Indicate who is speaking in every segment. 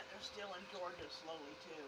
Speaker 1: that they're still in Georgia slowly too.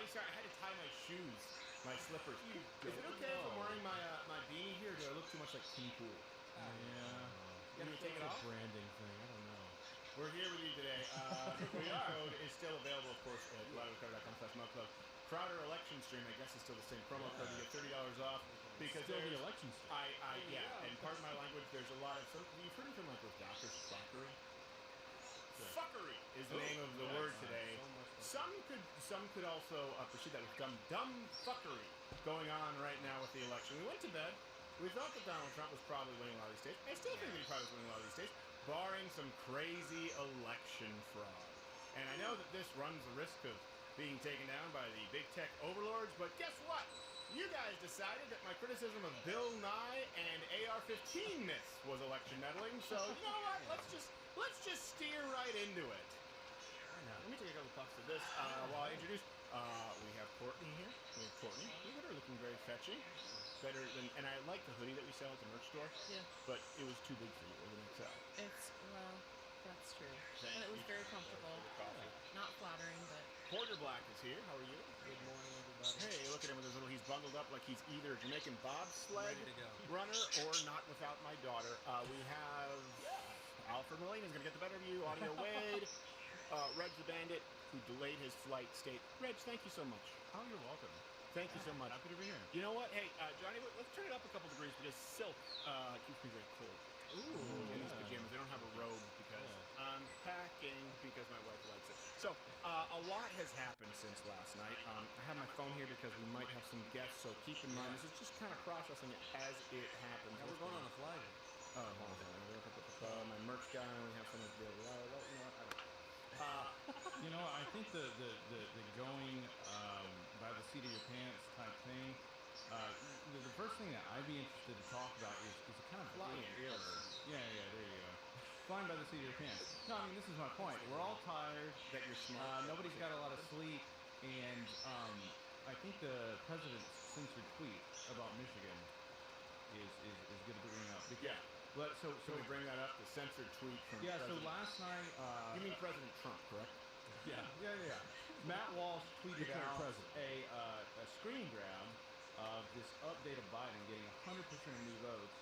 Speaker 2: Buddy, sorry, I had to tie my shoes, my slippers. Is it okay if I'm wearing my beanie here, or do I look too much like Tim Pool?
Speaker 3: Yeah.
Speaker 2: Can we take it
Speaker 3: It's
Speaker 2: off?
Speaker 3: a branding thing. I don't know.
Speaker 2: We're here with you today. The coupon code is still available, of course, at GladoCrowder.com/MugClub. Crowder election stream, I guess, is still the same promo code. You get $30 off because
Speaker 3: Still the
Speaker 2: there's-
Speaker 3: election stream.
Speaker 2: and part of my language, there's a lot of you've heard from like those doctors, fuckery. Fuckery is the name of the word today. Some could also pursue that with dumb fuckery going on right now with the election. We went to bed. We thought that Donald Trump was probably winning a lot of these states. I still think that he probably was winning a lot of these states, barring some crazy election fraud. And I know that this runs the risk of being taken down by the big tech overlords, but guess what? You guys decided that my criticism of Bill Nye and AR-15 myths was election meddling, so you know what? Let's just steer right into it. Let me take a couple puffs of this while I introduce. We have Courtney here. We have Courtney. Look at her looking very fetching. Better than, and I like the hoodie that we sell at the merch store.
Speaker 4: Yeah.
Speaker 2: But it was too big for you. It wasn't XL.
Speaker 4: Well, that's true.
Speaker 2: Thank
Speaker 4: And it was
Speaker 2: you
Speaker 4: very
Speaker 2: for
Speaker 4: comfortable.
Speaker 2: the coffee.
Speaker 4: Not flattering, but
Speaker 2: Porter Black is here. How are you?
Speaker 5: Good morning, everybody.
Speaker 2: Hey, look at him with his little. He's bundled up like he's either a Jamaican bobsled
Speaker 5: Ready to go.
Speaker 2: runner or not without my daughter. We have Alfred Mullane is going to get the better of you. Audio Wade. Reg the Bandit, who delayed his flight, state. Reg, thank you so much.
Speaker 3: Oh, you're welcome.
Speaker 2: Thank you so much.
Speaker 3: Happy to be here.
Speaker 2: You know what? Hey, Johnny, let's turn it up a couple degrees because Silk keeps me very cold. In these pajamas. They don't have a robe because I'm packing because my wife likes it. So, a lot has happened since last night. I have my phone here because we might have some guests, so keep in mind, this is just kind of processing it as it happens.
Speaker 5: Now we're going on a flight.
Speaker 2: Oh, hold on. My merch guy, we have someone to be able to, you know what? I don't know.
Speaker 3: You know, I think the going by the seat of your pants type thing. The first thing that I'd be interested to talk about is a kind of
Speaker 2: Flying.
Speaker 3: error. Yeah, there you go. Flying by the seat of your pants. No, I mean this is my point. We're all tired.
Speaker 2: That you're smart.
Speaker 3: Nobody's got a lot of sleep, and I think the president's censored tweet about Michigan is good to bring up.
Speaker 2: Yeah.
Speaker 3: But so
Speaker 2: Can we bring that up? The censored tweet from
Speaker 3: yeah. So
Speaker 2: President.
Speaker 3: last night.
Speaker 2: You mean President Trump, correct?
Speaker 3: Yeah. Matt Walsh tweeted
Speaker 5: Declared
Speaker 3: out
Speaker 5: president.
Speaker 3: a screen grab of this update of Biden getting 100% of new votes,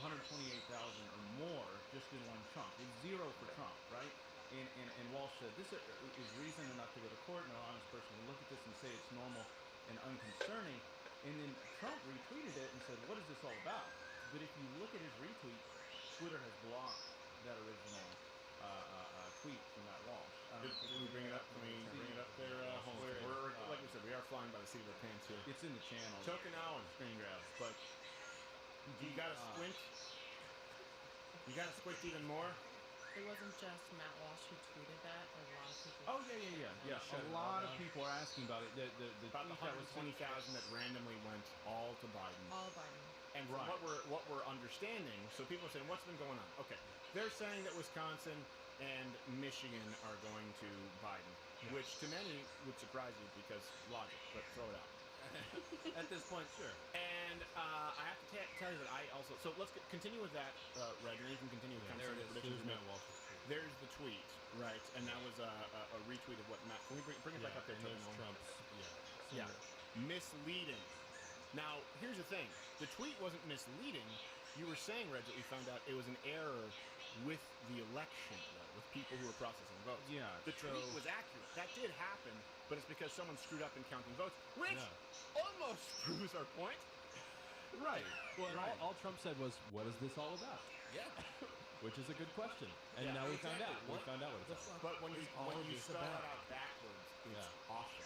Speaker 3: 128,000 or more just in one chunk. It's zero for Trump, right? And Walsh said, this is reason enough to go to court. No honest person will look at this and say it's normal and unconcerning. And then Trump retweeted it and said, what is this all about? But if you look at his retweet, Twitter has blocked that original tweet from Matt Walsh.
Speaker 2: Can we bring it up? Can we bring it up there? Hold on. We're, like we said, we are flying by the seat of our pants here.
Speaker 3: It's in the channel.
Speaker 2: Tokenawa.
Speaker 3: Screen grabs, but
Speaker 2: You gotta squint. You gotta squint even more.
Speaker 4: it wasn't just Matt Walsh who tweeted that. A lot of people.
Speaker 3: oh yeah.
Speaker 5: shut
Speaker 3: A
Speaker 5: it
Speaker 3: lot
Speaker 5: all
Speaker 3: of
Speaker 5: down.
Speaker 3: people are asking about it. The
Speaker 2: About the
Speaker 3: tweet that was
Speaker 2: 120,000 that randomly went all to Biden.
Speaker 4: All Biden.
Speaker 2: And from
Speaker 3: Right.
Speaker 2: what we're understanding, so people are saying, what's been going on? Okay, they're saying that Wisconsin and Michigan are going to Biden, which to many would surprise you because logic, but throw it out.
Speaker 5: At this point, sure.
Speaker 2: And I have to tell you that I also, so let's continue with that, Reg, and then you can continue with kind of
Speaker 5: There
Speaker 2: some
Speaker 5: it is.
Speaker 2: predictions.
Speaker 5: There's Matt Walsh's tweet.
Speaker 2: There's the tweet, right? And that was a retweet of what Matt, can we bring it back up there?
Speaker 5: and there's
Speaker 2: Tokenawa?
Speaker 5: Trump's.
Speaker 2: Yeah. Misleading. Now, here's the thing. The tweet wasn't misleading. You were saying, Reg, that we found out it was an error with the election, though, with people who were processing votes.
Speaker 3: Yeah,
Speaker 2: The tweet
Speaker 3: so-
Speaker 2: was accurate. That did happen, but it's because someone screwed up in counting votes, which
Speaker 5: Yeah.
Speaker 2: almost proves our point.
Speaker 3: right.
Speaker 5: Well,
Speaker 3: right.
Speaker 5: all Trump said was, "What is this all about?"
Speaker 2: Yeah.
Speaker 5: Which is a good question. And
Speaker 2: Yeah,
Speaker 5: now we found
Speaker 2: exactly.
Speaker 5: out.
Speaker 2: What
Speaker 5: We found out what it's about.
Speaker 2: But when you
Speaker 5: all of
Speaker 2: when you
Speaker 5: this
Speaker 2: spell it
Speaker 5: about?
Speaker 2: out backwards, it's
Speaker 5: Yeah.
Speaker 2: awful.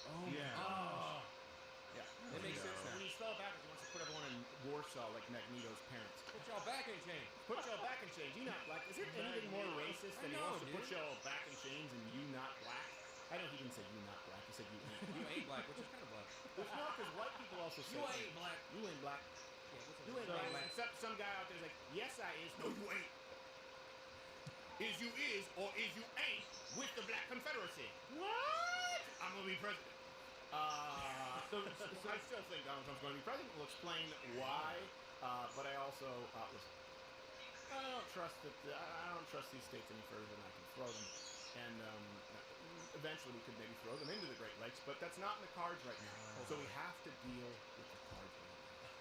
Speaker 5: Oh
Speaker 3: Yeah.
Speaker 2: Yeah.
Speaker 5: It makes sense now.
Speaker 2: When you spell it backwards, he wants to put everyone in Warsaw like Magneto's parents.
Speaker 5: Put y'all back in chains.
Speaker 2: Put y'all back in chains. You not black. Is there anything more racist than he
Speaker 5: I know,
Speaker 2: wants to put
Speaker 5: dude.
Speaker 2: y'all back in chains and you not black? I know he didn't say you not black. He said you ain't.
Speaker 5: You ain't black, which is kind of black.
Speaker 2: It's not because white people also say
Speaker 5: You ain't black.
Speaker 2: You ain't black.
Speaker 5: Yeah, what's up?
Speaker 2: You ain't black. Except some guy out there's like, yes I is. No you ain't. Is you is or is you ain't with the Black Confederacy. What? I'm gonna be president. So I still think Donald Trump's going to be president. We'll explain why. But I also listen. I don't trust that. I don't trust these states any further than I can throw them. And eventually we could maybe throw them into the Great Lakes, but that's not in the cards right now. So we have to deal with the cards right now.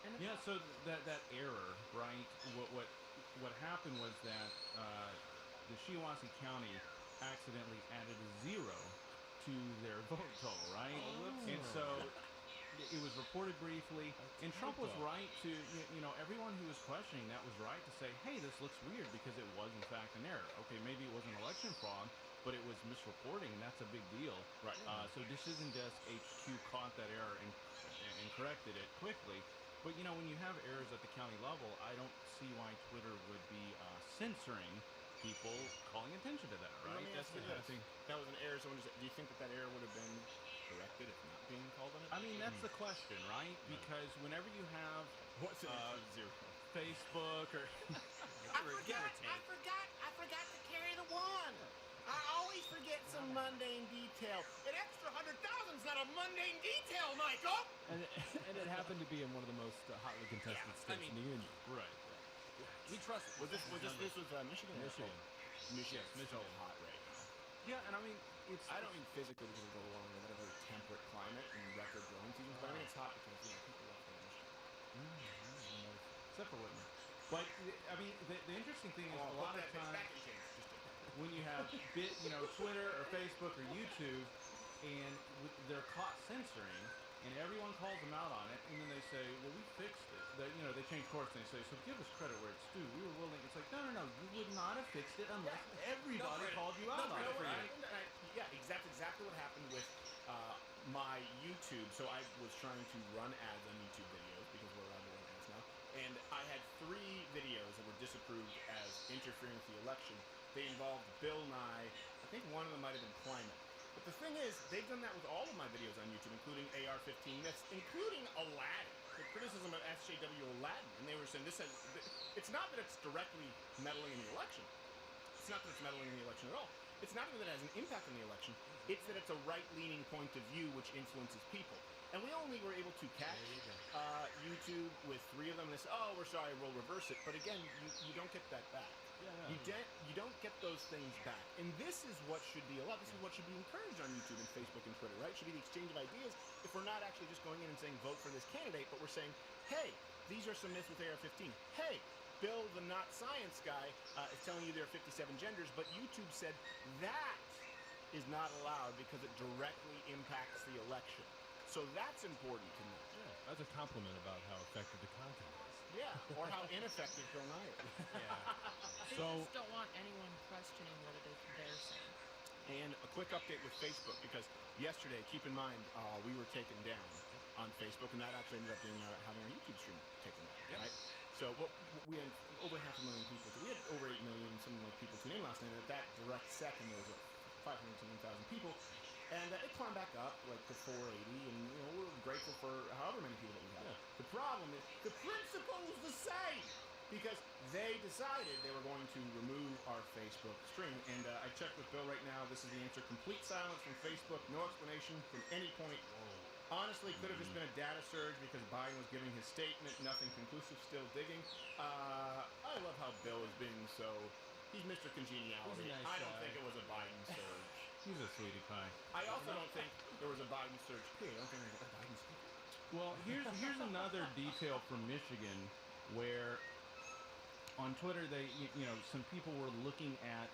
Speaker 4: And
Speaker 3: Yeah, so that error, right? What happened was that the Shiawassee County accidentally added a 0 to their vote total, right? And so it was reported briefly, and Trump was right to, everyone who was questioning that was right to say, hey, this looks weird because it was in fact an error. Okay, maybe it was an election fraud, but it was misreporting, and that's a big deal.
Speaker 2: Right.
Speaker 3: So this isn't just HQ caught that error and corrected it quickly. But when you have errors at the county level, I don't see why Twitter would be censoring people calling attention to that, right?
Speaker 2: Let me ask you this. That was an error. Do you think that error would have been corrected if not being called on it?
Speaker 3: I mean, that's the question, right? Because whenever you have
Speaker 2: What's it? Zero.
Speaker 3: Facebook or
Speaker 1: I forgot to carry the one. I always forget some mundane detail. An extra 100,000 is not a mundane detail, Michael.
Speaker 5: And it happened to be in one of the most hotly contested states in the union.
Speaker 3: right.
Speaker 5: We trust.
Speaker 2: Was this Michigan?
Speaker 5: Michigan.
Speaker 2: Michigan.
Speaker 3: Yes, Michigan.
Speaker 2: So hot right now.
Speaker 3: Yeah, and I mean, it's
Speaker 2: I don't mean physically because we go along with a very temperate climate and record growing seasons, but I mean it's hot because people love to Michigan.
Speaker 3: except for Whitman. But I mean, the interesting thing is a lot of times
Speaker 2: back in James, just
Speaker 3: when you have Twitter or Facebook or YouTube, and they're caught censoring, and everyone calls them out on it, and then they say, well, we fixed it. They change course and they say, so give us credit where it's due. We were willing. It's like, no, you would not have fixed it unless everybody called you out on it.
Speaker 2: Yeah, exactly what happened with my YouTube. So I was trying to run ads on YouTube videos because we're allowed to run ads now, and I had 3 videos that were disapproved as interfering with the election. They involved Bill Nye. I think one of them might have been climate. But the thing is, they've done that with all of my videos on YouTube, including AR-15 myths, including Aladdin, the criticism of SJW Aladdin. And they were saying it's not that it's directly meddling in the election. It's not that it's meddling in the election at all. It's not even that it has an impact on the election. It's that it's a right-leaning point of view which influences people. And we only were able to catch YouTube with 3 of them. And they said, oh, we're sorry, we'll reverse it. But again, you don't get that back. You don't get those things back. And this is what should be allowed. This is what should be encouraged on YouTube and Facebook and Twitter, right? It should be the exchange of ideas. If we're not actually just going in and saying, vote for this candidate, but we're saying, hey, these are some myths with AR-15. Hey, Bill, the not science guy, is telling you there are 57 genders, but YouTube said that is not allowed because it directly impacts the election. So that's important to know.
Speaker 5: Yeah, that's a compliment about how effective the content is.
Speaker 2: Yeah, or how ineffective Bill Nye is.
Speaker 4: They
Speaker 5: So-
Speaker 4: just don't want anyone questioning what it is they're saying.
Speaker 2: And a quick update with Facebook, because yesterday, keep in mind, we were taken down on Facebook, and that actually ended up being having our YouTube stream taken down, right? So we had over 500,000 people. We had over 8 million, something like people tune in last night. And at that direct second, there was 500,000 people. And it climbed back up like to 480, and we're grateful for however many people that we have.
Speaker 5: Yeah.
Speaker 2: The problem is the principle was the same because they decided they were going to remove our Facebook stream. And I checked with Bill right now. This is the answer: complete silence from Facebook, no explanation from any point. Honestly, could have just been a data surge because Biden was giving his statement. Nothing conclusive. Still digging. I love how Bill is being so. He's Mr. Congeniality.
Speaker 5: He's a nice
Speaker 2: I don't
Speaker 5: guy.
Speaker 2: think it was a Biden surge.
Speaker 3: He's a sweetie pie.
Speaker 2: I also don't think there was a Biden surge. I don't think there was a Biden surge.
Speaker 3: Well, here's another detail from Michigan where on Twitter some people were looking at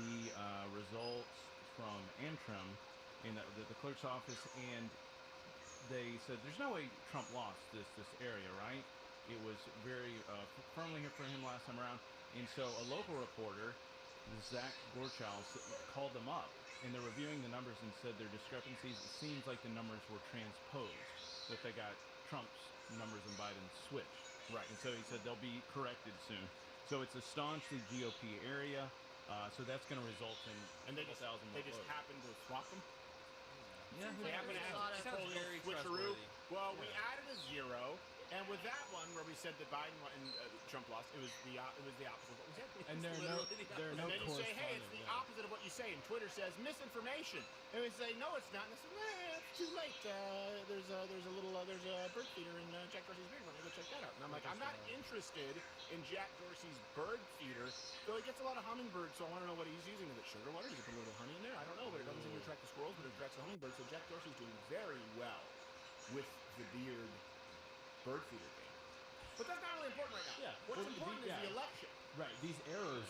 Speaker 3: the results from Antrim in the clerk's office, and they said there's no way Trump lost this area, right? It was very firmly here for him last time around, and so a local reporter, Zach Gorchow, called them up, and they're reviewing the numbers and said there are discrepancies. It seems like the numbers were transposed, that they got Trump's numbers and Biden's switched.
Speaker 2: Right.
Speaker 3: And so he said they'll be corrected soon. So it's a staunchly GOP area, so that's going to result in
Speaker 2: And they
Speaker 3: a
Speaker 2: just,
Speaker 3: thousand
Speaker 2: they
Speaker 3: more
Speaker 2: just
Speaker 3: votes.
Speaker 2: happened to swap them.
Speaker 3: Yeah,
Speaker 2: They happened to
Speaker 4: There's a
Speaker 2: have
Speaker 4: lot of-
Speaker 5: Sounds
Speaker 2: total
Speaker 5: very
Speaker 2: switcheroo.
Speaker 5: trustworthy.
Speaker 2: Well, we added a 0, and with that one where we said that Biden and Trump lost, it was the opposite of what we said.
Speaker 5: And there are no
Speaker 2: And then you say, hey, it's
Speaker 5: corresponding.
Speaker 2: the opposite of what you say, and Twitter says misinformation. And we say, no, it's not. And they say, nah, it's
Speaker 1: too late. There's a bird feeder in Jack Dorsey's Big One. Go check that out. And I'm like, I'm not interested in Jack Dorsey's bird feeder, though he gets a lot of hummingbirds, so I want to know what he's using. Is it sugar water? Does he put a little honey in there? I don't know, but it doesn't seem to attract the squirrels, but it attracts the hummingbirds. So Jack Dorsey's doing very well with the Beard bird feeder game. But that's not really important right now.
Speaker 3: Yeah.
Speaker 1: What's
Speaker 3: Well,
Speaker 1: important is the election.
Speaker 5: Right. These errors,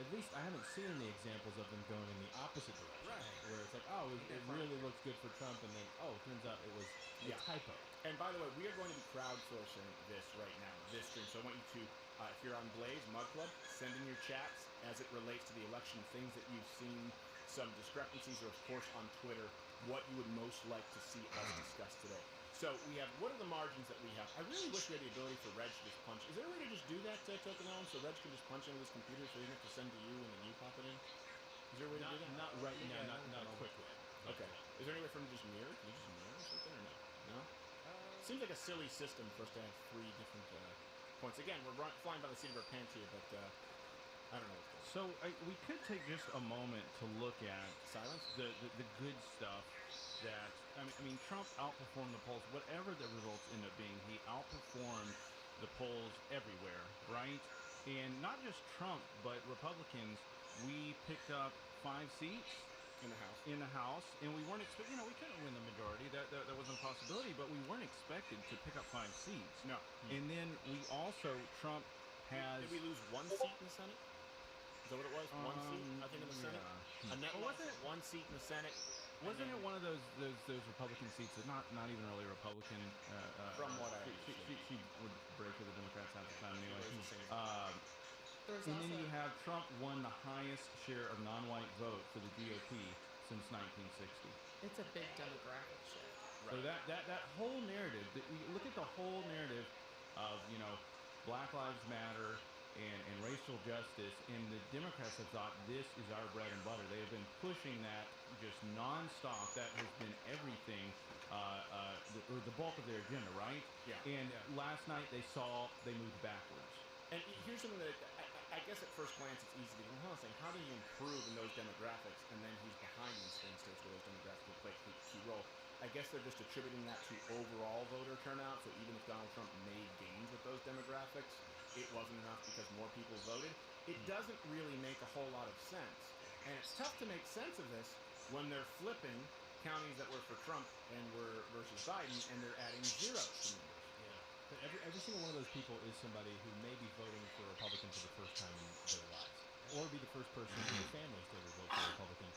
Speaker 5: at least I haven't seen any examples of them going in the opposite direction.
Speaker 1: Right.
Speaker 5: Where it's like, oh, it really looks good for Trump, and then, oh, it turns out it was a typo.
Speaker 2: And by the way, we are going to be crowdsourcing this right now, this stream. So I want you to, if you're on Blaze Mug Club, send in your chats as it relates to the election, things that you've seen, some discrepancies, or of course on Twitter, what you would most like to see us discuss today. So we have, what are the margins that we have? I really wish we had the ability for Reg to just punch. Is there a way to just do that, Token Allen, so Reg can just punch into this computer so he doesn't have to send to you and then you pop it in? Is there a way to do that?
Speaker 5: Not right now, not quickly.
Speaker 2: Okay. Is there any way for him to just mirror? Can you just mirror or something, or no? No? Seems like a silly system for us to have 3 different points. Again, we're flying by the seat of our pants here, but I don't know what's going on.
Speaker 3: So we could take just a moment to look at
Speaker 2: Silence?
Speaker 3: the good stuff that I mean Trump outperformed the polls. Whatever the results end up being, he outperformed the polls everywhere, right? And not just Trump, but Republicans. We picked up 5 seats
Speaker 2: In the House.
Speaker 3: and we weren't expecting. We couldn't win the majority. That wasn't a possibility. But we weren't expected to pick up 5 seats.
Speaker 2: No.
Speaker 3: And then we also Trump has.
Speaker 2: Did we lose 1 seat in the Senate? Is that what it was? 1 seat, I think, in the Senate? A net loss of 1 seat in the Senate.
Speaker 3: Wasn't it one of those Republican seats that not even really Republican?
Speaker 2: From what I
Speaker 3: she would break with the Democrats half the time anyway.
Speaker 2: It was the same.
Speaker 4: There was
Speaker 3: And
Speaker 4: also
Speaker 3: then you have Trump won the highest share of non-white vote for the GOP since 1960.
Speaker 4: it's a big demographic shift.
Speaker 3: So that whole narrative, you look at the whole narrative of Black Lives Matter and racial justice, and the Democrats have thought this is our bread and butter. They have been pushing that just nonstop. That has been everything, or the bulk of their agenda, right?
Speaker 2: Yeah.
Speaker 3: And last night they moved backwards.
Speaker 2: And here's something that I guess at first glance it's easy to go, saying, how do you improve in those demographics? And then he's behind in swing states where those demographics will play a key role. I guess they're just attributing that to overall voter turnout. So even if Donald Trump made gains with those demographics, it wasn't enough because more people voted. It doesn't really make a whole lot of sense. And it's tough to make sense of this when they're flipping counties that were for Trump and were versus Biden, and they're adding zeros to numbers.
Speaker 5: But every single one of those people is somebody who may be voting for a Republican for the first time in their lives, or be the first person in their families to ever vote for a Republican.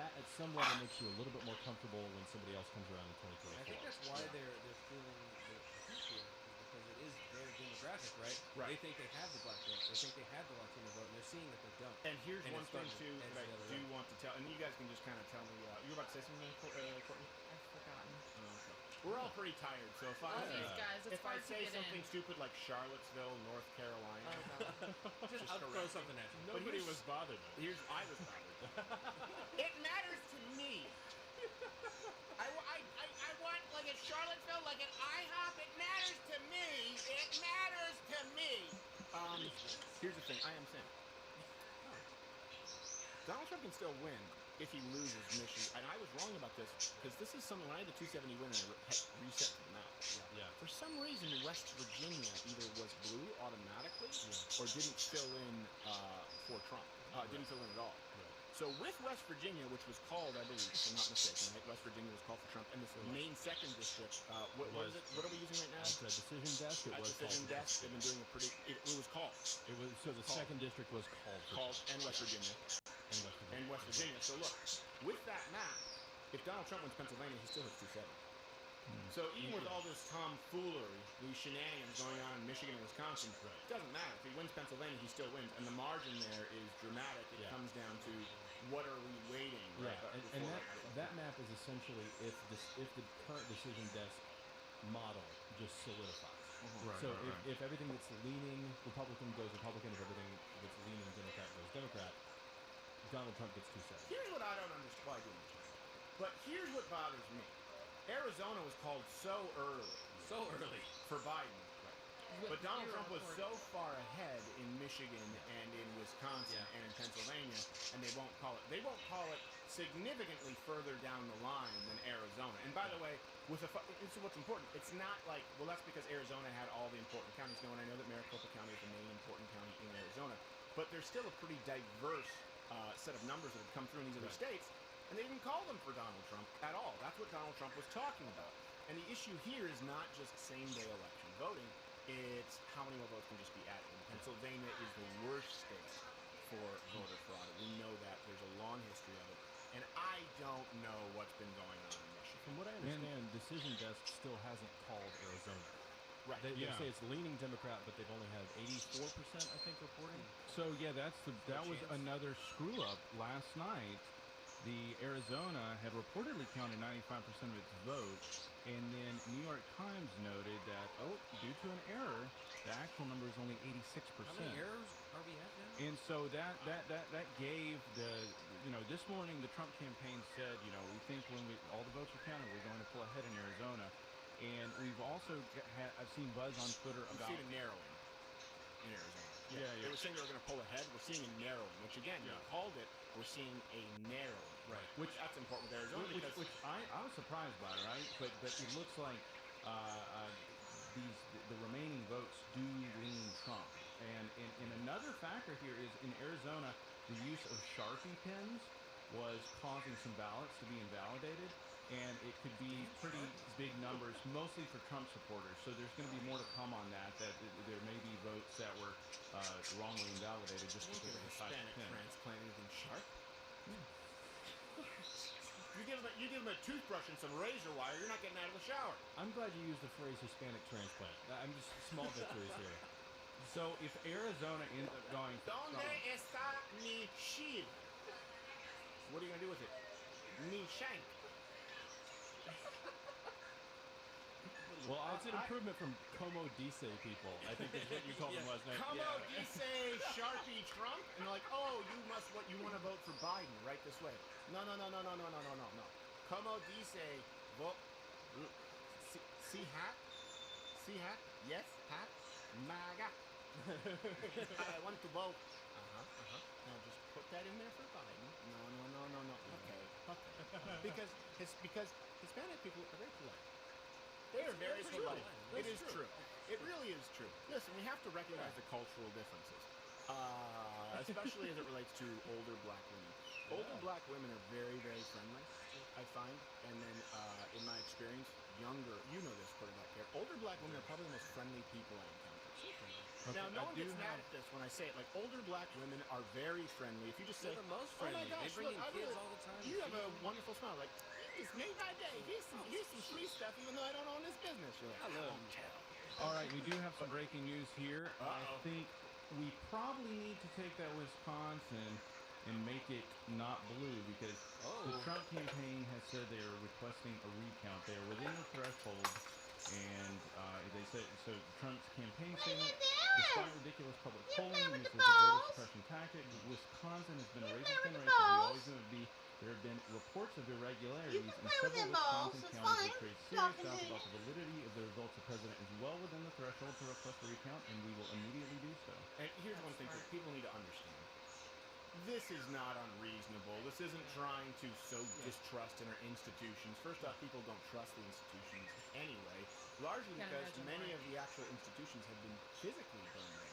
Speaker 5: That, at some level, makes you a little bit more comfortable when somebody else comes around in 2024.
Speaker 6: I think that's why they're feeling the heat here, is because it is their demographic, right?
Speaker 2: Right.
Speaker 6: They think they have the black vote, they think they have the Latino vote, and they're seeing that they don't.
Speaker 2: And here's
Speaker 6: And
Speaker 2: one
Speaker 6: it's
Speaker 2: thing,
Speaker 6: starting
Speaker 2: too,
Speaker 6: to
Speaker 2: that I
Speaker 6: edge the other
Speaker 2: do
Speaker 6: way.
Speaker 2: want to tell, and you guys can just kind of tell me, you were about to say something, Courtney?
Speaker 4: I've forgotten.
Speaker 2: Oh, okay. We're all pretty tired, so if
Speaker 4: All these guys, it's
Speaker 2: if I
Speaker 4: hard to
Speaker 2: say
Speaker 4: get
Speaker 2: something
Speaker 4: in.
Speaker 2: stupid like Charlottesville, North Carolina,
Speaker 4: Oh, God.
Speaker 6: Just
Speaker 2: Just
Speaker 6: I'll throw
Speaker 2: correct.
Speaker 6: something at you.
Speaker 2: But
Speaker 5: Nobody
Speaker 2: here's-
Speaker 5: was bothered.
Speaker 2: I was bothered. It matters to me. I want, like at Charlottesville, like at IHOP, it matters to me. It matters to me. Here's the thing, I am saying. Donald Trump can still win if he loses Michigan. And I was wrong about this, because this is something, when I had the 270 win and I had reset to the map.
Speaker 5: Yeah.
Speaker 2: For some reason, West Virginia either was blue automatically or didn't fill in for Trump. Didn't fill in at all. So with West Virginia, which was called, I believe, if I'm not mistaken, right? West Virginia was called for Trump, and this main second district. What is it? What are we using right now?
Speaker 5: At the decision desk, it
Speaker 2: At
Speaker 5: was
Speaker 2: Decision
Speaker 5: called.
Speaker 2: Desk, they've been doing a pretty. It was called.
Speaker 5: It was so the
Speaker 2: Called.
Speaker 5: second district was called
Speaker 2: And West Virginia.
Speaker 5: and West Virginia.
Speaker 2: So look, with that map, if Donald Trump wins Pennsylvania, he still hits 270. So even with all this tomfoolery, these shenanigans going on in Michigan and Wisconsin, it doesn't matter. If he wins Pennsylvania, he still wins, and the margin there is dramatic. It
Speaker 5: Yeah.
Speaker 2: comes down to what are we waiting?
Speaker 5: Yeah,
Speaker 2: right,
Speaker 5: and
Speaker 2: before
Speaker 5: that map is essentially if the current decision desk model just solidifies.
Speaker 3: Right,
Speaker 5: So
Speaker 3: right,
Speaker 5: if everything that's leaning Republican goes Republican, if everything that's leaning Democrat goes Democrat, Donald Trump gets 270.
Speaker 2: Here's what I don't understand. Well, I do understand. But here's what bothers me. Arizona was called so early
Speaker 6: So early.
Speaker 2: for Biden. But Donald
Speaker 4: Zero
Speaker 2: Trump was
Speaker 4: for-
Speaker 2: so far ahead in Michigan and in Wisconsin and in Pennsylvania, and they won't call it significantly further down the line than Arizona. And by
Speaker 1: by the way, with this is what's important. It's not like, well, that's because Arizona had all the important counties. No, and I know that Maricopa County is the main important county in Arizona, but there's still a pretty diverse set of numbers that have come through in these other states, and they didn't call them for Donald Trump at all. That's what Donald Trump was talking about. And the issue here is not just same-day election voting, it's how many more votes can just be added. And Pennsylvania is the worst state for voter fraud. We know that. There's a long history of it. And I don't know what's been going on in Michigan.
Speaker 5: From what I understand, Decision Desk still hasn't called Arizona.
Speaker 1: Right.
Speaker 5: They say it's leaning Democrat, but they've only had 84%, I think, reporting.
Speaker 3: So yeah, that was another screw up last night. The Arizona had reportedly counted 95% of its votes, and then New York Times noted that due to an error, the actual number is only 86%.
Speaker 6: How many errors are we at now?
Speaker 3: And so that gave the this morning the Trump campaign said we think when all the votes are counted we're going to pull ahead in Arizona, and we've also I've seen buzz on Twitter
Speaker 1: We've
Speaker 3: about
Speaker 1: seen a narrowing in Arizona.
Speaker 3: Yeah.
Speaker 1: They were saying they were going to pull ahead. We're seeing a narrowing, which again, you called it. We're seeing a narrowing.
Speaker 3: Right.
Speaker 1: Which that's important with Arizona
Speaker 3: which I was surprised by, right? But it looks like the remaining votes do lean Trump. And another factor here is in Arizona, the use of Sharpie pens was causing some ballots to be invalidated, and it could be pretty big numbers, mostly for Trump supporters. So there's going to be more to come on that there may be votes that were wrongly invalidated just because of the size of
Speaker 1: Hispanic
Speaker 3: pen.
Speaker 1: transplant anything sharp. You give them a toothbrush and some razor wire, you're not getting out of the shower.
Speaker 5: I'm glad you used the phrase Hispanic transplant. I'm just small victories here.
Speaker 3: So if Arizona ends up going for
Speaker 1: ¿Dónde
Speaker 3: Trump,
Speaker 1: está mi shield? What are you going to do with it? Mi shank.
Speaker 5: Well, it's an improvement from Como Dice people. I think that's what you told them last night.
Speaker 1: Como dice Sharpie Trump? And they're like, oh, you want to vote for Biden right this way. No. Como dice vote. See hat? See hat? Yes, hat? MAGA. I want to vote. Now just put that in there for Biden. No. Okay. Because Hispanic people are very polite. They are very polite. It is true. It really is true. Listen, we have to recognize the cultural differences, especially as it relates to older black women. Older black women are very, very friendly, I find. And then, in my experience, younger, you know this quarterback here, older black women are probably the most friendly people I encounter. Now, no one gets mad at this when I say it. Like, older black women are very friendly. If you just say,
Speaker 6: They're the most
Speaker 1: oh
Speaker 6: friendly.
Speaker 1: my gosh,
Speaker 6: They bring
Speaker 1: look,
Speaker 6: in
Speaker 1: I
Speaker 6: kids
Speaker 1: really-
Speaker 6: all the time.
Speaker 1: you have a wonderful smile. Like, it's made my day. Here's some free stuff, even though I don't own this business. You're like, I won't tell.
Speaker 3: all right, we do have some breaking news here. I
Speaker 1: Uh-oh.
Speaker 3: think we probably need to take that Wisconsin and make it not blue because the Trump campaign has said they are requesting a recount. They are within the threshold, and they said so. Trump's campaign statement, despite ridiculous public polling, this is a voter suppression tactic. Wisconsin has been a racist generation. We always knew it would be. There have been reports of irregularities in several Wisconsin counties that create serious doubts about the validity of the results. The president is well within the threshold to request a recount, and we will immediately do so.
Speaker 1: And here's one thing that people need to understand. This is not unreasonable. This isn't trying to sow distrust in our institutions. First off, people don't trust the institutions anyway, largely
Speaker 4: Can't
Speaker 1: because
Speaker 4: imagine
Speaker 1: many
Speaker 4: why.
Speaker 1: of the actual institutions have been physically burned down.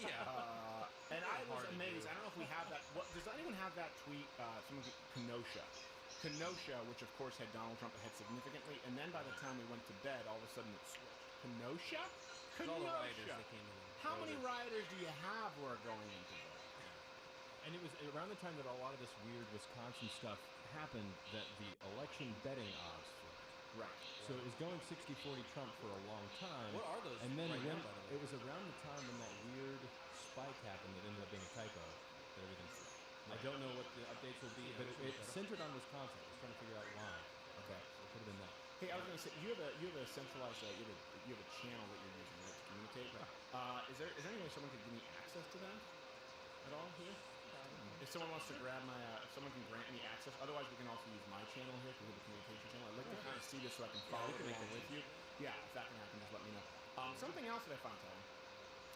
Speaker 6: Yeah.
Speaker 1: And I was
Speaker 6: hard to
Speaker 1: amazed.
Speaker 6: do.
Speaker 1: I don't know if we have that. Does anyone have that tweet? Someone, Kenosha. Kenosha, which of course had Donald Trump ahead significantly, and then by the time we went to bed, all of a sudden it switched. Kenosha?
Speaker 6: It's all the rioters
Speaker 1: Kenosha.
Speaker 6: that came in.
Speaker 1: How many rioters do you have who are going into vote?
Speaker 5: And it was around the time that a lot of this weird Wisconsin stuff happened that the election betting odds flipped.
Speaker 1: Right.
Speaker 5: So it was going 60-40 Trump for a long time.
Speaker 6: What are those
Speaker 5: And then
Speaker 6: right
Speaker 5: when
Speaker 6: now, by the way?
Speaker 5: it was around the time when that weird spike happened that ended up being a typo, that everything flipped. I don't know what the updates will be, but it centered on Wisconsin. I was trying to figure out why.
Speaker 1: Okay.
Speaker 5: So it could have been that.
Speaker 1: Hey, I was going to say, you have a centralized, you have a channel that you're using, right, to communicate. Is there any way someone could give me access to that at all here? If someone wants to grab my, if someone can grant me access, otherwise we can also use my channel here to do the communication channel. I'd like to kind of see this so I can follow it along with you. Yeah, if that can happen, just let me know. Something else that I found, Tyler,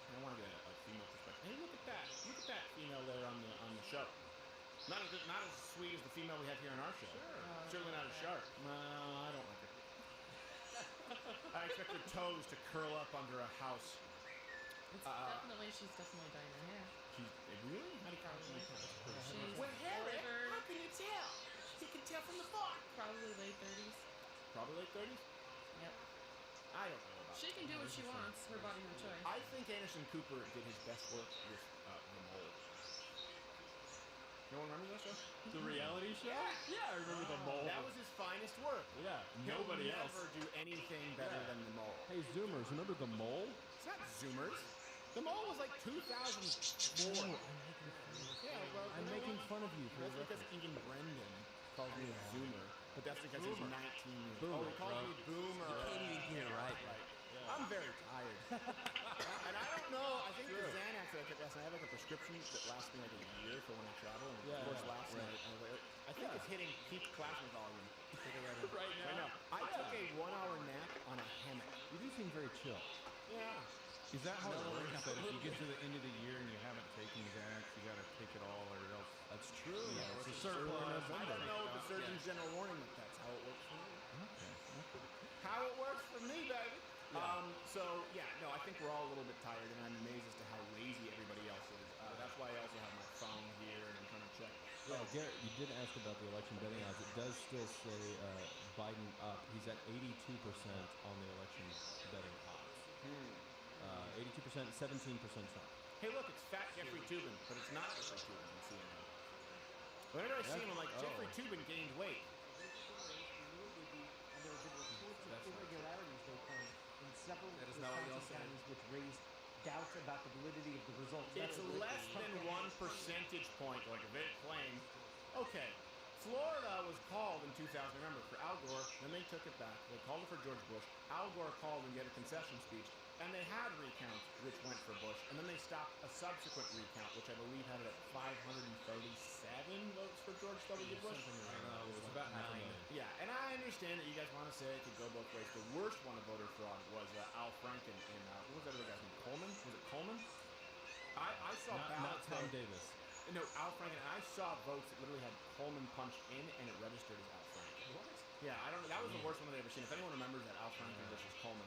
Speaker 1: and I want to get a female perspective. Hey, look at that! Look at that female there on the show. Not as sweet as the female we have here on our show. Certainly not as sharp. No, I don't like
Speaker 2: I expect her toes to curl up under a house.
Speaker 4: She's definitely dyeing her hair.
Speaker 2: She's really? How do you
Speaker 4: Probably. She's
Speaker 1: Well, Harry,
Speaker 4: older,
Speaker 1: how can you tell? You can tell from the font.
Speaker 4: probably late 30s.
Speaker 2: Probably late 30s?
Speaker 4: Yep.
Speaker 2: I don't know about
Speaker 4: She can do what she wants. Her body, her choice.
Speaker 2: I think Anderson Cooper did his best work with the mole. No one remembers that show?
Speaker 5: The reality show? Yeah, I remember the mole.
Speaker 2: That was his finest work.
Speaker 5: Yeah,
Speaker 2: He'll
Speaker 5: nobody else.
Speaker 2: never do anything better
Speaker 5: Yeah.
Speaker 2: than the mole.
Speaker 5: Hey, Zoomers, remember the mole?
Speaker 2: It's not Zoomers. The mole was like 2004. Yeah, well,
Speaker 5: I'm making fun of you for
Speaker 2: That's
Speaker 5: the
Speaker 2: because
Speaker 5: reference.
Speaker 2: even Brendan calls me a Zoomer, but that's because he's 19 years
Speaker 5: Boomer,
Speaker 2: old. Oh, he calls
Speaker 5: bro.
Speaker 2: me Boomer.
Speaker 6: You can't even get it right.
Speaker 2: I'm very tired. And I don't know, I think the Xanax that I took last night, I have like a prescription that lasts me like a year for when I travel. And
Speaker 5: Yeah,
Speaker 2: of course,
Speaker 5: yeah,
Speaker 2: last night, I think it's hitting peak plasma volume.
Speaker 5: Right
Speaker 2: I know. I took a 1 hour nap on a hammock.
Speaker 5: You do seem very chill.
Speaker 2: Yeah.
Speaker 3: Is that how it works? That if you get to the end of the year and you haven't taken Xanax, you got to take it all, or else.
Speaker 5: That's true.
Speaker 3: Yeah,
Speaker 5: it's a
Speaker 3: it's
Speaker 5: surplus.
Speaker 3: early
Speaker 2: I
Speaker 3: November.
Speaker 2: don't know the Surgeon General warning that that's how it works for me. How it works for me, baby. So yeah, no, I think we're all a little bit tired, and I'm amazed as to how lazy everybody else is. That's why I also have my phone here and I'm trying to check.
Speaker 5: Yeah, Garrett, you did ask about the election betting odds. It does still say Biden up. He's at 82% on the election betting odds. 82%, 17% Trump.
Speaker 2: Hey, look, it's Fat Jeffrey Tubin, but it's not Jeffrey Tubin on CNN. Whenever I see him, I'm like, Jeffrey Tubin gained weight.
Speaker 6: There have been reports of irregularities, they claim, in several
Speaker 7: That is not what y'all
Speaker 6: Wisconsin
Speaker 7: said.
Speaker 6: counties, which raised doubts about the validity of the results.
Speaker 2: It's less than 1 percentage point, like they claim. Okay, Florida was called in 2000, remember, for Al Gore, then they took it back. They called it for George Bush. Al Gore called and gave a concession speech, and they had recounts which went for Bush, and then they stopped a subsequent recount, which I believe had it at 537 votes for George W. Bush.
Speaker 5: It was about half a million.
Speaker 2: Yeah, and I understand that you guys want to say it could go both ways. The worst one of voter fraud was Al Franken in, what was that other guy's name? Coleman? Was it Coleman? I saw
Speaker 5: Not
Speaker 2: ballots
Speaker 5: Tom
Speaker 2: that-
Speaker 5: Davis.
Speaker 2: No, Al Franken. I saw votes that literally had Coleman punched in, and it registered as Al Franken.
Speaker 6: What?
Speaker 2: Yeah, I don't know. That was the worst one that I've ever seen. If anyone remembers that, Al Franken versus Coleman.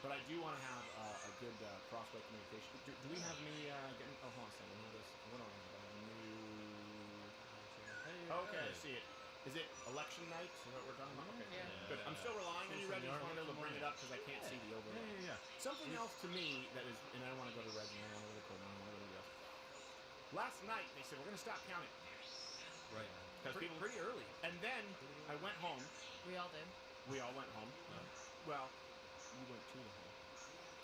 Speaker 2: But I do want to have a good crossway communication. Do we have me getting? Oh, hold on a second. What do I have? New. Okay, I see it. Is it election night? Is that what we're talking about? Okay.
Speaker 4: Yeah.
Speaker 2: Good. I'm still relying on you, Reggie. I just want to be able to bring it up because I can't see the overlay.
Speaker 3: Yeah.
Speaker 2: Something else to me that is, and I don't want to go to Reggie, I don't want to go to Coleman, I don't want to go to Gus. Last night they said we're going to stop counting.
Speaker 7: Right.
Speaker 2: Because people pretty early. And then I went home.
Speaker 4: We all did.
Speaker 2: We all went home. Well, you went to the home.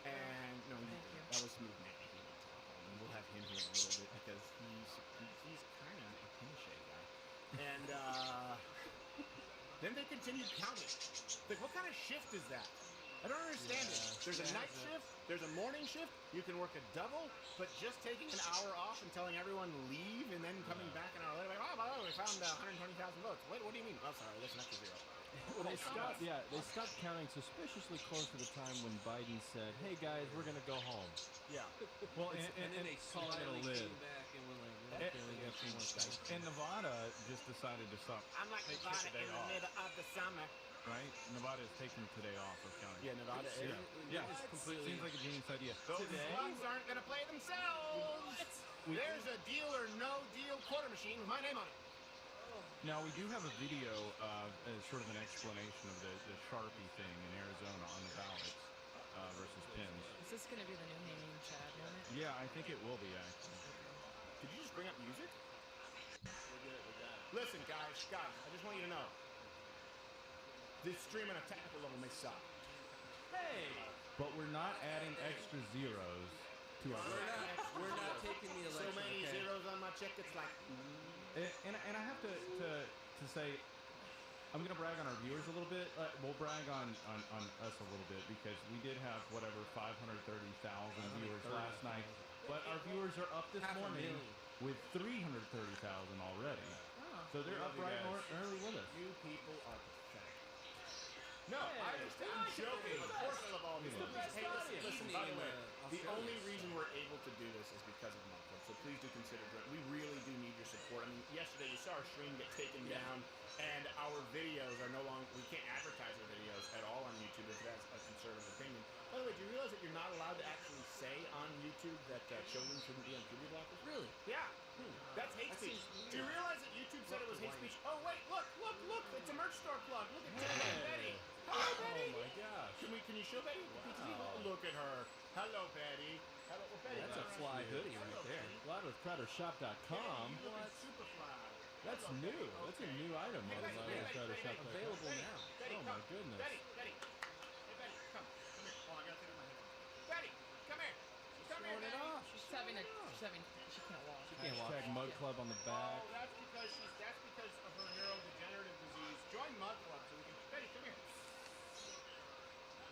Speaker 2: And no,
Speaker 4: Thank you.
Speaker 2: that was smooth man. He went to the home. And we'll have him here in a little bit because he's kind of a pinochet guy. And then they continued counting. Like, what kind of shift is that? I don't understand it. There's a night shift, there's a morning shift, you can work a double, but just taking an hour off and telling everyone leave and then coming back an hour later, like, oh, by the way, we found 120,000 votes. Wait, what do you mean? Oh, sorry, that's an extra zero.
Speaker 5: Well, they stopped counting suspiciously close to the time when Biden said, "Hey guys, we're gonna go home."
Speaker 2: Yeah.
Speaker 3: Well,
Speaker 7: And then they
Speaker 3: calling it a
Speaker 7: slyly
Speaker 3: lid.
Speaker 7: came back and were like, we're not gonna get some more guys.
Speaker 3: And Nevada just decided to stop.
Speaker 2: I'm like
Speaker 3: Take
Speaker 2: Nevada
Speaker 3: today
Speaker 2: in the
Speaker 3: off.
Speaker 2: middle of the summer.
Speaker 3: Right? Nevada is taking today off of counting.
Speaker 2: Yeah, Nevada is.
Speaker 3: Yeah.
Speaker 7: It's completely.
Speaker 3: Seems like a genius idea.
Speaker 2: Those slugs aren't going to play themselves. There's a deal or no deal quarter machine with my name on it.
Speaker 3: Now, we do have a video as sort of an explanation of the Sharpie thing in Arizona on the ballots versus pins.
Speaker 4: Is this going to be the new hanging Chad moment?
Speaker 3: Yeah, I think it will be, actually.
Speaker 2: Did you just bring up music? Listen, guys, I just want you to know. This stream on a technical level may suck.
Speaker 5: Hey!
Speaker 3: But we're not adding extra zeros to our
Speaker 7: We're not taking the
Speaker 2: So
Speaker 7: election.
Speaker 2: many
Speaker 7: okay?
Speaker 2: zeros on my check, it's like,
Speaker 3: And I have to say, I'm going to brag on our viewers a little bit. We'll brag on us a little bit because we did have, 530,000 viewers last night. But our viewers are up this morning
Speaker 7: 500,000.
Speaker 3: with 330,000 already.
Speaker 4: Oh.
Speaker 3: So they're up
Speaker 2: love you
Speaker 3: right
Speaker 2: guys.
Speaker 3: early with us.
Speaker 2: you people are pathetic. No, I understand. I'm joking. Of course I love all these. Hey, listen, by the way, the only reason we're able to do this is because of Marco. So please do consider it. We really do need your support. I mean, yesterday you saw our stream get taken down, and our videos are no longer, we can't advertise our videos at all on YouTube if that's a conservative
Speaker 1: children shouldn't be on puberty blockers?
Speaker 6: Really?
Speaker 1: Yeah. That's hate
Speaker 6: That
Speaker 1: speech.
Speaker 6: seems
Speaker 1: Do you
Speaker 6: weird.
Speaker 1: realize that YouTube said it was hate
Speaker 6: Why?
Speaker 1: speech? Oh wait, look! It's a merch store plug. Look at
Speaker 5: Hey.
Speaker 1: Betty. Hello, Betty.
Speaker 5: Oh my gosh.
Speaker 1: Can you show Betty?
Speaker 5: Wow.
Speaker 1: Look at her. Hello, Betty. Hello, well, Betty.
Speaker 6: That's a
Speaker 1: all
Speaker 6: fly
Speaker 1: right.
Speaker 6: hoodie
Speaker 1: Hello,
Speaker 6: right there.
Speaker 1: Betty.
Speaker 5: GladwithCrowderShop.com.
Speaker 1: Betty, you looking super fly.
Speaker 5: That's
Speaker 1: Hello,
Speaker 5: new.
Speaker 1: Betty.
Speaker 5: That's a
Speaker 1: Okay.
Speaker 5: new item
Speaker 1: Hey,
Speaker 5: on
Speaker 1: Betty, Betty,
Speaker 5: GladwithCrowderShop.com.
Speaker 6: Available
Speaker 1: Betty,
Speaker 6: now.
Speaker 1: Betty,
Speaker 5: Oh,
Speaker 1: come.
Speaker 5: my goodness.
Speaker 1: Betty. Hey, Betty, come. Come here. Oh, I gotta take off my headphones. Betty, come here. Come here,
Speaker 6: Showing it
Speaker 1: Betty.
Speaker 6: off.
Speaker 4: She's having she can't walk.
Speaker 6: Can't walk.
Speaker 5: Hashtag Mug Club on the back.
Speaker 1: Oh, that's because of her neurodegenerative disease. Join Mud Club so we can. Betty, come here.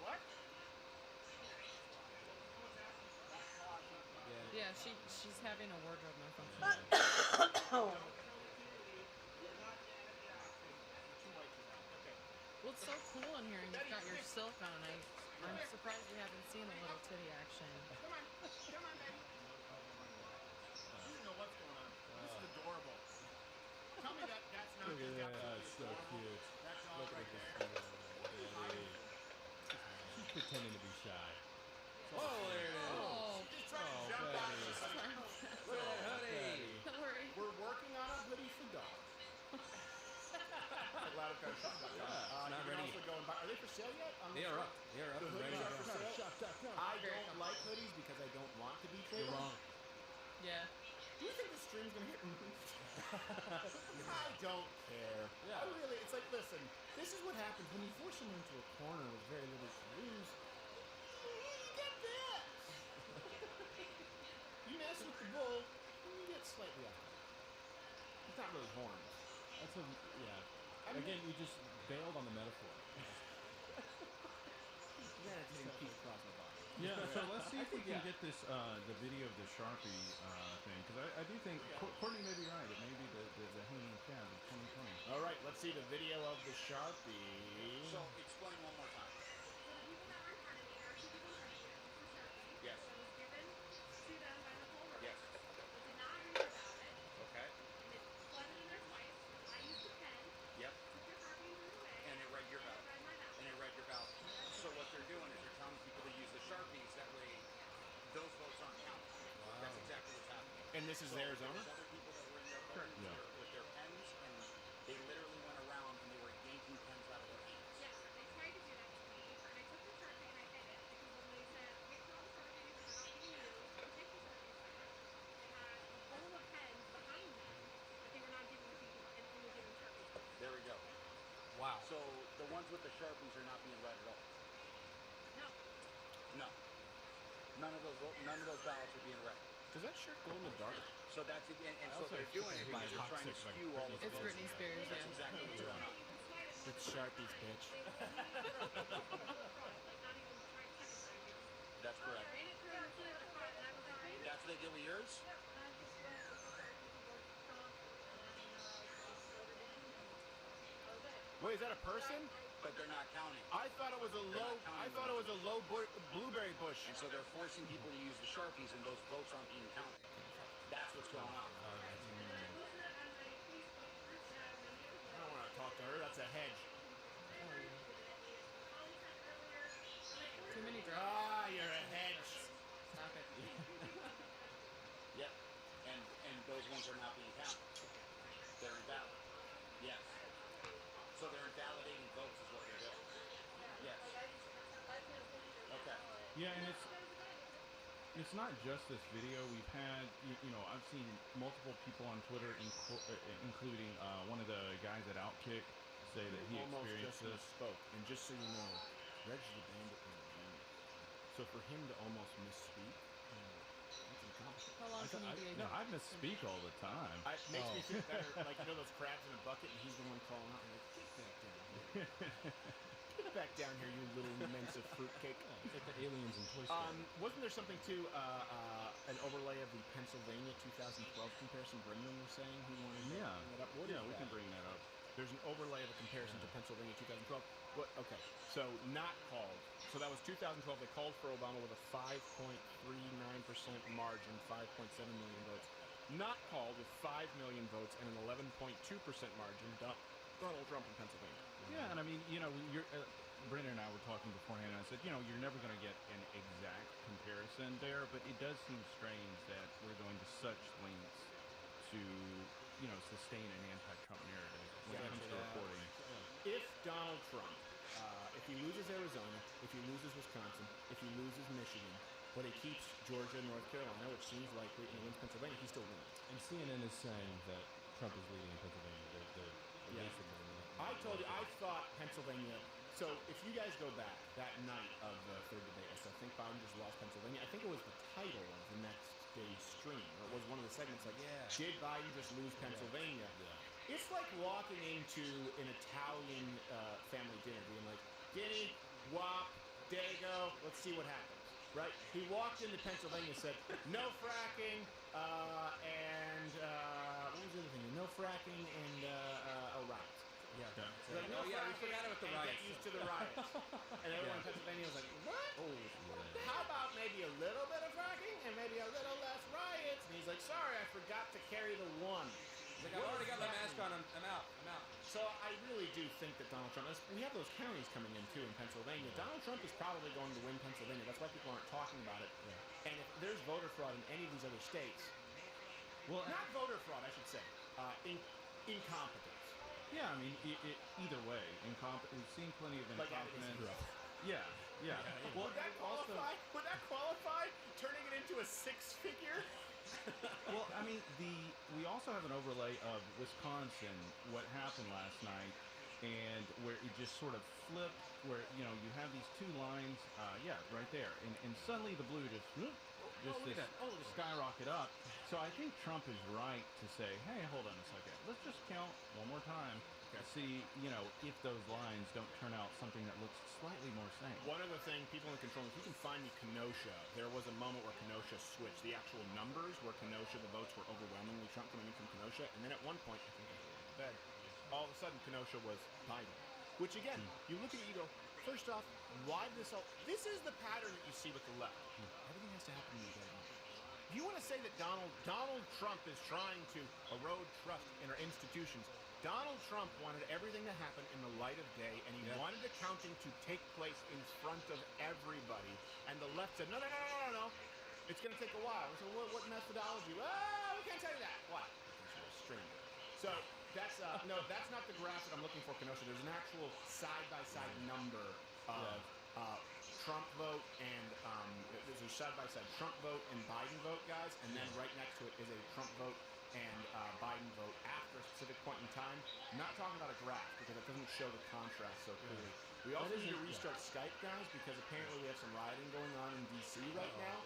Speaker 1: What?
Speaker 6: Yeah.
Speaker 4: Yeah, she's having a wardrobe malfunction. Well, it's so cool in here, and you've got your silk on. I'm surprised we haven't seen a little titty action.
Speaker 1: Come on, Betty. You don't know what's going on. This is adorable. Tell me that's not
Speaker 5: Look at
Speaker 1: just
Speaker 5: that.
Speaker 1: absolutely
Speaker 5: That's so
Speaker 1: adorable.
Speaker 5: cute.
Speaker 1: That's all
Speaker 6: Look at
Speaker 1: right
Speaker 6: this.
Speaker 1: there.
Speaker 5: She's pretending to be shy.
Speaker 6: Oh, there it is.
Speaker 4: Oh,
Speaker 1: She's trying to jump out of this.
Speaker 6: Look at that hoodie.
Speaker 4: Hillary.
Speaker 1: We're working on a hoodie for dogs. GladwithCrowderShop.com.
Speaker 6: Yeah, not
Speaker 1: You can
Speaker 6: ready
Speaker 1: also go and buy. Are they for sale yet? On
Speaker 6: They
Speaker 1: the
Speaker 6: are
Speaker 1: store?
Speaker 6: up. They are up
Speaker 1: The
Speaker 6: and
Speaker 1: hoodies
Speaker 6: ready to
Speaker 1: are
Speaker 6: go.
Speaker 1: for sale.
Speaker 5: Shop.com.
Speaker 1: I
Speaker 4: Very
Speaker 1: don't
Speaker 4: comfortable.
Speaker 1: like hoodies because I don't want to be
Speaker 6: You're
Speaker 1: trademarked.
Speaker 6: wrong.
Speaker 4: Yeah.
Speaker 1: Do you think the stream's gonna get removed? I don't care.
Speaker 5: Yeah.
Speaker 1: I really, it's like, listen, this is what happens when you force someone into a corner with very little to lose. You get this. You mess with the bull, you get slightly off. It's not really horns.
Speaker 5: That's a yeah.
Speaker 1: I mean,
Speaker 5: Again, you just bailed on the metaphor.
Speaker 1: then it's hitting Pete across my body.
Speaker 3: Yeah, so let's see if we can
Speaker 5: yeah.
Speaker 3: get this, the video of the Sharpie thing, because I do think Courtney may be right. It may be the hanging cat of 2020.
Speaker 1: All right, let's see the video of the Sharpie.
Speaker 8: So explain one more time. Yes. Yes. Okay. Yep. And it read your ballot. And it read your ballot. So what they're doing is they're telling people to use the Sharpies. That way, those votes aren't counted. That's exactly what's happening.
Speaker 1: And this is
Speaker 8: So
Speaker 1: Arizona?
Speaker 8: there's other people that were in there voting
Speaker 3: Yeah.
Speaker 8: with their pens, and they literally went around and they were yanking pens out of their hands. There we go.
Speaker 6: Wow.
Speaker 8: So the ones with the Sharpies are not being read at all. No. None of those ballots are being read.
Speaker 1: Does that shirt glow in the dark?
Speaker 8: So that's again, and so
Speaker 5: Also,
Speaker 8: they're doing it
Speaker 5: by
Speaker 8: because they're trying to
Speaker 5: toxic, like
Speaker 8: skew all of
Speaker 4: It's
Speaker 8: those.
Speaker 4: Britney Spears,
Speaker 8: That's
Speaker 4: yeah.
Speaker 8: exactly what's going on.
Speaker 1: It's Sharpies, bitch.
Speaker 8: That's correct. That's what they did with yours?
Speaker 1: Wait, is that a person?
Speaker 8: But they're not counting.
Speaker 1: I thought it was a low blueberry bush.
Speaker 8: And so they're forcing people to use the Sharpies and those votes aren't being counted. That's what's going on.
Speaker 1: I don't want to talk to her. That's a hedge.
Speaker 4: Too many drugs.
Speaker 1: Ah, you're a hedge.
Speaker 4: Stop it.
Speaker 8: Yep. And those ones are not being counted. They're invalid. Yes. So they're invalidating votes is what they're doing. Yes. Okay.
Speaker 3: Yeah, and it's not just this video. We've had, you know, I've seen multiple people on Twitter, including one of the guys at Outkick, say that he
Speaker 1: Almost
Speaker 3: experienced
Speaker 1: just
Speaker 3: this.
Speaker 1: misspoke. And just so you know, Reg the Bandit is a genius. So for him to almost misspeak, that's an accomplishment.
Speaker 4: How long can you be
Speaker 3: No, I misspeak all the time.
Speaker 1: It makes me feel better, like, you know those crabs in a bucket, and he's the one crawling out, and like, get back down here. Get back down here, you little immense of fruitcake.
Speaker 5: It's like the aliens in Toy Story.
Speaker 1: Wasn't there something too, an overlay of the Pennsylvania 2012 comparison Brendan was saying he wanted to
Speaker 3: Yeah.
Speaker 1: bring that up? What
Speaker 3: Yeah,
Speaker 1: is
Speaker 3: we
Speaker 1: that?
Speaker 3: can bring that up.
Speaker 1: There's an overlay of a comparison to Pennsylvania 2012. What? Okay, so not called. So that was 2012. They called for Obama with a 5.39% margin, 5.7 million votes. Not called with 5 million votes and an 11.2% margin. Donald Trump in Pennsylvania.
Speaker 3: Yeah, and I mean, you know, Brandon and I were talking beforehand, and I said, you're never going to get an exact comparison there, but it does seem strange that we're going to such lengths to, sustain an anti-Trump narrative when it comes to reporting.
Speaker 1: If Donald Trump, if he loses Arizona, if he loses Wisconsin, if he loses Michigan, but he keeps Georgia and North Carolina, which seems likely, and he wins Pennsylvania, he still wins.
Speaker 5: And CNN is saying that Trump is leading in Pennsylvania. They're
Speaker 1: Yeah.
Speaker 5: basically.
Speaker 1: I told you, I thought Pennsylvania. So if you guys go back that night of the third debate, so I think Biden just lost Pennsylvania. I think it was the title of the next day's stream, or it was one of the segments like, did Biden just lose Pennsylvania?
Speaker 5: Yeah.
Speaker 1: It's like walking into an Italian family dinner, being like, Guinea, Wop, Dago, let's see what happens. Right? He walked into Pennsylvania and said, no fracking, and what was the other thing? No fracking and riots.
Speaker 7: Yeah.
Speaker 1: He's like,
Speaker 7: Oh, yeah, we forgot about the
Speaker 1: and
Speaker 7: riots.
Speaker 1: Get used to the riots. And everyone in Pennsylvania was like, what? How about maybe a little bit of fracking and maybe a little less riots? And he's like, sorry, I forgot to carry the one.
Speaker 7: He's like, I've already got my mask on. I'm out.
Speaker 1: So I really do think that Donald Trump, we have those counties coming in too in Pennsylvania. Donald Trump is probably going to win Pennsylvania. That's why people aren't talking about it. And if there's voter fraud in any of these other states,
Speaker 3: Well,
Speaker 1: not voter fraud, I should say, incompetence.
Speaker 3: yeah, I mean, either way, we've seen plenty of
Speaker 1: Like
Speaker 3: incompetence.
Speaker 1: Addison.
Speaker 3: Yeah. Well,
Speaker 1: Would that qualify? Would that qualify? Turning it into a six-figure?
Speaker 3: Well, I mean, we also have an overlay of Wisconsin, what happened last night, and where it just sort of flipped, where, you have these two lines, right there, and suddenly the blue just skyrocket up. So I think Trump is right to say, hey, hold on a second, let's just count one more time to see, if those lines don't turn out something that looks slightly more sane.
Speaker 1: One other thing, people in control, if you can find me Kenosha, there was a moment where Kenosha switched. The actual numbers where Kenosha, the votes were overwhelmingly Trump coming in from Kenosha, and then at one point, I think I was in bed, all of a sudden Kenosha was Biden. Which again, you look at it, you go, first off, why this all... This is the pattern that you see with the left. Everything has to happen in the dead moment. If you want to say that Donald Trump is trying to erode trust in our institutions, Donald Trump wanted everything to happen in the light of day, and he wanted accounting to take place in front of everybody. And the left said, no. It's going to take a while. So what methodology? We can't tell you that. Why? Because you're a stranger. So that's no, that's not the graph that I'm looking for, Kenosha. There's an actual side-by-side number of Trump vote and there's a side-by-side Trump vote and Biden vote, guys, and then right next to it is a Trump vote and Biden vote after a specific point in time. I'm not talking about a graph because it doesn't show the contrast so clearly. We also need to restart Skype, guys, because apparently we have some rioting going on in D.C. right now,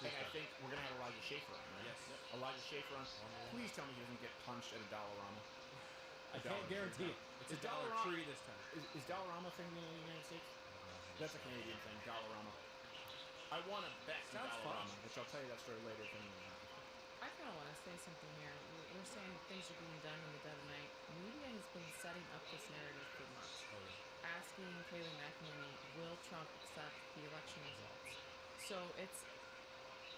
Speaker 1: and I think we're going to have Elijah Schaefer on, right?
Speaker 7: Yes.
Speaker 1: Elijah Schaefer on. Please tell me he doesn't get punched at a Dollarama.
Speaker 5: I can't guarantee it.
Speaker 7: It's a Dollar Tree this time.
Speaker 1: Is Dollarama a thing in the United States? That's a Canadian thing, Dollarama. I want to bet in
Speaker 7: Sounds fun.
Speaker 1: Dollarama, which I'll tell you that story later.
Speaker 4: I kind of want to say something here. We're saying things are being done in the dead of night. Media has been setting up this narrative for months. Asking Kayleigh McEnany, will Trump accept the election results? So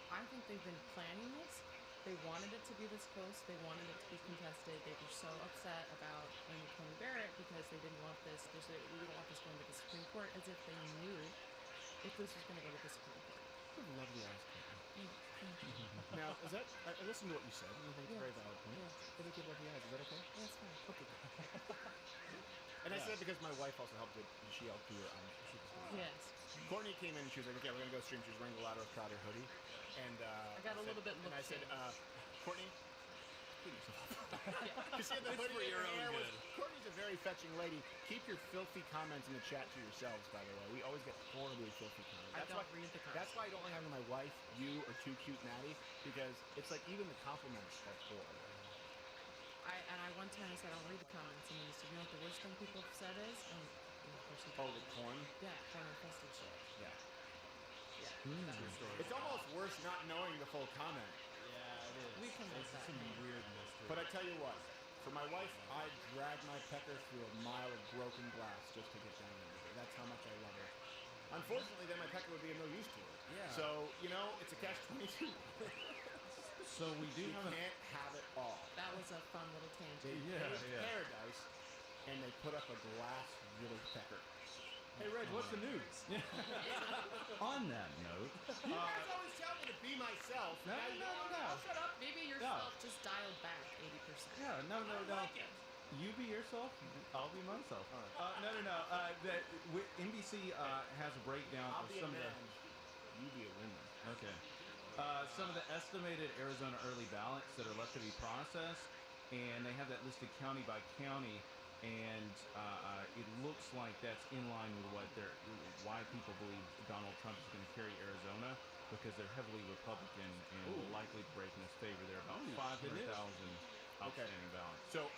Speaker 4: I think they've been planning this. They wanted it to be this close. They wanted it to be contested. They were so upset about Amy Coney Barrett because they didn't want this. We didn't want this going to the Supreme Court, as if they knew if this was going to go to the Supreme Court.
Speaker 1: You have lovely eyes, Caitlin. Now, is that... I listened to what you said, and I think it's a very valid point.
Speaker 4: Yeah.
Speaker 1: I think you have lovely eyes. Is that okay?
Speaker 4: That's fine.
Speaker 1: Okay. And I said it because my wife also helped it. She helped do it.
Speaker 4: Yes.
Speaker 1: Courtney came in and she was like, okay, we're going to go stream. She was wearing the Louder of Crowder hoodie. And
Speaker 4: I got a little bit
Speaker 1: and I said,
Speaker 4: look-see.
Speaker 1: Courtney, clean yourself up. You see the
Speaker 7: It's
Speaker 1: hoodie
Speaker 7: for
Speaker 1: in
Speaker 7: your
Speaker 1: her
Speaker 7: own
Speaker 1: hair was-
Speaker 7: good.
Speaker 1: Courtney's a very fetching lady. Keep your filthy comments in the chat to yourselves, by the way. We always get horribly filthy comments.
Speaker 4: I don't read the comments.
Speaker 1: That's why I don't like having my wife, you, or Too Cute Maddie, because it's like even the compliments are horrible.
Speaker 4: I one time I said I don't read the comments, and you said, you know what the worst thing people have said is? And of course you
Speaker 1: Oh, the corn?
Speaker 4: Yeah, corn infested shit.
Speaker 1: Yeah.
Speaker 4: Yeah.
Speaker 7: True story.
Speaker 1: It's almost worse not knowing the full comment.
Speaker 5: Yeah, it is.
Speaker 4: We can miss that.
Speaker 5: Some weirdness to
Speaker 1: But
Speaker 5: it.
Speaker 1: I tell you what, for my wife, I drag my pecker through a mile of broken glass just to get down there. That's how much I love her. Unfortunately, then my pecker would be of no use to her.
Speaker 7: Yeah.
Speaker 1: So, it's a catch-22.
Speaker 3: So we do
Speaker 1: You
Speaker 3: have an...
Speaker 1: can't have it all.
Speaker 4: That was a fun little
Speaker 1: They
Speaker 4: tangent.
Speaker 3: Yeah,
Speaker 1: paved
Speaker 3: yeah.
Speaker 1: paradise, and they put up a glass little pecker. Hey,
Speaker 3: Reg, what's the news? On that note,
Speaker 2: You guys always tell me to be myself.
Speaker 3: No,
Speaker 2: Now you
Speaker 3: no,
Speaker 2: don't
Speaker 3: no.
Speaker 2: wanna- Shut up.
Speaker 4: Maybe yourself just dialed back 80%.
Speaker 3: yeah, no.
Speaker 2: like it.
Speaker 3: You be yourself. I'll be myself. No. NBC has a breakdown
Speaker 2: I'll
Speaker 3: of
Speaker 2: be a
Speaker 3: some of
Speaker 2: man.
Speaker 3: the.
Speaker 2: You be a woman.
Speaker 3: Okay. Some of the estimated Arizona early ballots that are left to be processed, and they have that listed county by county, and it looks like that's in line with why people believe Donald Trump is going to carry Arizona, because they're heavily Republican and will likely break in his favor. There are about 500,000 outstanding ballots.
Speaker 2: So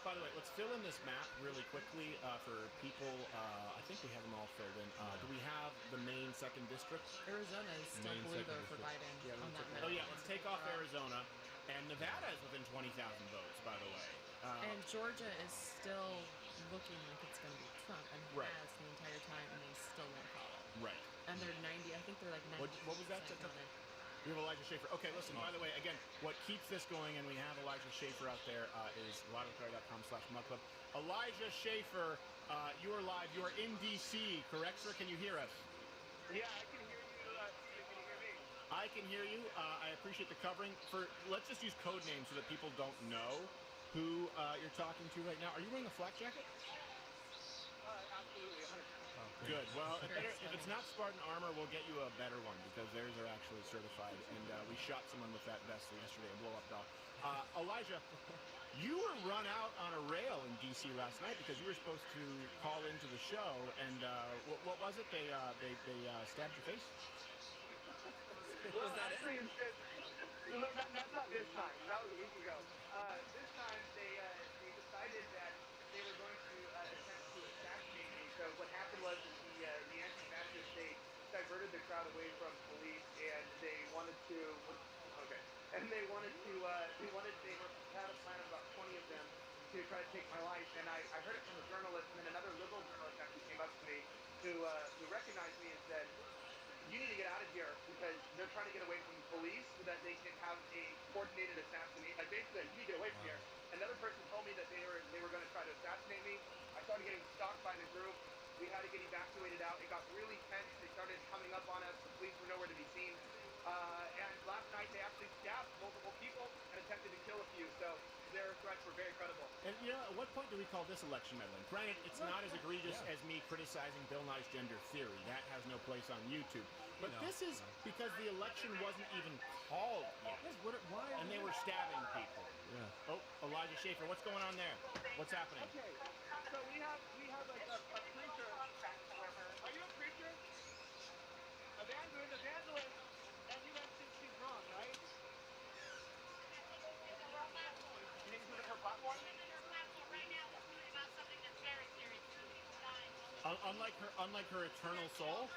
Speaker 2: by the way, let's fill in this map really quickly for people. I think we have them all filled in. Do we have the main second district?
Speaker 4: Arizona is still
Speaker 5: Main
Speaker 4: blue,
Speaker 5: second
Speaker 4: though, for
Speaker 5: district.
Speaker 4: Biden
Speaker 5: Yeah,
Speaker 4: on
Speaker 5: let's
Speaker 4: that
Speaker 5: take
Speaker 4: map.
Speaker 2: Oh yeah, let's take off Arizona, and Nevada is within 20,000 votes. By the way.
Speaker 4: And Georgia is still looking like it's going to be Trump, and
Speaker 2: Right.
Speaker 4: has the entire time, and they still won't follow.
Speaker 2: Right.
Speaker 4: And they're 90, I think they're like 90.
Speaker 2: What was that? We have Elijah Schaefer. Okay, listen, by the way, again, what keeps this going, and we have Elijah Schaefer out there, is livecarry.com/mugclub. Elijah Schaefer, you are live. You are in D.C., correct, sir? Can you hear us?
Speaker 9: Yeah, I can hear you. Can you hear me?
Speaker 2: I can hear you. I appreciate the covering. Let's just use code names so that people don't know who you're talking to right now. Are you wearing a flak jacket?
Speaker 9: Absolutely, 100%.
Speaker 2: Good. Well, if it's not Spartan armor, we'll get you a better one, because theirs are actually certified. And we shot someone with that vest yesterday, a blow-up doll. Elijah, you were run out on a rail in D.C. last night because you were supposed to call into the show, and what was it? They stabbed your face?
Speaker 9: Well, actually, that's not this time. That was a week ago. This time, they decided that they were going to attempt to assassinate me. So what happened was the anti-fascists, they diverted the crowd away from police, and they wanted to. Okay. And they had a plan of about 20 of them to try to take my life. And I heard it from a journalist, and then another liberal journalist actually came up to me who recognized me and said, "You need to get out of here because they're trying to get away from the police so that they can have a coordinated assassination." Like basically, you need to get away from here. Another person told me that they were going to try to assassinate me. I started getting stalked by the group. We had to get evacuated out. It got really tense. They started coming up on us. The police were nowhere to be seen. And last night they actually stabbed multiple people and attempted to kill a few. So their threats were very credible.
Speaker 2: And at what point do we call this election meddling? Granted, it's not as egregious as me criticizing Bill Nye's gender theory. That has no place on YouTube. But this is because the election wasn't even called yet.
Speaker 5: Why?
Speaker 2: And they were stabbing people.
Speaker 5: Yeah.
Speaker 2: Oh, Elijah Schaefer, what's going on there? What's happening?
Speaker 9: Okay, so we have like a preacher. Are you a preacher? Evangelist, and you guys think she's wrong, right? You think this is her platform?
Speaker 2: Unlike her eternal soul.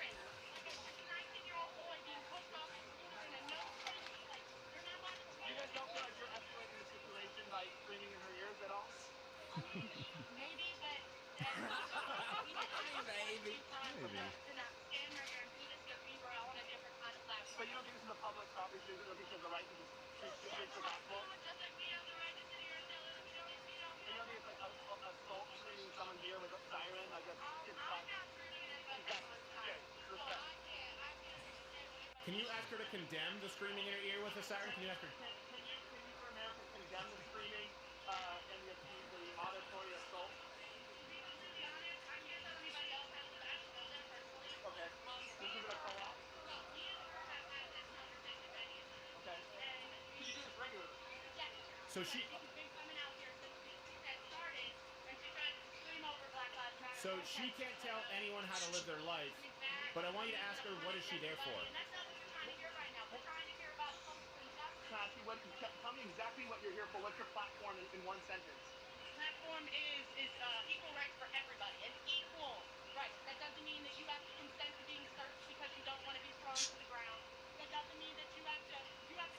Speaker 9: You guys don't feel like you're escalating the situation by screaming in her ears at all?
Speaker 10: Maybe, but
Speaker 7: Maybe.
Speaker 9: But you don't think this is a public property, so you don't think she has the right to just preach the gospel? And you don't think it's like assault screaming someone's ear with a siren? Like it's fine. Okay, respect.
Speaker 2: Can you ask her to condemn the screaming in her ear with a siren? Can you ask her?
Speaker 9: Can you for America condemn the screaming and the auditory assault? Okay. This is a co-op? Okay. Can you do this regularly?
Speaker 2: So she. So she can't tell anyone how to live their life, but I want you to ask her, what is she there for?
Speaker 9: Cassie, tell me exactly what you're here for. What's your platform in one sentence?
Speaker 10: Platform is equal rights for everybody. And equal rights. That doesn't mean that you have to consent to being searched because you don't want to be thrown to the ground. That doesn't mean that you have to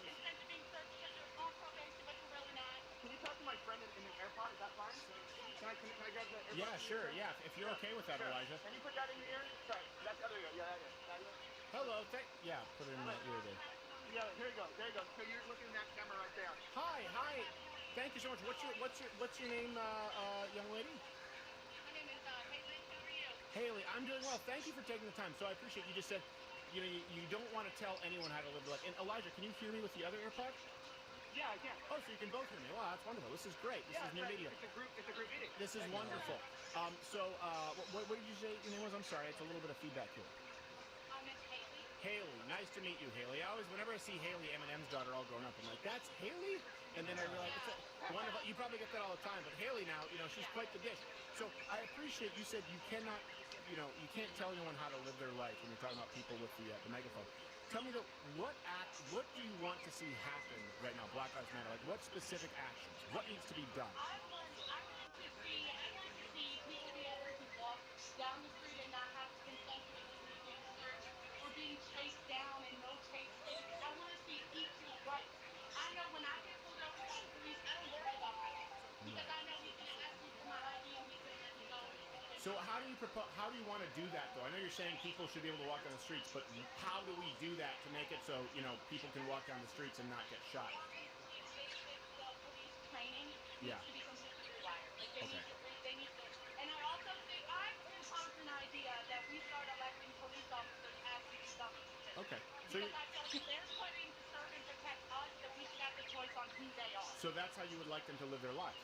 Speaker 10: consent to being searched because you're on probation but you're really not.
Speaker 9: Can you talk to my friend in the AirPod? Is that fine? Can I grab the AirPod?
Speaker 2: Yeah, sure. Yeah, if you're okay with that,
Speaker 9: Sure.
Speaker 2: Elijah.
Speaker 9: Can you put that in your ear? Sorry, that's the other ear. Yeah, that is. That is.
Speaker 2: Hello. Yeah, put it in that ear there.
Speaker 9: Yeah, here you go. There you go. So you're looking at that camera right there.
Speaker 2: Hi. Thank you so much. What's your name, young lady?
Speaker 10: My name is Caitlin. Who are you?
Speaker 1: Haley, I'm doing well. Thank you for taking the time. So I appreciate you just said, you don't want to tell anyone how to live their life. And Elijah, can you hear me with the other AirPod?
Speaker 9: Yeah, I can.
Speaker 1: Oh, so you can both hear me. Wow, that's wonderful. This is great. This is new media.
Speaker 9: It's a group meeting.
Speaker 1: This is wonderful. What did you say your name was? I'm sorry. It's a little bit of feedback here.
Speaker 10: Miss Haley.
Speaker 1: Haley, nice to meet you, Haley. Whenever I see Haley, Eminem's daughter, all grown up, I'm like, that's Haley? And then I realize you probably get that all the time, but Haley now, she's quite the dish. So I appreciate you said you cannot, you can't tell anyone how to live their life when you're talking about people with the megaphone. Tell me what do you want to see happen right now, Black Lives Matter? Like, what specific actions? What needs to be done?
Speaker 10: I want to see people be able to walk down the street and not have to consecutively being searched or being chased down and no chase. I want to see equal rights. I know when I get pulled over by the police, I don't worry about my rights because I know he can ask me for my ID and he can let me go.
Speaker 1: So how do you want to do that, though? I know you're saying people should be able to walk down the streets, but how do we do that to make it so, people can walk down the streets and not get shot?
Speaker 10: Police training
Speaker 1: Yeah.
Speaker 10: needs to be completely required. Like
Speaker 1: Okay.
Speaker 10: they need to. And I also think I've proposed an idea that we start electing police officers as police officers.
Speaker 1: Okay. So
Speaker 10: Because I feel like they're putting to serve and protect us, that we should have the choice on who they are.
Speaker 1: so that's how you would like them to live their life.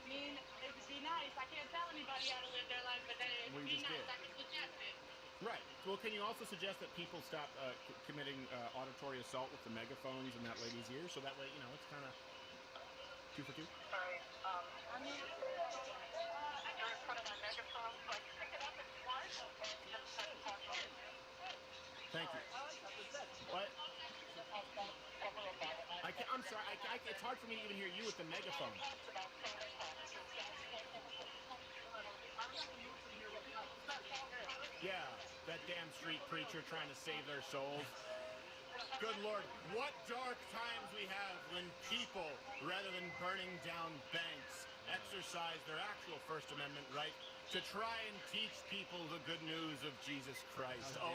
Speaker 10: I mean, it would be nice. I can't tell anybody how to live their life, but then it
Speaker 1: Well,
Speaker 10: would
Speaker 1: you
Speaker 10: be
Speaker 1: just
Speaker 10: nice.
Speaker 1: did.
Speaker 10: I can suggest it.
Speaker 1: Right. Well, can you also suggest that people stop committing auditory assault with the megaphones in that lady's ear, so that way, it's kind of 2 for 2?
Speaker 10: Sorry. I mean, you're in front of my megaphone, so I can pick it up if you want.
Speaker 1: Thank you. What? I'm sorry. It's hard for me to even hear you with the megaphone. Yeah, that damn street preacher trying to save their souls. Good Lord, what dark times we have when people, rather than burning down banks, exercise their actual First Amendment right to try and teach people the good news of Jesus Christ. Oh,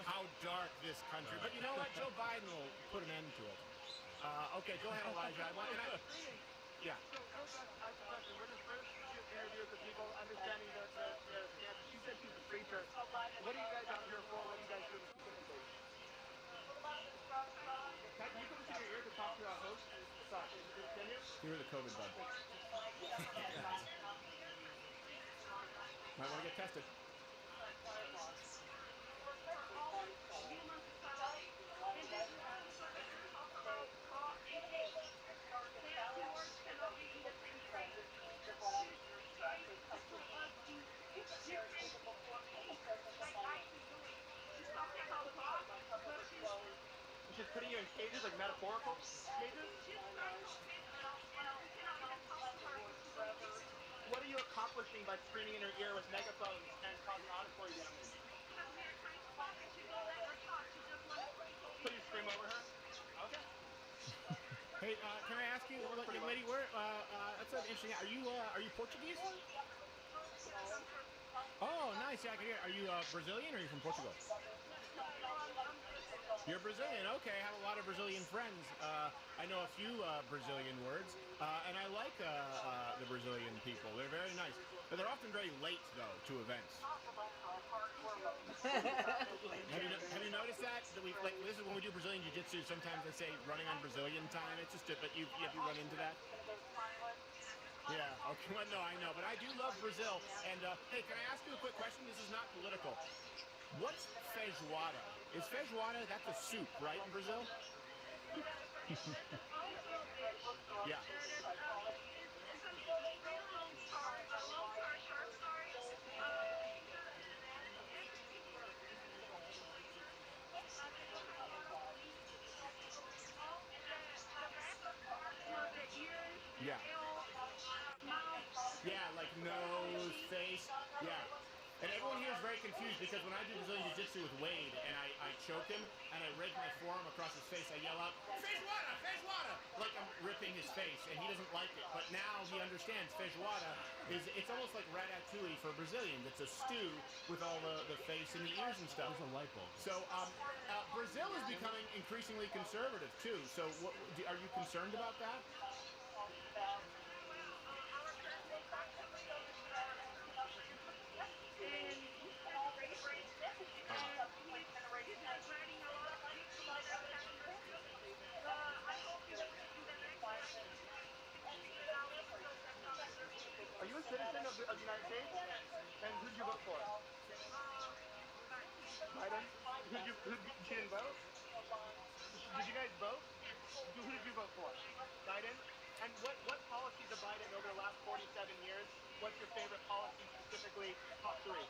Speaker 1: how dark this country. But you know what? Joe Biden will put an end to it. Okay, go ahead, Elijah. Yeah.
Speaker 9: So, I have a question. We're the first interview with the people, understanding she said she's a preacher. What are you guys out here for? What are you guys doing specifically? Can you come to your ear to talk to our host? Sorry, can you?
Speaker 1: You're the COVID bug. Might want to get tested.
Speaker 9: She's putting you in cages, like metaphorical cages? What are you accomplishing by screaming in her ear with megaphones and causing auditory damage? So you scream over her? Okay.
Speaker 1: Hey, can I ask you, young lady, that's an interesting. Are you Portuguese? Oh, nice. Yeah, I can hear. Are you Brazilian or are you from Portugal? You're Brazilian. Okay, I have a lot of Brazilian friends. I know a few Brazilian words, and I like the Brazilian people. They're very nice, but they're often very late though to events. Have you noticed that? This is when we do Brazilian Jiu-Jitsu. Sometimes they say running on Brazilian time. It's just but you run into that. Yeah. Okay. Well, no, I know, but I do love Brazil. And hey, can I ask you a quick question? This is not political. What's feijoada? Is feijoada, that's a soup, right, in Brazil? Yeah. Yeah. Yeah, like nose, face. Yeah. And everyone here is very confused because when I do Brazilian Jiu-Jitsu with Wade and I choke him and I rake my forearm across his face, I yell out, feijoada, feijoada, like I'm ripping his face, and he doesn't like it. But now he understands feijoada it's almost like ratatouille for Brazilians. It's a stew with all the face and the ears and stuff.
Speaker 5: There's a light bulb.
Speaker 1: So Brazil is becoming increasingly conservative too. So are you concerned about that?
Speaker 9: She didn't vote? Did you guys vote? Who did you vote for? Biden? And what policies of Biden over the last 47 years, what's your favorite policy, specifically top three?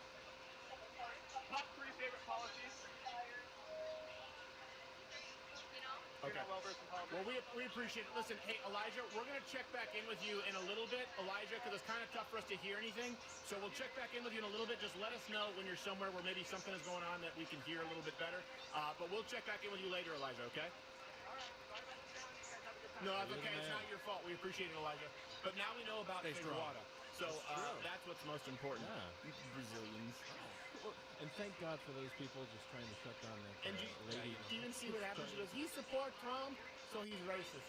Speaker 9: Top three favorite policies? You're
Speaker 1: Okay.
Speaker 9: not well versed in politics.
Speaker 1: Well, we appreciate it. Listen, hey, Elijah, we're going to check back in with you in a little bit, Elijah, because it's kind of tough for us to hear anything. So we'll check back in with you in a little bit. Just let us know when you're somewhere where maybe something is going on that we can hear a little bit better. But we'll check back in with you later, Elijah, okay?
Speaker 9: All right. Sorry about the sound. You guys have a good time.
Speaker 1: No, that's
Speaker 5: You're the
Speaker 1: okay. It's
Speaker 5: man.
Speaker 1: not your fault. We appreciate it, Elijah. But now we know about
Speaker 7: Stay strong.
Speaker 1: Figueroa. So that's what's most important.
Speaker 5: Yeah.
Speaker 1: You Brazilians.
Speaker 5: And thank God for those people just trying to shut down that
Speaker 1: And
Speaker 5: lady.
Speaker 1: do you even see what happens? She goes, he supports Trump, so he's racist.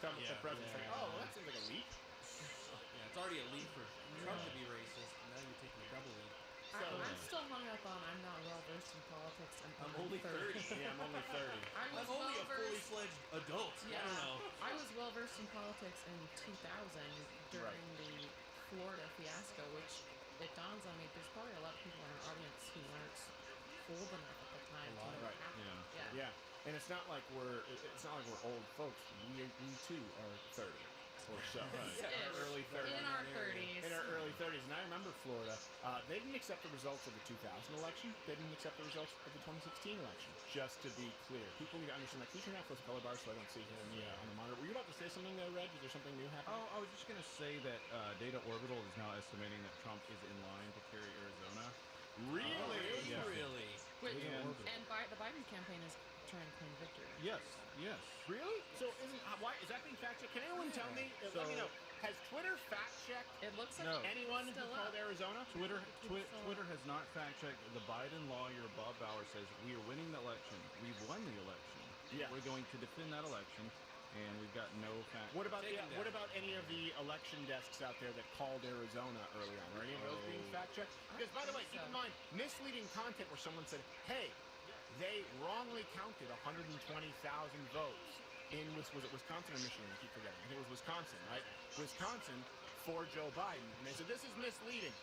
Speaker 1: Some
Speaker 7: Yeah.
Speaker 1: the president saying,
Speaker 5: Yeah.
Speaker 1: oh, well, that seems like a leap.
Speaker 7: Yeah, it's already a leap for Trump to be racist. And now you're taking a double leap.
Speaker 4: I'm still hung up on I'm not well versed in politics.
Speaker 7: I'm only 30.
Speaker 1: Yeah, I'm only 30.
Speaker 4: I was
Speaker 7: I'm only a
Speaker 4: well
Speaker 7: fully
Speaker 4: versed.
Speaker 7: fledged adult.
Speaker 4: Yeah,
Speaker 7: I don't know.
Speaker 4: I was well versed in politics in 2000 during the Florida fiasco, which it dawns on me there's probably a lot of people in our audience who weren't old enough at the time to know what
Speaker 1: Right.
Speaker 4: happened.
Speaker 1: Yeah, and it's not like we're old folks. We too are 30 or so.
Speaker 4: Ish.
Speaker 1: Early 30s.
Speaker 4: In our 30s.
Speaker 1: In our early 30s, and I remember Florida. They didn't accept the results of the 2000 election. They didn't accept the results of the 2016 election. Just to be clear, people need to understand. Like, can you turn off those color bars so I don't see here on the monitor? Were you about to say something there, Reg? Is there something new happening?
Speaker 3: Oh, I was just going to say that Data Orbital is now estimating that Trump is in line to carry Arizona.
Speaker 1: Really?
Speaker 3: Yeah.
Speaker 7: Really?
Speaker 4: Which,
Speaker 3: And-
Speaker 4: and the Biden campaign is trying to claim victory.
Speaker 3: Yes, yes.
Speaker 1: Really? So why is that being fact checked? Can anyone tell me? Let me know. Has Twitter fact checked
Speaker 4: It looks like
Speaker 3: No.
Speaker 1: anyone who
Speaker 4: Still
Speaker 1: called
Speaker 4: up.
Speaker 1: Arizona?
Speaker 3: Twitter
Speaker 4: Still
Speaker 3: Twitter has not fact checked. The Biden lawyer Bob Bauer says we are winning the election. We've won the election.
Speaker 1: Yeah.
Speaker 3: We're going to defend that election, and we've got no fact.
Speaker 1: What about
Speaker 7: Take him
Speaker 1: what
Speaker 7: down.
Speaker 1: about any of the election desks out there that called Arizona early on? Are any of those being fact checked? Because by the way, keep in mind misleading content where someone said, "Hey, they wrongly counted 120,000 votes in was it Wisconsin or Michigan? I keep forgetting. I think it was Wisconsin, right? Wisconsin for Joe Biden, and they said this is misleading.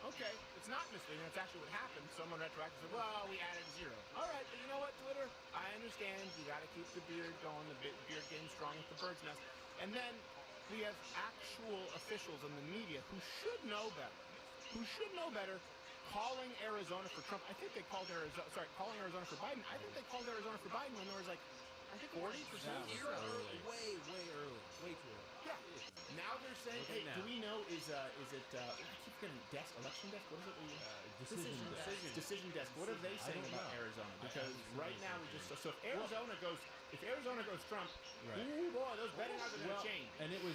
Speaker 1: Okay, it's not misleading. That's actually what happened. Someone retroactively said, well, we added 0. All right, but you know what, Twitter? I understand. You got to keep the beard going, the beard game strong with the bird's nest. And then we have actual officials in the media who should know better, calling Arizona for Trump. I think they called calling Arizona for Biden. I think they called Arizona for Biden when there was like, I think 40%.
Speaker 7: Way, way early. Way too early.
Speaker 1: Yeah. Now they're saying,
Speaker 7: Look at
Speaker 1: hey,
Speaker 7: now.
Speaker 1: do we know is it I keep forgetting election desk? What is it?
Speaker 5: Decision desk.
Speaker 1: Decision desk. What are they saying
Speaker 5: don't
Speaker 1: about
Speaker 5: know.
Speaker 1: Arizona?
Speaker 5: I
Speaker 1: Because
Speaker 5: haven't seen
Speaker 1: right now we
Speaker 5: anything.
Speaker 1: just if Arizona goes Trump,
Speaker 5: Right.
Speaker 1: ooh boy, those betting odds are
Speaker 5: Well,
Speaker 1: gonna change.
Speaker 5: and it was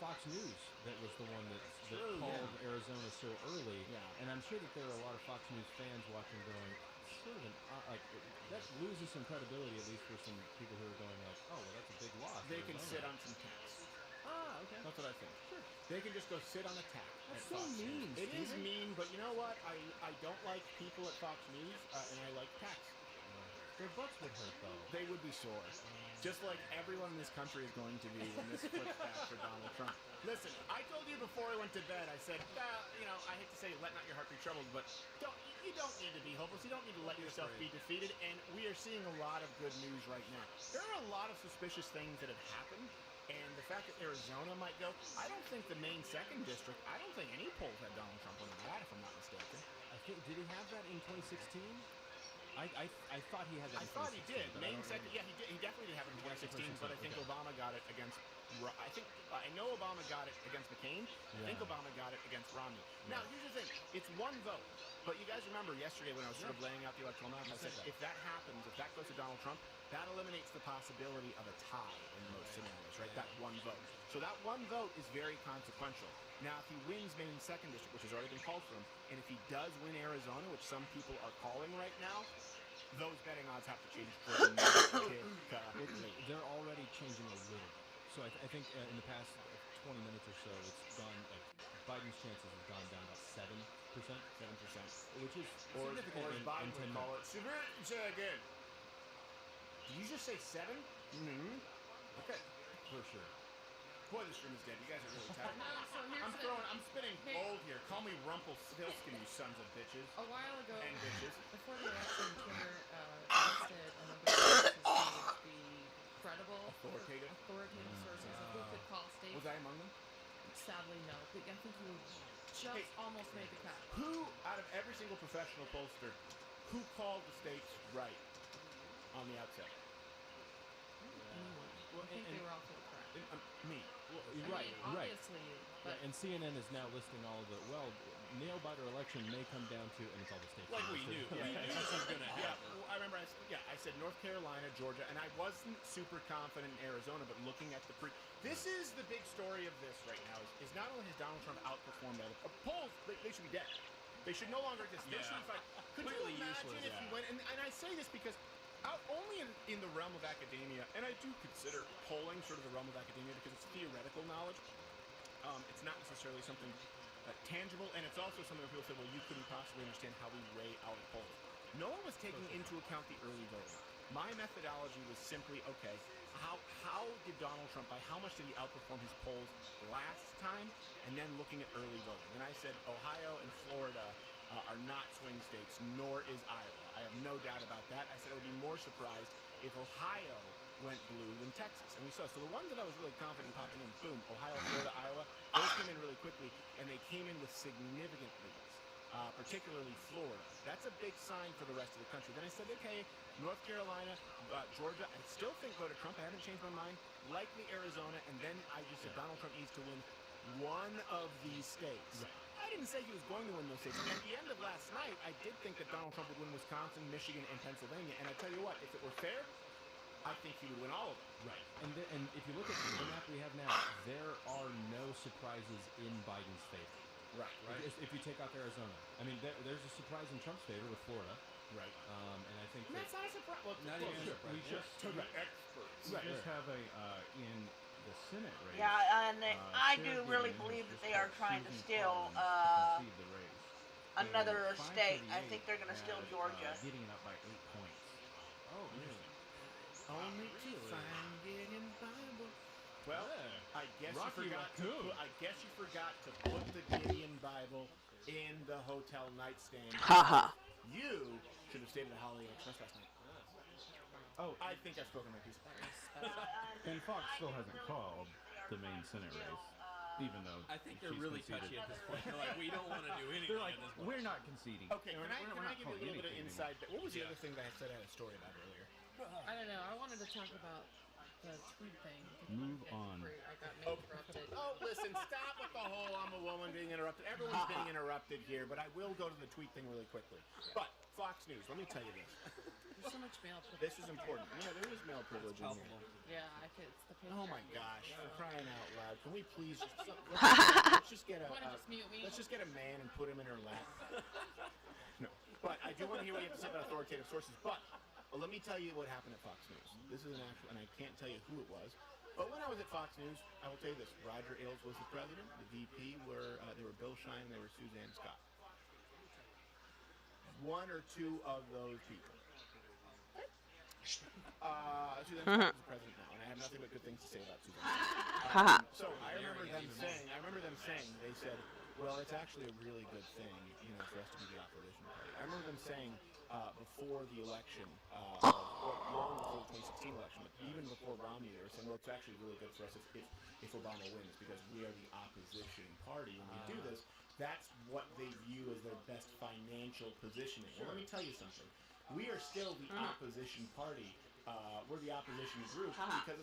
Speaker 5: Fox News that was the one that
Speaker 1: True,
Speaker 5: called Arizona so early.
Speaker 1: Yeah.
Speaker 5: And I'm sure that there are a lot of Fox News fans watching going, sort of that loses some credibility, at least for some people who are going like, oh, well, that's a big loss.
Speaker 1: They can
Speaker 5: Arizona.
Speaker 1: sit on some tax.
Speaker 5: Ah, okay.
Speaker 1: That's what I think. Sure. They can just go sit on a tack.
Speaker 5: That's
Speaker 1: at
Speaker 5: so
Speaker 1: Fox News.
Speaker 5: mean,
Speaker 1: It is
Speaker 5: Steven.
Speaker 1: mean, but you know what? I don't like people at Fox News, and I like tax.
Speaker 5: Their butts would hurt, though.
Speaker 1: They would be sore. Just like everyone in this country is going to be when this flips back for Donald Trump. Listen, I told you before I went to bed, I said, I hate to say let not your heart be troubled, but you don't need to be hopeless. You don't need to let yourself be defeated, and we are seeing a lot of good news right now. There are a lot of suspicious things that have happened, and the fact that Arizona might go, I don't think the Maine 2nd District, I don't think any polls had Donald Trump winning that, if I'm not mistaken.
Speaker 5: I think, did he have that in 2016? I thought he had that.
Speaker 1: I
Speaker 5: in
Speaker 1: thought he
Speaker 5: 2016,
Speaker 1: did.
Speaker 5: but I
Speaker 1: Maine
Speaker 5: don't
Speaker 1: 2nd,
Speaker 5: remember.
Speaker 1: yeah, he did. He definitely did have it in 2016, but I think
Speaker 5: Okay.
Speaker 1: Obama got it against. I know Obama got it against McCain. I think
Speaker 5: Yeah.
Speaker 1: Obama got it against Romney. Now, here's the thing: it's one vote. But you guys remember yesterday when I was sort of laying out the electoral map, I said if that happens, if that goes to Donald Trump, that eliminates the possibility of a tie in most scenarios, right? That one vote. So that one vote is very consequential. Now, if he wins Maine 2nd District, which has already been called for him, and if he does win Arizona, which some people are calling right now, those betting odds have to change dramatically.
Speaker 5: They're already changing a little. So I think in the past 20 minutes or so, it's gone. Biden's chances have gone down about 7%, which is
Speaker 1: Or
Speaker 5: significant
Speaker 1: as
Speaker 5: in
Speaker 1: Biden
Speaker 5: 10
Speaker 1: would call
Speaker 5: minutes.
Speaker 1: it, say again. Did you just say 7? Mm-hmm. Okay.
Speaker 5: For sure.
Speaker 2: Boy, this room is dead. You guys are really tired.
Speaker 4: No, so here's
Speaker 2: I'm spitting
Speaker 4: Hey.
Speaker 2: gold here. Call me Rumpelstiltskin, you sons of bitches.
Speaker 4: a while ago,
Speaker 2: And bitches.
Speaker 4: before the election, Twitter listed a number of sources to be credible,
Speaker 2: Authoritative.
Speaker 4: sources of who could call states.
Speaker 2: Was I among them?
Speaker 4: Sadly, no. But I think you just
Speaker 2: Hey.
Speaker 4: almost made the cut.
Speaker 2: Who, out of every single professional pollster, who called the states right on the outset?
Speaker 4: Anyone.
Speaker 5: Well,
Speaker 4: I think
Speaker 5: and-
Speaker 4: they were all full of crap.
Speaker 2: Me.
Speaker 5: Well,
Speaker 4: I
Speaker 5: you're right,
Speaker 4: mean,
Speaker 5: right.
Speaker 4: obviously you, but
Speaker 5: And CNN is now listing all of the, nail-biter election may come down to, and it's all the states.
Speaker 7: Like
Speaker 5: are
Speaker 7: we
Speaker 5: listed.
Speaker 7: knew. We knew this was going to
Speaker 2: Yeah,
Speaker 7: happen.
Speaker 2: well, I remember. I said North Carolina, Georgia, and I wasn't super confident in Arizona. But looking at the this is the big story of this right now. Is not only has Donald Trump outperformed other polls, they should be dead. They should no longer exist. They
Speaker 7: Yeah.
Speaker 2: should be fight. Could
Speaker 7: Completely
Speaker 2: you imagine
Speaker 7: useless,
Speaker 2: if you went? And I say this because only in the realm of academia, and I do consider polling sort of the realm of academia because it's theoretical knowledge. It's not necessarily something tangible, and it's also something where people say, well, you couldn't possibly understand how we weigh our polls. No one was taking into account the early voting. My methodology was simply, okay, how did Donald Trump, by how much did he outperform his polls last time? And then looking at early voting. And I said Ohio and Florida are not swing states, nor is Iowa. I have no doubt about that. I said I would be more surprised if Ohio went blue than Texas. And we saw. So the ones that I was really confident popping in, boom, Ohio, Florida, Iowa, those came in really quickly, and they came in with significant leads, particularly Florida. That's a big sign for the rest of the country. Then I said, okay, North Carolina, Georgia, I still think go to Trump. I haven't changed my mind. Likely Arizona, and then I just said Donald Trump needs to win one of these states.
Speaker 5: Right.
Speaker 2: I didn't say he was going to win those states. At the end of last night, I did think that Donald Trump would win Wisconsin, Michigan, and Pennsylvania. And I tell you what, if it were fair, I think he would win all of them.
Speaker 5: Right. And if you look at the map we have now, there are no surprises in Biden's favor.
Speaker 2: Right.
Speaker 5: If you take out Arizona, I mean, there's a surprise in Trump's favor with Florida.
Speaker 2: Right.
Speaker 5: And I think
Speaker 2: And that's not a surprise. Well,
Speaker 7: Not
Speaker 2: well,
Speaker 7: even
Speaker 2: sure.
Speaker 3: We just
Speaker 2: To the experts.
Speaker 3: we just have a in the Senate race.
Speaker 9: Yeah, and I
Speaker 3: Sarah
Speaker 9: do
Speaker 3: Gideon
Speaker 9: really
Speaker 3: has
Speaker 9: believe
Speaker 3: just
Speaker 9: that they are
Speaker 3: helped
Speaker 9: trying to
Speaker 3: Susan
Speaker 9: steal
Speaker 3: Collins concede the race.
Speaker 9: another
Speaker 3: And
Speaker 9: state. I
Speaker 3: 538
Speaker 9: think they're going to steal
Speaker 3: has,
Speaker 9: Georgia.
Speaker 3: Gideon up by 8 points.
Speaker 5: Oh, really?
Speaker 2: Only to find it in Bible. Well, I guess
Speaker 5: Rocky
Speaker 2: you forgot
Speaker 5: Raccoon.
Speaker 2: to forgot to put the Gideon Bible in the hotel nightstand.
Speaker 9: Haha.
Speaker 2: You should have stayed at the Holiday Inn Express last night.
Speaker 3: Oh,
Speaker 2: I think I've spoken my piece.
Speaker 3: and Fox still hasn't called the main Senate race, even though
Speaker 7: I think they're
Speaker 3: she's
Speaker 7: really
Speaker 3: conceded.
Speaker 7: touchy at this point. They're like, we don't want to do anything
Speaker 3: They're like,
Speaker 7: at this point.
Speaker 3: we're not conceding.
Speaker 2: Okay, can I give you a little bit of inside? What was the other thing that I said I had a story about earlier?
Speaker 4: I don't know. I wanted to talk about the tweet thing.
Speaker 3: Move on.
Speaker 4: I got interrupted.
Speaker 2: Oh, listen, stop with the whole I'm a woman being interrupted. Everyone's being interrupted here, but I will go to the tweet thing really quickly. But Fox News, let me tell you this.
Speaker 4: There's so much male privilege.
Speaker 2: This is important. Yeah, there is male privilege in here.
Speaker 4: Yeah, I could. It's the
Speaker 2: Oh my
Speaker 4: patriarchy.
Speaker 2: gosh, for crying out loud. Can we please let's just get a
Speaker 4: Wanna just mute me?
Speaker 2: let's just get a man and put him in her lap. No. But I do want to hear what you have to say about authoritative sources. But let me tell you what happened at Fox News. This is an actual, and I can't tell you who it was. But when I was at Fox News, I will tell you this: Roger Ailes was the president. The VP were they were Bill Shine and they were Suzanne Scott. One or two of those people. Suzanne Scott is the president now, and I have nothing but good things to say about Suzanne. So I remember them saying, they said, well, it's actually a really good thing, for us to be the opposition party. I remember them saying before the election, long before the 2016 election, but even before Romney, they were saying, well, it's actually really good for us if Obama wins, because we are the opposition party. When we do this, that's what they view as their best financial positioning. Well, let me tell you something. We are still the opposition party. We're the opposition group because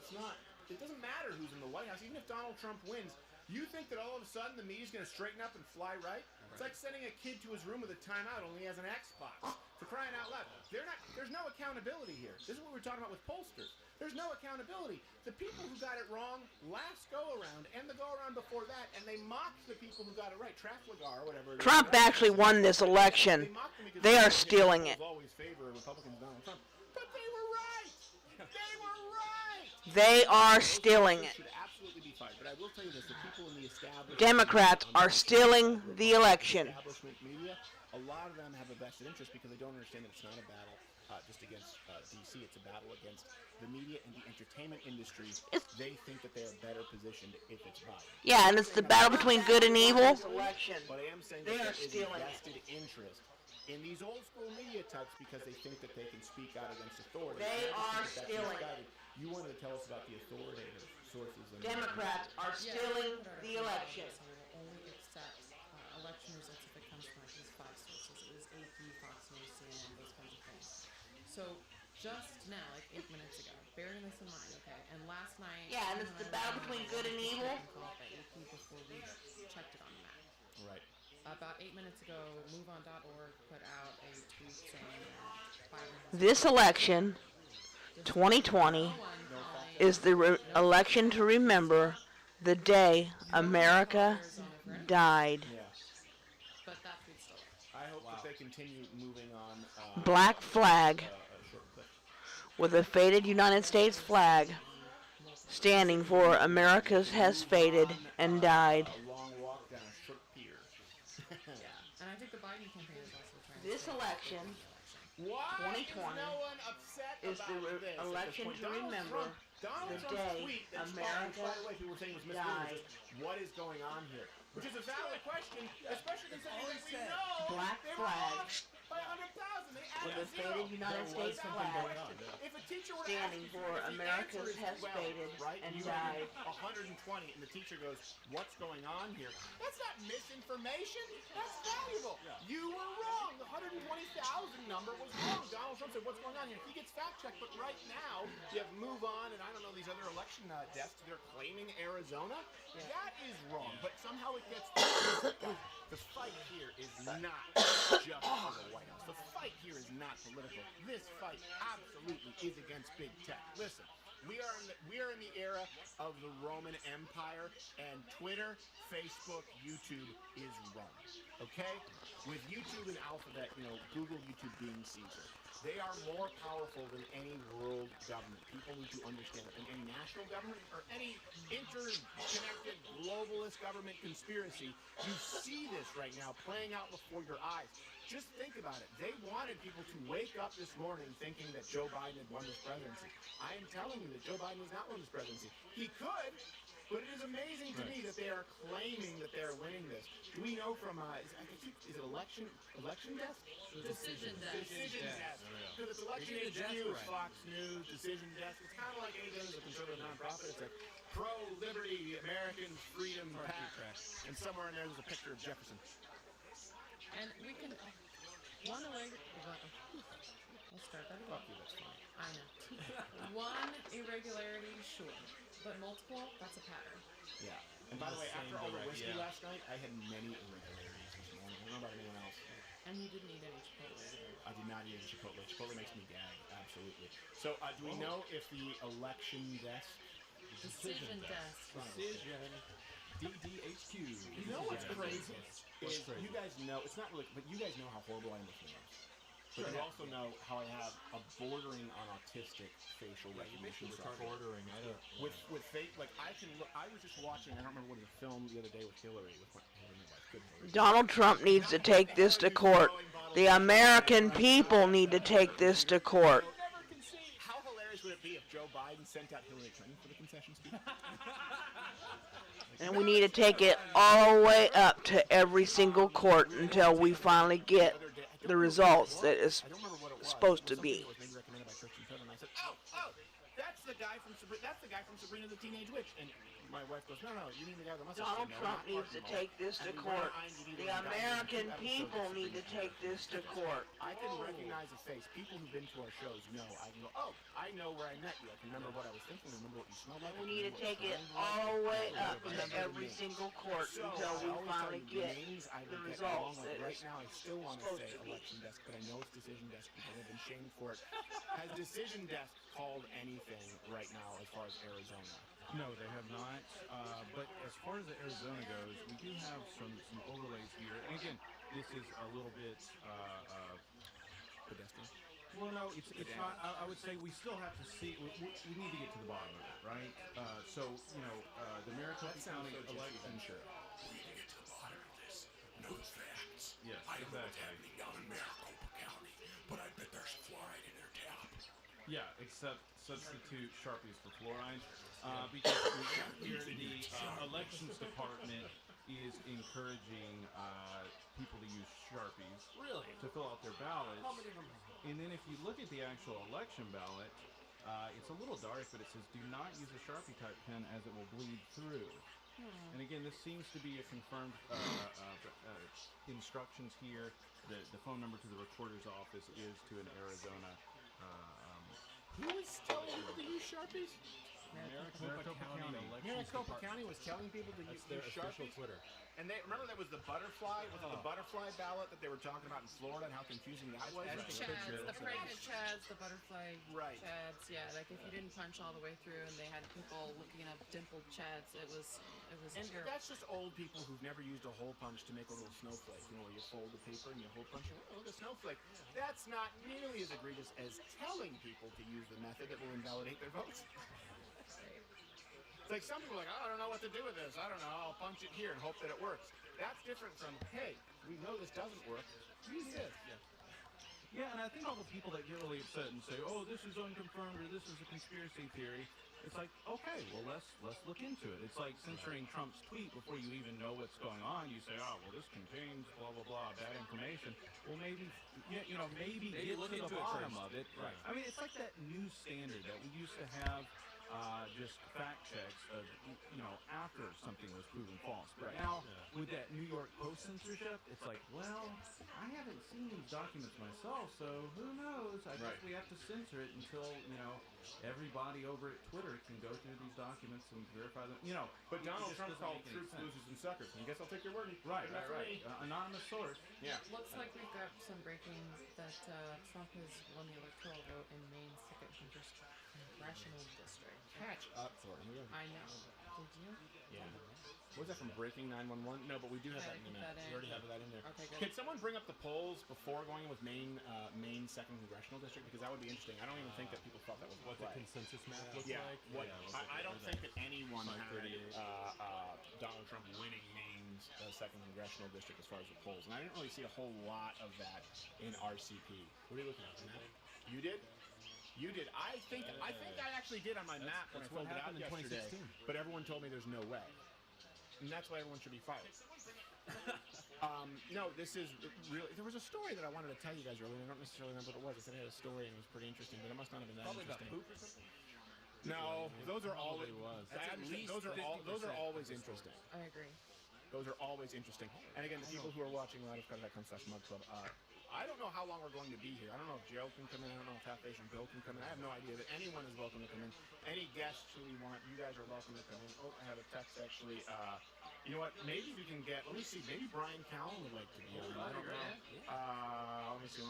Speaker 2: it doesn't matter who's in the White House. Even if Donald Trump wins, you think that all of a sudden the media's going to straighten up and fly right? It's like sending a kid to his room with a timeout only he has an Xbox. For crying out loud. There's no accountability here. This is what we were talking about with pollsters. There's no accountability. The people who got it wrong last go-around and the go-around before that, and they mocked the people who got it right. Trafalgar or whatever it is.
Speaker 9: Trump actually won this election.
Speaker 2: mocked them because
Speaker 9: They are stealing it.
Speaker 2: Always favor Republicans Donald Trump. But they were right. They were right.
Speaker 9: They are stealing it.
Speaker 2: Should absolutely be fired. But I will tell you this: the people in the establishment
Speaker 9: Democrats are stealing the election.
Speaker 2: Establishment media, a lot of them have a vested interest because they don't understand that it's not a battle
Speaker 1: just against DC. It's a battle against the media and the entertainment industry. They think that they are better positioned if it's Biden.
Speaker 11: Yeah, and it's the battle between good and evil.
Speaker 1: But I am saying that there is a vested interest in these old school media types because they think that they can speak out against authority.
Speaker 11: They are stealing.
Speaker 1: You wanted to tell us about the authoritative sources.
Speaker 11: Democrats are stealing the election.
Speaker 4: So we will only accept election results if it comes from like these 5 sources. It was AP, Fox News, CNN, those kinds of things. So just now, like 8 minutes ago, bearing this in mind, okay, and last night...
Speaker 11: Yeah, and it's the battle between good and evil.
Speaker 4: Before we checked it on the map.
Speaker 1: Right.
Speaker 4: About 8 minutes ago, MoveOn.org put out a tweet saying that Biden...
Speaker 11: This election, 2020, is the election to remember the day America died.
Speaker 1: Yeah.
Speaker 4: But that tweet's still up.
Speaker 1: I hope that they continue moving on.
Speaker 11: Black flag
Speaker 1: Short clip.
Speaker 11: with a faded United States flag standing for America has faded and died.
Speaker 1: A long walk down a short pier.
Speaker 4: And I think the Biden campaign is also trying to...
Speaker 11: This election
Speaker 1: Why
Speaker 11: 2020
Speaker 1: is no one upset
Speaker 11: is the
Speaker 1: about this? At
Speaker 11: election
Speaker 1: this
Speaker 11: to
Speaker 1: point?
Speaker 11: remember
Speaker 1: Donald
Speaker 11: the
Speaker 1: Trump's
Speaker 11: day
Speaker 1: tweet that
Speaker 11: America
Speaker 1: by the way, people were saying was misleading.
Speaker 11: died.
Speaker 1: Just, what is going on here? Which is a valid question, especially considering that we know
Speaker 11: Black
Speaker 1: they were
Speaker 11: flag
Speaker 1: off by 100,000. They
Speaker 11: with
Speaker 1: added
Speaker 11: a faded
Speaker 1: zero.
Speaker 11: United States flag
Speaker 1: If a teacher were to
Speaker 11: standing
Speaker 1: ask you
Speaker 11: for
Speaker 1: if the
Speaker 11: America
Speaker 1: answer is
Speaker 11: has
Speaker 1: well,
Speaker 11: faded
Speaker 1: right,
Speaker 11: and
Speaker 1: you
Speaker 11: died.
Speaker 1: have 120, and the teacher goes, "What's going on here?" That's not misinformation. That's valuable. You were wrong. The 120,000 number was wrong. Donald Trump said, "What's going on here?" He gets fact checked, but right now you have Move On, and I don't know these other election desks. They're claiming Arizona. That is wrong, but somehow it gets. The fight here is not just for the White House. The fight here is not political. This fight absolutely is against big tech. Listen, we are in the era of the Roman Empire, and Twitter, Facebook, YouTube is Rome. Okay? With YouTube and Alphabet, Google, YouTube being Caesar. They are more powerful than any world government. People need to understand that. Than any national government or any interconnected globalist government conspiracy. You see this right now playing out before your eyes. Just think about it. They wanted people to wake up this morning thinking that Joe Biden had won this presidency. I am telling you that Joe Biden has not won this presidency. He could, but it is amazing to me that they are claiming that they're winning this. Do we know from, is it election desk?
Speaker 4: Decision desk.
Speaker 1: Decision desk. Because it's election HQ, Fox News, Decision desk. It's kind of like anything as a conservative nonprofit. It's a pro-liberty, American freedom pack. And somewhere in there there's a picture of Jefferson.
Speaker 4: And we can... One Let's start that again.
Speaker 1: Fuck you, that's fine.
Speaker 4: I know. One irregularity, sure. But multiple, that's a pattern.
Speaker 1: Yeah. And by the way, after all the whiskey last night, I had many irregularities this morning. I don't know about anyone else.
Speaker 4: And you didn't eat any Chipotle either.
Speaker 1: I did not eat any Chipotle. Chipotle makes me gag, absolutely. So, do we know if the election desk...
Speaker 4: Decision desk.
Speaker 5: Decision. DDHQ.
Speaker 1: You know what's crazy? Is you guys know, it's not really, but you guys know how horrible I am with names. But you also know how I have a bordering on autistic facial recognition software.
Speaker 5: Bordering. I don't.
Speaker 1: With fake, like I can look. I was just watching. I don't remember what the film the other day with Hillary. With my wife. Good Hillary.
Speaker 11: Donald Trump needs to take this to court. The American people need to take this to court.
Speaker 1: How hilarious would it be if Joe Biden sent out Hillary Clinton for the concession speech?
Speaker 11: And we need to take it all the way up to every single court until we finally get the results that is supposed to be.
Speaker 1: Maybe recommended by Christian Tubman. I said, oh, that's the guy from Sabrina the Teenage Witch. And my wife goes, no, you need the guy with the mustache.
Speaker 11: Donald Trump needs to take this to court. The American people need to take this to court.
Speaker 1: I can recognize a face. People who've been to our shows know. I can go, I know where I met you. I can remember what I was thinking, remember what you smelled like.
Speaker 11: We need to take it all the way up to every single court until we finally get the results that
Speaker 1: right
Speaker 11: is
Speaker 1: now, I still want to
Speaker 11: supposed
Speaker 1: say
Speaker 11: to be.
Speaker 1: election desk, but I know it's decision desk because I've been shamed for it. Has decision desk called anything right now as far as Arizona?
Speaker 3: No, they have not. But as far as the Arizona goes, we do have some overlays here. And again, this is a little bit
Speaker 1: Pedestrian.
Speaker 3: well, no, it's not. I would say we still have to see. We need to get to the bottom of it, right? The Maricopa County election.
Speaker 1: Sure.
Speaker 12: We need to get to the bottom of this. Know the facts.
Speaker 3: Yes,
Speaker 12: I don't know what's
Speaker 3: exactly.
Speaker 12: happening down in Maricopa County, but I bet there's fluoride in
Speaker 3: Yeah, except substitute Sharpies for fluoride. Because here the elections department is encouraging people to use Sharpies
Speaker 7: Really?
Speaker 3: to fill out their ballots.
Speaker 7: How many of them?
Speaker 3: And then if you look at the actual election ballot, it's a little dark, but it says do not use a Sharpie type pen as it will bleed through. And again, this seems to be a confirmed instructions here. The phone number to the recorder's office is to an Arizona.
Speaker 1: Who was telling people to use Sharpies?
Speaker 5: Maricopa County Elections
Speaker 1: Maricopa
Speaker 5: Department.
Speaker 1: County was telling people to
Speaker 5: That's
Speaker 1: use
Speaker 5: their official
Speaker 1: Sharpies.
Speaker 5: Twitter.
Speaker 1: And they remember that was the butterfly, was it the butterfly ballot that they were talking about in Florida and how confusing that was?
Speaker 4: The chads, the pregnant chads, the butterfly
Speaker 1: Right.
Speaker 4: chads. Yeah, like if you didn't punch all the way through, and they had people looking up dimpled chads, it was
Speaker 1: And
Speaker 4: terrible.
Speaker 1: that's just old people who've never used a hole punch to make a little snowflake. You know, where you fold the paper and you hole punch it. Oh, look, a snowflake. That's not nearly as egregious as telling people to use the method that will invalidate their votes. It's like some people are like, oh, I don't know what to do with this. I don't know. I'll punch it here and hope that it works. That's different from, hey, we know this doesn't work. Use this.
Speaker 3: Yeah, and I think all the people that get really upset and say, "Oh, this is unconfirmed" or "This is a conspiracy theory," it's like, okay, well, let's look into it. It's like censoring Trump's tweet before you even know what's going on. You say, "Oh, well, this contains blah blah blah bad information." Well, maybe maybe get
Speaker 7: look
Speaker 3: to the
Speaker 7: into it
Speaker 3: bottom
Speaker 7: first.
Speaker 3: of it.
Speaker 7: Right.
Speaker 3: I mean, it's like that news standard that we used to have. Just fact checks of after something was proven false. But now with that New York Post censorship, it's like, well, I haven't seen these documents myself, so who knows? I guess we have to censor it until everybody over at Twitter can go through these documents and verify them.
Speaker 1: But
Speaker 3: it
Speaker 1: Donald
Speaker 3: just
Speaker 1: Trump
Speaker 3: doesn't
Speaker 1: called
Speaker 3: make any
Speaker 1: troops
Speaker 3: sense.
Speaker 1: losers and suckers. I guess I'll take your word.
Speaker 3: Right.
Speaker 1: Good enough for me.
Speaker 3: Anonymous source.
Speaker 1: Yeah.
Speaker 4: Looks like we've got some breaking that Trump has won the electoral vote in Maine's second congressional district.
Speaker 1: Catch up, Thornton.
Speaker 4: I know. Did you?
Speaker 1: Yeah. Was that from Breaking 911? No, but we do have
Speaker 4: Yeah,
Speaker 1: that in the
Speaker 4: put
Speaker 1: map.
Speaker 4: that in.
Speaker 1: We already have that in there.
Speaker 4: Okay, good.
Speaker 1: Can someone bring up the polls before going with Maine second congressional district? Because that would be interesting. I don't even think that people thought that was
Speaker 5: What the consensus map looks
Speaker 1: Yeah.
Speaker 5: like?
Speaker 1: What,
Speaker 5: Yeah,
Speaker 1: I don't think that anyone
Speaker 5: Like
Speaker 1: had
Speaker 5: 38.
Speaker 1: Donald Trump winning Maine's second congressional district as far as the polls, and I didn't really see a whole lot of that in RCP.
Speaker 5: What are you looking at? The map?
Speaker 1: You did? You did. I think I actually did on my map when I
Speaker 5: that's what
Speaker 1: filled it out
Speaker 5: happened in
Speaker 1: yesterday.
Speaker 5: 2016.
Speaker 1: But everyone told me there's no way, and that's why everyone should be fired. No, this is really. There was a story that I wanted to tell you guys earlier. I don't necessarily remember what it was. I said I had a story and it was pretty interesting, but it must not have been that
Speaker 7: Probably about
Speaker 1: interesting.
Speaker 7: poop or something.
Speaker 1: No, those are always.
Speaker 5: was.
Speaker 7: That's at least
Speaker 1: those are
Speaker 7: 50%
Speaker 1: always
Speaker 7: of the story.
Speaker 1: interesting.
Speaker 4: I agree.
Speaker 1: Those are always interesting. And again, the people who are watching live.com/mug club. I don't know how long we're going to be here. I don't know if Gerald can come in. I don't know if Half Asian Bill can come in. I have no idea. But anyone is welcome to come in. Any guests who we want, you guys are welcome to come in. Oh, I have a text actually. You know what? Maybe we can get. Let me see. Maybe Brian Callen would like to be on. I don't know. Let me see.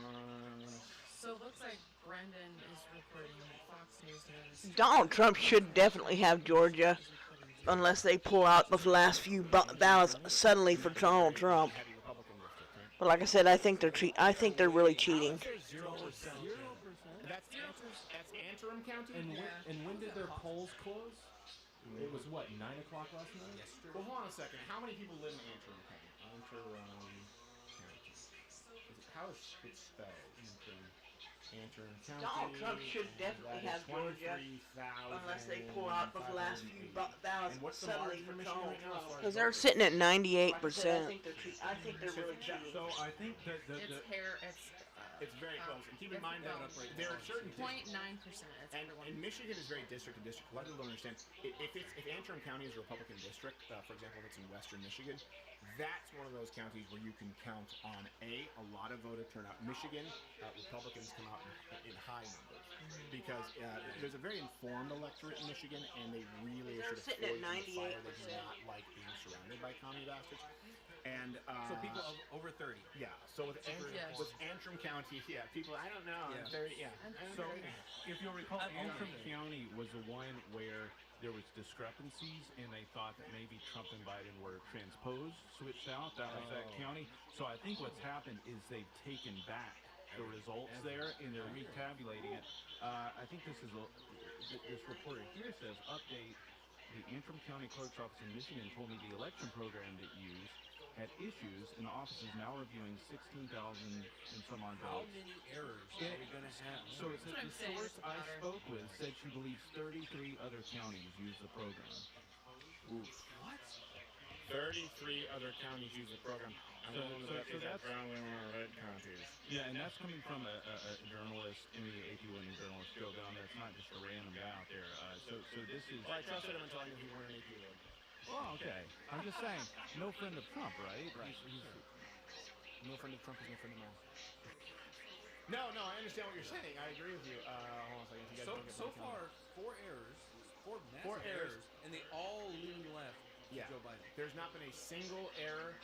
Speaker 4: So it looks like Brendan is reporting that Fox News knows.
Speaker 11: Donald Trump should definitely have Georgia, unless they pull out the last few ballots suddenly for Donald Trump.
Speaker 1: Heavy Republican district, right?
Speaker 11: But like I said, I think they're really cheating.
Speaker 1: There's 0%. That's Antrim County.
Speaker 5: And when did their polls close? It was what, 9 o'clock last night?
Speaker 1: Well, hold on a second. How many people live in Antrim County? Antrim County. How is it spelled? Antrim County.
Speaker 11: Donald Trump should definitely
Speaker 1: That is
Speaker 11: have Georgia,
Speaker 1: 23,000,
Speaker 11: unless they pull out the last few ballots
Speaker 1: And what's the
Speaker 11: suddenly
Speaker 1: margin
Speaker 11: for
Speaker 1: for Michigan
Speaker 11: Donald
Speaker 1: right now as
Speaker 11: Trump.
Speaker 1: far as
Speaker 11: Because they're
Speaker 1: votes?
Speaker 11: sitting at 98%. I think they're really cheating.
Speaker 3: So I think that
Speaker 4: It's hair.
Speaker 1: It's very close. And keep in mind that there are certain
Speaker 4: 0.9%.
Speaker 1: and Michigan is very district to district. A lot of people don't understand. If Antrim County is a Republican district, for example, if it's in western Michigan, that's one of those counties where you can count on a lot of voter turnout. Michigan, Republicans come out in high numbers because there's a very informed electorate in Michigan, and they really are
Speaker 11: They're
Speaker 1: sort of
Speaker 11: sitting at
Speaker 1: forged in the fire. They
Speaker 11: 98%.
Speaker 1: do not like being surrounded by commie bastards. And
Speaker 7: So people over 30.
Speaker 1: yeah. So with Antrim County, people. I don't know.
Speaker 7: Yeah.
Speaker 1: 30,
Speaker 3: So, if you'll recall,
Speaker 7: I've
Speaker 3: Antrim
Speaker 7: only-
Speaker 3: County was the one where there was discrepancies, and they thought that maybe Trump and Biden were transposed, switched out. That was that county. So I think what's happened is they've taken back the results there, and they're retabulating it. I think this reporter here says, update, the Antrim County Clerk's Office in Michigan told me the election program that used had issues, and the office is now reviewing 16,000 and some odd
Speaker 7: How
Speaker 3: votes.
Speaker 7: many errors are we gonna have?
Speaker 3: So it said
Speaker 4: That's what I'm
Speaker 3: the
Speaker 4: saying,
Speaker 3: source
Speaker 4: Mr.
Speaker 3: I
Speaker 4: Potter.
Speaker 3: spoke with said she believes 33 other counties use the program.
Speaker 1: Oof.
Speaker 7: What?
Speaker 1: 33 other counties use the program. I'm
Speaker 3: So-
Speaker 1: going to
Speaker 3: so-
Speaker 1: look
Speaker 3: so
Speaker 1: at
Speaker 3: that's-
Speaker 1: probably one of the red counties.
Speaker 3: Yeah, and that's coming from a journalist, media AP1 journalist, Joe Gunn. That's not just a random guy out there. So this is.
Speaker 1: Well, I trusted him until I knew he won an AP award.
Speaker 3: Oh, okay. I'm just saying, no friend of Trump, right?
Speaker 1: Right. No friend of Trump is no friend of mine. No, I understand what you're saying. I agree with you. Hold on a second. If you guys
Speaker 7: So
Speaker 1: don't get
Speaker 7: so
Speaker 1: my calendar.
Speaker 7: far, 4 errors, 4 massive
Speaker 1: Four errors.
Speaker 7: and they all lean left
Speaker 1: Yeah.
Speaker 7: to Joe Biden.
Speaker 1: There's not been a single error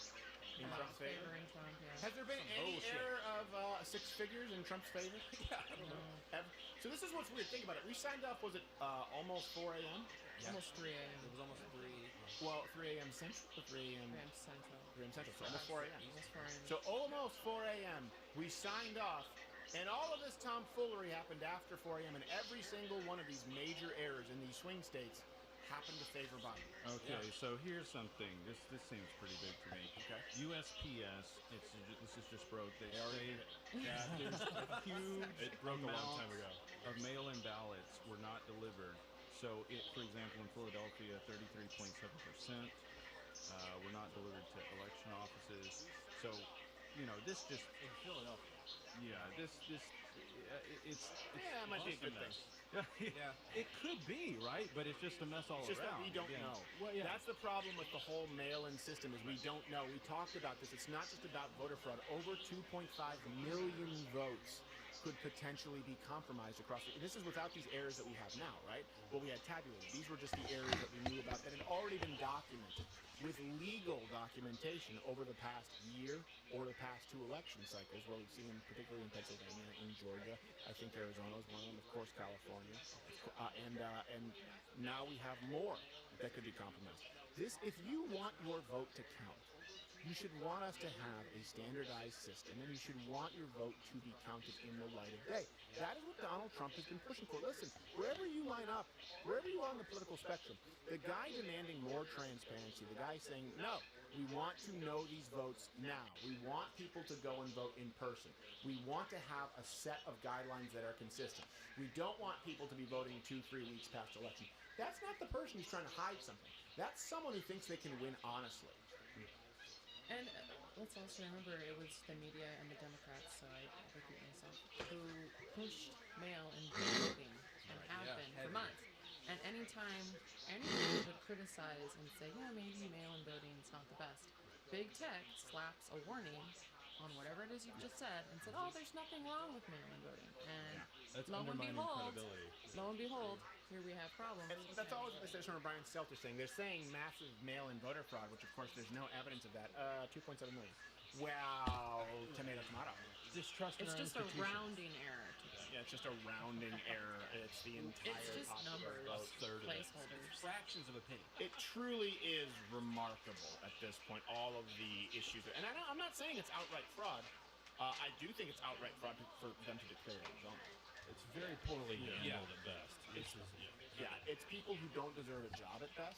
Speaker 1: in Trump's favor.
Speaker 4: Favoring Trump, yeah.
Speaker 1: Has there been
Speaker 7: Some
Speaker 1: any
Speaker 7: bullshit.
Speaker 1: error of 6 figures in Trump's favor?
Speaker 7: Yeah, I don't know.
Speaker 1: Ever? So this is what's weird. Think about it. We signed up, was it almost 4 a.m.?
Speaker 4: Almost 3
Speaker 7: It
Speaker 4: a.m.
Speaker 7: was almost 3.
Speaker 1: Well, 3 a.m. Central or 3 a.m.
Speaker 4: 3 a.m. Central.
Speaker 1: 3 a.m. Central. So almost 4 a.m.
Speaker 4: Almost 4 a.m.
Speaker 1: So almost 4 a.m. We signed off, and all of this tomfoolery happened after 4 a.m. And every single one of these major errors in these swing states happened to favor Biden.
Speaker 3: Okay, so here's something. This seems pretty big to me.
Speaker 1: Okay.
Speaker 3: USPS. This is just broke. They say that there's a huge
Speaker 5: It broke a long
Speaker 3: amount
Speaker 5: time ago.
Speaker 3: of mail-in ballots were not delivered. So, for example, in Philadelphia, 33.7% were not delivered to election offices. So, this just
Speaker 5: In Philadelphia.
Speaker 3: it's
Speaker 1: Yeah, it might be a good thing.
Speaker 7: Yeah.
Speaker 3: It could be, right? But it's just a mess all
Speaker 1: It's just that
Speaker 3: around.
Speaker 1: we don't
Speaker 3: Again.
Speaker 1: know.
Speaker 5: Well, yeah.
Speaker 1: That's the problem with the whole mail-in system is we don't know. We talked about this. It's not just about voter fraud. Over 2.5 million votes could potentially be compromised across. This is without these errors that we have now, right? What we had tabulated. These were just the errors that we knew about that had already been documented with legal documentation over the past year or the past 2 election cycles, where we've seen, particularly in Pennsylvania, in Georgia, I think Arizona is one of them, of course California, and now we have more that could be compromised. If you want your vote to count, you should want us to have a standardized system, and you should want your vote to be counted in the light of day. That is what Donald Trump has been pushing for. Listen, wherever you line up, wherever you are on the political spectrum, the guy demanding more transparency, the guy saying, no, we want to know these votes now. We want people to go and vote in person. We want to have a set of guidelines that are consistent. We don't want people to be voting 2-3 weeks past election. That's not the person who's trying to hide something. That's someone who thinks they can win honestly.
Speaker 4: And let's also remember it was the media and the Democrats, so I repeat myself, who pushed mail and voting and have
Speaker 7: Yeah,
Speaker 4: been for
Speaker 7: heavy.
Speaker 4: months. And anytime anyone would criticize and say, yeah, maybe mail-in voting is not the best, Big Tech slaps a warning on whatever it is you've just said and said, oh, there's nothing wrong with mail-in voting. And
Speaker 5: That's
Speaker 4: lo and
Speaker 5: undermining
Speaker 4: behold,
Speaker 5: credibility.
Speaker 4: lo and behold, here we have problems.
Speaker 1: And that's always what this from Brian Stelter saying. They're saying massive mail-in voter fraud, which of course there's no evidence of that. 2.7 million. Well, tomato.
Speaker 5: Distrust in
Speaker 4: It's
Speaker 5: our
Speaker 4: just a
Speaker 5: institutions.
Speaker 4: rounding error to them.
Speaker 1: Yeah, it's just a rounding error. It's the entire
Speaker 4: It's just
Speaker 1: popular
Speaker 4: numbers,
Speaker 1: vote.
Speaker 5: third of it.
Speaker 4: placeholders.
Speaker 7: Fractions of a penny.
Speaker 1: It truly is remarkable at this point, all of the issues. And I'm not saying it's outright fraud. I do think it's outright fraud for them to declare Arizona.
Speaker 5: It's very poorly
Speaker 7: Yeah.
Speaker 5: handled at best. It's just,
Speaker 1: Yeah, it's people who don't deserve a job at best.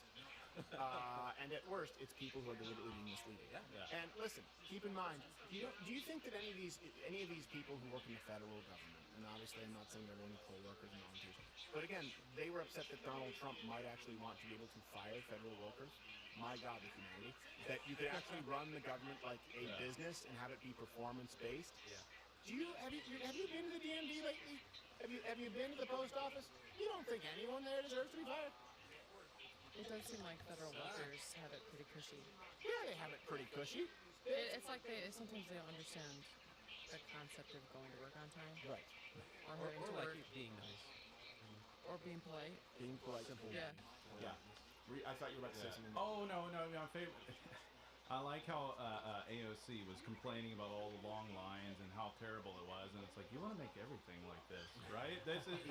Speaker 1: And at worst, it's people who are deliberately being misleading.
Speaker 5: Yeah.
Speaker 1: And listen, keep in mind, do you think that any of these people who work in the federal government, and obviously I'm not saying they're only poll workers and volunteers, but again, they were upset that Donald Trump might actually want to be able to fire federal workers. My God, the humanity. That you could actually run the government like a business and have it be performance-based.
Speaker 7: Yeah.
Speaker 1: Have you been to the DMV lately? Have you been to the post office? You don't think anyone there deserves to be fired?
Speaker 4: It does seem like federal workers have it pretty cushy.
Speaker 1: Yeah, they have it pretty cushy.
Speaker 4: It's like sometimes they don't understand the concept of going to work on time
Speaker 1: Right.
Speaker 4: or
Speaker 7: Or
Speaker 4: having to
Speaker 7: like
Speaker 4: work
Speaker 7: it being nice.
Speaker 4: or being polite.
Speaker 1: Being polite.
Speaker 4: Yeah.
Speaker 1: Yeah. I thought you were about to say something.
Speaker 3: Oh no, my favorite. I like how AOC was complaining about all the long lines and how terrible it was, and it's like you want to make everything like this, right? This is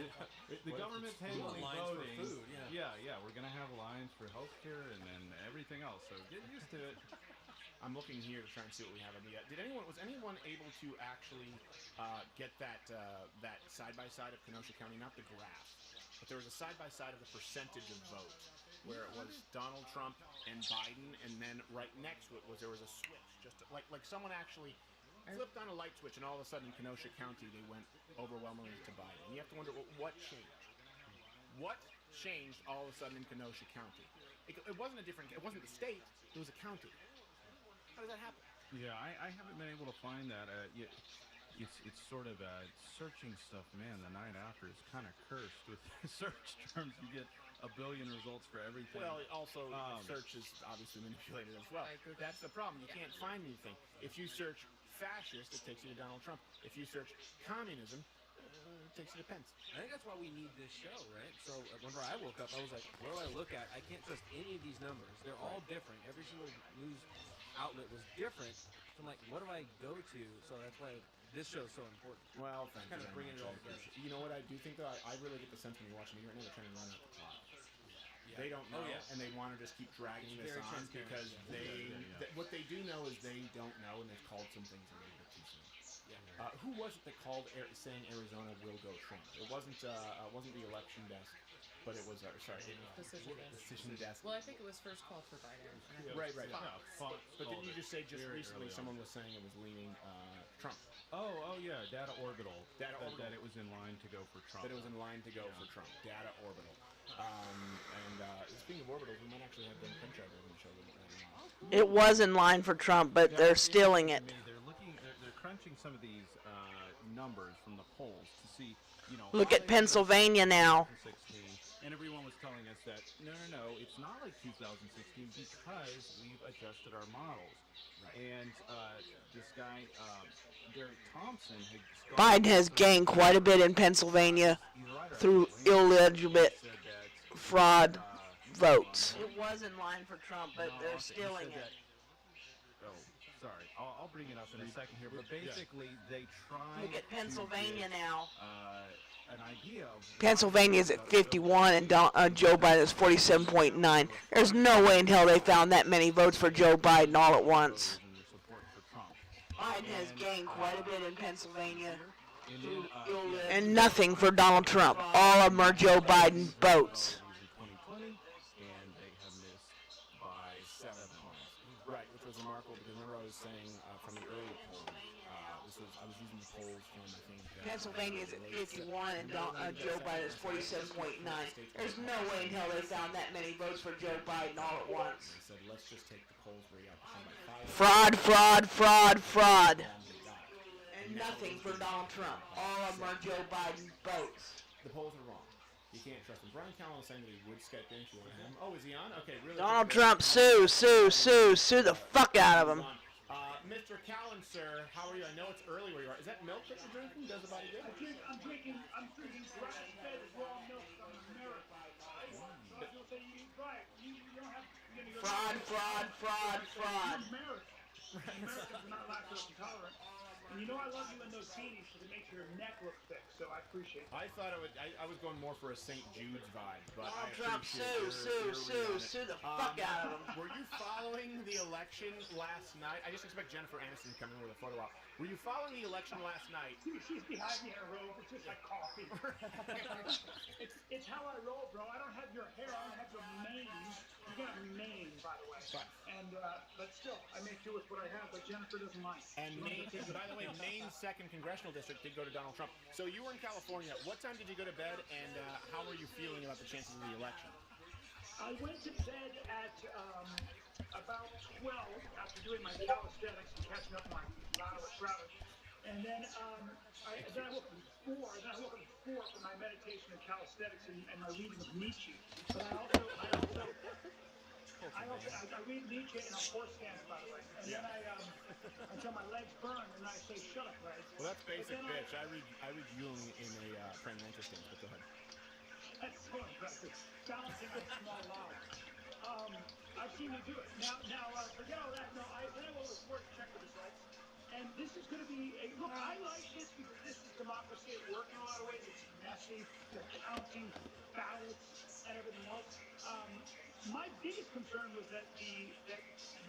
Speaker 3: the government's handling
Speaker 7: lines for
Speaker 3: voting.
Speaker 7: food,
Speaker 3: Yeah. We're gonna have lines for healthcare and then everything else. So get used to it.
Speaker 1: I'm looking here to try and see what we have on the. Was anyone able to actually get that side by side of Kenosha County? Not the graph, but there was a side by side of the percentage of vote where it was Donald Trump and Biden, and then right next to it there was a switch, just like someone actually flipped on a light switch, and all of a sudden in Kenosha County they went overwhelmingly to Biden. And you have to wonder what changed. What changed all of a sudden in Kenosha County? It wasn't the state, it was a county. How does that happen?
Speaker 3: Yeah, I haven't been able to find that. It's sort of searching stuff, man. The night after is kind of cursed with search terms. You get a billion results for everything.
Speaker 1: Well, also search is obviously manipulated as well. That's the problem. You can't find anything. If you search fascist, it takes you to Donald Trump. If you search communism, it takes you to Pence.
Speaker 6: I think that's why we need this show, right? So whenever I woke up, I was like, what do I look at? I can't trust any of these numbers. They're all different. Every single news outlet was different. So I'm like, what do I go to? So that's why this show's so important.
Speaker 1: Well, thank
Speaker 6: kind
Speaker 1: you
Speaker 6: of
Speaker 1: very
Speaker 6: bringing
Speaker 1: much.
Speaker 6: it all together.
Speaker 1: You know what I do think, though? I really get the sense when you're watching me right now, they're trying to run out the clock. They don't know, and they want to just keep dragging this
Speaker 6: very
Speaker 1: on
Speaker 6: transparent,
Speaker 1: because what they do know is they don't know, and they've called some things a little bit too soon. Who was it that called saying Arizona will go Trump? It wasn't the election desk, but it was decision desk.
Speaker 4: Well, I think it was first called for Biden. And
Speaker 1: Right.
Speaker 4: Fox.
Speaker 1: But didn't you just say recently someone was saying it was leaning Trump?
Speaker 3: Oh yeah, Data Orbital.
Speaker 1: Data Orbital.
Speaker 3: That it was in line to go for Trump.
Speaker 1: That it was in line to go for Trump. Data Orbital. Speaking of orbitals, we might actually have Ben Crenshaw on the show.
Speaker 11: It was in line for Trump, but they're stealing it.
Speaker 3: They're crunching some of these numbers from the polls to see,
Speaker 11: Look at Pennsylvania now.
Speaker 3: 2016, and everyone was telling us that no, it's not like 2016 because we've adjusted our models. And this guy, Derek Thompson,
Speaker 11: Biden has gained quite a bit in Pennsylvania through illegitimate fraud votes. It was in line for Trump, but they're stealing it.
Speaker 3: Oh, sorry. I'll bring it up in a second here. But basically, they try.
Speaker 11: Look at Pennsylvania now.
Speaker 3: An idea of
Speaker 11: Pennsylvania's at 51 and Joe Biden is 47.9. There's no way in hell they found that many votes for Joe Biden all at once. Biden has gained quite a bit in Pennsylvania. And nothing for Donald Trump. All of them are Joe Biden votes.
Speaker 3: 2020, and they have missed by 7 points.
Speaker 1: Right, which was remarkable because remember I was saying from the earlier poll, I was using the polls from I think
Speaker 11: Pennsylvania's at 51 and Joe Biden is 47.9. There's no way in hell they found that many votes for Joe Biden all at once.
Speaker 1: They said let's just take the polls where you got by 5.
Speaker 11: Fraud. And nothing for Donald Trump. All of them are Joe Biden votes.
Speaker 1: The polls are wrong. You can't trust them. Brian Callen was saying that he would Skype in to him. Oh, is he on? Okay, really.
Speaker 11: Donald Trump, sue the fuck out of him.
Speaker 1: Mr. Callen, sir, how are you? I know it's early where you are. Is that milk that you're drinking? Does the body good?
Speaker 13: I'm drinking grass-fed raw milk from America. So you'll say you eat right. You don't have
Speaker 11: Fraud.
Speaker 13: Americans are not lactose intolerant. And you know I love you in those beanies because it makes your neck look thick, so I appreciate it.
Speaker 1: I thought I was going more for a St. Jude's vibe, but
Speaker 11: Donald Trump, sue the fuck out of him.
Speaker 1: Were you following the election last night? I just expect Jennifer Aniston to come in with a photo op. Were you following the election last night?
Speaker 13: She's behind me in a robe. It's just like coffee. it's how I roll, bro. I don't have your hair. I don't have your mane. You got mane, by the way. And but still, I make do with what I have. But Jennifer doesn't mind.
Speaker 1: And Maine, by the way, Maine's 2nd congressional district did go to Donald Trump. So you were in California. What time did you go to bed, and how were you feeling about the chances of the election?
Speaker 13: I went to bed at about 12 after doing my calisthenics and catching up my Router. And then I woke up at 4. Then I woke up at 4 for my meditation and calisthenics and my reading of Nietzsche. But I read Nietzsche in a horse stance, by the way. And then until my legs burn, and I say, "Shut up, Larry."
Speaker 1: Well, that's basic, bitch. I read Jung in a praying mantis stance, but go ahead.
Speaker 13: That's so impressive. Balancing with small lives. I've seen you do it. Now, forget all that. No, then I will report to check the results. And this is going to be a look. I like this because this is democracy at work in a lot of ways. It's messy. They're counting ballots and everything else. My biggest concern was that we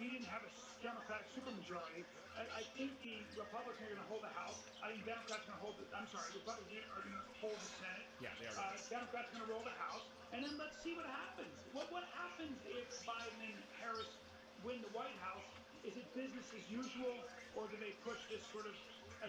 Speaker 13: didn't have a Democratic supermajority. I think the Republicans are going to hold the House. I think Democrats are going to hold the. I'm sorry, Republicans are going to hold the Senate.
Speaker 1: Yeah, they are.
Speaker 13: Democrats are going to roll the House. and then let's see what happens. What happens if Biden and Harris win the White House? Is it business as usual, or do they push this sort of?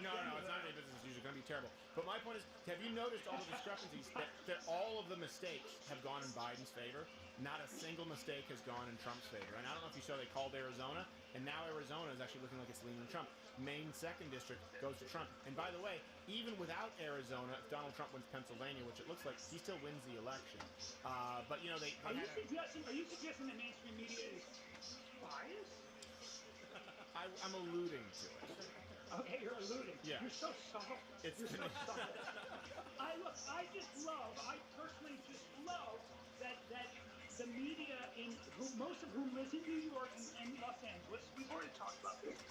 Speaker 2: No, it's not any business as usual. It's going to be terrible. But my point is, have you noticed all the discrepancies that all of the mistakes have gone in Biden's favor? Not a single mistake has gone in Trump's favor. And I don't know if you saw they called Arizona, and now Arizona is actually looking like it's leaning Trump. Maine 2nd District goes to Trump. And by the way, even without Arizona, if Donald Trump wins Pennsylvania, which it looks like, he still wins the election. But, you know, they
Speaker 13: Are you suggesting the mainstream media is biased?
Speaker 2: I'm alluding to it.
Speaker 13: Okay, you're alluding.
Speaker 2: Yeah.
Speaker 13: You're so subtle.
Speaker 2: It's
Speaker 13: You're so subtle. I personally just love that the media, most of whom lives in New York and Los Angeles, we've already talked about this,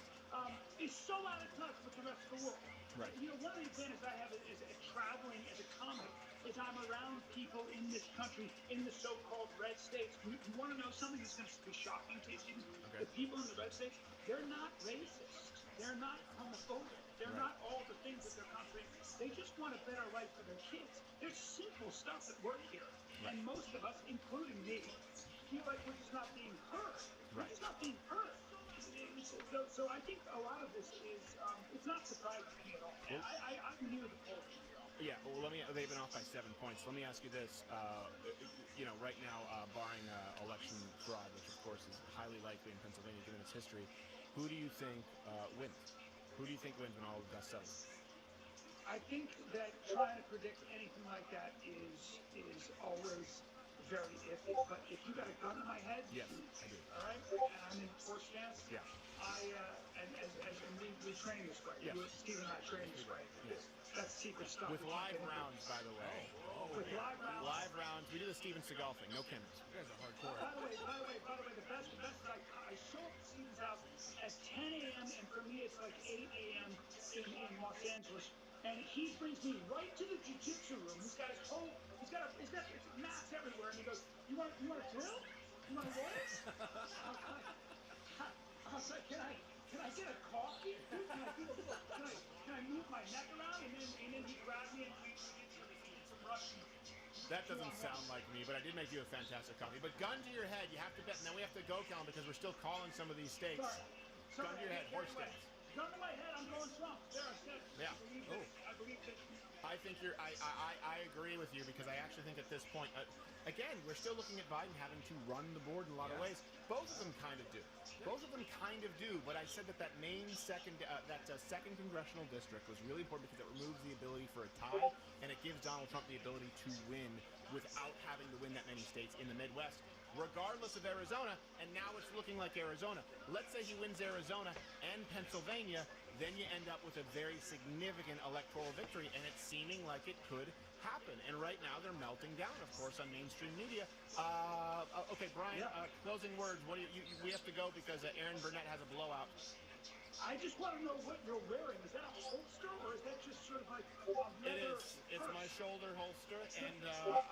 Speaker 13: is so out of touch with the rest of the world.
Speaker 2: Right.
Speaker 13: You know, one of the advantages I have is traveling as a comic is I'm around people in this country, in the so-called red states. You want to know something that's going to be shocking to you?
Speaker 2: Okay.
Speaker 13: The people in the red states, they're not racist. They're not homophobic. They're not all the things that they're contrary. They just want a better life for their kids. There's simple stuff at work here. And most of us, including me, feel like we're just not being heard. We're just not being heard. So I think a lot of this is, it's not surprising to me at all. I'm new to the polls.
Speaker 2: Yeah, well, they've been off by 7 points. Let me ask you this. You know, right now, barring election fraud, which of course is highly likely in Pennsylvania given its history, who do you think wins? Who do you think wins when all the dust settles?
Speaker 13: I think that trying to predict anything like that is always very iffy. But if you got a gun to my head,
Speaker 2: yes, I do.
Speaker 13: All right, and I'm in horse stance.
Speaker 2: Yeah.
Speaker 13: And we train this way.
Speaker 2: Yeah.
Speaker 13: Steve and I train this way.
Speaker 2: Yes.
Speaker 13: That's secret stuff.
Speaker 2: With live rounds, by the way.
Speaker 13: With live rounds.
Speaker 2: Live rounds. We do the Steven Seagal thing. No cameras. You guys are hardcore.
Speaker 13: By the way, the best is I show up at Steven's house at 10 a.m. and for me it's like 8 a.m. in Los Angeles, and he brings me right to the jiu-jitsu room. He's got mats everywhere, and he goes, "You want a drill? You want a roll?" I was like, "Can I get a coffee? Can I move my neck around?" And then he grabbed me and we did some Russian.
Speaker 2: That doesn't sound like me, but I did make you a fantastic coffee. But gun to your head, you have to bet, and then we have to go, Kellen, because we're still calling some of these states.
Speaker 13: Sorry,
Speaker 2: gun to your head, horse stance.
Speaker 13: Gun to my head, I'm going Trump. There, I said.
Speaker 2: Yeah.
Speaker 13: I believe that.
Speaker 2: I think I agree with you because I actually think at this point, again, we're still looking at Biden having to run the board in a lot of ways. Both of them kind of do. But I said that Maine second congressional district was really important because it removes the ability for a tie, and it gives Donald Trump the ability to win without having to win that many states in the Midwest, regardless of Arizona. And now it's looking like Arizona. Let's say he wins Arizona and Pennsylvania, then you end up with a very significant electoral victory, and it's seeming like it could happen. And right now they're melting down, of course, on mainstream media. Okay, Brian, closing words. What do you we have to go because Aaron Burnett has a blowout.
Speaker 13: I just want to know what you're wearing. Is that a holster, or is that just sort of like a leather
Speaker 2: It is. It's my shoulder holster, and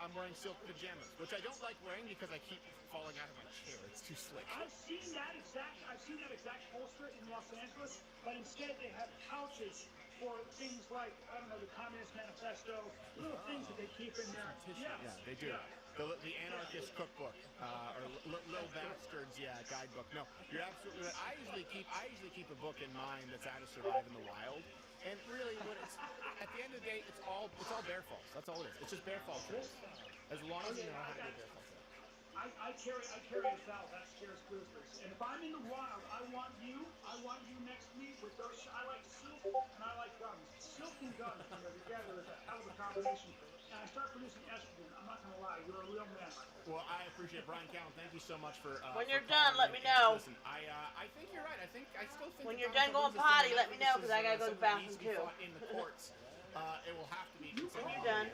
Speaker 2: I'm wearing silk pajamas, which I don't like wearing because I keep falling out of my chair. It's too slick.
Speaker 13: I've seen that exact holster in Los Angeles, but instead they have pouches for things like, I don't know, the Communist Manifesto, little things that they keep in there.
Speaker 2: Yeah, they do.
Speaker 13: Yeah.
Speaker 2: The Anarchist Cookbook, or Little Bastards, guidebook. No, you're absolutely right. I usually keep a book in mind that's how to survive in the wild. And really, at the end of the day, it's all bear falls. That's all it is. It's just bear fall trails. As long as you know how to do bear fall trails.
Speaker 13: I carry a foul. That's Scarce Grizzlies. And if I'm in the wild, I want you next to me with those. I like silk and I like guns. Silk and guns together is a hell of a combination. And I start producing estrogen. I'm not gonna lie, you're a real man.
Speaker 2: Well, I appreciate it. Brian Callen, thank you so much for.
Speaker 11: When you're
Speaker 2: for
Speaker 11: done, let me
Speaker 2: calling.
Speaker 11: know.
Speaker 2: Listen, I think you're right. I still think.
Speaker 11: When
Speaker 2: that
Speaker 11: you're done
Speaker 2: Donald
Speaker 11: going
Speaker 2: Trump
Speaker 11: potty,
Speaker 2: is
Speaker 11: let me know because I gotta go to the
Speaker 2: something that
Speaker 11: bathroom
Speaker 2: needs to be
Speaker 11: too.
Speaker 2: fought in the courts. It will have to be.
Speaker 11: When you're done.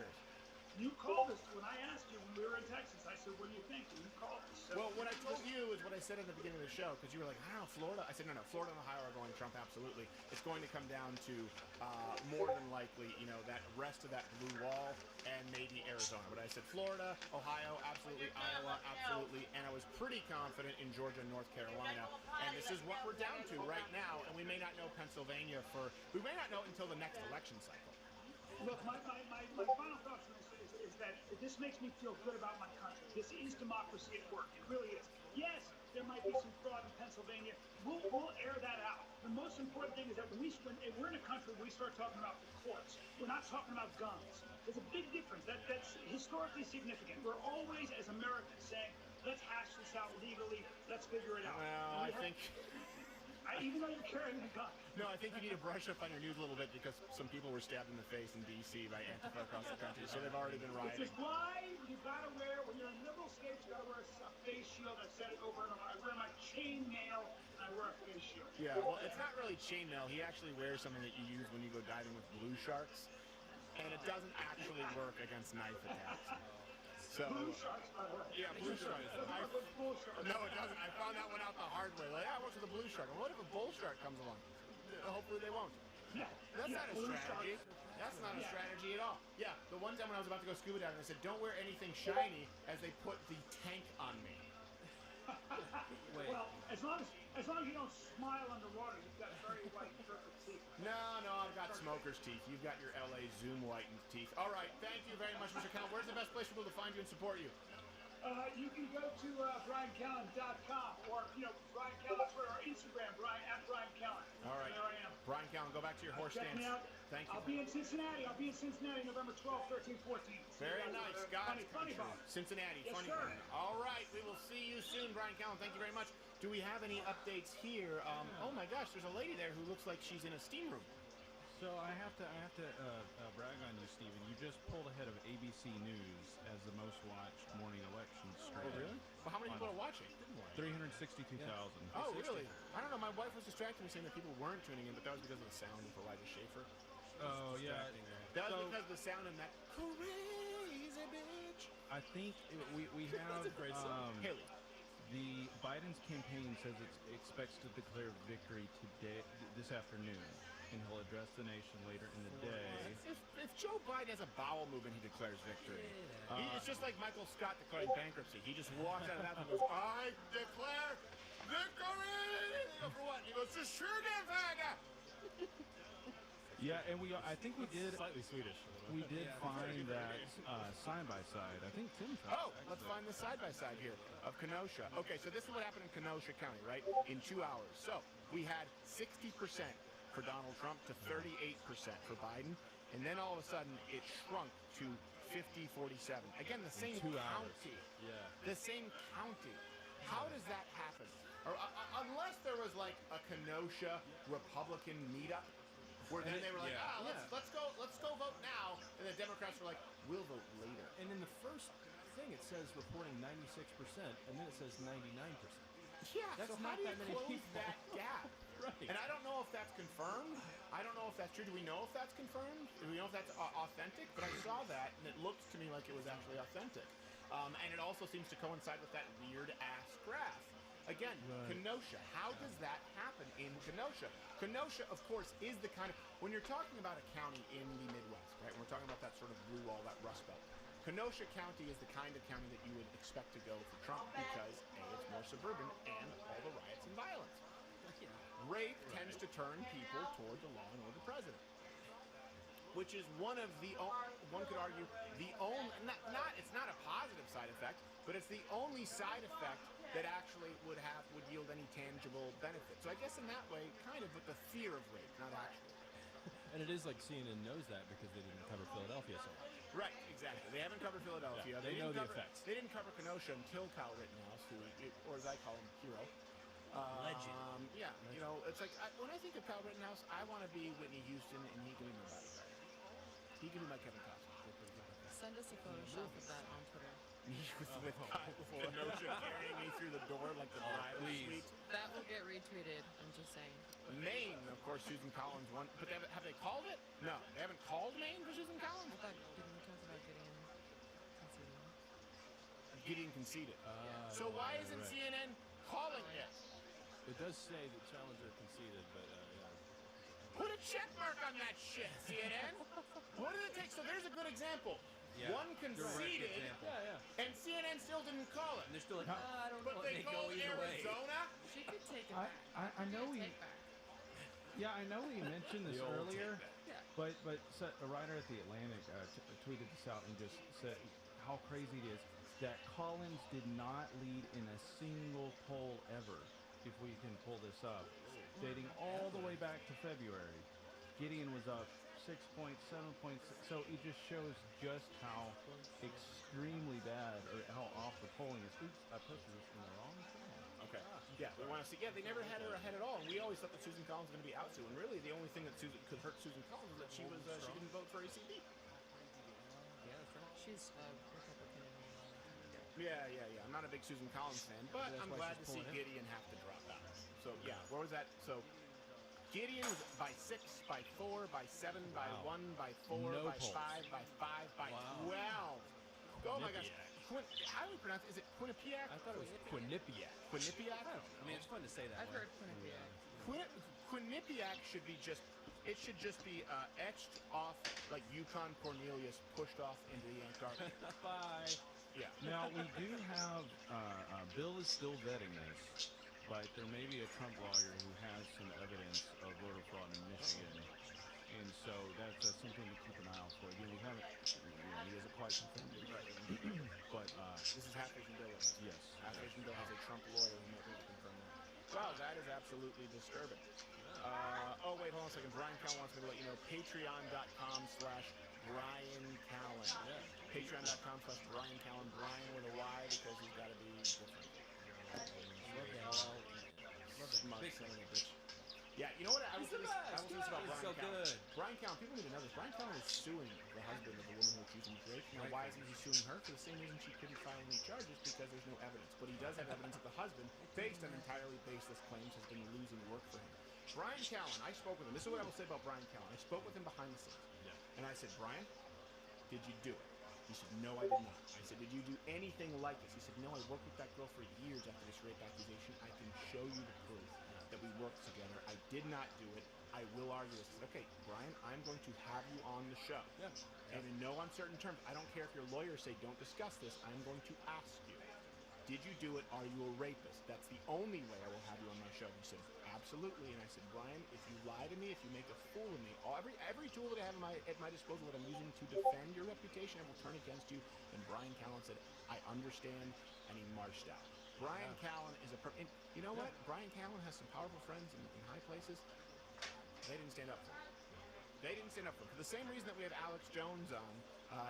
Speaker 13: You called us when I asked you when we were in Texas. I said, "What do you think?" And you called us. So
Speaker 2: Well, what I told you is what I said at the beginning of the show, because you were like, I don't know, Florida. I said, no, Florida and Ohio are going Trump, absolutely. It's going to come down to more than likely, that rest of that blue wall and maybe Arizona. But I said Florida, Ohio, absolutely, Iowa, absolutely, and I was pretty confident in Georgia and North Carolina. And this is what we're down to right now, and we may not know Pennsylvania we may not know until the next election cycle.
Speaker 13: Look, my final thoughts on this is that this makes me feel good about my country. This is democracy at work. It really is. Yes, there might be some fraud in Pennsylvania. We'll air that out. The most important thing is that when we're in a country where we start talking about the courts, we're not talking about guns. There's a big difference. That's historically significant. We're always, as Americans, saying, let's hash this out legally. Let's figure it out.
Speaker 1: Well, I think...
Speaker 13: even though you're carrying a gun.
Speaker 1: No, I think you need to brush up on your news a little bit because some people were stabbed in the face in D.C. by Antifa across the country, so they've already been rioting.
Speaker 13: Which is why you gotta wear, when you're in liberal states, you gotta wear a face shield. I've said it over and over. I wear my chain mail and I wear a face shield.
Speaker 1: Yeah, well, it's not really chainmail. He actually wears something that you use when you go diving with blue sharks, and it doesn't actually work against knife attacks. So,
Speaker 13: Blue sharks, by the way.
Speaker 1: yeah, blue sharks. No, it doesn't. I found that one out the hard way. Like, I went to the blue shark. Well, what if a bull shark comes along? Hopefully they won't.
Speaker 13: Yeah.
Speaker 1: That's
Speaker 13: yeah,
Speaker 1: not a strategy. That's not a strategy at all. Yeah, the one time when I was about to go scuba diving, they said, don't wear anything shiny as they put the tank on me.
Speaker 6: Wait.
Speaker 13: Well, as long as you don't smile underwater, you've got very white, perfect teeth.
Speaker 1: No, I've got smoker's teeth. You've got your LA Zoom whitened teeth. All right, thank you very much, Mr. Count. Where's the best place for people to find you and support you?
Speaker 13: You can go to BrianCallen.com or, Brian Callen Twitter or Instagram, Brian Callen.
Speaker 1: All right.
Speaker 13: There I am.
Speaker 1: Brian Callen, go back to your horse
Speaker 13: Check
Speaker 1: stance.
Speaker 13: me out.
Speaker 1: Thank you.
Speaker 13: I'll be in Cincinnati. November 12th, 13th, 14th.
Speaker 1: Very nice. God's
Speaker 13: funny
Speaker 1: country.
Speaker 13: bone.
Speaker 1: Cincinnati,
Speaker 13: Yes,
Speaker 1: funny
Speaker 13: sir.
Speaker 1: bone. All right, we will see you soon, Brian Callen. Thank you very much. Do we have any updates here? Oh my gosh, there's a lady there who looks like she's in a steam room.
Speaker 5: So I have to brag on you, Stephen. You just pulled ahead of ABC News as the most watched morning election stream.
Speaker 1: Oh, really? Well, how many people are watching?
Speaker 5: 362,000.
Speaker 1: Oh, really? I don't know. My wife was distracting me saying that people weren't tuning in, but that was because of the sound of Elijah Schaefer.
Speaker 5: Oh, yeah.
Speaker 1: That was because of the sound in that crazy bitch.
Speaker 5: I think we have
Speaker 1: That's a great song. Haley.
Speaker 5: The Biden's campaign says it expects to declare victory today, this afternoon, and he'll address the nation later in the day.
Speaker 1: If Joe Biden has a bowel movement, he declares victory. It's just like Michael Scott declaring bankruptcy. He just walks out of that and goes, I declare victory! You go, for what? He goes, to Sugarfaga!
Speaker 5: Yeah, and I think we did
Speaker 7: Slightly Swedish.
Speaker 5: We did find that side by side. I think Tim found
Speaker 1: Oh,
Speaker 5: it,
Speaker 1: let's find the side-by-side here of Kenosha. Okay, so this is what happened in Kenosha County, right? In 2 hours. So we had 60% for Donald Trump to 38% for Biden. And then all of a sudden, it shrunk to 50-47. Again, the same
Speaker 5: 2 hours.
Speaker 1: county.
Speaker 5: Yeah.
Speaker 1: The same county. How does that happen? Or, unless there was like a Kenosha Republican meetup, where then they were like, let's go vote now, and the Democrats were like, we'll vote later.
Speaker 5: And in the first thing, it says reporting 96%, and then it says 99%.
Speaker 1: Yeah,
Speaker 5: That's
Speaker 1: so
Speaker 5: not
Speaker 1: how do you
Speaker 5: that many
Speaker 1: close
Speaker 5: people.
Speaker 1: that gap?
Speaker 5: Right.
Speaker 1: And I don't know if that's confirmed. I don't know if that's true. Do we know if that's confirmed? Do we know if that's authentic? But I saw that, and it looked to me like it was actually authentic. And it also seems to coincide with that weird-ass graph. Again,
Speaker 5: Right.
Speaker 1: Kenosha. How does that happen in Kenosha? Kenosha, of course, is the kind of... When you're talking about a county in the Midwest, right? When we're talking about that sort of blue wall, that Rust Belt, Kenosha County is the kind of county that you would expect to go for Trump because, A, it's more suburban, and all the riots and violence. Rape tends to turn people toward the law and order president, which is one of the, one could argue, the only, it's not a positive side effect, but it's the only side effect that actually would yield any tangible benefit. So I guess in that way, kind of with the fear of rape, not actually.
Speaker 5: And it is like CNN knows that because they didn't cover Philadelphia so much.
Speaker 1: Right, exactly. They haven't covered Philadelphia.
Speaker 5: Yeah, they know
Speaker 1: didn't
Speaker 5: the effects.
Speaker 1: They didn't cover Kenosha until Kyle Rittenhouse, or as I call him, Hero.
Speaker 6: Legend.
Speaker 1: Yeah, you know, it's like, when I think of Kyle Rittenhouse, I want to be Whitney Houston, and he can be my bodyguard. He can be my Kevin Costner.
Speaker 4: Send us a Photoshop of that on Twitter.
Speaker 1: Me with Kenosha carrying me through the door like the driver suite.
Speaker 4: That will get retweeted. I'm just saying.
Speaker 1: Maine, of course, Susan Collins won. But have they called it? No, they haven't called Maine for Susan
Speaker 4: I
Speaker 1: Collins?
Speaker 4: thought didn't we talk about
Speaker 1: Getting conceded. So why isn't CNN calling it?
Speaker 5: It does say that challenger conceded, but
Speaker 1: Put a check mark on that shit, CNN. What did it take? So there's a good example.
Speaker 6: Yeah,
Speaker 1: One conceded,
Speaker 6: example.
Speaker 1: and CNN still didn't call it.
Speaker 6: And they're still like, I don't know.
Speaker 1: But they
Speaker 6: go
Speaker 1: called
Speaker 6: either way.
Speaker 1: Arizona.
Speaker 4: She could take it
Speaker 5: I
Speaker 4: back.
Speaker 5: know we
Speaker 4: Take back.
Speaker 5: I know we mentioned this
Speaker 1: The old
Speaker 5: earlier.
Speaker 1: take
Speaker 4: Yeah.
Speaker 3: But a writer at the Atlantic tweeted this out and just said how crazy it is that Collins did not lead in a single poll ever. If we can pull this up, dating all the way back to February, Gideon was up 6 points, 7 points. So it just shows just how extremely bad or how off the polling is. Oops, I posted this in the wrong channel.
Speaker 1: Okay. Yeah, we want to see. Yeah, they never had her ahead at all, and we always thought that Susan Collins was going to be out soon. And really, the only thing that could hurt Susan Collins was that she didn't vote for ACB.
Speaker 4: Yeah, that's right. She's Republican.
Speaker 1: Yeah. I'm not a big Susan Collins fan, but I'm glad to see Gideon have to drop out. So yeah, where was that? So Gideon was by 6, by 4, by 7, by 1, by 4,
Speaker 5: No
Speaker 1: by
Speaker 5: polls.
Speaker 1: 5, by 5, by 12. Oh my gosh. How do we pronounce it? Is it Quinnipiac?
Speaker 5: I thought it was Quinnipiac.
Speaker 1: Quinnipiac?
Speaker 7: I mean, it's fun to say that.
Speaker 4: I've heard Quinnipiac.
Speaker 1: Quinnipiac should be just. It should just be etched off like Yukon Cornelius pushed off into the Antarctic.
Speaker 3: Bye.
Speaker 1: Yeah.
Speaker 3: Now we do have Bill is still vetting this, but there may be a Trump lawyer who has some evidence of voter fraud in Michigan, and so that's something to keep an eye out for. Again, we haven't. He hasn't quite confirmed it, but
Speaker 1: This is Half Asian Bill.
Speaker 3: yes.
Speaker 1: Half Asian Bill has a Trump lawyer who might be able to confirm that. Wow, that is absolutely disturbing. Oh wait, hold on a second. Brian Callen wants me to let you know Patreon.com/Brian Callen. Patreon.com/Brian Callen. Brian with a Y because he's got to be different.
Speaker 7: Love the LL. Love the
Speaker 1: Smug
Speaker 7: big
Speaker 1: son of a bitch. Yeah, you know what? I will say this about
Speaker 7: He's
Speaker 1: Brian
Speaker 7: so
Speaker 1: Callen.
Speaker 7: good.
Speaker 1: Brian Callen, people need to know this. Brian Callen is suing the husband of the woman who accused him of rape. Now, why isn't he suing her? For the same reason she couldn't file any charges, because there's no evidence. But he does have evidence that the husband, based on entirely baseless claims, has been losing work for him. Brian Callen, I spoke with him. This is what I will say about Brian Callen. I spoke with him behind the scenes. And I said, Brian, did you do it? He said, no, I did not. I said, did you do anything like this? He said, no, I worked with that girl for years after this rape accusation. I can show you the proof that we worked together. I did not do it. I will argue this. I said, okay, Brian, I'm going to have you on the show.
Speaker 7: Yeah.
Speaker 1: And in no uncertain terms, I don't care if your lawyers say don't discuss this, I'm going to ask you, did you do it? Are you a rapist? That's the only way I will have you on my show. He said, absolutely. And I said, Brian, if you lie to me, if you make a fool of me, every tool that I have at my disposal that I'm using to defend your reputation, I will turn against you. And Brian Callen said, I understand, and he marched out. Brian Callen is and you know what? Brian Callen has some powerful friends in high places. They didn't stand up for him. They didn't stand up for him. For the same reason that we have Alex Jones on,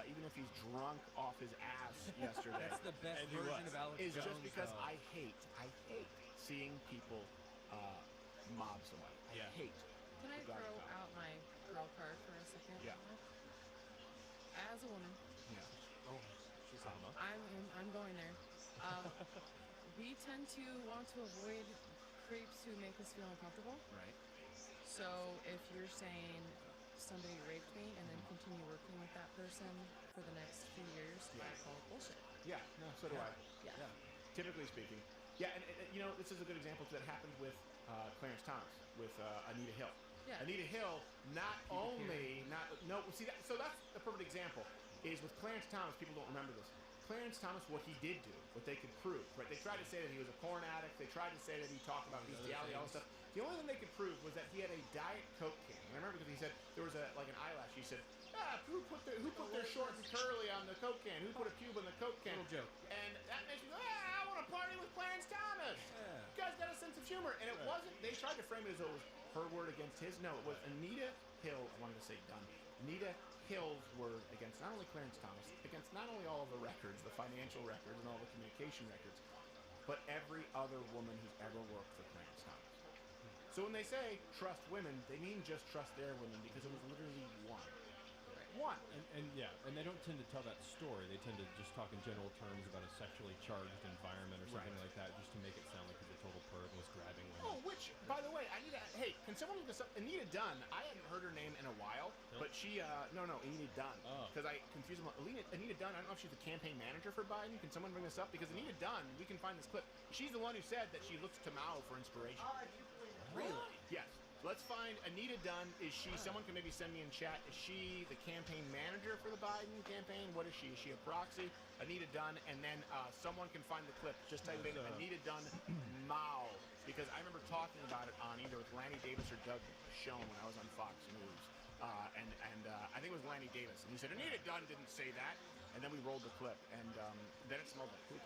Speaker 1: even if he's drunk off his ass yesterday.
Speaker 7: That's the best version of Alex
Speaker 1: is
Speaker 7: Jones.
Speaker 1: just because
Speaker 7: though.
Speaker 1: I hate seeing people mob somebody. I hate.
Speaker 4: Can I
Speaker 1: the guy
Speaker 4: throw
Speaker 1: who mob.
Speaker 4: out my girl card for a second?
Speaker 1: Yeah.
Speaker 4: As a woman,
Speaker 1: Yeah.
Speaker 7: Oh, she's hot.
Speaker 4: I'm going there. We tend to want to avoid creeps who make us feel uncomfortable.
Speaker 1: Right.
Speaker 4: So if you're saying somebody raped me and then continue working with that person for the next few years, I call it bullshit.
Speaker 1: Yeah. No. So do I.
Speaker 4: Yeah.
Speaker 1: Typically speaking. Yeah, and you know, this is a good example that happened with Clarence Thomas, with Anita Hill.
Speaker 4: Yeah.
Speaker 1: Anita Hill that's the perfect example. Is with Clarence Thomas, people don't remember this. Clarence Thomas, what he did do, what they could prove, right? They tried to say that he was a porn addict. They tried to say that he talked about bestiality, all this stuff. The only thing they could prove was that he had a Diet Coke can. And I remember because he said there was an eyelash. He said, who put their short and curly on the Coke can? Who put a pube on the Coke can?
Speaker 7: Little joke.
Speaker 1: And that makes me go, I want to party with Clarence Thomas.
Speaker 7: Yeah.
Speaker 1: You guys got a sense of humor. And it wasn't, they tried to frame it as though it was her word against his. No, it was Anita Hill, I wanted to say Dunn. Anita Hill's word against not only Clarence Thomas, against not only all of the records, the financial records and all the communication records, but every other woman who's ever worked for Clarence Thomas. So when they say trust women, they mean just trust their women because it was literally one. One.
Speaker 5: And they don't tend to tell that story. They tend to just talk in general terms about a sexually charged environment or something like that, just to make it sound like he's a total perv and was grabbing women.
Speaker 1: Oh, which, by the way, hey, can someone look this up? Anita Dunn, I hadn't heard her name in a while, but she, Anita Dunn. Because I confused them. Anita Dunn, I don't know if she's the campaign manager for Biden. Can someone bring this up? Because Anita Dunn, we can find this clip. She's the one who said that she looks to Mao for inspiration.
Speaker 7: Really?
Speaker 1: Yes. Let's find Anita Dunn. Is she, someone can maybe send me in chat, is she the campaign manager for the Biden campaign? What is she? Is she a proxy? Anita Dunn, and then someone can find the clip. Just type in Anita Dunn Mao, because I remember talking about it on either with Lanny Davis or Doug Schoen when I was on Fox News. And was Lanny Davis, and he said Anita Dunn didn't say that, and then we rolled the clip, and then it smelled like poop.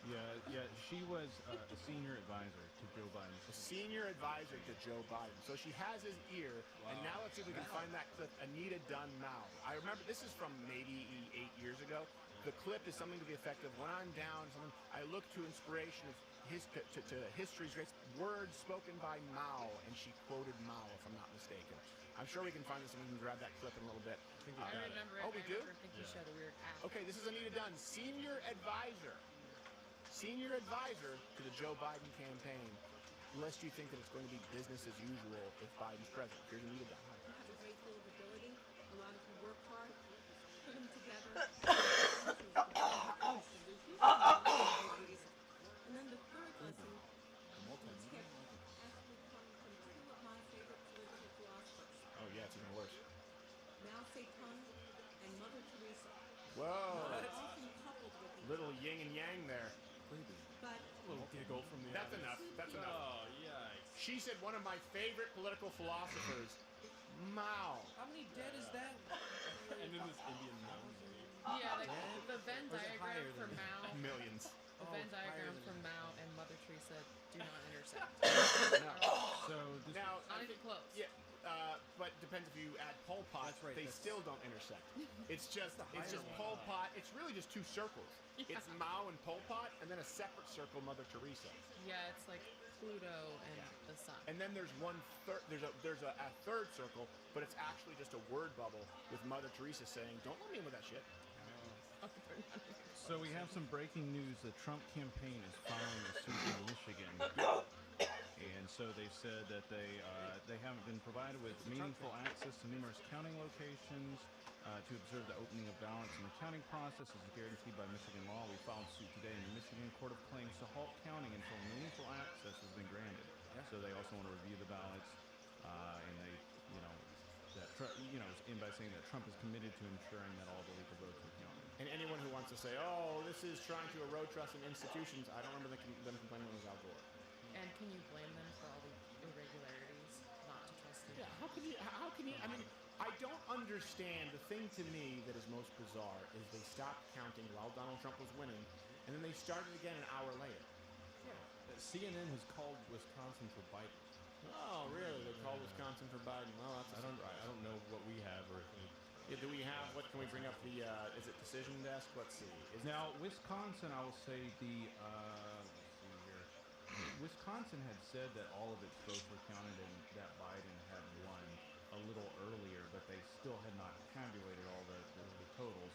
Speaker 3: Yeah, she was a senior advisor to Joe Biden.
Speaker 1: A senior advisor to Joe Biden. So she has his ear, and now let's see if we can find that clip. Anita Dunn mouth. I remember this is from maybe 8 years ago. The clip is something to the effect of, when I'm down, I look to inspiration of to history's great words spoken by Mao, and she quoted Mao, if I'm not mistaken. I'm sure we can find this and we can grab that clip in a little bit.
Speaker 4: I remember it.
Speaker 1: Oh, we do?
Speaker 4: I think you showed a weird app.
Speaker 1: Okay, this is Anita Dunn, senior advisor to the Joe Biden campaign, lest you think that it's going to be business as usual if Biden's president. Here's Anita Dunn.
Speaker 14: You have a great deal of ability, a lot of you work hard, put them together. And then the third lesson, tip, actually comes from two of my favorite political philosophers,
Speaker 1: Oh yeah, it's even worse.
Speaker 14: Mao Zedong and Mother Teresa.
Speaker 1: Whoa.
Speaker 14: They're often coupled with each
Speaker 1: Little
Speaker 14: other.
Speaker 1: yin and yang there.
Speaker 14: But
Speaker 5: A little giggle from the
Speaker 1: That's
Speaker 5: audience.
Speaker 1: enough. That's enough.
Speaker 5: Oh, yikes.
Speaker 1: She said one of my favorite political philosophers, Mao.
Speaker 6: How many dead is that?
Speaker 5: And then this Indian mountain.
Speaker 4: Yeah, like the Venn
Speaker 6: Or is it
Speaker 4: diagram
Speaker 6: higher
Speaker 4: for
Speaker 6: than
Speaker 4: Mao.
Speaker 1: Millions.
Speaker 4: The Venn diagram for Mao and Mother Teresa do not intersect.
Speaker 3: So this,
Speaker 1: Now,
Speaker 4: Not even close.
Speaker 1: yeah, but depends if you add Pol Pot.
Speaker 6: That's right,
Speaker 1: They
Speaker 6: that's-
Speaker 1: still don't intersect. It's just
Speaker 6: higher
Speaker 1: Pol Pot. It's really just two circles. It's Mao and Pol Pot, and then a separate circle, Mother Teresa.
Speaker 4: Yeah, it's like Pluto and the sun.
Speaker 1: And then there's there's a third circle, but it's actually just a word bubble with Mother Teresa saying, "Don't let me in with that shit."
Speaker 3: So we have some breaking news. The Trump campaign is filing a suit in Michigan, and so they've said that they haven't been provided with meaningful access to numerous counting locations to observe the opening of ballots in the counting process is guaranteed by Michigan law. We filed suit today in the Michigan Court of Claims to halt counting until meaningful access has been granted. So they also want to review the ballots, and they, end by saying that Trump is committed to ensuring that all the legal votes are counted.
Speaker 1: And anyone who wants to say, "Oh, this is trying to erode trust in institutions," I don't remember them complaining when it was Al Gore.
Speaker 4: And can you blame them for all the irregularities not to trust them?
Speaker 1: Yeah, how can you, I mean, I don't understand. The thing to me that is most bizarre is they stopped counting while Donald Trump was winning, and then they started again an hour later.
Speaker 5: CNN has called Wisconsin for Biden.
Speaker 1: Oh, really? They called Wisconsin for Biden. Well, that's
Speaker 5: I don't know what we have or if
Speaker 1: Yeah, do we have, what can we bring up the, is it decision desk? Let's see.
Speaker 3: Now, Wisconsin, I will say let's see here. Wisconsin had said that all of its votes were counted and that Biden had won a little earlier, but they still had not tabulated all the totals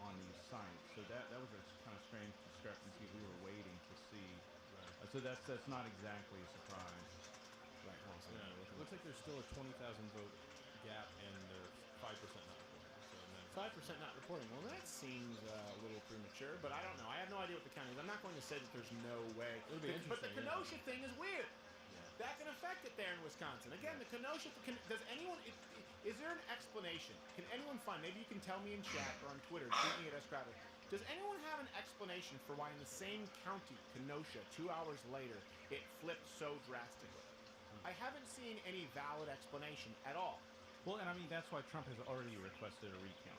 Speaker 3: on these sites. So that was a kind of strange discrepancy we were waiting to see. So that's not exactly a surprise.
Speaker 1: Right, also.
Speaker 5: Yeah, it looks like there's still a 20,000 vote gap and they're 5% not reporting. So then
Speaker 1: 5% not reporting. Well, that seems a little premature, but I don't know. I have no idea what the count is. I'm not going to say that there's no way.
Speaker 5: It'll be
Speaker 1: But the
Speaker 5: interesting,
Speaker 1: Kenosha thing is weird. That can affect it there in Wisconsin. Again, the Kenosha. Does anyone? Is there an explanation? Can anyone find? Maybe you can tell me in chat or on Twitter, tweet me at @SCrowder. Does anyone have an explanation for why in the same county, Kenosha, 2 hours later, it flipped so drastically? I haven't seen any valid explanation at all.
Speaker 3: Well, and I mean that's why Trump has already requested a recount,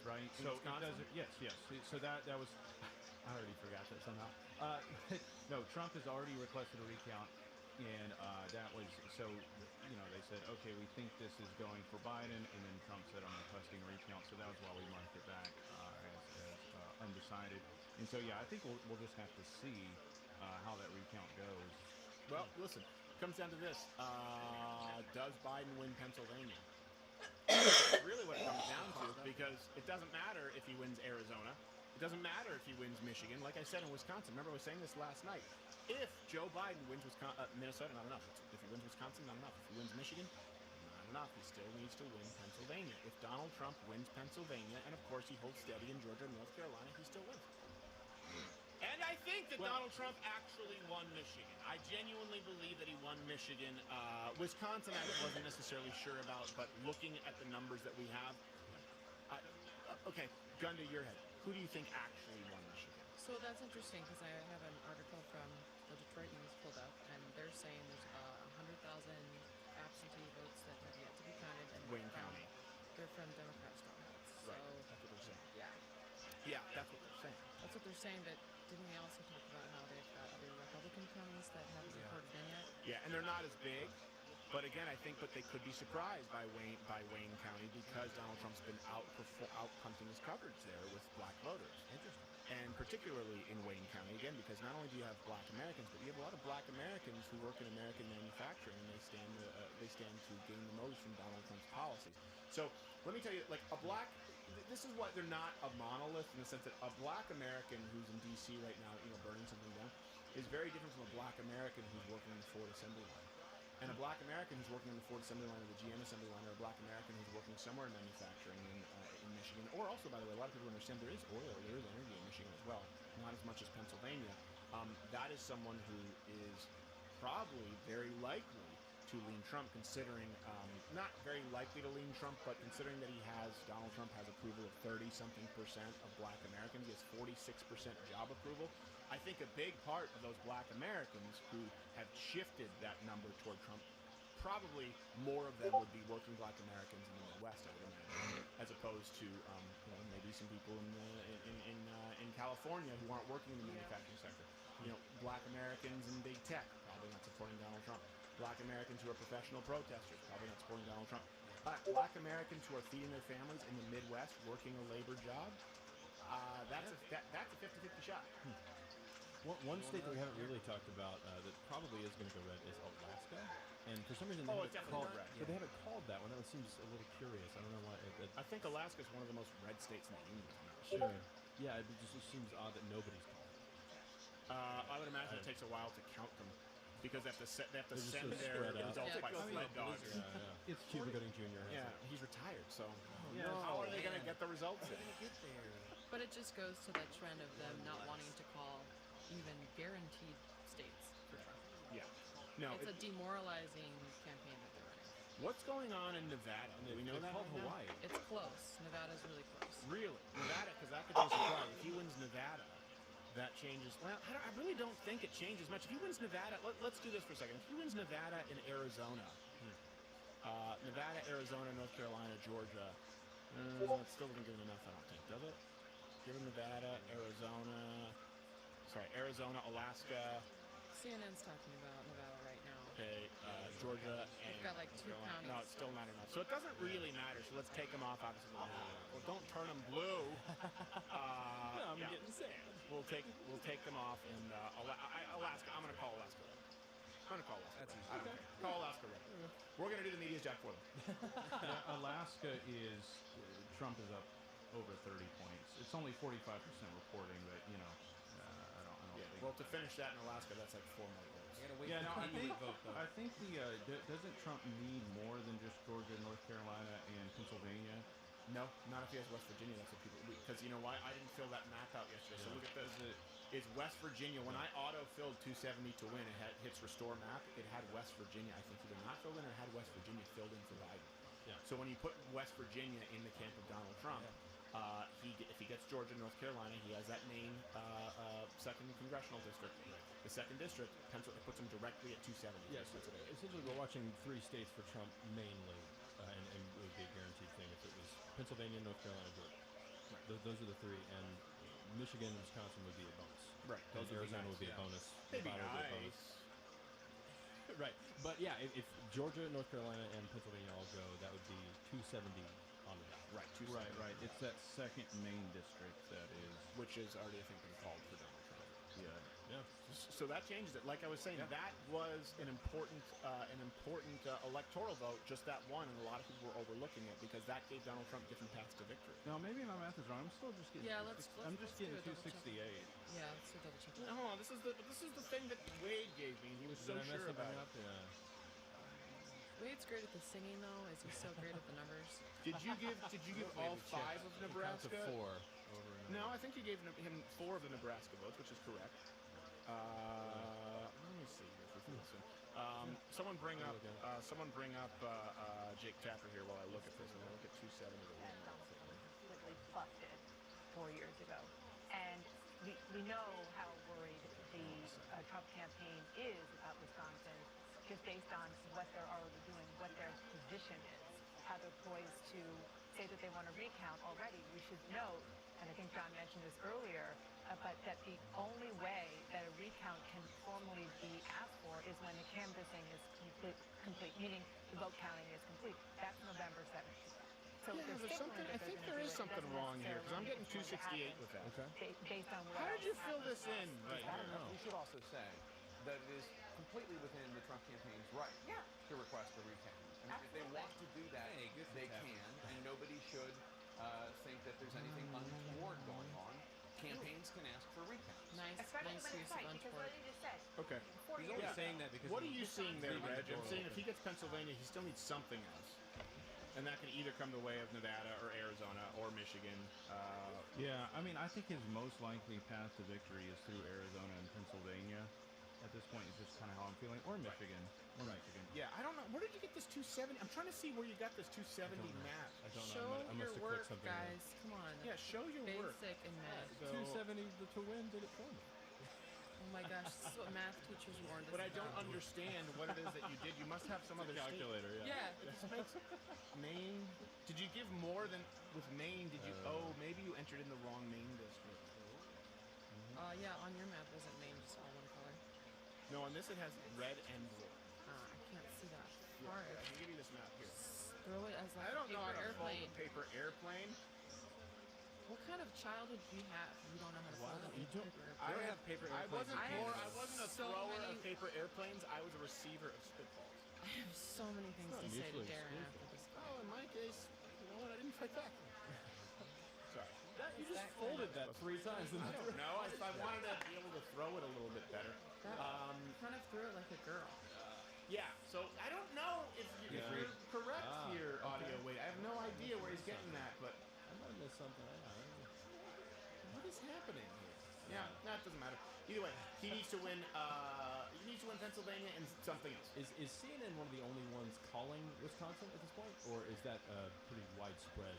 Speaker 3: right?
Speaker 1: In
Speaker 3: So
Speaker 1: Wisconsin?
Speaker 3: yes. So that was I already forgot that somehow. No, Trump has already requested a recount, and that was so. They said, okay, we think this is going for Biden, and then Trump said, I'm requesting a recount. So that was why we marked it back as undecided. And so I think we'll just have to see how that recount goes.
Speaker 1: Well, listen, it comes down to this. Does Biden win Pennsylvania? Really what it comes down to, because it doesn't matter if he wins Arizona. It doesn't matter if he wins Michigan. Like I said in Wisconsin, remember I was saying this last night. If Joe Biden wins Minnesota, not enough. If he wins Wisconsin, not enough. If he wins Michigan, not enough. He still needs to win Pennsylvania. If Donald Trump wins Pennsylvania, and of course he holds steady in Georgia and North Carolina, he still wins. And I think that Donald Trump actually won Michigan. I genuinely believe that he won Michigan. Wisconsin, I wasn't necessarily sure about, but looking at the numbers that we have, okay, gun to your head. Who do you think actually won Michigan?
Speaker 4: So that's interesting because I have an article from the Detroit News pulled up, and they're saying there's 100,000 absentee votes that have yet to be counted. And
Speaker 1: Wayne County.
Speaker 4: They're from Democrats. But they're saying that, didn't we also talk about how they've got other Republican counties that haven't reported in yet?
Speaker 1: Yeah, and they're not as big. But again, I think they could be surprised by Wayne County because Donald Trump's been out punting his coverage there with black voters.
Speaker 6: Interesting.
Speaker 1: And particularly in Wayne County, again, because not only do you have black Americans, but you have a lot of black Americans who work in American manufacturing, and they stand to gain the most from Donald Trump's policies. So let me tell you, like this is what they're not a monolith in the sense that a black American who's in D.C. right now, burning something down, is very different from a black American who's working in the Ford assembly line. And a black American who's working in the Ford assembly line or the GM assembly line, or a black American who's working somewhere in manufacturing in Michigan, or also, by the way, a lot of people understand there is oil, there is energy in Michigan as well, not as much as Pennsylvania. That is someone who is probably very likely to lean Trump, considering, not very likely to lean Trump, but considering that Donald Trump has approval of 30-something% of black Americans, he has 46% job approval. I think a big part of those black Americans who have shifted that number toward Trump, probably more of them would be working black Americans in the Midwest, I would imagine, as opposed to maybe some people in California who aren't working in the manufacturing sector. Black Americans in big tech, probably not supporting Donald Trump. Black Americans who are professional protesters, probably not supporting Donald Trump. Black Americans who are feeding their families in the Midwest, working a labor job, that's a 50-50 shot.
Speaker 5: One state that we haven't really talked about that probably is going to go red is Alaska, and for some reason they
Speaker 1: it's
Speaker 5: haven't
Speaker 1: definitely
Speaker 5: called
Speaker 1: red.
Speaker 5: but they haven't called that one. That one seems a little curious. I don't know why.
Speaker 1: I think Alaska is one of the most red states in the union.
Speaker 5: Sure. Yeah, it just seems odd that nobody's called.
Speaker 1: I would imagine it takes a while to count them because they have to send
Speaker 5: so
Speaker 1: their
Speaker 5: spread out.
Speaker 1: results by sled dogs.
Speaker 5: Yeah. It's Cuba Gooding Jr.
Speaker 1: Yeah, he's retired, so
Speaker 5: Yeah.
Speaker 1: how are they going to get the results in?
Speaker 4: But it just goes to that trend of them not wanting to call even guaranteed states for Trump.
Speaker 1: Yeah. No,
Speaker 4: It's a demoralizing campaign that they're running.
Speaker 1: What's going on in Nevada? Do we know that?
Speaker 5: called
Speaker 1: right now?
Speaker 5: Hawaii.
Speaker 4: It's close. Nevada's really close.
Speaker 1: Really? Nevada, because that could be a surprise. If he wins Nevada, that changes. Well, I really don't think it changes much. If he wins Nevada, let's do this for a second. If he wins Nevada and Arizona, Nevada, Arizona, North Carolina, Georgia, it still doesn't give him enough, I don't think, does it? Give him Nevada, Arizona, Alaska.
Speaker 4: CNN's talking about Nevada right now.
Speaker 1: Okay, Georgia and
Speaker 4: They've got like 2
Speaker 1: Carolina.
Speaker 4: counties.
Speaker 1: No, it's still not enough. So it doesn't really matter. So let's take them off, obviously. Well, don't turn them blue.
Speaker 5: I'm
Speaker 1: yeah.
Speaker 5: getting sad.
Speaker 1: We'll take them off, and Alaska. I'm gonna call Alaska red. I'm gonna call Alaska.
Speaker 6: That's
Speaker 1: red. I don't care. Call Alaska red. We're gonna do the media's job for them.
Speaker 3: Alaska is Trump is up over 30 points. It's only 45% reporting, but I don't
Speaker 1: Yeah.
Speaker 3: think.
Speaker 1: Well, to finish that in Alaska, that's like 4 more votes.
Speaker 6: You gotta wait
Speaker 3: Yeah, no,
Speaker 6: for
Speaker 3: I
Speaker 6: the
Speaker 3: think
Speaker 6: vote though.
Speaker 3: I think doesn't Trump need more than just Georgia, North Carolina, and Pennsylvania?
Speaker 1: No, not if he has West Virginia. That's what people. Because you know why? I didn't fill that map out yesterday. So look at this. Is West Virginia? When I auto-filled 270 to win, it hits restore map. It had West Virginia. I think either not filled in or had West Virginia filled in for Biden.
Speaker 5: Yeah.
Speaker 1: So when you put West Virginia in the camp of Donald Trump, if he gets Georgia, North Carolina, he has that main second congressional district. The second district, it puts him directly at 270.
Speaker 5: Yes, essentially we're watching 3 states for Trump mainly, and it would be a guaranteed thing if it was Pennsylvania, North Carolina, Georgia. Right. Those are the 3, and Michigan and Wisconsin would be a bonus.
Speaker 1: Right.
Speaker 5: Those Arizona would be a bonus.
Speaker 1: They'd be
Speaker 5: Nevada would be a bonus.
Speaker 1: nice.
Speaker 5: Right, but yeah, if Georgia, North Carolina, and Pennsylvania all go, that would be 270 on the dot.
Speaker 1: Right. 270.
Speaker 3: Right. It's that second main district that is.
Speaker 1: Which is already, I think, been called for Donald Trump.
Speaker 3: Yeah.
Speaker 1: So that changes it. Like I was saying, that was an important electoral vote, just that one, and a lot of people were overlooking it because that gave Donald Trump different paths to victory.
Speaker 3: No, maybe my math is wrong. I'm still just getting.
Speaker 4: Yeah, let's
Speaker 3: I'm just
Speaker 4: do
Speaker 3: getting
Speaker 4: a double check.
Speaker 3: 268.
Speaker 4: Yeah, let's do a double check.
Speaker 1: No, hold on. This is the thing that Wade gave me. He was so
Speaker 5: Did I mess
Speaker 1: sure
Speaker 5: something
Speaker 1: about
Speaker 5: up?
Speaker 1: it.
Speaker 5: Yeah.
Speaker 4: Wade's great at the singing though. Is he so great at the numbers?
Speaker 1: Did you give all 5 of Nebraska?
Speaker 5: Count to 4 over and
Speaker 1: No,
Speaker 5: over.
Speaker 1: I think you gave him 4 of the Nebraska votes, which is correct. Let me see if we can listen. Someone bring up Jake Tapper here while I look at this. And I look at 270 to win.
Speaker 15: Completely busted 4 years ago. And we know how worried the Trump campaign is about Wisconsin, just based on what they're already doing, what their position is, how they're poised to say that they want to recount already. We should note, and I think John mentioned this earlier, but that the only way that a recount can formally be asked for is when the canvassing is complete, meaning the vote counting is complete. That's November 7th. So
Speaker 1: Yeah,
Speaker 15: they're
Speaker 1: there's something.
Speaker 15: signaling that
Speaker 1: I
Speaker 15: they're
Speaker 1: think
Speaker 15: gonna
Speaker 1: there
Speaker 15: do
Speaker 1: is
Speaker 15: it. It
Speaker 1: something
Speaker 15: doesn't
Speaker 1: wrong here because I'm
Speaker 15: necessarily
Speaker 1: getting
Speaker 15: mean
Speaker 1: 268
Speaker 15: it's going to
Speaker 1: with that.
Speaker 5: Okay.
Speaker 15: based on what
Speaker 1: How did
Speaker 15: else
Speaker 1: you fill
Speaker 15: happens.
Speaker 1: this in? Right
Speaker 16: I don't
Speaker 1: here?
Speaker 16: know. We should also say that it is completely within the Trump campaign's right to request a recount. I mean, if they want to do that,
Speaker 6: Hey, good
Speaker 16: they
Speaker 6: stuff.
Speaker 16: can, and nobody should think that there's anything untoward going on. Campaigns can ask for recounts.
Speaker 4: Nice
Speaker 15: Especially
Speaker 4: use
Speaker 15: when
Speaker 4: of
Speaker 15: it's right, because
Speaker 4: untoward.
Speaker 15: what you just said.
Speaker 1: Okay.
Speaker 6: He's only saying that because
Speaker 1: What are
Speaker 6: he-
Speaker 1: you seeing there,
Speaker 6: leaving the
Speaker 1: Reg? I'm
Speaker 6: door
Speaker 1: saying if
Speaker 6: open.
Speaker 1: he gets Pennsylvania, he still needs something else. And that can either come the way of Nevada or Arizona or Michigan.
Speaker 3: Yeah, I mean, I think his most likely path to victory is through Arizona and Pennsylvania. At this point, it's just kind of how I'm feeling. Or Michigan. Or Michigan.
Speaker 1: Yeah, I don't know. Where did you get this 270? I'm trying to see where you got this 270 map.
Speaker 5: I don't know.
Speaker 4: Show
Speaker 5: I must
Speaker 4: your
Speaker 5: have
Speaker 4: work,
Speaker 5: clicked something there.
Speaker 4: guys. Come on.
Speaker 1: Yeah, show your work.
Speaker 4: Basic and math.
Speaker 1: So,
Speaker 5: 270 to win did it for me.
Speaker 4: Oh my gosh, this is what math teachers warned us
Speaker 1: but I don't
Speaker 4: about.
Speaker 1: understand what it is that you did. You must have some other
Speaker 5: Calculator,
Speaker 4: Yeah.
Speaker 1: It just makes Maine. Did you give more than with Maine? Did you? Oh, maybe you entered in the wrong Maine district.
Speaker 4: Yeah, on your map wasn't Maine just all one color.
Speaker 1: No, on this it has red and blue.
Speaker 4: I can't see that.
Speaker 1: Yeah,
Speaker 4: Hard.
Speaker 1: I can give you this map here.
Speaker 4: Throw it as like
Speaker 1: I don't
Speaker 4: a
Speaker 1: know
Speaker 4: paper
Speaker 1: how to fold
Speaker 4: airplane.
Speaker 1: a paper airplane.
Speaker 4: What kind of childhood do you have? You don't know how to fold a paper airplane.
Speaker 1: I
Speaker 6: don't have paper
Speaker 1: I
Speaker 6: airplanes
Speaker 1: wasn't
Speaker 6: in
Speaker 1: more.
Speaker 6: Kansas.
Speaker 1: I wasn't a
Speaker 4: So
Speaker 1: thrower
Speaker 4: many-
Speaker 1: of paper airplanes. I was a receiver of spitballs.
Speaker 4: I have so many things
Speaker 5: not
Speaker 4: to say to
Speaker 5: mutually
Speaker 4: Darren
Speaker 5: exclusive.
Speaker 4: after this.
Speaker 1: Oh, in my case, you know what? I didn't fight back. Sorry.
Speaker 5: You just folded that 3 times.
Speaker 1: I don't know. I wanted to be able to throw it a little bit better.
Speaker 4: Kind of threw it like a girl.
Speaker 1: Yeah. So I don't know if
Speaker 5: Yeah.
Speaker 1: you're correct
Speaker 5: Ah,
Speaker 1: here,
Speaker 5: okay.
Speaker 1: audio. Wait, I have no idea where he's getting that, but
Speaker 5: I might have missed something. I don't know.
Speaker 1: what is happening here? Yeah, no, it doesn't matter. Either way, he needs to win. He needs to win Pennsylvania and something else.
Speaker 5: Is CNN one of the only ones calling Wisconsin at this point, or is that a pretty widespread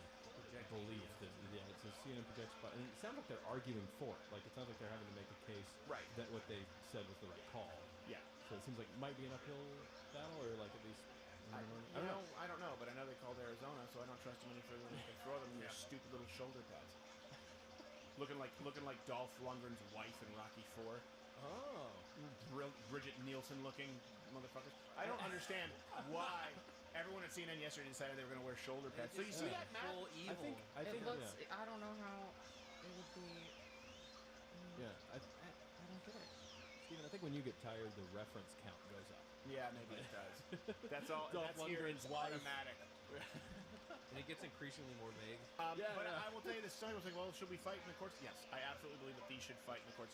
Speaker 5: belief that it's a CNN projects? And it sounds like they're arguing for it. Like it sounds like they're having to make a case
Speaker 1: Right.
Speaker 5: that what they said was the right call.
Speaker 1: Yeah.
Speaker 5: So it seems like it might be an uphill battle, or like at least.
Speaker 1: I don't know, but I know they called Arizona, so I don't trust them any further than they can throw them in their stupid little shoulder pads. looking like Dolph Lundgren's wife in Rocky IV.
Speaker 5: Oh.
Speaker 1: Bridget Nielsen looking motherfuckers. I don't understand why everyone at CNN yesterday decided they were going to wear shoulder pads. So you see that, Matt?
Speaker 6: Full evil.
Speaker 5: I think
Speaker 4: It looks. I don't know how it would be.
Speaker 5: Yeah.
Speaker 4: I don't get it.
Speaker 5: Steven, I think when you get tired, the reference count goes up.
Speaker 1: Yeah, maybe it does. That's all.
Speaker 5: Dolph
Speaker 1: That's here. It's
Speaker 5: Lundgren's wife.
Speaker 1: automatic.
Speaker 6: And it gets increasingly more vague.
Speaker 1: But I will tell you this: somebody was like, "Well, should we fight in the courts?" Yes, I absolutely believe that these should fight in the courts.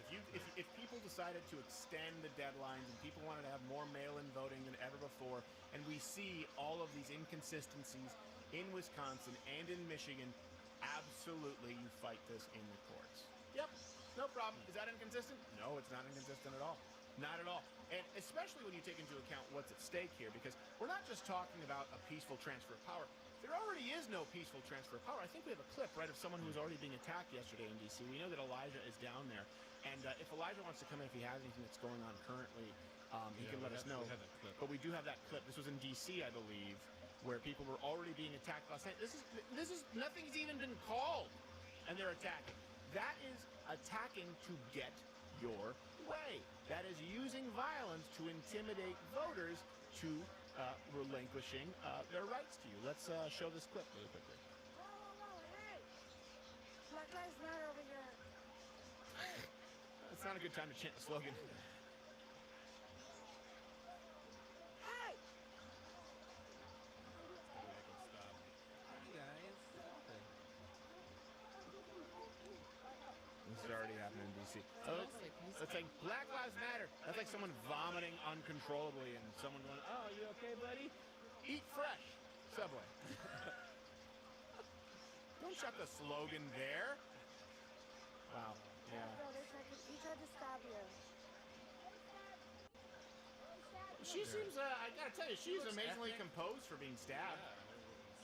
Speaker 1: If people decided to extend the deadlines and people wanted to have more mail-in voting than ever before, and we see all of these inconsistencies in Wisconsin and in Michigan, absolutely, you fight this in the courts. Yep, no problem. Is that inconsistent? No, it's not inconsistent at all. Not at all. And especially when you take into account what's at stake here, because we're not just talking about a peaceful transfer of power. There already is no peaceful transfer of power. I think we have a clip, right, of someone who was already being attacked yesterday in D.C. We know that Elijah is down there. And if Elijah wants to come in, if he has anything that's going on currently, he can let us know. But we do have that clip. This was in D.C., I believe, where people were already being attacked last night. This is nothing's even been called, and they're attacking. That is attacking to get your way. That is using violence to intimidate voters to relinquishing their rights to you. Let's show this clip really quickly.
Speaker 14: Hey! Black Lives Matter over here.
Speaker 1: It's not a good time to chant the slogan.
Speaker 14: Hey!
Speaker 6: You guys.
Speaker 1: This is already happening in D.C. It's like Black Lives Matter. That's like someone vomiting uncontrollably and someone going, "Oh, you okay, buddy? Eat fresh." Subway. Don't shut the slogan there. Wow. Yeah.
Speaker 14: Bro, he tried to stab you.
Speaker 1: She seems, I gotta tell you, she's amazingly composed for being stabbed.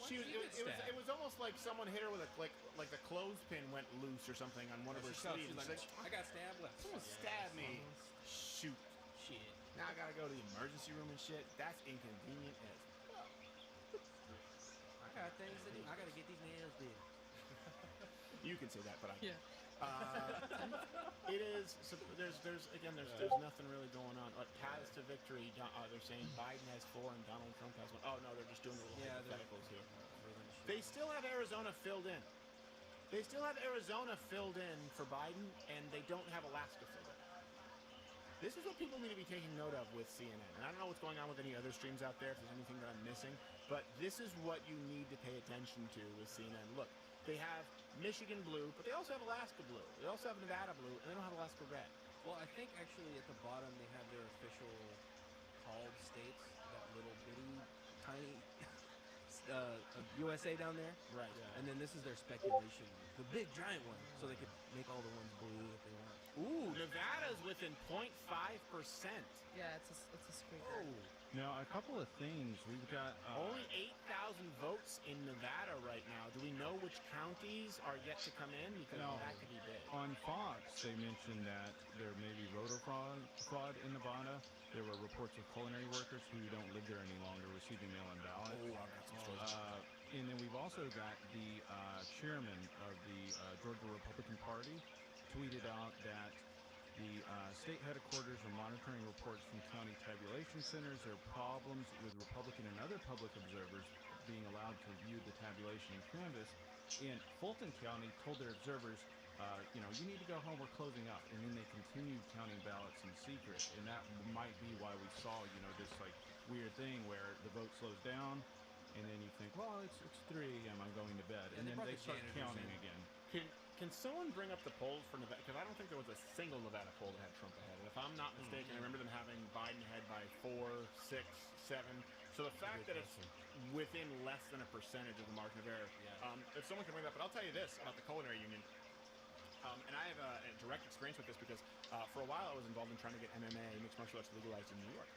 Speaker 1: It was almost like someone hit her with like the clothespin went loose or something on one of her sleeves.
Speaker 6: She's like, I got stabbed left.
Speaker 1: Someone stabbed me. Shoot.
Speaker 6: Shit.
Speaker 1: Now I gotta go to the emergency room and shit. That's inconvenient as.
Speaker 6: I got things to do. I gotta get these nails did.
Speaker 1: You can say that, but I can't. It is. So there's nothing really going on. Paths to victory. They're saying Biden has 4 and Donald Trump has 1. Oh no, they're just doing the little hypotheticals here. They still have Arizona filled in. They still have Arizona filled in for Biden, and they don't have Alaska filled in. This is what people need to be taking note of with CNN. And I don't know what's going on with any other streams out there, if there's anything that I'm missing, but this is what you need to pay attention to with CNN. Look, they have Michigan blue, but they also have Alaska blue. They also have Nevada blue, and they don't have Alaska red.
Speaker 6: Well, I think actually at the bottom they have their official called states, that little bitty, tiny USA down there.
Speaker 1: Right. Yeah.
Speaker 6: And then this is their speculation, the big giant one, so they could make all the ones blue if they want.
Speaker 1: Ooh, Nevada's within 0.5%.
Speaker 4: Yeah, it's a squeaker.
Speaker 1: Oh.
Speaker 3: Now, a couple of things. We've got
Speaker 1: only 8,000 votes in Nevada right now. Do we know which counties are yet to come in? Because that could be big.
Speaker 3: On Fox, they mentioned that there may be voter fraud in Nevada. There were reports of culinary workers who don't live there any longer receiving mail-in ballots.
Speaker 1: Oh, I've got some stories.
Speaker 3: And then we've also got the chairman of the Georgia Republican Party tweeted out that the state headquarters are monitoring reports from county tabulation centers. There are problems with Republican and other public observers being allowed to view the tabulation and canvass. And Fulton County told their observers, you need to go home, we're closing up. And then they continued counting ballots in secret. And that might be why we saw, this like weird thing where the vote slows down. And then you think, well, it's 3 a.m., I'm going to bed. And then they start counting again.
Speaker 1: Can someone bring up the polls for Nevada? Because I don't think there was a single Nevada poll that had Trump ahead. And if I'm not mistaken, I remember them having Biden ahead by 4, 6, 7. So the fact that it's within less than a percentage of the margin of error, if someone can bring that up. But I'll tell you this about the culinary union. And I have a direct experience with this because for a while I was involved in trying to get MMA, mixed martial arts, legalized in New York.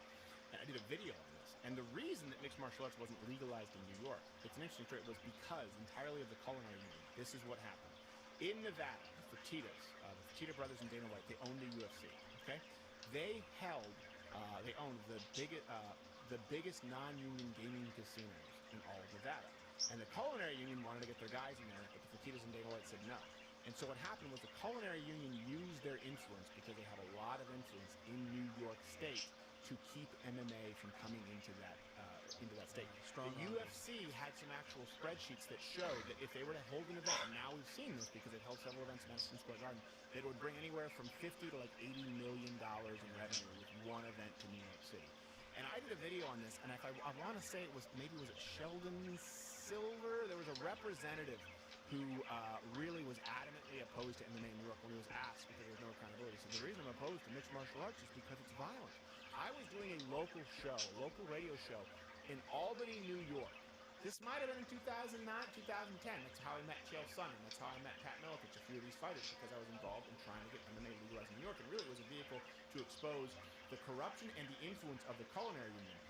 Speaker 1: And I did a video on this. And the reason that mixed martial arts wasn't legalized in New York, it's an interesting story, was because entirely of the culinary union. This is what happened. In Nevada, the Fertittas, the Fertitta brothers and Dana White, they owned the UFC. Okay, they owned the biggest non-union gaming casinos in all of Nevada. And the culinary union wanted to get their guys in there, but the Fertittas and Dana White said no. And so what happened was the culinary union used their influence, because they had a lot of influence in New York State, to keep MMA from coming into that state. The UFC had some actual spreadsheets that showed that if they were to hold an event, and now we've seen this because they've held several events in Madison Square Garden, that it would bring anywhere from $50 to like $80 million in revenue with one event to New York City. And I did a video on this, and I want to say it was Sheldon Silver? There was a representative who really was adamantly opposed to MMA in New York when he was asked because there was no accountability. So the reason I'm opposed to mixed martial arts is because it's violent. I was doing a local radio show in Albany, New York. This might have been in 2009, 2010. That's how I met Chael Sonnen. That's how I met Pat Miletich, a few of these fighters, because I was involved in trying to get MMA legalized in New York. And really it was a vehicle to expose the corruption and the influence of the culinary union.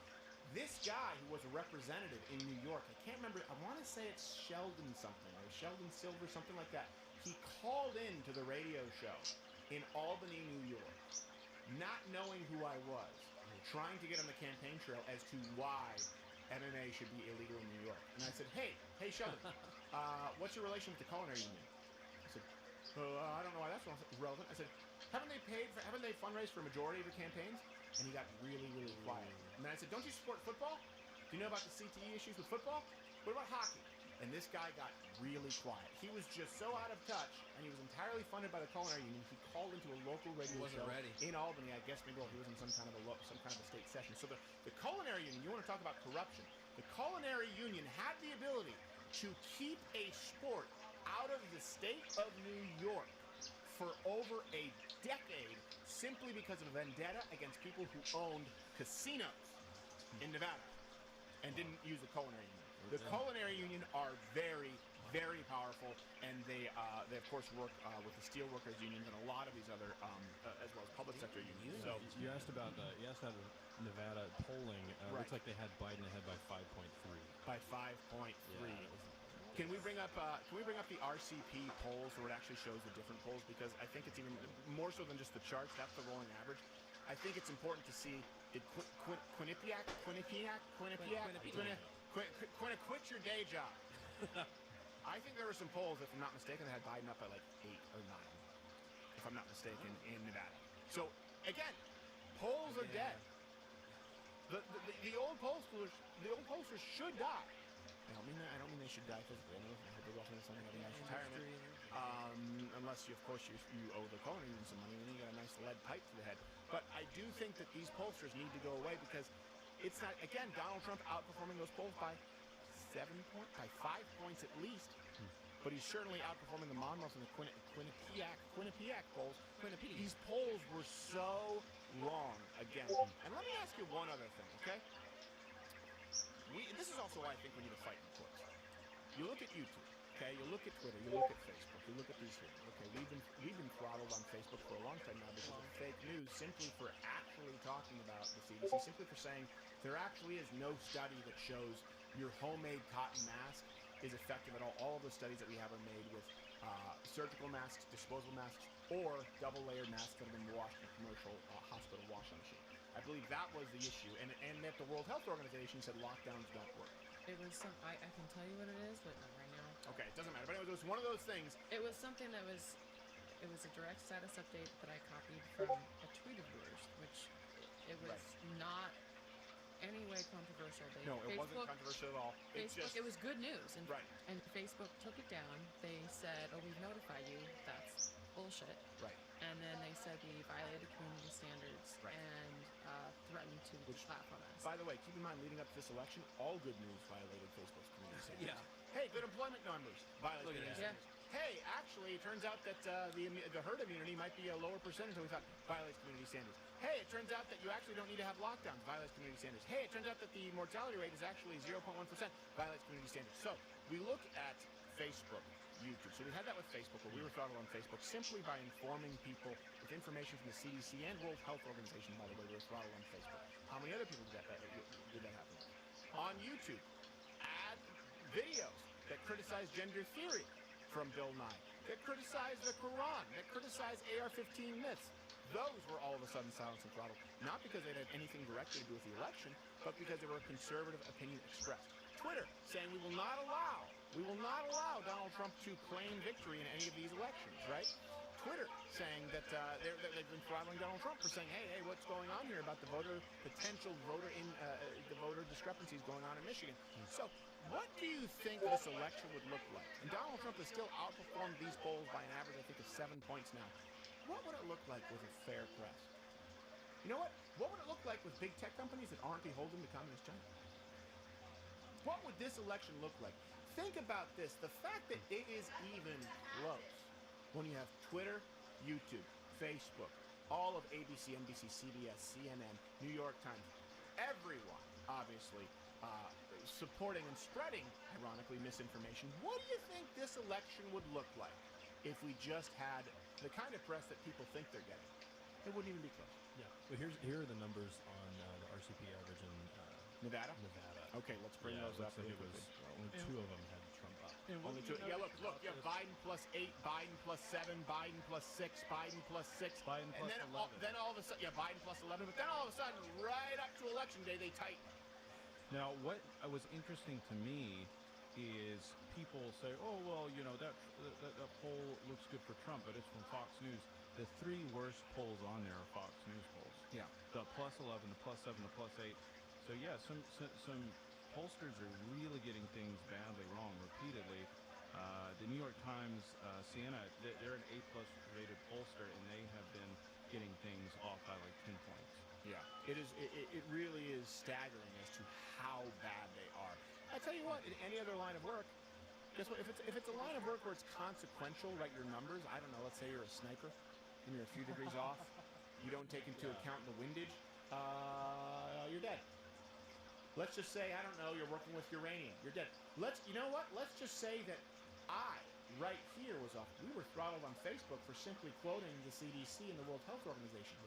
Speaker 1: This guy who was a representative in New York, I can't remember, I want to say it's Sheldon something, or Sheldon Silver, something like that. He called in to the radio show in Albany, New York, not knowing who I was, trying to get on the campaign trail as to why MMA should be illegal in New York. And I said, hey Sheldon, what's your relation with the culinary union? I said, I don't know why that's relevant. I said, haven't they fundraised for a majority of your campaigns? And he got really, really quiet. And then I said, don't you support football? Do you know about the CTE issues with football? What about hockey? And this guy got really quiet. He was just so out of touch, and he was entirely funded by the culinary union. He called into a local radio show in Albany. I guess maybe he was in some kind of a state session. So the culinary union, you want to talk about corruption? The culinary union had the ability to keep a sport out of the state of New York for over a decade, simply because of a vendetta against people who owned casinos in Nevada and didn't use the culinary union. The culinary union are very, very powerful, and they of course work with the steelworkers unions and a lot of these other as well as public sector unions. So
Speaker 5: you asked about Nevada polling. Looks like they had Biden ahead by 5.3.
Speaker 1: By 5.3. Yeah. Can we bring up the RCP polls where it actually shows the different polls, because I think it's even more so than just the charts. That's the rolling average. I think it's important to see did Quinnipiac quit your day job. I think there were some polls, if I'm not mistaken, that had Biden up by like 8 or 9, if I'm not mistaken, in Nevada. So again, polls are dead. The old pollsters should die. I don't mean they should die physically. I know I hope they're walking into something like a nice retirement. Unless you, of course, you owe the Cohen union some money, and then you got a nice lead pipe to the head. But I do think that these pollsters need to go away because it's not, again, Donald Trump outperforming those polls by 5 points at least. But he's certainly outperforming the Monmouth and the Quinnipiac polls. These polls were so wrong again. And let me ask you one other thing, okay? This is also why I think we need to fight in the courts. You look at YouTube, okay? You look at Twitter, you look at Facebook, you look at these hearings, okay? We've been throttled on Facebook for a long time now because of fake news, simply for actually talking about the CDC, simply for saying there actually is no study that shows your homemade cotton mask is effective at all. All of the studies that we have are made with surgical masks, disposable masks, or double-layered masks that have been washed in a commercial hospital washing machine. I believe that was the issue, and that the World Health Organization said lockdowns don't work.
Speaker 4: It was I can tell you what it is, but not right now.
Speaker 1: Okay, it doesn't matter. But anyway, it was one of those things.
Speaker 4: It was something that was, it was a direct status update that I copied from a tweet of yours, which it was not any way controversial.
Speaker 1: It wasn't controversial at all.
Speaker 4: It was good news, and
Speaker 1: right.
Speaker 4: And Facebook took it down. They said, "Oh, we've notified you." That's bullshit.
Speaker 1: Right.
Speaker 4: And then they said we violated community standards and threatened to platform us.
Speaker 1: By the way, keep in mind, leading up to this election, all good news violated Facebook's community standards.
Speaker 6: Yeah.
Speaker 1: Hey, good employment numbers violated
Speaker 6: Look at
Speaker 1: community
Speaker 6: that.
Speaker 1: standards. Hey, actually, it turns out that the herd immunity might be a lower percentage than we thought. Violates community standards. Hey, it turns out that you actually don't need to have lockdowns. Violates community standards. Hey, it turns out that the mortality rate is actually 0.1%. Violates community standards. So we look at Facebook, YouTube. So we had that with Facebook, where we were throttled on Facebook simply by informing people with information from the CDC and World Health Organization. By the way, we were throttled on Facebook. How many other people did that happen? On YouTube, add videos that criticize gender theory from Bill Nye, that criticize the Quran, that criticize AR-15 myths. Those were all of a sudden silenced and throttled, not because they had anything directly to do with the election, but because they were a conservative opinion expressed. Twitter saying we will not allow Donald Trump to claim victory in any of these elections, right? Twitter saying that they've been throttling Donald Trump for saying, hey, what's going on here about the potential voter discrepancies going on in Michigan? So what do you think this election would look like? And Donald Trump has still outperformed these polls by an average, I think, of 7 points now. What would it look like with a fair press? You know what? What would it look like with big tech companies that aren't beholden to communist China? What would this election look like? Think about this. The fact that it is even close when you have Twitter, YouTube, Facebook, all of ABC, NBC, CBS, CNN, New York Times, everyone, obviously, supporting and spreading, ironically, misinformation. What do you think this election would look like if we just had the kind of press that people think they're getting? It wouldn't even be close.
Speaker 5: Yeah. Well, here are the numbers on the RCP average in
Speaker 1: Nevada. Okay, let's bring those up.
Speaker 5: Like it was only 2 of them had Trump up.
Speaker 1: Only 2. Yeah, look. You have Biden plus 8, Biden plus 7, Biden plus 6, Biden plus 6,
Speaker 5: Biden plus 11.
Speaker 1: Then all of a sudden, Biden plus 11. But then all of a sudden, right up to election day, they tighten.
Speaker 3: Now, what was interesting to me is people say, "Oh, well, you know that poll looks good for Trump, but it's from Fox News." The 3 worst polls on there are Fox News polls.
Speaker 1: Yeah.
Speaker 3: The plus 11, the plus 7, the plus 8. So yeah, some pollsters are really getting things badly wrong repeatedly. The New York Times, Siena, they're an A+ rated pollster, and they have been getting things off by like 10 points.
Speaker 1: Yeah, it really is staggering as to how bad they are. I tell you what, in any other line of work, guess what? If it's a line of work where it's consequential, right? Your numbers. I don't know. Let's say you're a sniper, and you're a few degrees off. You don't take into account the windage. You're dead. Let's just say, I don't know, you're working with uranium. You're dead. You know what? Let's just say that right here was off. We were throttled on Facebook for simply quoting the CDC and the World Health Organization.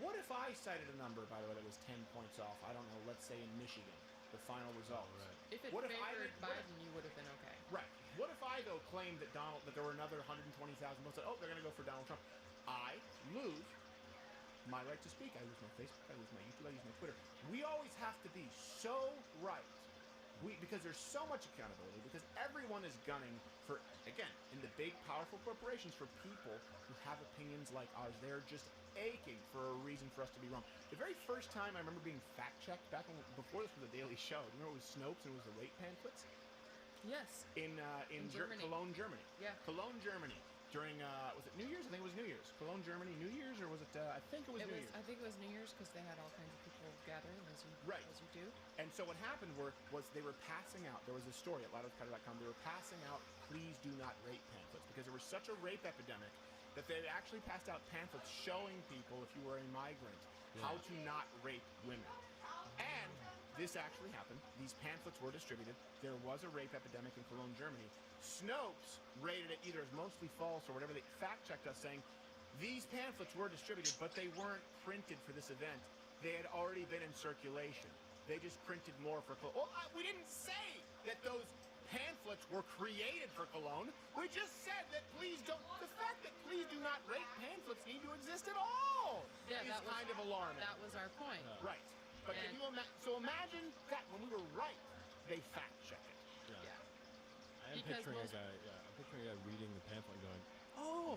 Speaker 1: What if I cited a number, by the way, that was 10 points off? I don't know, let's say in Michigan, the final results.
Speaker 4: If it favored Biden, you would have been okay.
Speaker 1: Right. What if I, though, claimed that there were another 120,000 votes, they're going to go for Donald Trump. I lose my right to speak. I lose my Facebook, I lose my YouTube, I lose my Twitter. We always have to be so right because there's so much accountability, because everyone is gunning for, again, in the big, powerful corporations, for people who have opinions like ours. They're just aching for a reason for us to be wrong. The very first time I remember being fact-checked, before this was a Daily Show, you remember it was Snopes and it was the rape pamphlets?
Speaker 4: Yes.
Speaker 1: In
Speaker 4: Germany.
Speaker 1: Cologne, Germany.
Speaker 4: Yeah.
Speaker 1: Cologne, Germany. During, was it New Year's? I think it was New Year's. Cologne, Germany, New Year's, or was it, I think it was New Year's.
Speaker 4: I think it was New Year's because they had all kinds of people gathering, as you do.
Speaker 1: And so what happened was they were passing out, there was a story at louderwithkyler.com, they were passing out please do not rape pamphlets because there was such a rape epidemic that they actually passed out pamphlets showing people, if you were a migrant, how to not rape women. And this actually happened. These pamphlets were distributed. There was a rape epidemic in Cologne, Germany. Snopes rated it either as mostly false or whatever. They fact-checked us saying, these pamphlets were distributed, but they weren't printed for this event. They had already been in circulation. They just printed more for Cologne. Well, we didn't say that those pamphlets were created for Cologne. We just said that please don't... The fact that please do not rape pamphlets need to exist at all is kind of alarming.
Speaker 4: That was our point.
Speaker 1: Right. But can you imagine that when we were right, they fact-check it.
Speaker 5: Yeah. I'm picturing a guy reading the pamphlet and going,
Speaker 1: oh,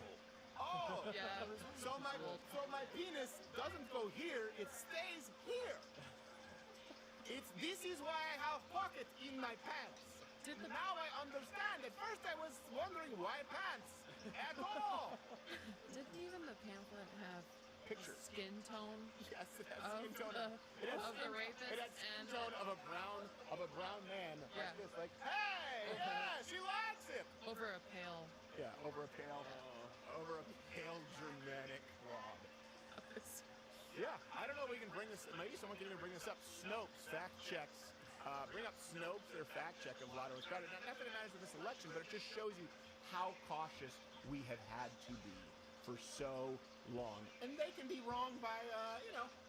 Speaker 4: yeah.
Speaker 1: So my penis doesn't go here; it stays here. This is why I have pocket in my pants. Now I understand. At first I was wondering why pants at all.
Speaker 4: Didn't even the pamphlet have
Speaker 1: pictures,
Speaker 4: skin tone?
Speaker 1: Yes, it has skin tone of
Speaker 4: the rapist.
Speaker 1: It has skin tone of a brown man.
Speaker 4: Yeah.
Speaker 1: Like this, like, hey, yeah, she likes it.
Speaker 4: Over a pale.
Speaker 1: Yeah, over a pale Germanic rod. Yeah, I don't know if we can bring this. Maybe someone can even bring this up. Snopes fact checks. Bring up Snopes, their fact check of Lotto Ricardo. Not that it matters with this election, but it just shows you how cautious we have had to be for so long. And they can be wrong by,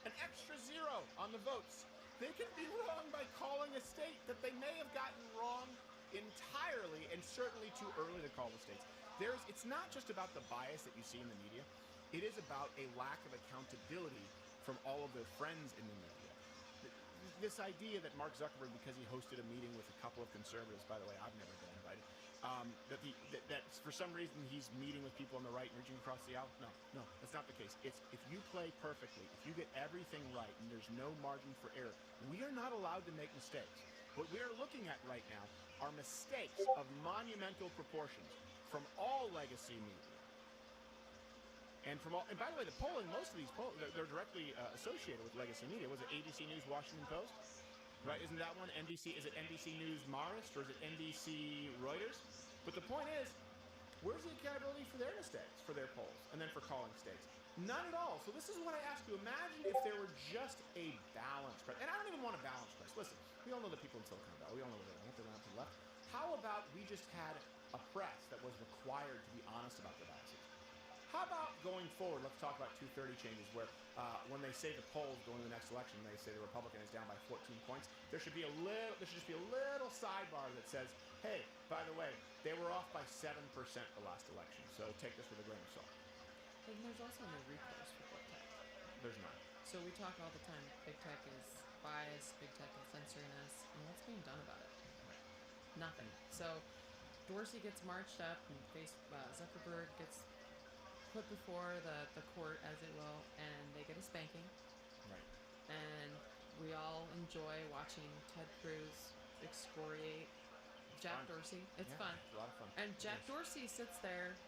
Speaker 1: an extra zero on the votes. They can be wrong by calling a state that they may have gotten wrong entirely, and certainly too early to call the states. It's not just about the bias that you see in the media. It is about a lack of accountability from all of their friends in the media. This idea that Mark Zuckerberg, because he hosted a meeting with a couple of conservatives, by the way, I've never been invited, that for some reason he's meeting with people on the right and reaching across the aisle. No, that's not the case. It's if you play perfectly, if you get everything right and there's no margin for error, we are not allowed to make mistakes. What we are looking at right now are mistakes of monumental proportions from all legacy media. And by the way, the polling, most of these polls, they're directly associated with legacy media. Was it ABC News, Washington Post? Right, isn't that one NBC? Is it NBC News Marist or is it NBC Reuters? But the point is, where's the accountability for their mistakes, for their polls, and then for calling states? None at all. So this is what I ask you. Imagine if there were just a balanced press. And I don't even want a balanced press. Listen, we all know the people in Silicon Valley. We all know where they're not to the left. How about we just had a press that was required to be honest about their biases? How about going forward, let's talk about 230 changes where when they say the polls going to the next election, they say the Republican is down by 14 points. There should just be a little sidebar that says, hey, by the way, they were off by 7% the last election, so take this with a grain of salt.
Speaker 4: And there's also no recourse for big tech.
Speaker 1: There's not.
Speaker 4: So we talk all the time, big tech is biased, big tech is censoring us, and what's being done about it? Nothing. So Dorsey gets marched up, and Zuckerberg gets put before the court, as it will, and they get a spanking.
Speaker 1: Right.
Speaker 4: And we all enjoy watching Ted Cruz excoriate Jack Dorsey. It's fun.
Speaker 1: It's a lot of fun.
Speaker 4: And Jack Dorsey sits there,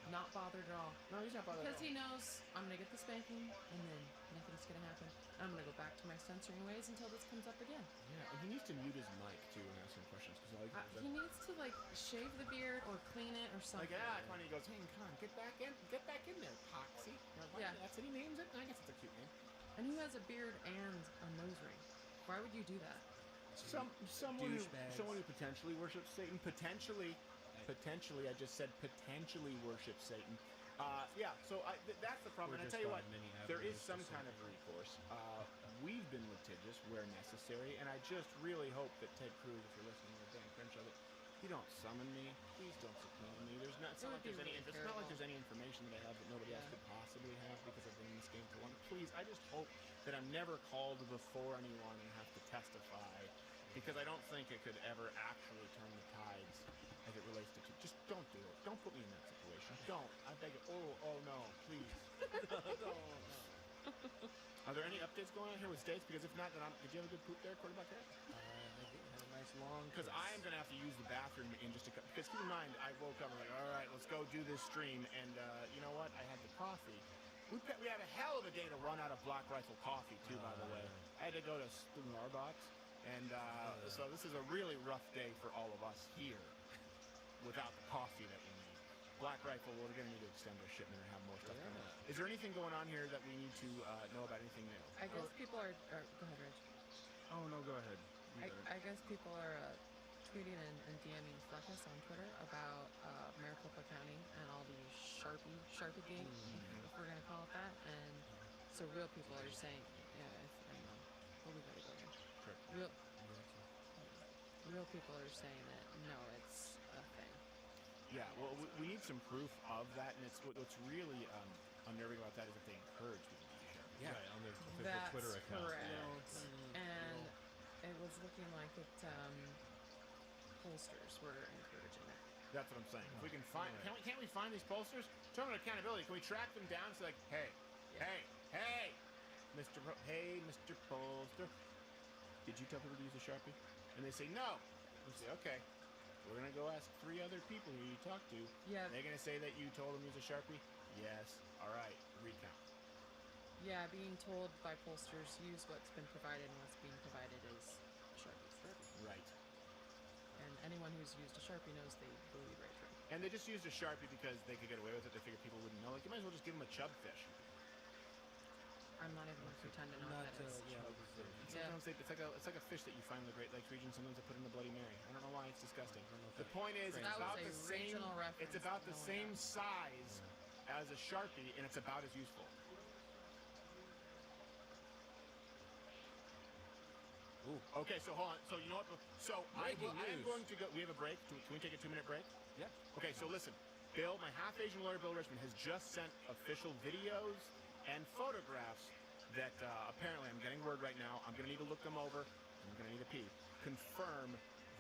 Speaker 4: not bothered at all.
Speaker 1: No, he's not bothered at all.
Speaker 4: Because he knows, I'm going to get the spanking, and then nothing's going to happen. I'm going to go back to my censoring ways until this comes up again.
Speaker 1: Yeah, and he needs to mute his mic, too, when asking questions.
Speaker 4: He needs to, shave the beard or clean it or something.
Speaker 1: When he goes, hey, come on, get back in there, Poxy.
Speaker 4: Yeah.
Speaker 1: That's what he names it? I guess it's a cute name.
Speaker 4: And who has a beard and a nose ring? Why would you do that?
Speaker 1: Someone who potentially worships Satan. Potentially, I just said potentially worships Satan. So that's the problem. And I tell you what, there is some kind of recourse. We've been litigious where necessary, and I just really hope that Ted Cruz, if you're listening to Dan Crenshaw, that you don't summon me. Please don't subpoena me. It's not like there's any information that I have that nobody else could possibly have because I've been in this game for long. Please, I just hope that I'm never called before anyone and have to testify because I don't think it could ever actually turn the tides as it relates to. Just don't do it. Don't put me in that situation. Don't. I beg it. Oh no, please. Are there any updates going on here with States? Because if not, then did you have a good poop there, quarterback head?
Speaker 6: I did have a nice long.
Speaker 1: Because I am going to have to use the bathroom in just a couple. Because keep in mind, I woke up and like, all right, let's go do this stream. And you know what? I had the coffee. We had a hell of a day to run out of Black Rifle coffee, too, by the way. I had to go to Starbucks. And so this is a really rough day for all of us here without the coffee that we need. Black Rifle, we're going to need to extend our shipment and have more stuff coming out. Is there anything going on here that we need to know about, anything new?
Speaker 4: I guess people are go ahead, Rich.
Speaker 5: Oh, no, go ahead.
Speaker 4: I guess people are tweeting and DMing Fleckus on Twitter about Maricopa County and all the Sharpie Gate, if we're going to call it that. And so real people are saying, we gotta go here. Sure. Real people are saying that, no, it's a thing.
Speaker 1: Yeah, well, we need some proof of that, and it's what's really unnerving about that is that they encourage people to share.
Speaker 5: Yeah, right, on their official
Speaker 4: That's
Speaker 5: Twitter account.
Speaker 4: Correct. And it was looking like it. Pollsters were encouraging that.
Speaker 1: That's what I'm saying. If we can find, can't we find these pollsters? Tournament accountability. Can we track them down? So like, hey, Mr. Pollster, did you tell people to use a Sharpie? And they say no. We say, okay. We're gonna go ask 3 other people who you talked to.
Speaker 4: Yeah.
Speaker 1: They're gonna say that you told them to use a Sharpie? Yes. All right. Recount.
Speaker 4: Yeah, being told by pollsters, use what's been provided, and what's being provided is Sharpies.
Speaker 1: Right.
Speaker 4: And anyone who's used a Sharpie knows they believe right through.
Speaker 1: And they just used a Sharpie because they could get away with it. They figured people wouldn't know. Like, you might as well just give them a chub fish.
Speaker 4: I'm not even gonna pretend to know what that is.
Speaker 1: Sometimes it's like a fish that you find in the Great Lakes region. Sometimes they put in the Bloody Mary. I don't know why, it's disgusting. The point is, it's about the same. It's about the same size as a Sharpie, and it's about as useful. Ooh. Okay, so hold on. So you know what? So I am going to go. We have a break. Can we take a 2-minute break?
Speaker 6: Yeah.
Speaker 1: Okay, so listen. Bill, my half-Asian lawyer, Bill Richmond, has just sent official videos and photographs that apparently, I'm getting word right now, I'm going to need to look them over, I'm going to need a pee, confirm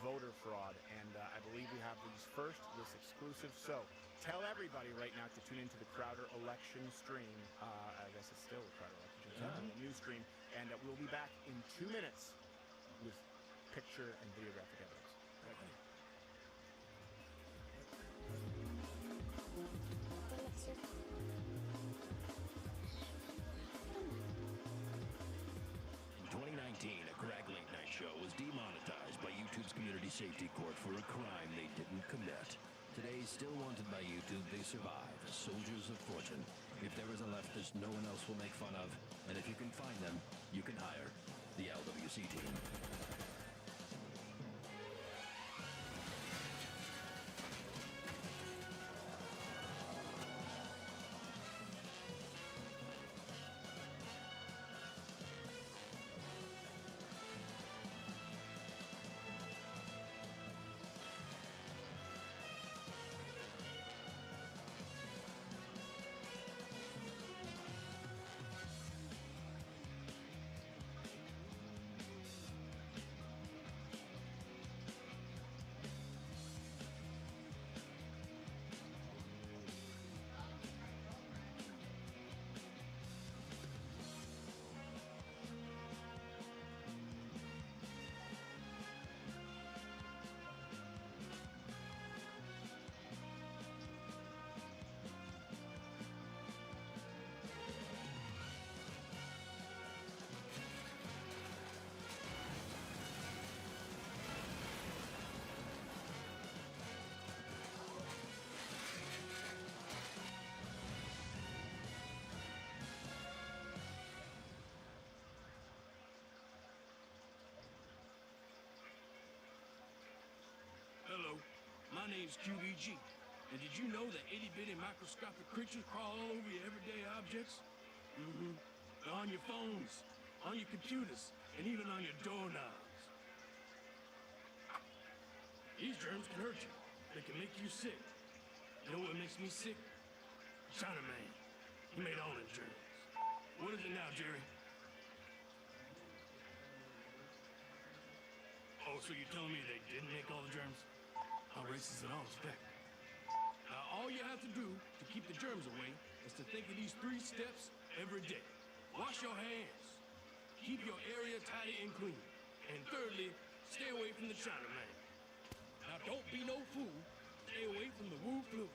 Speaker 1: voter fraud, and I believe we have these first, this exclusive. So tell everybody right now to tune into the Crowder election stream. I guess it's still the Crowder election stream, the news stream, and we'll be back in 2 minutes with picture and videographic evidence. Right.
Speaker 12: 2019, a Greg Late Night Show was demonetized by YouTube's Community Safety Court for a crime they didn't commit. Today, still wanted by YouTube, they survive as soldiers of fortune. If there is a leftist no one else will make fun of, and if you can find them, you can hire the LWC team.
Speaker 17: Hello, my name's QBG. And did you know that itty-bitty microscopic creatures crawl all over your everyday objects? They're on your phones, on your computers, and even on your doorknobs. These germs can hurt you. They can make you sick. You know what makes me sick? Chinaman. He made all the germs. What is it now, Jerry? Oh, so you're telling me they didn't make all the germs? How racist at all is that? All you have to do to keep the germs away is to think of these 3 steps every day. Wash your hands. Keep your area tidy and clean. And thirdly, stay away from the Chinaman. Now don't be no fool. Stay away from the Wu flu.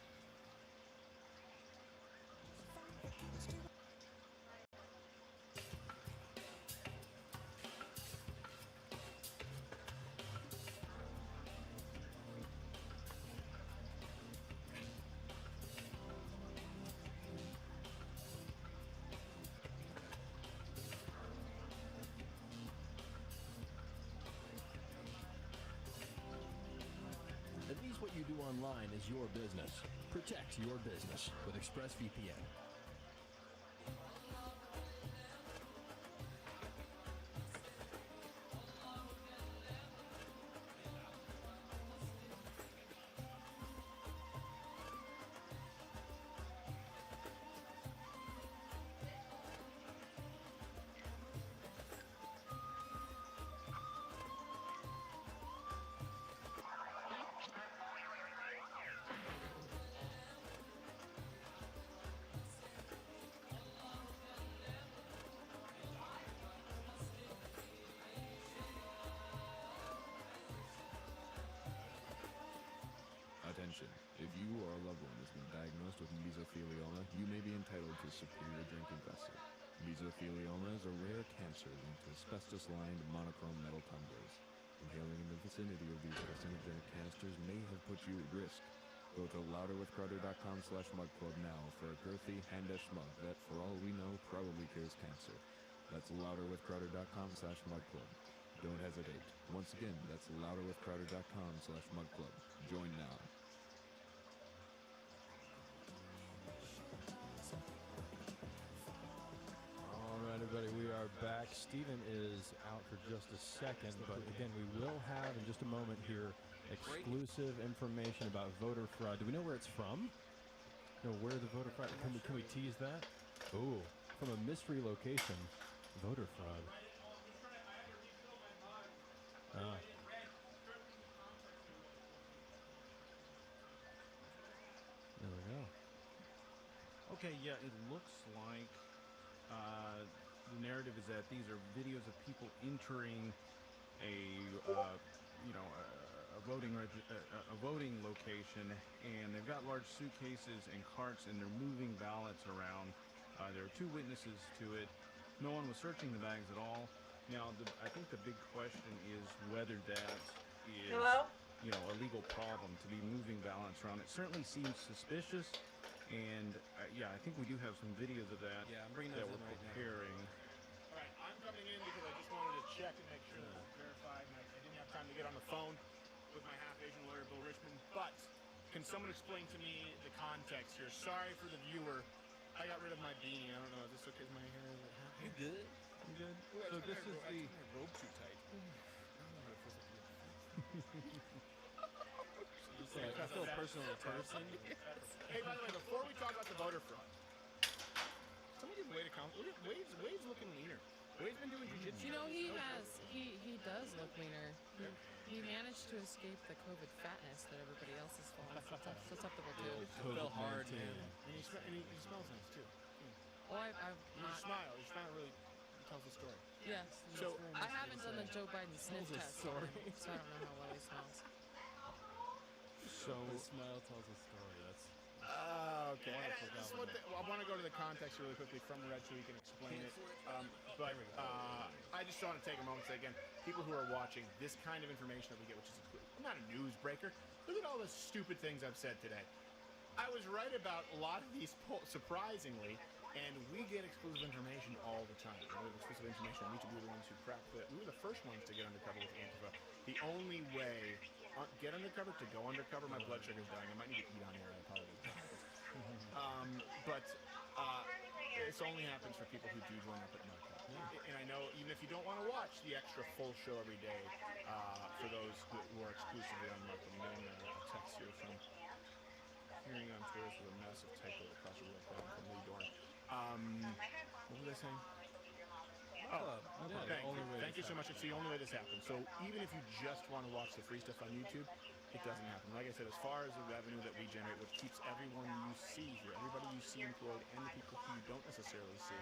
Speaker 12: At least what you do online is your business. Protect your business with ExpressVPN.
Speaker 18: Attention. If you or a loved one has been diagnosed with mesothelioma, you may be entitled to superior drinking vessel. Mesothelioma is a rare cancer linked to asbestos-lined monochrome metal tumblers. Inhaling in the vicinity of these carcinogenic canisters may have put you at risk. Go to louderwithcrowder.com/mugclub now for a girthy, handish mug that, for all we know, probably cures cancer. That's louderwithcrowder.com/mugclub. Don't hesitate. Once again, that's louderwithcrowder.com/mugclub. Join now.
Speaker 5: All right, everybody, we are back. Steven is out for just a second, but again, we will have in just a moment here exclusive information about voter fraud. Do we know where it's from? Know where the voter fraud? Can we tease that? Oh, from a mystery location, voter fraud. There we go.
Speaker 3: Okay, yeah, it looks like the narrative is that these are videos of people entering a voting location, and they've got large suitcases and carts, and they're moving ballots around. There are 2 witnesses to it. No one was searching the bags at all. Now, I think the big question is whether that is, a legal problem to be moving ballots around. It certainly seems suspicious, and I think we do have some videos of that.
Speaker 6: Yeah, I'm bringing
Speaker 3: that
Speaker 6: those
Speaker 3: we're
Speaker 6: in right now.
Speaker 3: preparing.
Speaker 1: All right, I'm coming in because I just wanted to check and make sure that it's verified, and I didn't have time to get on the phone with my half-Asian lawyer, Bill Richmond. But can someone explain to me the context here? Sorry for the viewer. I got rid of my beanie. I don't know. Is this okay? Is my hair?
Speaker 6: You good?
Speaker 3: You good?
Speaker 1: So
Speaker 3: this is the
Speaker 1: robe too tight.
Speaker 6: I feel personal person.
Speaker 1: Hey, by the way, before we talk about the voter fraud, somebody give Wade a compliment. Wade's looking leaner. Wade's been doing jiu-jitsu.
Speaker 4: You know, he does look leaner. He managed to escape the COVID fatness that everybody else is susceptible to.
Speaker 6: It felt hard, man.
Speaker 1: And he smells nice too.
Speaker 4: Well, I've
Speaker 1: Your
Speaker 4: not.
Speaker 1: smile really tells the story.
Speaker 4: Yes.
Speaker 1: So
Speaker 4: I haven't done the Joe Biden sniff
Speaker 5: Tells a
Speaker 4: test,
Speaker 5: story.
Speaker 4: so I don't know how well he smells.
Speaker 5: So the smile tells a story. That's
Speaker 1: Okay. I want to go to the context really quickly from Red so he can explain it. But I just want to take a moment to say again, people who are watching, this kind of information that we get, which is not a news breaker. Look at all the stupid things I've said today. I was right about a lot of these polls, surprisingly, and we get exclusive information all the time. We have exclusive information. We need to be the ones who cracked it. We were the first ones to get undercover with Antifa. The only way get undercover to go undercover, my blood sugar's dying. I might need to eat on air. I apologize. But this only happens for people who do join up at Mudclub. And I know even if you don't want to watch the extra full show every day, for those who are exclusively on Mudclub, I'm getting a text here from hearing on Twitter with a massive typo across the world from Lee Dorn. What was I saying?
Speaker 6: club.
Speaker 1: Thank you so much. It's the only way this happens. So even if you just want to watch the free stuff on YouTube, it doesn't happen. Like I said, as far as the revenue that we generate, what keeps everyone you see here, everybody you see employed, and the people who you don't necessarily see,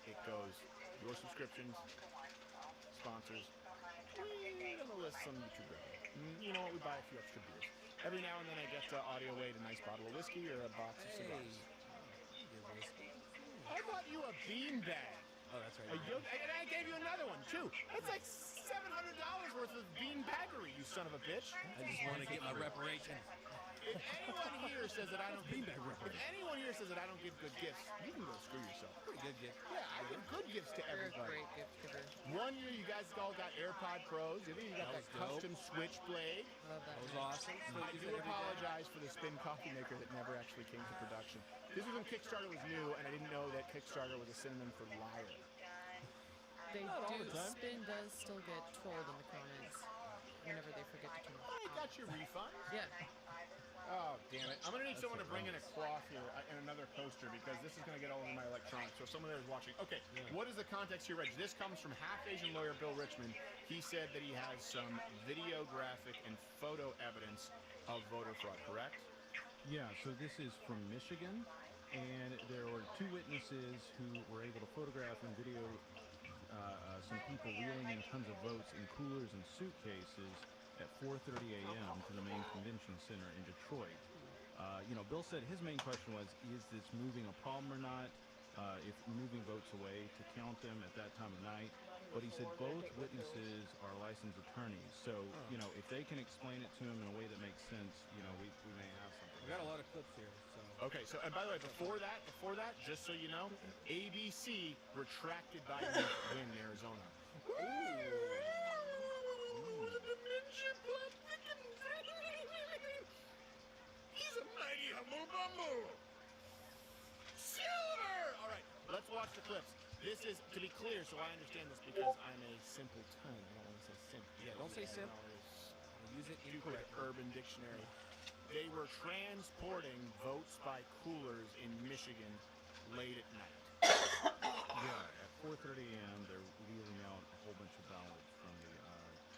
Speaker 1: it goes your subscriptions, sponsors, we're gonna list some YouTube revenue. You know what? We buy a few extra beers. Every now and then I get audio weight a nice bottle of whiskey or a box of cigars. I bought you a beanbag.
Speaker 6: Oh, that's right.
Speaker 1: And I gave you another one too. That's like $700 worth of beanbaggery, you son of a bitch.
Speaker 6: I just want to get my reparation.
Speaker 1: If anyone here says that I don't give good gifts, you can go screw yourself.
Speaker 6: Pretty good gift.
Speaker 1: Yeah, I give good gifts to
Speaker 4: You're a
Speaker 1: everybody.
Speaker 4: great gift giver.
Speaker 1: One year you guys all got AirPod Pros. The other year you got that
Speaker 6: That was
Speaker 1: custom Switchblade.
Speaker 4: Love that.
Speaker 6: That was awesome.
Speaker 1: I do apologize for the spin coffee maker that never actually came to production. This was when Kickstarter was new, and I didn't know that Kickstarter was a synonym for liar.
Speaker 4: They
Speaker 5: Not all
Speaker 4: do.
Speaker 5: the time.
Speaker 4: Spin does still get trolled in the comments whenever they forget to turn off.
Speaker 1: I got your refund.
Speaker 4: Yeah.
Speaker 1: Oh, damn it. I'm going to need someone to bring in a cloth here and another coaster because this is going to get all over my electronics. So if someone there is watching. Okay, what is the context here, Reg? This comes from half-Asian lawyer Bill Richmond. He said that he has some videographic and photo evidence of voter fraud, correct?
Speaker 3: Yeah, so this is from Michigan, and there were two witnesses who were able to photograph and video some people wheeling in tons of votes in coolers and suitcases at 4:30 a.m. to the main convention center in Detroit. Bill said his main question was, is this moving a problem or not? If moving votes away to count them at that time of night. But he said both witnesses are licensed attorneys, so if they can explain it to him in a way that makes sense, we may have something.
Speaker 6: We got a lot of clips here, so.
Speaker 1: Okay, so and by the way, before that, just so you know, ABC retracted Biden win in Arizona. He's a mighty humble bumble. Silver! All right, let's watch the clips. This is, to be clear, so I understand this because I'm a simpleton. I don't want to say simp.
Speaker 6: Yeah, don't say simp. Use it
Speaker 1: Stupid
Speaker 6: incorrectly.
Speaker 1: Urban Dictionary. They were transporting votes by coolers in Michigan late at night.
Speaker 3: Yeah, at 4:30 a.m. they're wheeling out a whole bunch of ballots from the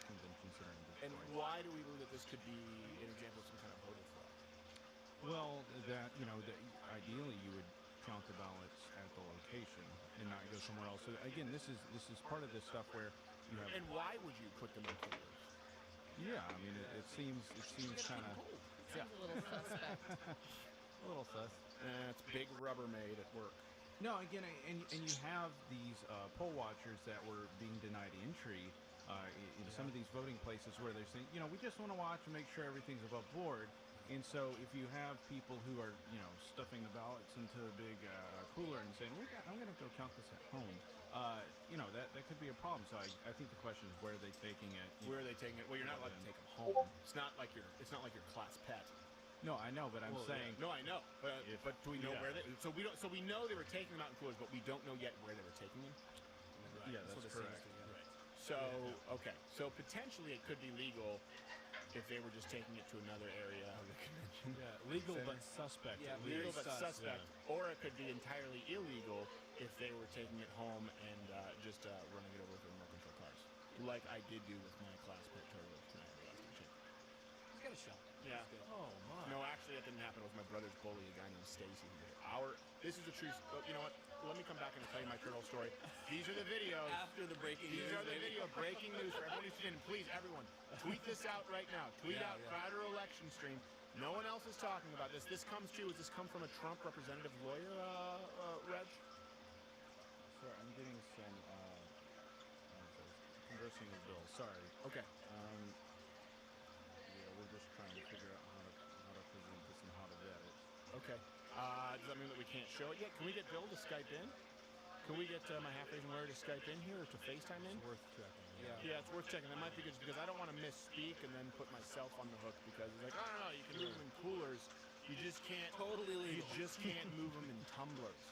Speaker 3: convention center in Detroit.
Speaker 1: And why do we believe that this could be an example of some kind of voter fraud?
Speaker 3: Well, that ideally you would count the ballots at the location and not go somewhere else. So again, this is part of this stuff where you have.
Speaker 1: And why would you put them in coolers?
Speaker 3: Yeah, I mean it seems kind of.
Speaker 4: Seems a little suspect.
Speaker 3: A little sus.
Speaker 1: It's big Rubbermaid at work.
Speaker 3: No, again, and you have these poll watchers that were being denied entry in some of these voting places where they're saying, we just want to watch and make sure everything's above board. And so if you have people who are, stuffing the ballots into a big cooler and saying, I'm going to go count this at home, that could be a problem. So I think the question is, where are they taking it?
Speaker 1: Where are they taking it? Well, you're not allowed to take them home. It's not like your class pet.
Speaker 3: No, I know, but I'm saying.
Speaker 1: No, I know, but do we know where they? So we don't. So we know they were taking them out in coolers, but we don't know yet where they were taking them.
Speaker 3: Yeah, that's correct.
Speaker 1: Right. So okay, so potentially it could be legal if they were just taking it to another area of the convention.
Speaker 5: Yeah, legal
Speaker 1: center.
Speaker 5: but suspect.
Speaker 1: Yeah,
Speaker 5: at
Speaker 1: legal
Speaker 5: least.
Speaker 1: but suspect. Or it could be entirely illegal if they were taking it home and just running it over with remote control cars, like I did do with my class pet turtle tonight.
Speaker 6: He's got a shot.
Speaker 1: Yeah.
Speaker 5: Oh my.
Speaker 1: No, actually, that didn't happen. It was my brother's bully, a guy named Stacy. This is a true. You know what? Let me come back and tell you my turtle story. These are the videos.
Speaker 6: After the breaking news.
Speaker 1: These are the video breaking news for everyone who's tuning in. Please, everyone, tweet this out right now. Tweet out Crowder election stream. No one else is talking about this. This comes to. Does this come from a Trump representative lawyer, Reg?
Speaker 3: Sorry, I'm getting some conversing with Bill. Sorry.
Speaker 1: Okay.
Speaker 3: We're just trying to figure out how to present this and how to vet it.
Speaker 1: Okay. Does that mean that we can't show it yet? Can we get Bill to Skype in? Can we get my half-Asian lawyer to Skype in here or to FaceTime in?
Speaker 5: It's worth checking.
Speaker 1: Yeah, it's worth checking. That might be good because I don't want to misspeak and then put myself on the hook because it's like, no, you can move them in coolers. You just can't.
Speaker 6: Totally legal.
Speaker 1: You just can't move them in tumblers.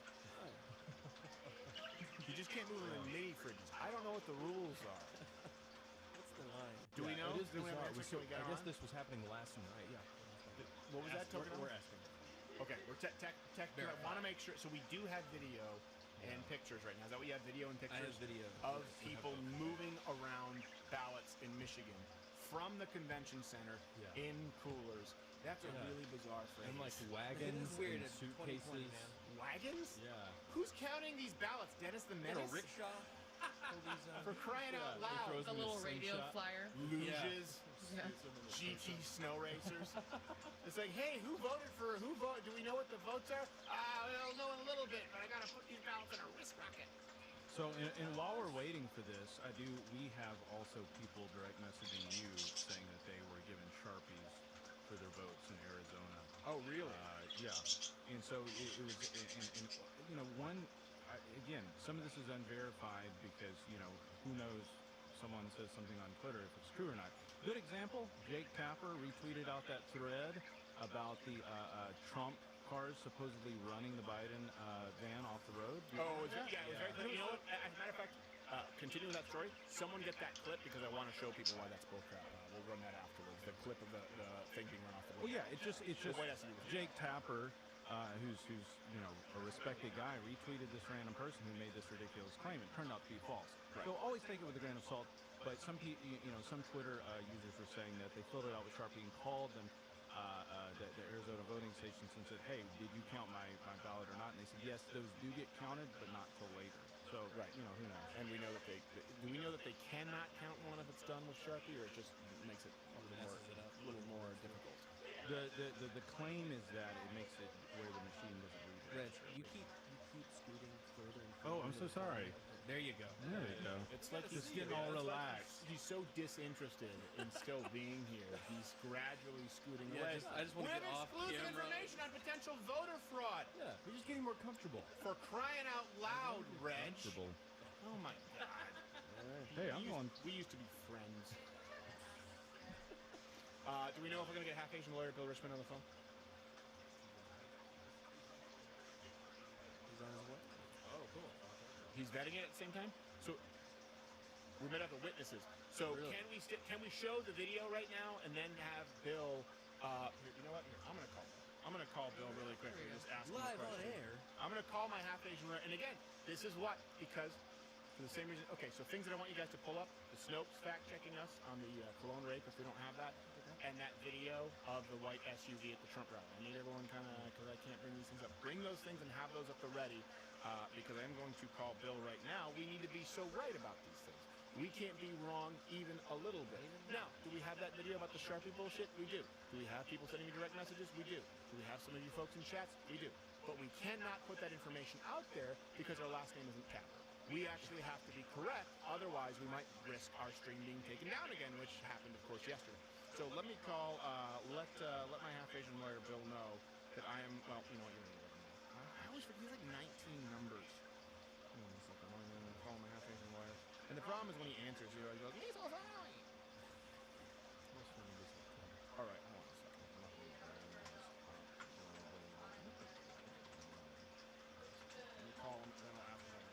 Speaker 1: You just can't move them in mini fridges. I don't know what the rules are.
Speaker 6: What's the line?
Speaker 1: Do we know?
Speaker 5: It is
Speaker 1: Do we have
Speaker 5: bizarre.
Speaker 1: an answer? Can we get
Speaker 5: I guess
Speaker 1: on?
Speaker 5: this was happening last night. Yeah.
Speaker 1: What was that?
Speaker 5: We're asking.
Speaker 1: Okay, we're I want to make sure. So we do have video, and pictures right now. Is that what you have? Video and pictures?
Speaker 6: I have video.
Speaker 1: Of
Speaker 6: Yes, we have
Speaker 1: people
Speaker 6: both.
Speaker 1: moving around ballots in Michigan from the convention center in coolers. That's a really bizarre phrase.
Speaker 5: And like wagons
Speaker 6: weird
Speaker 5: and
Speaker 6: in 2020,
Speaker 5: suitcases.
Speaker 6: man.
Speaker 1: Wagons?
Speaker 5: Yeah.
Speaker 1: Who's counting these ballots? Dennis the
Speaker 6: You
Speaker 1: Menace?
Speaker 6: know, rickshaw. All these,
Speaker 1: For crying out
Speaker 5: He
Speaker 1: loud.
Speaker 5: throws
Speaker 4: The
Speaker 5: them in
Speaker 4: little
Speaker 5: a
Speaker 4: radio
Speaker 5: slingshot.
Speaker 4: flyer.
Speaker 1: Luges.
Speaker 4: Yeah.
Speaker 1: GT snow racers. It's like, hey, who voted? Do we know what the votes are? I'll know in a little bit, but I gotta put these ballots in a wrist rocket.
Speaker 3: So, and while we're waiting for this, we have also people direct messaging you saying that they were given Sharpies for their votes in Arizona.
Speaker 1: Oh, really?
Speaker 3: Yeah. And so it was, and, you know, again, some of this is unverified because, you know, who knows, someone says something on Twitter if it's true or not. Good example, Jake Tapper retweeted out that thread about the Trump cars supposedly running the Biden van off the road.
Speaker 1: Oh, yeah, it was very clear. You know what? As a matter of fact, continuing that story, someone get that clip because I want to show people why that's bullcrap. We'll run that afterwards. The clip of the thing being run off the road.
Speaker 3: Well, yeah, it's just
Speaker 1: What has to do with it?
Speaker 3: Jake Tapper, who's you know a respected guy, retweeted this random person who made this ridiculous claim. It turned out to be false.
Speaker 1: Right.
Speaker 3: So always take it with a grain of salt. But some people, you know, some Twitter users were saying that they filled it out with Sharpie and called them. The Arizona voting stations and said, hey, did you count my ballot or not? And they said, yes, those do get counted, but not till later. So, you know, who knows?
Speaker 1: And we know that do we know that they cannot count one if it's done with Sharpie, or it just makes it a little more difficult?
Speaker 3: The claim is that it makes it where the machine doesn't read it.
Speaker 6: Reg, you keep scooting further and further.
Speaker 3: Oh, I'm so sorry.
Speaker 6: There you go.
Speaker 3: There you go.
Speaker 1: It's like
Speaker 3: Just getting all relaxed.
Speaker 1: He's so disinterested in still being here. He's gradually scooting away.
Speaker 6: I just want
Speaker 1: we
Speaker 6: to
Speaker 1: have
Speaker 6: get off
Speaker 1: exclusive
Speaker 6: camera.
Speaker 1: information on potential voter fraud.
Speaker 5: Yeah, we're just getting more comfortable.
Speaker 1: For crying out loud, Reg.
Speaker 5: Comfortable.
Speaker 1: Oh my God.
Speaker 3: Hey, I'm going.
Speaker 1: We used to be friends. Do we know if we're gonna get half Asian lawyer Bill Richmond on the phone?
Speaker 6: He's on his way.
Speaker 1: Oh, cool. He's vetting it at the same time. So we might have the witnesses. So
Speaker 6: Really?
Speaker 1: can we show the video right now and then have Bill? Here, you know what? Here, I'm gonna call Bill really quick and just ask him a
Speaker 6: Live on
Speaker 1: question.
Speaker 6: air.
Speaker 1: I'm gonna call my half Asian lawyer. And again, this is what because for the same reason. Okay, so things that I want you guys to pull up: the Snopes fact checking us on the Cologne rape if we don't have that, and that video of the white SUV at the Trump rally. I need everyone kind of because I can't bring these things up. Bring those things and have those at the ready. Because I am going to call Bill right now. We need to be so right about these things. We can't be wrong even a little bit. Now, do we have that video about the Sharpie bullshit? We do. Do we have people sending me direct messages? We do. Do we have some of you folks in chats? We do. But we cannot put that information out there because our last name isn't Tapper. We actually have to be correct. Otherwise, we might risk our stream being taken down again, which happened, of course, yesterday. So let me call, let my half-Asian lawyer Bill know that I am, well, you know what, you're going to I always forget, he's like 19 numbers. Hold on a second, I'm going to call my half-Asian lawyer. And the problem is when he answers, he always goes, he's so sorry. All right, hold on a second. I'm not going to Let me call him, then I'll ask him.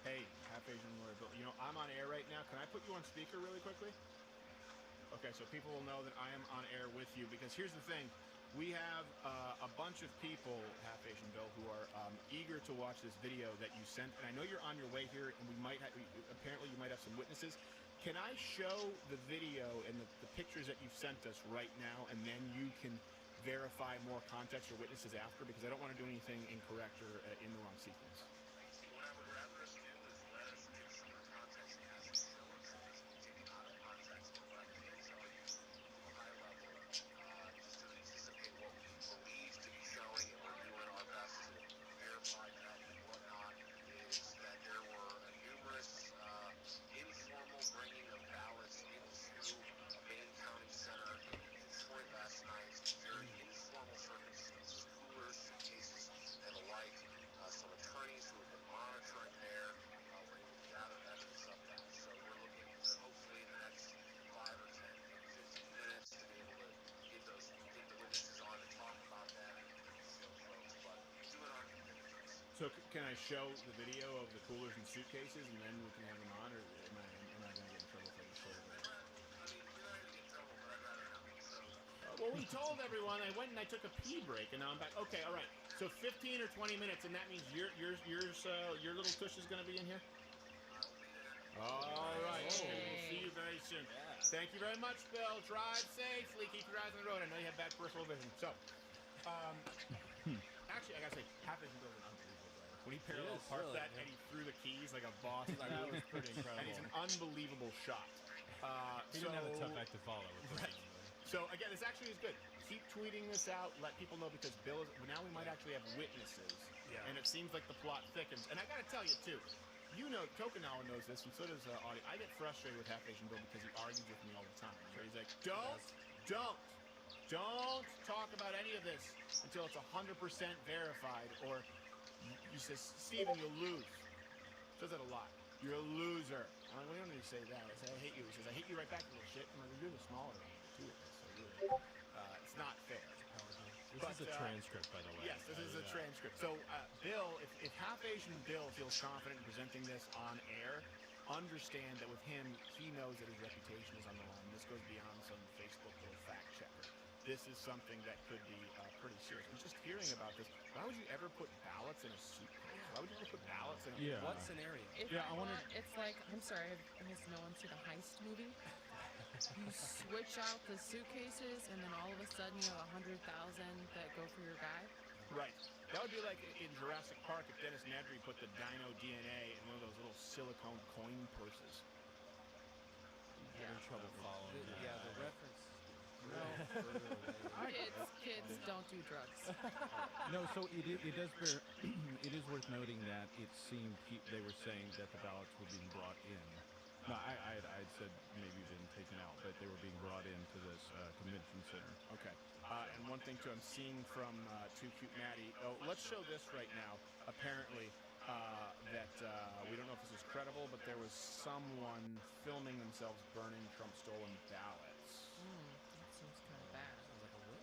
Speaker 1: Hey, half-Asian lawyer Bill. You know, I'm on air right now. Can I put you on speaker really quickly? Okay, so people will know that I am on air with you because here's the thing. We have a bunch of people, half-Asian Bill, who are eager to watch this video that you sent. And I know you're on your way here, and apparently you might have some witnesses. Can I show the video and the pictures that you've sent us right now, and then you can verify more context or witnesses after? Because I don't want to do anything incorrect or in the wrong sequence. So can I show the video of the coolers and suitcases, and then we can have them on, or am I
Speaker 2: Well, we told everyone. I went and I took a pee break, and now I'm back. Okay, all right. So 15 or 20 minutes, and that means your little tush is gonna be in here. All right. We'll see you very soon. Thank you very much, Bill. Drive safely. Keep your eyes on the road. I know you have bad peripheral vision. So, actually, I gotta say, Half-Vision Bill's an unbelievable driver. When he parallel parked
Speaker 7: really,
Speaker 2: that and he threw the keys like a boss, that was pretty incredible. And he's an unbelievable shot.
Speaker 5: He didn't have a tough act to follow.
Speaker 2: Right. So again, this actually is good. Keep tweeting this out. Let people know because Bill is. Now we might actually have witnesses.
Speaker 7: Yeah.
Speaker 2: And it seems like the plot thickens. And I gotta tell you too. You know, Tokunawa knows this, and so does Audie. I get frustrated with Half-Asian Bill because he argues with me all the time. Where he's like, don't talk about any of this until it's 100% verified, or he says, Steven, you'll lose. Says that a lot. You're a loser. I'm like, well, you don't need to say that. I say, I hate you. He says, I hate you right back, you little shit. I'm like, you're the smaller one, too. So really, it's not fair.
Speaker 5: This is a transcript, by the way.
Speaker 2: Yes, this is a transcript. So, Bill, if Half-Asian Bill feels confident in presenting this on air, understand that with him, he knows that his reputation is on the line. This goes beyond some Facebook little fact checker. This is something that could be pretty serious. And just hearing about this, why would you ever put ballots in a suitcase? Why would you ever put ballots in a
Speaker 7: What scenario?
Speaker 4: It's like, I'm sorry, has no one seen a heist movie? You switch out the suitcases, and then all of a sudden you have 100,000 that go for your guy.
Speaker 2: Right. That would be like in Jurassic Park if Dennis Nedry put the dino DNA in one of those little silicone coin purses.
Speaker 5: You're in trouble following.
Speaker 7: The reference.
Speaker 4: Kids don't do drugs.
Speaker 3: No, so it does bear, it is worth noting that it seemed they were saying that the ballots were being brought in. No, I had said maybe been taken out, but they were being brought into this convention center.
Speaker 2: Okay. And one thing too, I'm seeing from Too Cute Maddie. Oh, let's show this right now. Apparently, that we don't know if this is credible, but there was someone filming themselves burning Trump stolen ballots.
Speaker 4: That seems kind of bad.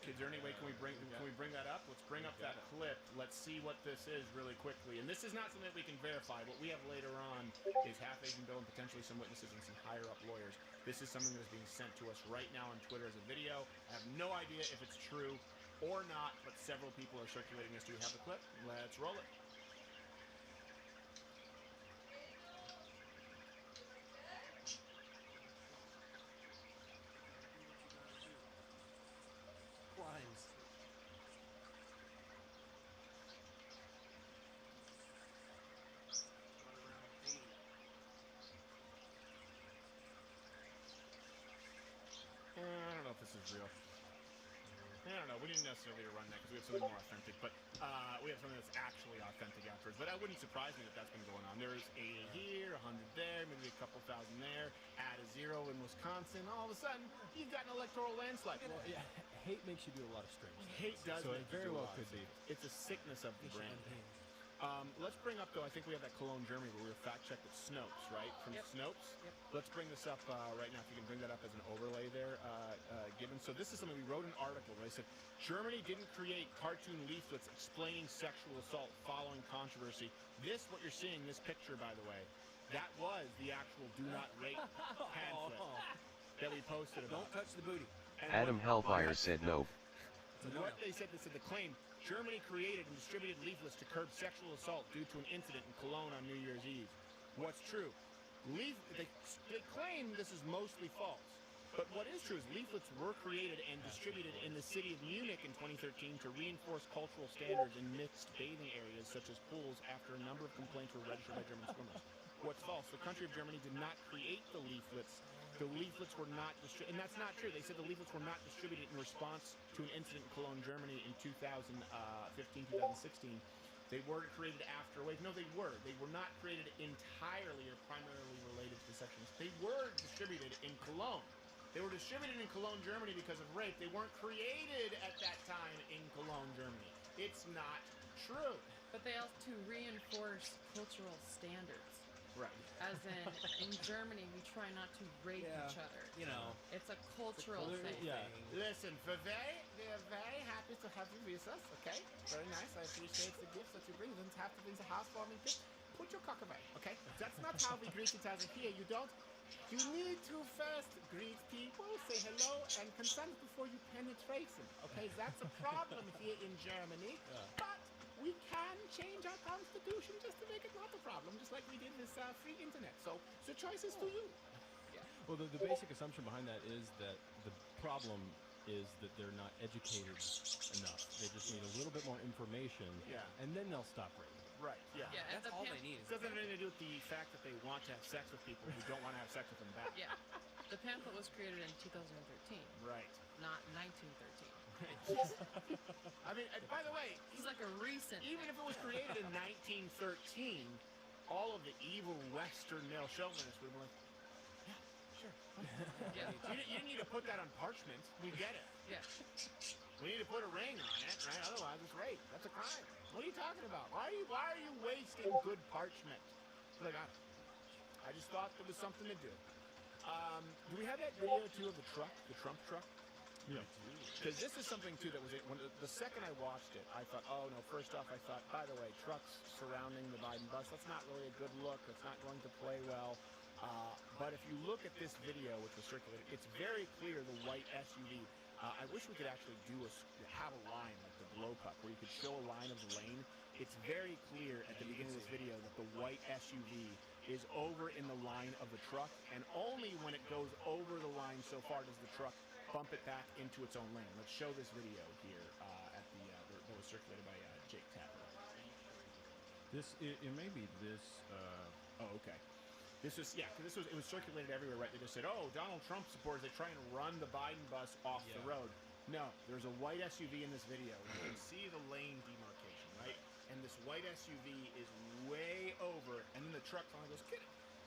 Speaker 2: Is there any way can we bring that up? Let's bring up that clip. Let's see what this is really quickly. And this is not something that we can verify. What we have later on is Half-Asian Bill and potentially some witnesses and some higher up lawyers. This is something that is being sent to us right now on Twitter as a video. I have no idea if it's true or not, but several people are circulating this. Do we have the clip? Let's roll it.
Speaker 7: Crimes.
Speaker 2: I don't know if this is real. I don't know. We didn't necessarily run that because we have something more authentic, but we have something that's actually authentic afterwards. But that wouldn't surprise me that that's been going on. There's 80 here, 100 there, maybe a couple thousand there. Add a 0 in Wisconsin. All of a sudden, you've got an electoral landslide.
Speaker 5: Well, yeah, hate makes you do a lot of strange things.
Speaker 2: Hate does
Speaker 5: So
Speaker 2: make
Speaker 5: it
Speaker 2: you
Speaker 5: very
Speaker 2: do a
Speaker 5: well
Speaker 2: lot
Speaker 5: could
Speaker 2: of
Speaker 5: be.
Speaker 2: stuff. It's a sickness of the brain. Let's bring up, though, I think we have that Cologne, Germany, where we were fact-checked at Snopes, right? From Snopes?
Speaker 4: Yep.
Speaker 2: Let's bring this up right now, if you can bring that up as an overlay there, Gibbon. So this is something we wrote an article where they said, Germany didn't create cartoon leaflets explaining sexual assault following controversy. This, what you're seeing, this picture, by the way, that was the actual do not rape pamphlet that we posted about.
Speaker 7: Don't touch the booty.
Speaker 19: Adam Hellfire said no.
Speaker 2: What they said the claim, Germany created and distributed leaflets to curb sexual assault due to an incident in Cologne on New Year's Eve. What's true? They claim this is mostly false. But what is true is leaflets were created and distributed in the city of Munich in 2013 to reinforce cultural standards in mixed bathing areas such as pools after a number of complaints were registered by German swimmers. What's false? The country of Germany did not create the leaflets. The leaflets were not distributed, and that's not true. They said the leaflets were not distributed in response to an incident in Cologne, Germany in 2015, 2016. They were created after a wave. No, they were. They were not created entirely or primarily related to the sections. They were distributed in Cologne. They were distributed in Cologne, Germany because of rape. They weren't created at that time in Cologne, Germany. It's not true.
Speaker 4: But they also to reinforce cultural standards.
Speaker 2: Right.
Speaker 4: As in Germany, we try not to rape each other.
Speaker 7: You know.
Speaker 4: It's a cultural thing.
Speaker 2: Yeah. Listen, we are very happy to have you with us, okay? Very nice. I appreciate the gifts that you bring. You don't have to bring the housewarming gift. Put your cock away, okay? That's not how we greet each other here. You don't
Speaker 1: You need to first greet people, say hello, and consent before you penetrate them. Okay, that's a problem here in Germany. But we can change our constitution just to make it not a problem, just like we did this free internet. So the choice is to you.
Speaker 5: Well, the basic assumption behind that is that the problem is that they're not educated enough. They just need a little bit more information, and then they'll stop raping.
Speaker 1: Right, yeah.
Speaker 6: That's all they need.
Speaker 1: It doesn't have anything to do with the fact that they want to have sex with people who don't want to have sex with them back.
Speaker 4: Yeah. The pamphlet was created in 2013.
Speaker 1: Right.
Speaker 4: Not 1913.
Speaker 1: I mean, by the way,
Speaker 4: It's like a recent.
Speaker 1: even if it was created in 1913, all of the evil Western male chauvinists would have been like, yeah, sure.
Speaker 4: Yeah.
Speaker 1: You didn't need to put that on parchment. We get it.
Speaker 4: Yeah.
Speaker 1: We need to put a ring on it, right? Otherwise, it's rape. That's a crime. What are you talking about? Why are you wasting good parchment? Like, I just thought there was something to do. Do we have that video too of the truck, the Trump truck?
Speaker 5: Yeah.
Speaker 1: Because this is something too that was when the second I watched it, I thought, oh no. First off, I thought, by the way, trucks surrounding the Biden bus. That's not really a good look. It's not going to play well. But if you look at this video, which was circulated, it's very clear the white SUV. I wish we could actually have a line like the blow puck where you could show a line of the lane. It's very clear at the beginning of this video that the white SUV is over in the line of the truck, and only when it goes over the line so far does the truck bump it back into its own lane. Let's show this video here at that was circulated by Jake Tapper.
Speaker 5: It may be this.
Speaker 1: Oh, okay. This was it was circulated everywhere, right? They just said, "Oh, Donald Trump supporters, they're trying to run the Biden bus off the road." No, there's a white SUV in this video. You can see the lane demarcation, right? And this white SUV is way over, and then the truck finally goes,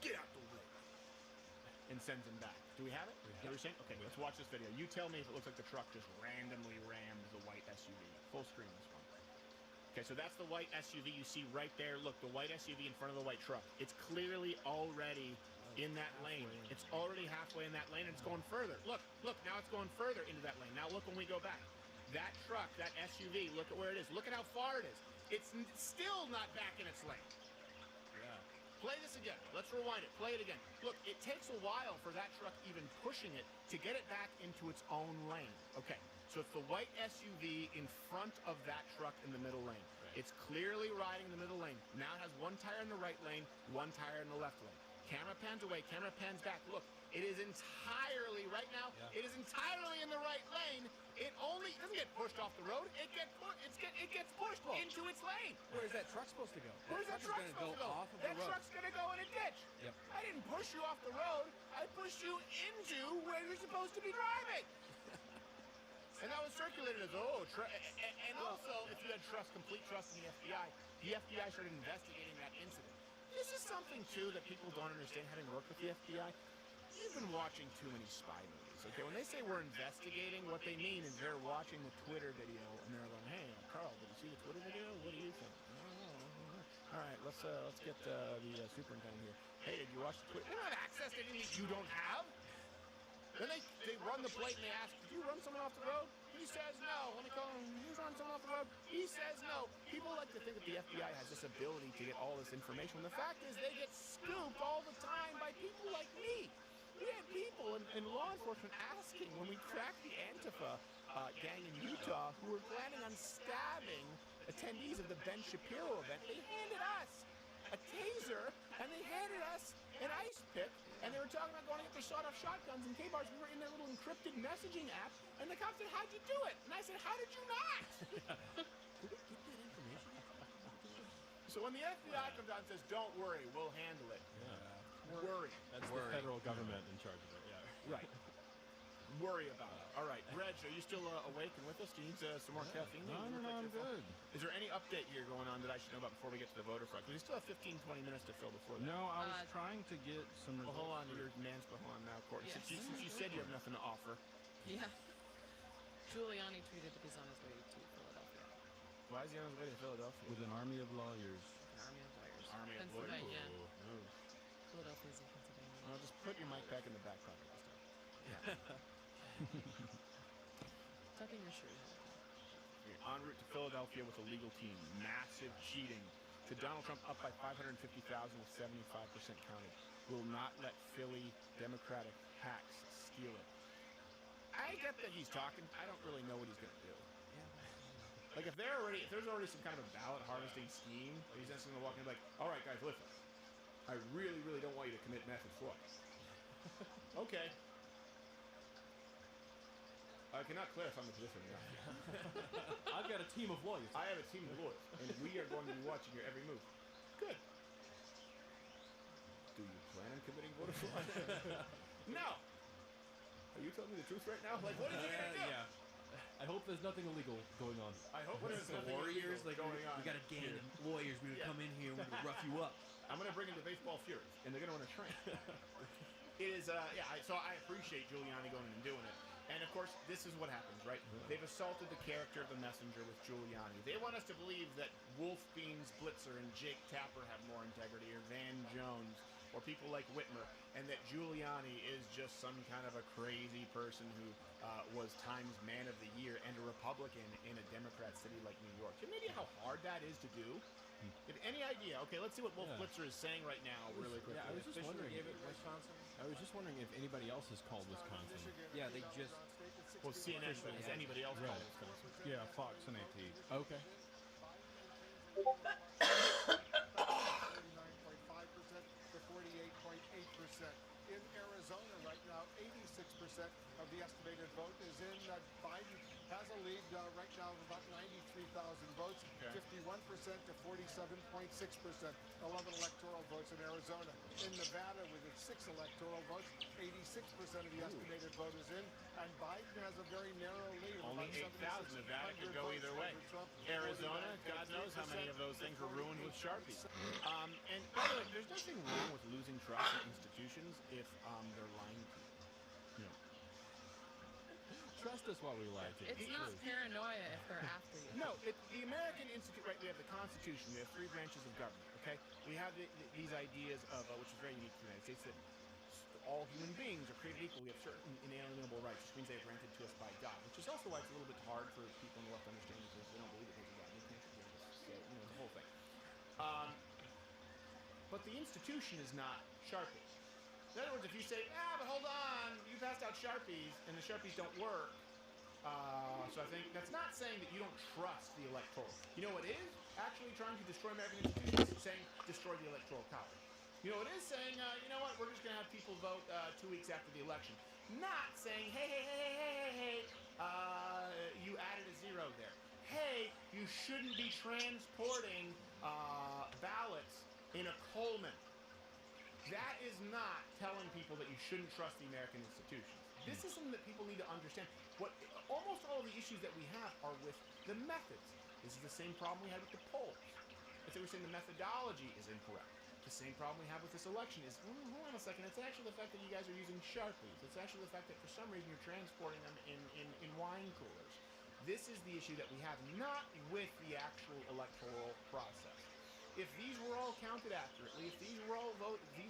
Speaker 1: "Get out the way," and sends him back. Do we have it? Is that what you're saying? Okay, let's watch this video. You tell me if it looks like the truck just randomly rammed the white SUV. Full screen this one. Okay, so that's the white SUV you see right there. Look, the white SUV in front of the white truck. It's clearly already in that lane. It's already halfway in that lane, and it's going further. Look, now it's going further into that lane. Now look when we go back. That truck, that SUV, look at where it is. Look at how far it is. It's still not back in its lane.
Speaker 5: Yeah.
Speaker 1: Play this again. Let's rewind it. Play it again. Look, it takes a while for that truck even pushing it to get it back into its own lane. Okay, so it's the white SUV in front of that truck in the middle lane. Right. It's clearly riding the middle lane. Now it has one tire in the right lane, one tire in the left lane. Camera pans away, camera pans back. Look, it is entirely, right now, it is entirely in the right lane. It doesn't get pushed off the road. It gets pushed into its lane.
Speaker 6: Where's that truck supposed to go?
Speaker 1: Where's that truck supposed to go?
Speaker 6: Off of the
Speaker 1: That
Speaker 6: road.
Speaker 1: truck's gonna go in a ditch.
Speaker 6: Yep.
Speaker 1: I didn't push you off the road. I pushed you into where you're supposed to be driving. And that was circulated as, and also, if you had complete trust in the FBI started investigating that incident. This is something, too, that people don't understand having worked with the FBI. You've been watching too many spy movies, okay? When they say we're investigating, what they mean is they're watching the Twitter video, and they're going, hey, Carl, did you see the Twitter video? What do you think? All right, let's get the superintendent here. Hey, did you watch the Twitter? They don't have access to anything you don't have. Then they run the plate and they ask, did you run someone off the road? He says no. Let me call him. You run someone off the road? He says no. People like to think that the FBI has this ability to get all this information. When the fact is they get scooped all the time by people like me. We had people in law enforcement asking when we cracked the Antifa gang in Utah who were planning on stabbing attendees of the Ben Shapiro event. They handed us a taser and they handed us an ice pick. And they were talking about going to get their sawed-off shotguns and K-bars. We were in their little encrypted messaging app, and the cop said, how'd you do it? And I said, how did you not?
Speaker 6: Did we get that information?
Speaker 1: So when the FBI comes out and says, don't worry, we'll handle it. Worry.
Speaker 5: That's the federal government in charge of it, yeah.
Speaker 1: Right. Worry about it. All right, Reg, are you still awake and with us? Do you need some more caffeine?
Speaker 5: No, I'm good.
Speaker 1: Is there any update here going on that I should know about before we get to the voter front? Because we still have 15, 20 minutes to fill before that.
Speaker 5: No, I was trying to get some results.
Speaker 1: Well, hold on to your man's behind now, Courtney.
Speaker 4: Yes.
Speaker 1: Since you said you have nothing to offer.
Speaker 4: Yeah. Giuliani tweeted that he's on his way to Philadelphia.
Speaker 1: Why is he on his way to Philadelphia?
Speaker 5: With an army of lawyers.
Speaker 4: An army of lawyers.
Speaker 1: Army of
Speaker 4: Pennsylvania.
Speaker 1: lawyers.
Speaker 4: Philadelphia's in Pennsylvania.
Speaker 1: Well, just put your mic back in the back pocket this time.
Speaker 4: Yeah. Tuck in your shirt.
Speaker 1: En route to Philadelphia with a legal team. Massive cheating to Donald Trump up by 550,000 with 75% counted. Will not let Philly Democratic hacks steal it. I get that he's talking. I don't really know what he's going to do. Like if there's already some kind of a ballot harvesting scheme, he's just going to walk in and be like, all right, guys, listen. I really, really don't want you to commit massive fraud. Okay. I cannot clarify my position now.
Speaker 5: I've got a team of lawyers.
Speaker 1: I have a team of lawyers, and we are going to be watching your every move. Good. Do you plan on committing voter fraud? No. Are you telling me the truth right now? Like, what is he going to do?
Speaker 5: Yeah. I hope there's nothing illegal going on.
Speaker 1: I hope
Speaker 7: What
Speaker 1: there's
Speaker 7: is the
Speaker 1: nothing
Speaker 7: Warriors?
Speaker 1: illegal
Speaker 7: Like,
Speaker 1: going on.
Speaker 7: we got a gang of lawyers. We're going to come in here and we're going to rough you up.
Speaker 1: I'm going to bring in the baseball furies, and they're going to run a train. It is, so I appreciate Giuliani going in and doing it. And of course, this is what happens, right? They've assaulted the character of the messenger with Giuliani. They want us to believe that Wolf Beans Blitzer and Jake Tapper have more integrity, or Van Jones, or people like Whitmer, and that Giuliani is just some kind of a crazy person who was Times Man of the Year and a Republican in a Democrat city like New York. Do you have any idea how hard that is to do? Have any idea? Okay, let's see what Wolf Blitzer is saying right now, really quickly.
Speaker 5: Yeah, I was just wondering.
Speaker 7: Wisconsin.
Speaker 5: I was just wondering if anybody else has called Wisconsin.
Speaker 7: Yeah, they just.
Speaker 1: Well, CNN, but has anybody else called Wisconsin?
Speaker 5: Yeah, Fox and AT. Okay.
Speaker 20: 39.5% to 48.8%. In Arizona right now, 86% of the estimated vote is in. Biden has a lead right now of about 93,000 votes, 51% to 47.6%. 11 electoral votes in Arizona. In Nevada, with its 6 electoral votes, 86% of the estimated vote is in, and Biden has a very narrow lead.
Speaker 1: Only 8,000. Nevada could go either way. Arizona, God knows how many of those things were ruined with Sharpies. And by the way, there's nothing wrong with losing trust in institutions if they're lying to you.
Speaker 5: Trust us while we lie to you.
Speaker 4: It's not paranoia if they're after you.
Speaker 1: No, the American Institute, right, we have the Constitution, we have 3 branches of government, okay? We have these ideas of, which is very unique to the United States, that all human beings are created equal. We have certain inalienable rights, which means they are granted to us by God, which is also why it's a little bit hard for people in the left to understand because they don't believe that there's a God. They can't believe this. So, the whole thing. But the institution is not Sharpie. In other words, if you say, but hold on, you passed out Sharpies, and the Sharpies don't work, so I think that's not saying that you don't trust the electoral. You know what is actually trying to destroy American institutions? It's saying destroy the electoral college. You know what is saying, you know what, we're just going to have people vote 2 weeks after the election. Not saying, hey, you added a 0 there. Hey, you shouldn't be transporting ballots in a Coleman. That is not telling people that you shouldn't trust the American institutions. This is something that people need to understand. Almost all of the issues that we have are with the methods. This is the same problem we had with the polls. As they were saying, the methodology is incorrect. The same problem we have with this election is, hold on a second, it's actually the fact that you guys are using Sharpies. It's actually the fact that for some reason you're transporting them in wine coolers. This is the issue that we have, not with the actual electoral process. If these were all counted accurately, if these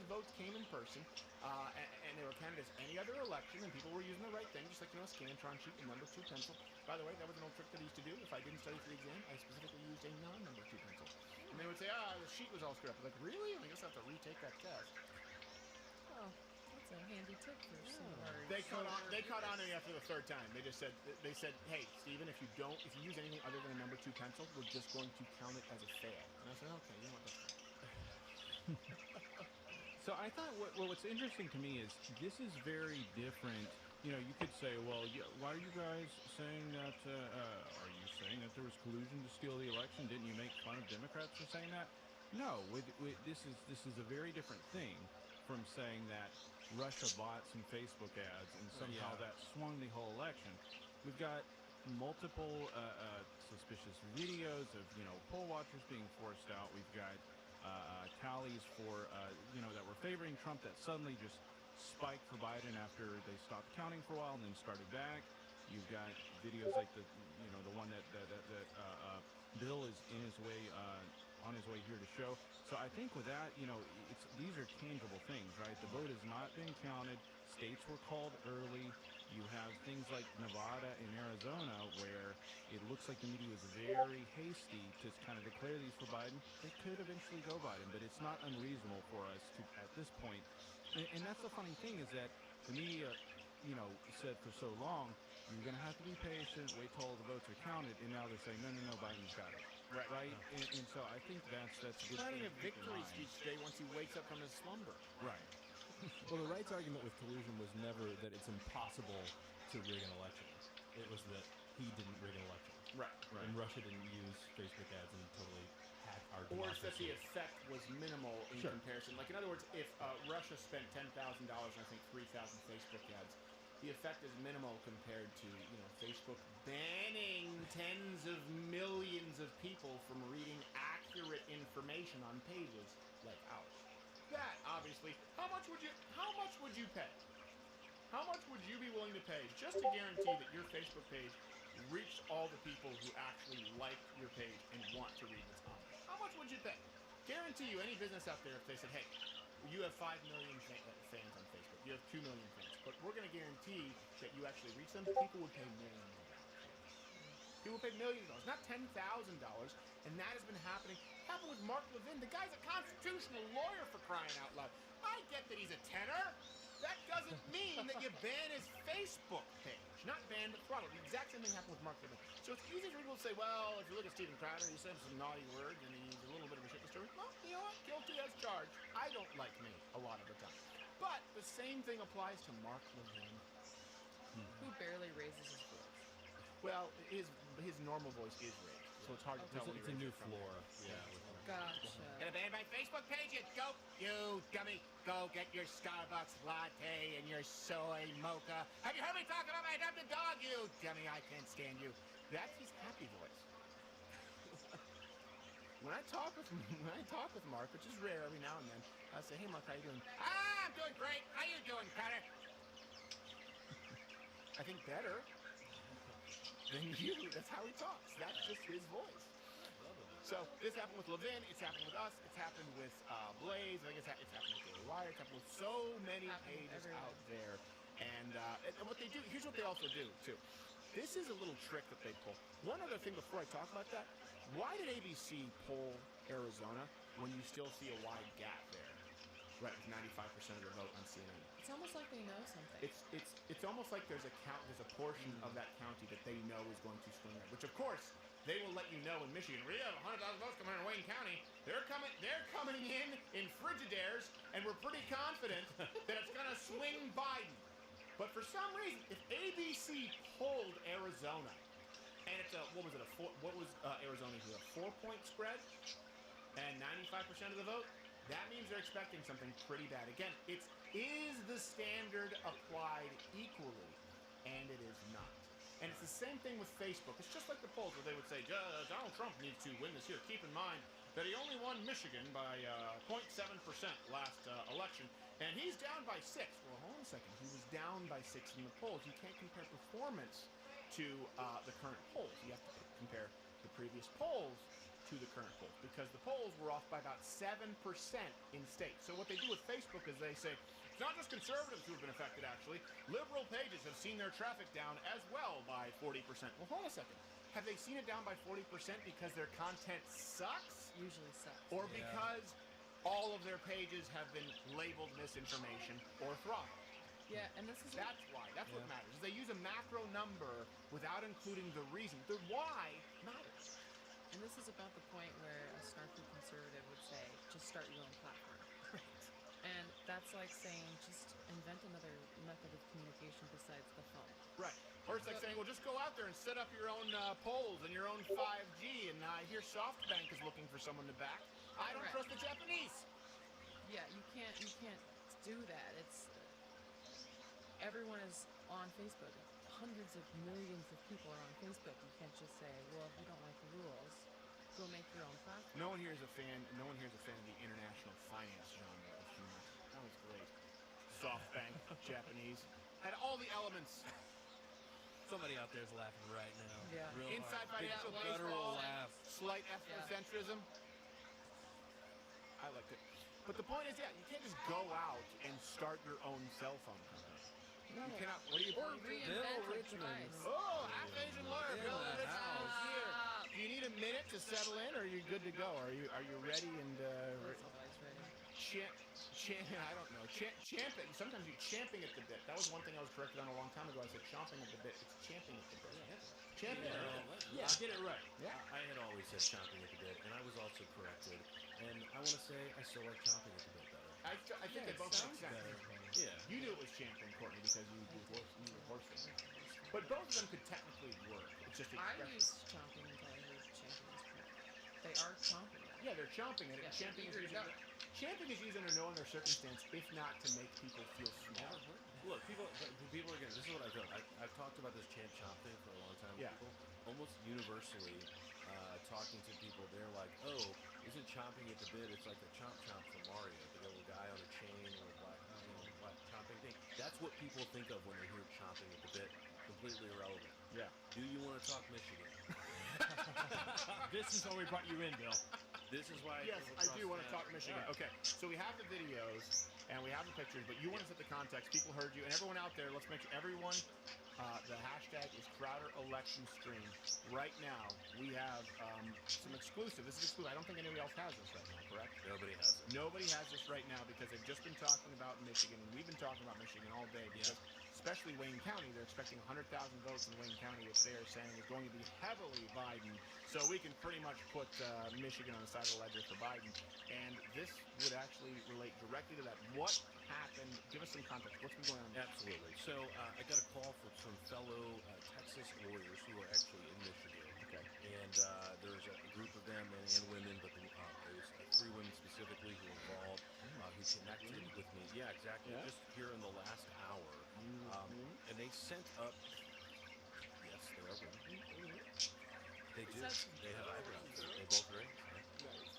Speaker 1: votes came in person, and they were counted as any other election, and people were using the right thing, just like, a Scantron sheet and number 2 pencil. By the way, that was an old trick that I used to do. If I didn't study for the exam, I specifically used a non-number 2 pencil. And they would say, the sheet was all screwed up. I was like, really? I guess I have to retake that test.
Speaker 4: Oh, that's a handy tip for some of our
Speaker 1: They caught on to me after the 3rd time. They said, hey, Stephen, if you use anything other than a number 2 pencil, we're just going to count it as a fail. And I said, okay, you know what, that's fine.
Speaker 3: So I thought what's interesting to me is this is very different. You could say, well, why are you guys saying that? Are you saying that there was collusion to steal the election? Didn't you make fun of Democrats for saying that? No, this is a very different thing from saying that Russia bought some Facebook ads and somehow that swung the whole election. We've got multiple suspicious videos of poll watchers being forced out. We've got tallies for that were favoring Trump that suddenly just spiked for Biden after they stopped counting for a while and then started back. You've got videos like the one that Bill is on his way here to show. So I think with that, these are tangible things, right? The vote has not been counted. States were called early. You have things like Nevada and Arizona where it looks like the media was very hasty to kind of declare these for Biden. They could eventually go Biden, but it's not unreasonable for us to, at this point. And that's the funny thing is that the media, said for so long, you're going to have to be patient, wait till all the votes are counted, and now they're saying, no, Biden's got it. Right? And so I think that's a good
Speaker 1: Planning
Speaker 3: thing
Speaker 1: a
Speaker 3: to keep in
Speaker 1: victory
Speaker 3: mind.
Speaker 1: speech today once he wakes up from his slumber.
Speaker 3: Right.
Speaker 5: Well, the right's argument with collusion was never that it's impossible to rig an election. It was that he didn't rig an election.
Speaker 1: Right.
Speaker 5: And Russia didn't use Facebook ads and totally hack our
Speaker 1: Or it's that
Speaker 5: democracy.
Speaker 1: the effect was minimal in
Speaker 5: Sure.
Speaker 1: comparison. Like, in other words, if Russia spent $10,000 on, I think, 3,000 Facebook ads, the effect is minimal compared to, Facebook banning tens of millions of people from reading accurate information on pages like ours. That, obviously, how much would you pay? How much would you be willing to pay just to guarantee that your Facebook page reached all the people who actually like your page and want to read what's on it? How much would you pay? Guarantee you, any business out there, if they said, hey, you have 5 million fans on Facebook, you have 2 million fans, but we're going to guarantee that you actually reach them, people would pay millions of dollars. People would pay millions of dollars, not $10,000, and that has been happening. Happened with Mark Levin. The guy's a constitutional lawyer, for crying out loud. I get that he's a tenor. That doesn't mean that you ban his Facebook page. Not ban, but throttle. The exact same thing happened with Mark Levin. So it's easy for people to say, well, if you look at Steven Crowder, he said some naughty words and he's a little bit of a shit disturber. Well, you know what? Guilty as charged. I don't like me a lot of the time. But the same thing applies to Mark Levin.
Speaker 4: Who barely raises his voice.
Speaker 1: Well, his normal voice is raised, so it's hard to tell.
Speaker 5: It's a new floor. Yeah.
Speaker 4: Gotcha.
Speaker 1: Gonna ban my Facebook page, you dope, you dummy. Go get your Starbucks latte and your soy mocha. Have you heard me talk about my adopted dog, you dummy? I can't stand you. That's his happy voice. When I talk with Mark, which is rare every now and then, I say, hey Mark, how you doing? I'm doing great. How you doing, Carter? I think better than you. That's how he talks. That's just his voice. So this happened with Levin. It's happened with us. It's happened with Blaze. I think it's happened with Daily Wire. It's happened with so many pages out there. And what they do, here's what they also do too. This is a little trick that they pull. One other thing before I talk about that. Why did ABC poll Arizona when you still see a wide gap there? Right, with 95% of the vote on CNN.
Speaker 4: It's almost like they know something.
Speaker 1: It's almost like there's a portion of that county that they know is going to swing red. Which of course they will let you know in Michigan. We have 100,000 votes coming in Wayne County. They're coming in Frigidaires, and we're pretty confident that it's going to swing Biden. But for some reason, if ABC polled Arizona, and it's what was Arizona here? A 4-point spread, and 95% of the vote. That means they're expecting something pretty bad. Again, is the standard applied equally? And it is not. And it's the same thing with Facebook. It's just like the polls where they would say, Donald Trump needs to win this year. Keep in mind that he only won Michigan by 0.7% last election, and he's down by 6. Well, hold on a second. He was down by 6 in the polls. You can't compare performance to the current polls. You have to compare the previous polls to the current polls, because the polls were off by about 7% in states. So what they do with Facebook is they say, it's not just conservatives who have been affected, actually. Liberal pages have seen their traffic down as well by 40%. Well, hold on a second. Have they seen it down by 40% because their content sucks?
Speaker 4: Usually sucks.
Speaker 1: Or because all of their pages have been labeled misinformation or throttled?
Speaker 4: Yeah, and this is
Speaker 1: That's why. That's what matters. Is they use a macro number without including the reason. The why matters.
Speaker 4: And this is about the point where a snarky conservative would say, just start your own platform.
Speaker 1: Right.
Speaker 4: And that's like saying, just invent another method of communication besides the phone.
Speaker 1: Right. Or it's like saying, well, just go out there and set up your own polls and your own 5G. And I hear SoftBank is looking for someone to back. I don't trust the Japanese.
Speaker 4: Yeah, you can't do that. It's everyone is on Facebook. Hundreds of millions of people are on Facebook. You can't just say, well, if you don't like the rules, go make your own platform.
Speaker 1: No one here is a fan of the international finance genre of humor. That was great. SoftBank, Japanese, had all the elements.
Speaker 7: Somebody out there is laughing right now.
Speaker 4: Yeah.
Speaker 7: Real
Speaker 1: Inside
Speaker 7: hard.
Speaker 1: financial
Speaker 7: Big guttural
Speaker 1: baseball,
Speaker 7: laugh.
Speaker 1: slight ethnocentrism. I liked it. But the point is, yeah, you can't just go out and start your own cell phone company.
Speaker 4: No.
Speaker 1: You cannot. What are you
Speaker 4: Or
Speaker 1: pointing to?
Speaker 4: reinvent a device.
Speaker 1: Oh, half Asian lawyer,
Speaker 7: In
Speaker 1: Bill
Speaker 7: the
Speaker 1: Richmond is
Speaker 7: house.
Speaker 1: here. Do you need a minute to settle in, or are you good to go? Are you ready and
Speaker 4: That's always ready.
Speaker 1: I don't know. Champing. Sometimes you champing at the bit. That was one thing I was corrected on a long time ago. I said chomping at the bit. It's champing at the bit. Champing.
Speaker 3: Yeah, get it right.
Speaker 1: Yeah.
Speaker 21: I had always said chomping at the bit, and I was also corrected. And I want to say I still like chomping at the bit better.
Speaker 1: I think they both make sense.
Speaker 21: Yeah.
Speaker 1: You knew it was champing, Courtney, because you were horse racing. But both of them could technically work. It's just
Speaker 4: I
Speaker 1: expression.
Speaker 4: used chomping until I heard champing is correct. They are chomping.
Speaker 1: Yeah, they're chomping it.
Speaker 4: Yeah,
Speaker 1: Champing is
Speaker 4: you're
Speaker 1: used.
Speaker 4: done.
Speaker 1: Champing is used under no other circumstance, if not to make people feel small.
Speaker 21: Look, people are gonna. This is what I've done. I've talked about this chomp thing for a long time with
Speaker 1: Yeah.
Speaker 21: people. Almost universally, talking to people, they're like, "Oh, isn't chomping at the bit? It's like the chomp from Mario, the little guy on a chain or black chomping thing." That's what people think of when they hear chomping at the bit. Completely irrelevant.
Speaker 1: Yeah.
Speaker 21: Do you want to talk Michigan?
Speaker 5: This is why we brought you in, Bill.
Speaker 21: This is why.
Speaker 1: Yes, I do want to talk Michigan.
Speaker 21: Yeah.
Speaker 1: Okay, so we have the videos and we have the pictures, but you want to set the context. People heard you, and everyone out there, let's make sure everyone. The hashtag is Crowder Election Stream. Right now, we have some exclusive. This is exclusive. I don't think anybody else has this right now, correct?
Speaker 21: Nobody has it.
Speaker 1: Nobody has this right now because they've just been talking about Michigan, and we've been talking about Michigan all day because, especially Wayne County, they're expecting 100,000 votes in Wayne County, which they are saying is going to be heavily Biden. So we can pretty much put Michigan on the side of the ledger for Biden. And this would actually relate directly to that. What happened? Give us some context. What's been going on?
Speaker 21: Absolutely. So I got a call from some fellow Texas lawyers who are actually in Michigan.
Speaker 1: Okay.
Speaker 21: And there's a group of them and women, but there's 3 women specifically who were involved, who connected with me. Yeah, exactly.
Speaker 1: Yeah.
Speaker 21: Just here in the last hour. And they sent up. Yes, they are women. They do. They have eyebrows. They both raise.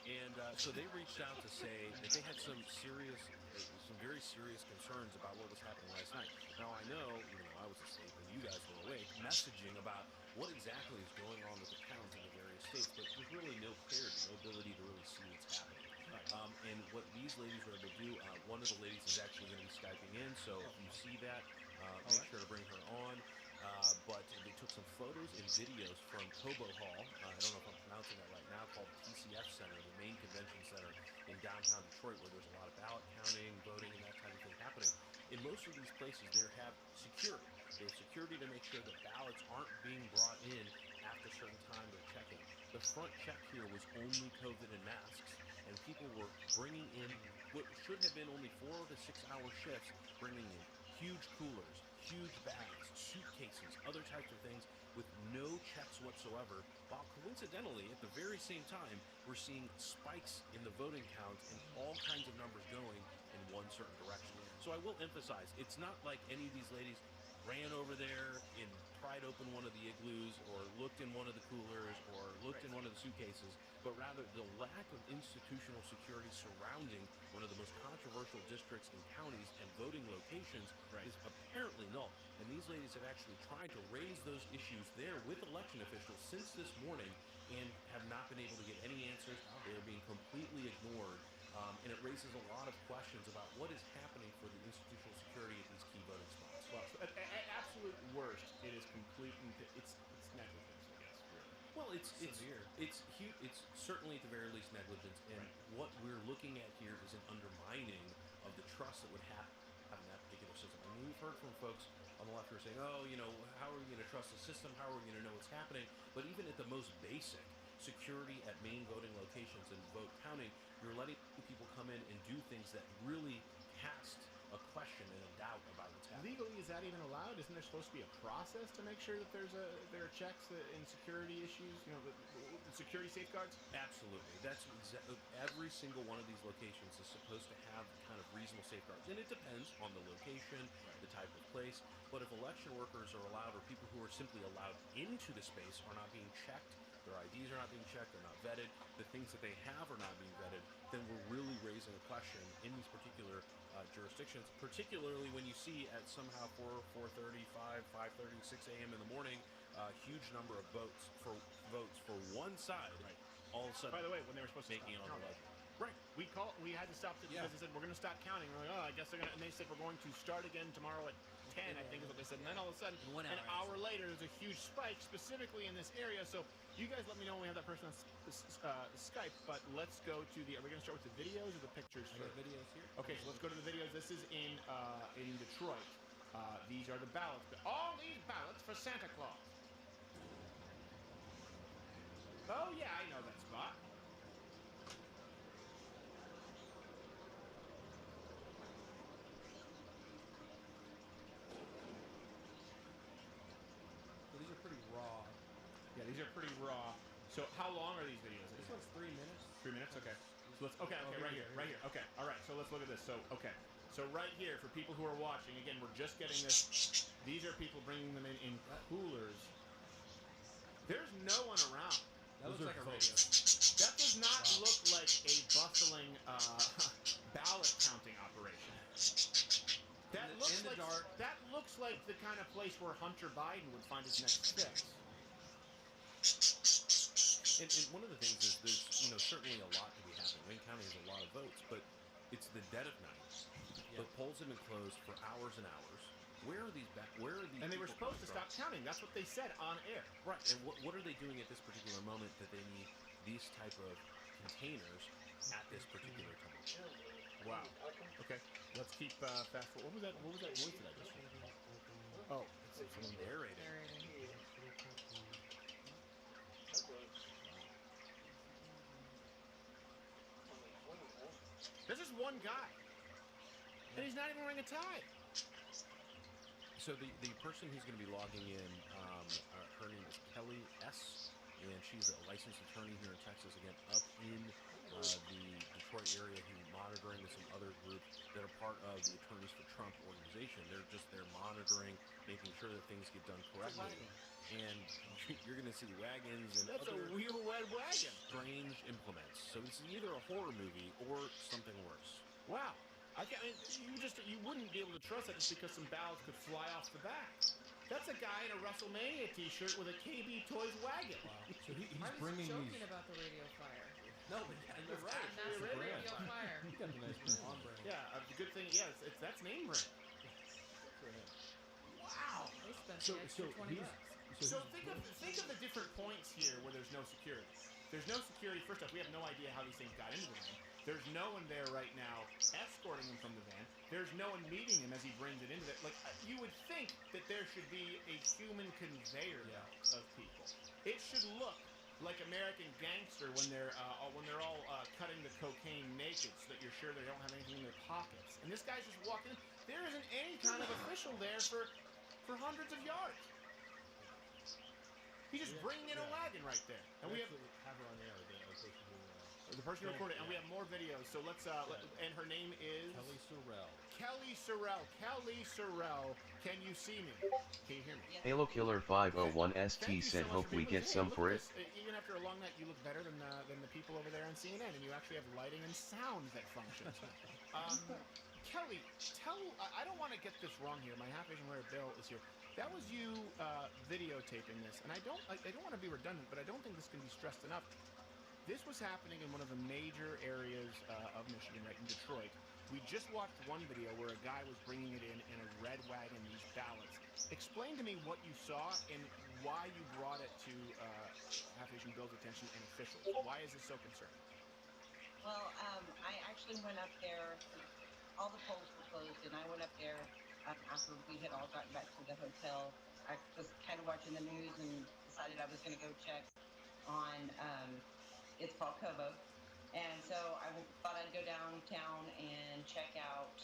Speaker 21: And so they reached out to say that they had some very serious concerns about what was happening last night. Now I know, even though I was asleep and you guys were awake, messaging about what exactly is going on with the counts in the various states, but there's really no clarity, no ability to really see what's happening. And what these ladies were able to do, one of the ladies is actually going to be Skyping in, so if you see that, make sure to bring her on. But they took some photos and videos from Cobo Hall, I don't know if I'm pronouncing that right now, called TCF Center, the main convention center in downtown Detroit, where there's a lot of ballot counting, voting, and that kind of thing happening. In most of these places, there have security. There's security to make sure that ballots aren't being brought in after a certain time they're checking. The front check here was only COVID and masks, and people were bringing in what should have been only 4 to 6 hour shifts, bringing in huge coolers, huge bags, suitcases, other types of things with no checks whatsoever, while coincidentally, at the very same time, we're seeing spikes in the voting count and all kinds of numbers going in one certain direction. So I will emphasize, it's not like any of these ladies ran over there and pried open one of the igloos or looked in one of the coolers or looked in one of the suitcases, but rather the lack of institutional security surrounding one of the most controversial districts in counties and voting locations is apparently null. And these ladies have actually tried to raise those issues there with election officials since this morning and have not been able to get any answers. They are being completely ignored. And it raises a lot of questions about what is happening for the institutional security at these key voting spots.
Speaker 1: Well, at absolute worst, it is complete. It's negligence, I guess. Really.
Speaker 21: Well, it's huge. It's certainly at the very least negligence, and what we're looking at here is an undermining of the trust that would happen in that particular system. I mean, we've heard from folks on the left who are saying, "Oh, how are we going to trust the system? How are we going to know what's happening?" But even at the most basic security at main voting locations and vote counting, you're letting people come in and do things that really cast a question and a doubt about what's happening.
Speaker 1: Legally, is that even allowed? Isn't there supposed to be a process to make sure that there are checks and security issues? The security safeguards.
Speaker 21: Absolutely. That's every single one of these locations is supposed to have kind of reasonable safeguards, and it depends on the location, the type of place. But if election workers are allowed, or people who are simply allowed into the space are not being checked, their IDs are not being checked, they're not vetted, the things that they have are not being vetted, then we're really raising a question in these particular jurisdictions, particularly when you see at somehow 4:30, 5:30, 6 a.m. in the morning, a huge number of votes for one side, all of a sudden.
Speaker 1: By the way, when they were supposed to
Speaker 21: making it on the ledger.
Speaker 1: Right. We had to stop it because they said we're going to stop counting. We're like, oh, I guess they're going to. And they said we're going to start again tomorrow at 10. I think is what they said. And then all of a sudden, an hour later, there's a huge spike specifically in this area. So you guys let me know when we have that person on Skype. But let's go to the. Are we going to start with the videos or the pictures
Speaker 6: I got
Speaker 1: first?
Speaker 6: videos here.
Speaker 1: Okay, so let's go to the videos. This is in Detroit. These are the ballots. All these ballots for Santa Claus. Oh yeah, I know that spot.
Speaker 6: So these are pretty raw.
Speaker 1: Yeah, these are pretty raw. So how long are these videos?
Speaker 6: This one's 3 minutes.
Speaker 1: 3 minutes. Okay. So let's. Okay. Okay. Right here. Okay. All right. So let's look at this. So okay. So right here for people who are watching, again, we're just getting this. These are people bringing them in coolers. There's no one around.
Speaker 6: That looks like a radio.
Speaker 1: That does not look like a bustling ballot counting operation. That looks like that looks like the kind of place where Hunter Biden would find his next fix.
Speaker 21: And one of the things is there's certainly a lot to be happening. Wayne County has a lot of votes, but it's the dead of night. The polls have been closed for hours and hours. Where are these?
Speaker 1: And they were supposed to stop counting. That's what they said on air.
Speaker 21: Right. And what are they doing at this particular moment that they need these type of containers at this particular time?
Speaker 1: Wow. Okay. Let's keep fast forward. What was that voice that I just heard? Oh, it's
Speaker 21: narrating.
Speaker 1: There's just one guy, and he's not even wearing a tie.
Speaker 21: So the person who's going to be logging in, her name is Kelly S., and she's a licensed attorney here in Texas, again, up in the Detroit area, who's monitoring with some other groups that are part of the Attorneys for Trump organization. They're just there monitoring, making sure that things get done correctly. And you're going to see wagons and
Speaker 1: That's
Speaker 21: other
Speaker 1: a real red wagon.
Speaker 21: strange implements. So it's either a horror movie or something worse.
Speaker 1: Wow. I mean, you wouldn't be able to trust that just because some ballots could fly off the back. That's a guy in a WrestleMania T-shirt with a KB Toys wagon.
Speaker 5: Wow. So he's
Speaker 4: Marty's
Speaker 5: bringing
Speaker 4: joking
Speaker 5: these.
Speaker 4: about the radio fire.
Speaker 21: No, but you're right.
Speaker 4: That's the radio fire.
Speaker 5: He's got the nice on brand.
Speaker 1: Yeah, the good thing, that's name brand. Wow.
Speaker 4: They spent the extra $20.
Speaker 1: So think of the different points here where there's no security. There's no security. First off, we have no idea how these things got into the van. There's no one there right now escorting him from the van. There's no one meeting him as he brings it into it. Like you would think that there should be a human conveyor belt of people. It should look like American Gangster when they're all cutting the cocaine naked, so that you're sure they don't have anything in their pockets. And this guy's just walking in. There isn't any kind of official there for hundreds of yards. He's just bringing in a wagon right there, and we have
Speaker 5: her on air.
Speaker 1: the person who recorded, and we have more videos. So let's and her name is
Speaker 5: Kelly Sorrell.
Speaker 1: Kelly Sorrell. Kelly Sorrell, can you see me? Can you hear me?
Speaker 19: Halo Killer 501ST said hope we get some for it.
Speaker 1: Even after a long night, you look better than the people over there on CNN, and you actually have lighting and sound that functions. Kelly, I don't want to get this wrong here. My half Asian lawyer Bill is here. That was you videotaping this, and I don't want to be redundant, but I don't think this can be stressed enough. This was happening in one of the major areas of Michigan, right in Detroit. We just watched one video where a guy was bringing it in a red wagon, these ballots. Explain to me what you saw and why you brought it to Half Asian Bill's attention and officials. Why is this so concerning?
Speaker 8: Well, I actually went up there. All the polls were closed, and I went up there after we had all gotten back to the hotel. I was kind of watching the news and decided I was going to go check on, it's called Kobo. And so I thought I'd go downtown and check out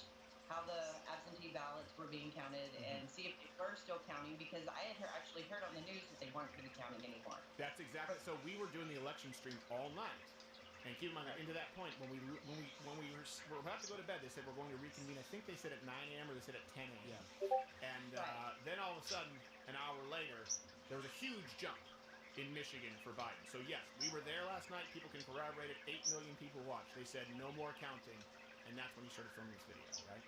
Speaker 8: how the absentee ballots were being counted and see if they were still counting, because I had actually heard on the news that they weren't going to be counting anymore.
Speaker 1: That's exactly. So we were doing the election stream all night. And keep in mind, into that point, when we were about to go to bed, they said we're going to reconvene. I think they said at 9 a.m. or they said at 10 a.m. Yeah. And then all of a sudden, an hour later, there was a huge jump in Michigan for Biden. So yes, we were there last night. People can corroborate it. 8 million people watched. They said no more counting, and that's when you started filming this video, right?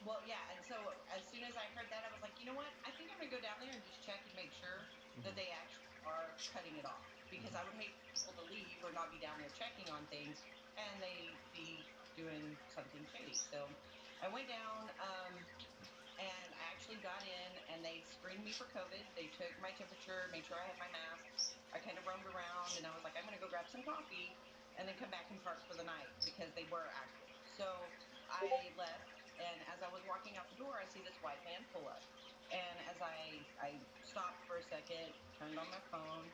Speaker 8: Well, yeah, and so as soon as I heard that, I was like, you know what? I think I'm going to go down there and just check and make sure that they actually are cutting it off. because I would hate people to leave or not be down there checking on things, and they be doing something shady. So I went down, and I actually got in, and they screened me for COVID. They took my temperature, made sure I had my mask. I kind of roamed around, and I was like, I'm going to go grab some coffee and then come back and park for the night because they were active. So I left, and as I was walking out the door, I see this white van pull up. And as I stopped for a second, turned on my phone,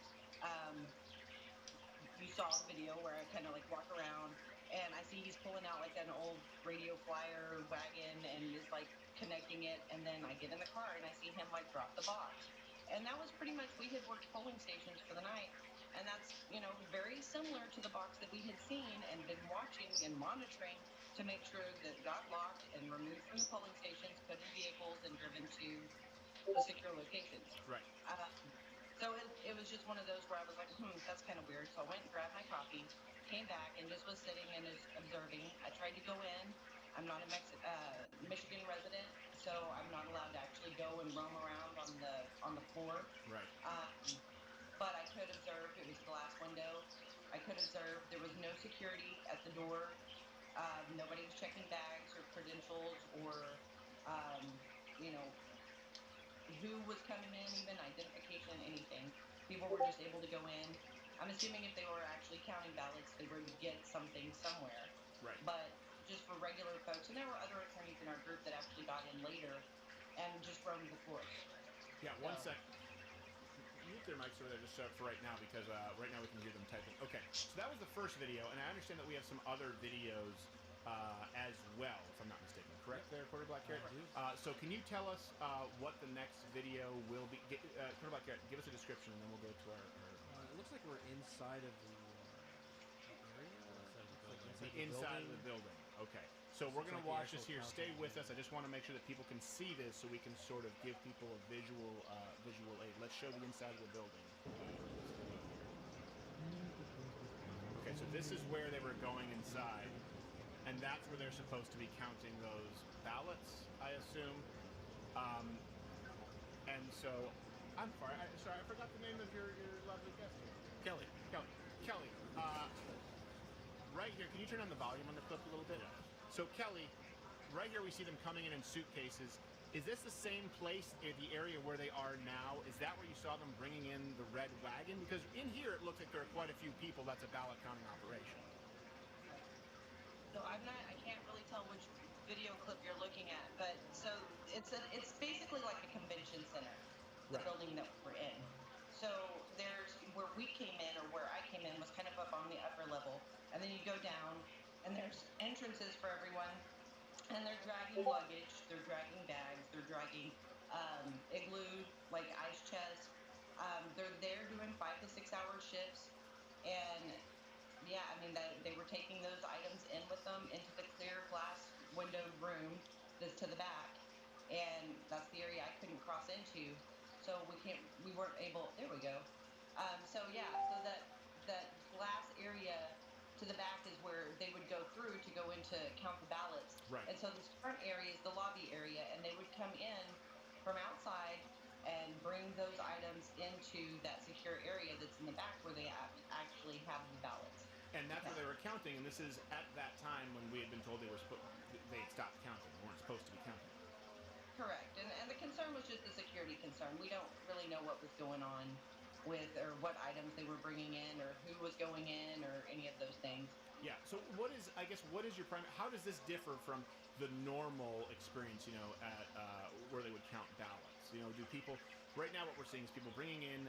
Speaker 8: you saw the video where I kind of like walk around, and I see he's pulling out like an old radio flyer wagon and is like connecting it, and then I get in the car and I see him like drop the box. And that was pretty much, we had worked polling stations for the night, and that's, you know, very similar to the box that we had seen and been watching and monitoring to make sure that got locked and removed from the polling stations, put in vehicles, and driven to the secure locations.
Speaker 2: Right.
Speaker 8: So it was just one of those where I was like, that's kind of weird. So I went and grabbed my coffee, came back, and just was sitting and just observing. I tried to go in. I'm not a Michigan resident, so I'm not allowed to actually go and roam around on the floor.
Speaker 2: Right.
Speaker 8: But I could observe. It was a glass window. I could observe. There was no security at the door. Nobody was checking bags or credentials or, you know, who was coming in, even identification, anything. People were just able to go in. I'm assuming if they were actually counting ballots, they were to get something somewhere.
Speaker 2: Right.
Speaker 8: But just for regular folks, and there were other attorneys in our group that actually got in later and just roamed the floor.
Speaker 2: Yeah, one sec. Mute their mics over there just for right now, because right now we can hear them typing. Okay, so that was the first video, and I understand that we have some other videos as well, if I'm not mistaken. Correct there, Quarter Black Carrot? So can you tell us what the next video will be? Quarter Black Carrot, give us a description, and then we'll go to our
Speaker 6: it looks like we're inside of the area.
Speaker 2: The inside of the building. Okay. So we're going to watch this here. Stay with us. I just want to make sure that people can see this so we can sort of give people a visual aid. Let's show the inside of the building. Okay, so this is where they were going inside, and that's where they're supposed to be counting those ballots, I assume. And so, I'm sorry, I forgot the name of your lovely guest here.
Speaker 21: Kelly.
Speaker 2: Right here, can you turn on the volume on the clip a little bit? So Kelly, right here we see them coming in suitcases. Is this the same place in the area where they are now? Is that where you saw them bringing in the red wagon? Because in here it looks like there are quite a few people. That's a ballot counting operation.
Speaker 8: So I can't really tell which video clip you're looking at, but so it's basically like a convention center, the building that we're in. So there's where we came in, or where I came in, was kind of up on the upper level, and then you go down, and there's entrances for everyone, and they're dragging luggage, they're dragging bags, they're dragging igloo, like ice chests. They're there doing 5 to 6 hour shifts, and yeah, I mean, they were taking those items in with them into the clear glass windowed room that's to the back, and that's the area I couldn't cross into, so we weren't able, there we go. So yeah, so that glass area to the back is where they would go through to go in to count the ballots.
Speaker 2: Right.
Speaker 8: And so this front area is the lobby area, and they would come in from outside and bring those items into that secure area that's in the back where they actually have the ballots.
Speaker 2: And that's where they were counting, and this is at that time when we had been told they had stopped counting. They weren't supposed to be counting.
Speaker 8: Correct. And the concern was just the security concern. We don't really know what was going on with, or what items they were bringing in, or who was going in, or any of those things.
Speaker 2: Yeah. So what is your primary? How does this differ from the normal experience? You know, at where they would count ballots. You know, do people right now what we're seeing is people bringing in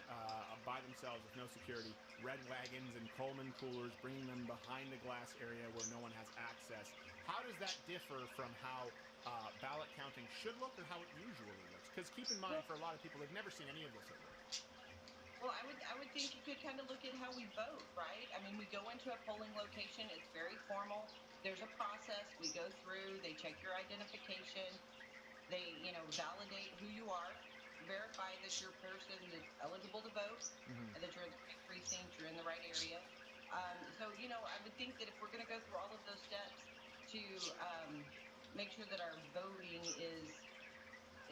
Speaker 2: by themselves with no security, red wagons and Coleman coolers, bringing them behind the glass area where no one has access. How does that differ from how ballot counting should look, or how it usually looks? Because keep in mind, for a lot of people, they've never seen any of this at work.
Speaker 8: Well, I would think you could kind of look at how we vote, right? I mean, we go into a polling location. It's very formal. There's a process. We go through. They check your identification. They, validate who you are, verify that you're a person that's eligible to vote, and that you're in the right precinct, you're in the right area. So, I would think that if we're going to go through all of those steps to make sure that our voting is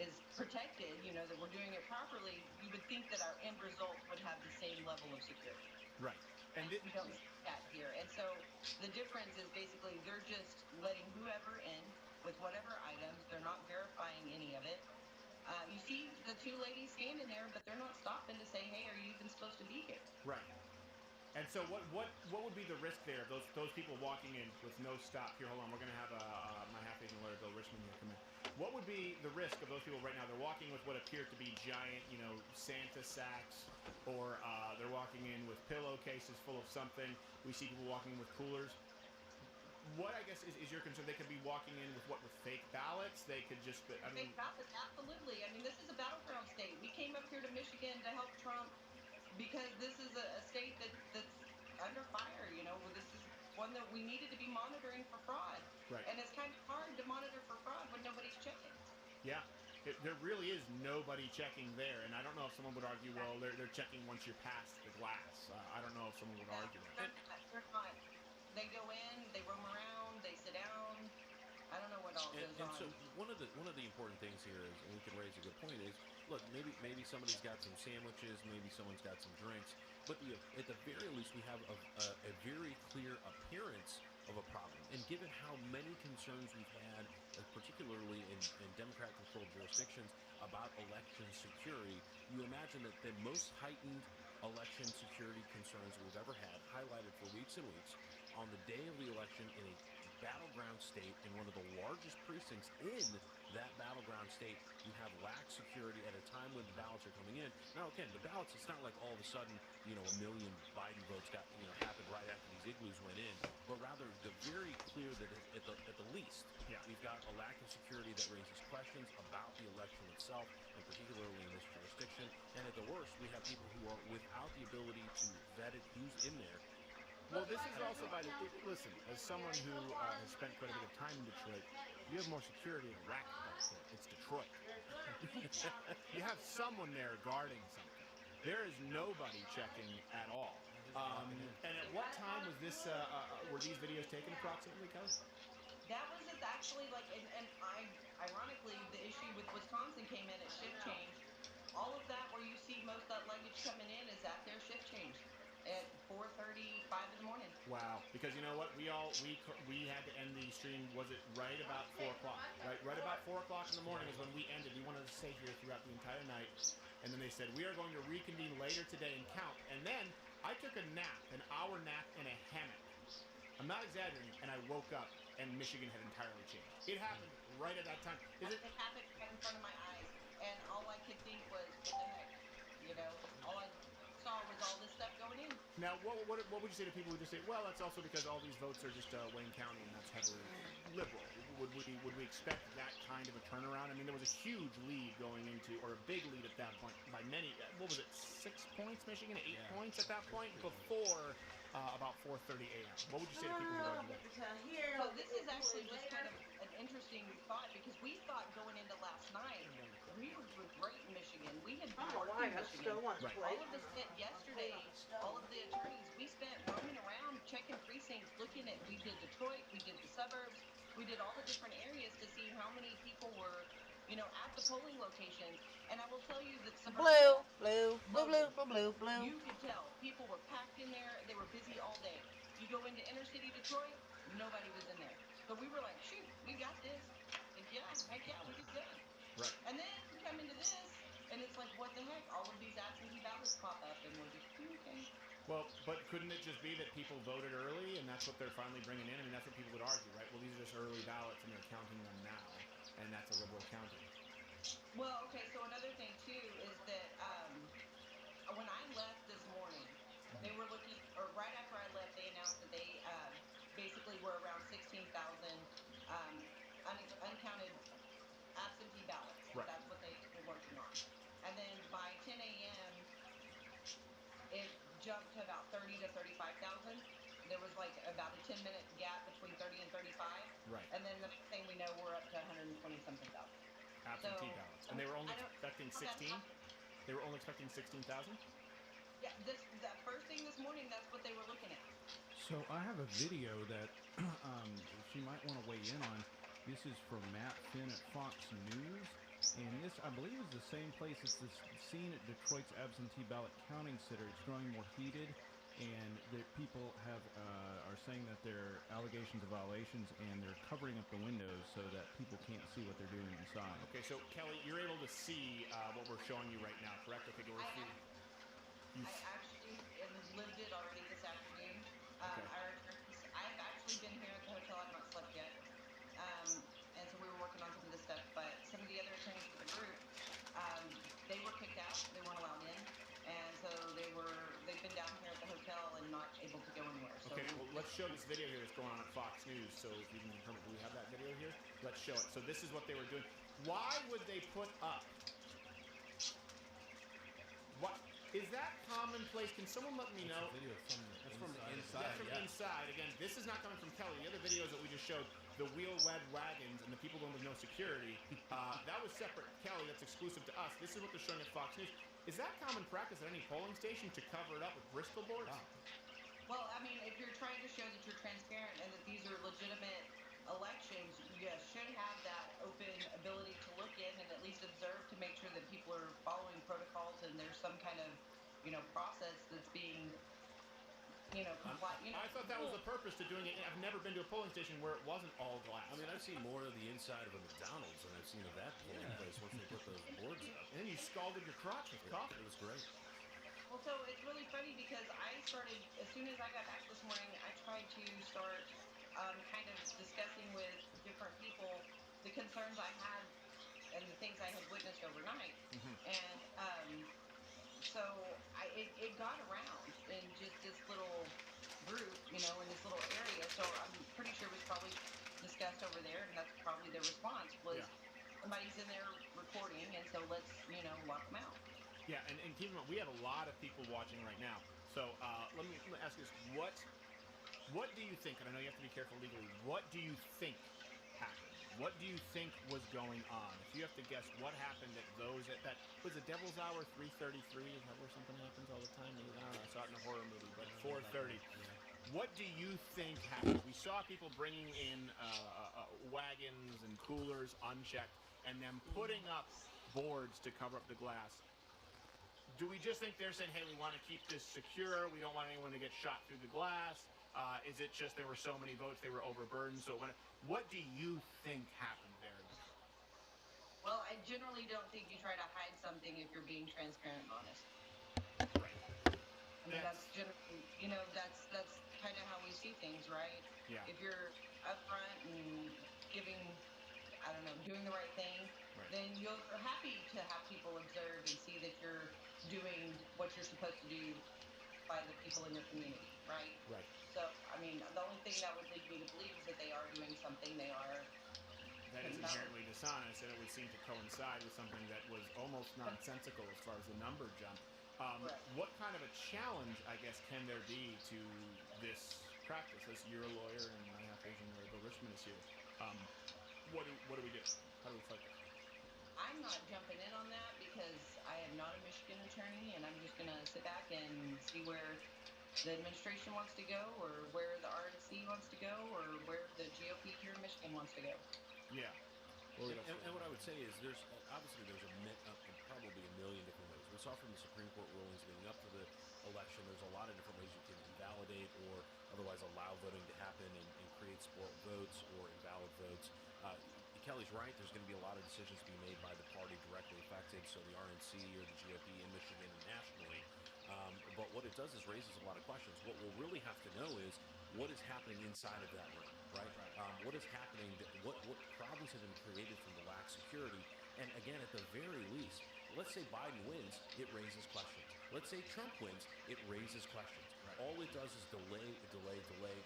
Speaker 8: is protected, that we're doing it properly, you would think that our end result would have the same level of security.
Speaker 2: Right. And
Speaker 8: we don't see that here. And so the difference is basically they're just letting whoever in with whatever items. They're not verifying any of it. You see the two ladies standing there, but they're not stopping to say, "Hey, are you even supposed to be here?"
Speaker 2: Right. And so what would be the risk there? Those people walking in with no stop. Here, hold on. We're gonna have my half-agent lawyer, Bill Richmond, here come in. What would be the risk of those people right now? They're walking with what appear to be giant, Santa sacks, or they're walking in with pillowcases full of something. We see people walking in with coolers. What, I guess, is your concern? They could be walking in with fake ballots? They could just,
Speaker 8: fake ballots, absolutely. This is a battleground state. We came up here to Michigan to help Trump because this is a state that's under fire. This is one that we needed to be monitoring for fraud.
Speaker 2: Right.
Speaker 8: And it's kind of hard to monitor for fraud when nobody's checking.
Speaker 2: Yeah. There really is nobody checking there, and I don't know if someone would argue, well, they're checking once you're past the glass. I don't know if someone would argue that.
Speaker 8: They're not. They go in, they roam around, they sit down. I don't know what all goes on.
Speaker 21: And so one of the important things here is, and we can raise a good point, is look, maybe somebody's got some sandwiches, maybe someone's got some drinks, but at the very least we have a very clear appearance of a problem. And given how many concerns we've had, particularly in Democrat-controlled jurisdictions, about election security, you imagine that the most heightened election security concerns we've ever had, highlighted for weeks and weeks, on the day of the election in a battleground state, in one of the largest precincts in that battleground state, you have lax security at a time when the ballots are coming in. Now, again, the ballots, it's not like all of a sudden, a million Biden votes happened right after these igloos went in, but rather they're very clear that at the least, we've got a lack of security that raises questions about the election itself, and particularly in this jurisdiction. And at the worst, we have people who are without the ability to vet it, who's in there.
Speaker 2: Well, this is also by the... Listen, as someone who has spent quite a bit of time in Detroit, you have more security in Racketex. It's Detroit. You have someone there guarding something. There is nobody checking at all. And at what time was this? Were these videos taken approximately, Kelly?
Speaker 8: That was actually ironically, the issue with Wisconsin came in at shift change. All of that, where you see most of that luggage coming in, is at their shift change at 4:35 in the morning.
Speaker 2: Wow! Because you know what, we had to end the stream. Was it right about 4 o'clock? Right about 4 o'clock in the morning is when we ended. We wanted to stay here throughout the entire night, and then they said we are going to reconvene later today and count. And then I took an hour nap in a hammock. I'm not exaggerating, and I woke up and Michigan had entirely changed. It happened right at that time.
Speaker 8: It happened right in front of my eyes, and all I could think was, what the heck? All I saw was all this stuff going in.
Speaker 2: Now, what would you say to people who just say, well, that's also because all these votes are just Wayne County and that's heavily liberal? Would we expect that kind of a turnaround? I mean, there was a huge lead going into, or a big lead at that point by many. What was it? 6 points, Michigan? 8 points at that point before about 4:30 a.m. What would you say to people who argue that?
Speaker 8: So this is actually just kind of an interesting thought, because we thought going into last night we were great in Michigan. We had worked in Michigan. All of us spent yesterday, all of the attorneys, we spent roaming around, checking precincts, looking at, we did Detroit, we did the suburbs, we did all the different areas to see how many people were, at the polling locations. And I will tell you that
Speaker 11: blue.
Speaker 8: You could tell people were packed in there. They were busy all day. You go into inner city Detroit, nobody was in there. So we were like, shoot, we got this. Heck yeah, we did good.
Speaker 2: Right.
Speaker 8: And then we come into this, and it's like, what the heck? All of these absentee ballots pop up, and we're just, okay.
Speaker 2: Well, but couldn't it just be that people voted early, and that's what they're finally bringing in? I mean, that's what people would argue, right? Well, these are just early ballots, and they're counting them now, and that's a liberal county.
Speaker 8: Well, okay, so another thing, too, is that when I left this morning, they were looking, or right after I left, they announced that they basically were around 16,000 uncounted absentee ballots.
Speaker 2: Right.
Speaker 8: That's what they were working on. And then by 10 a.m., it jumped to about 30 to 35,000. There was like about a 10-minute gap between 30 and 35.
Speaker 2: Right.
Speaker 8: And then the next thing we know, we're up to 120-something thousand.
Speaker 2: Absentee ballots. And they were only expecting 16? They were only expecting 16,000?
Speaker 8: Yeah, that first thing this morning, that's what they were looking at.
Speaker 3: So I have a video that she might want to weigh in on. This is from Matt Finn at Fox News. And this, I believe, is the same place. It's this scene at Detroit's absentee ballot counting center. It's growing more heated, and the people are saying that there are allegations of violations, and they're covering up the windows so that people can't see what they're doing inside.
Speaker 2: Okay, so Kelly, you're able to see what we're showing you right now, correct? Okay, Dorothy.
Speaker 8: I actually lived it already this afternoon.
Speaker 2: Okay.
Speaker 8: I've actually been here at the hotel. I've not slept yet. And so we were working on some of this stuff. But some of the other attorneys for the group, they were kicked out. They weren't allowed in. And so they've been down here at the hotel and not able to go anywhere. So
Speaker 2: Okay, well, let's show this video here that's going on at Fox News. So if you can confirm it, do we have that video here? Let's show it. So this is what they were doing. Why would they put up? What? Is that commonplace? Can someone let me know?
Speaker 5: That's from the
Speaker 2: That's from inside. Again, this is not coming from Kelly. The other videos that we just showed, the wheel-led wagons and the people going with no security, that was separate. Kelly, that's exclusive to us. This is what they're showing at Fox News. Is that common practice at any polling station to cover it up with Bristol boards?
Speaker 3: Wow.
Speaker 8: Well, I mean, if you're trying to show that you're transparent and that these are legitimate elections, you should have that open ability to look in and at least observe to make sure that people are following protocols and there's some kind of, process that's being, compliant.
Speaker 2: I thought that was the purpose to doing it. I've never been to a polling station where it wasn't all glass.
Speaker 21: I mean, I've seen more of the inside of a McDonald's than I've seen of that polling place once they put those boards up.
Speaker 2: And then you scalded your crotch with coffee.
Speaker 21: It was great.
Speaker 8: Well, so it's really funny because I started, as soon as I got back this morning, I tried to start kind of discussing with different people the concerns I had and the things I had witnessed overnight. And so it got around in just this little group, in this little area. So I'm pretty sure it was probably discussed over there, and that's probably their response was somebody's in there recording, and so let's, lock them out.
Speaker 2: Yeah, and keep in mind, we have a lot of people watching right now. So let me ask you this: What do you think? And I know you have to be careful legally. What do you think happened? What do you think was going on? If you have to guess, what happened at those that was it Devil's Hour 3:33? Is that where something happens all the time? I don't know. I saw it in a horror movie, but 4:30. What do you think happened? We saw people bringing in wagons and coolers unchecked, and then putting up boards to cover up the glass. Do we just think they're saying, hey, we want to keep this secure, we don't want anyone to get shot through the glass? Is it just there were so many votes, they were overburdened? So what do you think happened there?
Speaker 8: Well, I generally don't think you try to hide something if you're being transparent and honest.
Speaker 2: Right.
Speaker 8: I mean, that's generally, that's kind of how we see things, right?
Speaker 2: Yeah.
Speaker 8: If you're upfront and giving, doing the right thing, then you're happy to have people observe and see that you're doing what you're supposed to do by the people in your community, right?
Speaker 2: Right.
Speaker 8: So, I mean, the only thing that would lead me to believe is that they are doing something. They are.
Speaker 2: That is inherently dishonest, and it would seem to coincide with something that was almost nonsensical as far as the number jump. What kind of a challenge, I guess, can there be to this practice? As you're a lawyer and I have Asian lawyer Bill Richmond is here. What do we do? How do we fight that?
Speaker 8: I'm not jumping in on that because I am not a Michigan attorney, and I'm just going to sit back and see where the administration wants to go, or where the RNC wants to go, or where the GOP here in Michigan wants to go.
Speaker 2: Yeah.
Speaker 21: And what I would say is there's probably a million different ways. We saw from the Supreme Court rulings leading up to the election, there's a lot of different ways you can invalidate or otherwise allow voting to happen and create sport votes or invalid votes. Kelly's right, there's going to be a lot of decisions to be made by the party directly affected, so the RNC or the GOP in Michigan and nationally. But what it does is raises a lot of questions. What we'll really have to know is what is happening inside of that room, right? What is happening, what problems have been created from the lack of security. And again, at the very least, let's say Biden wins, it raises questions. Let's say Trump wins, it raises questions. All it does is delay.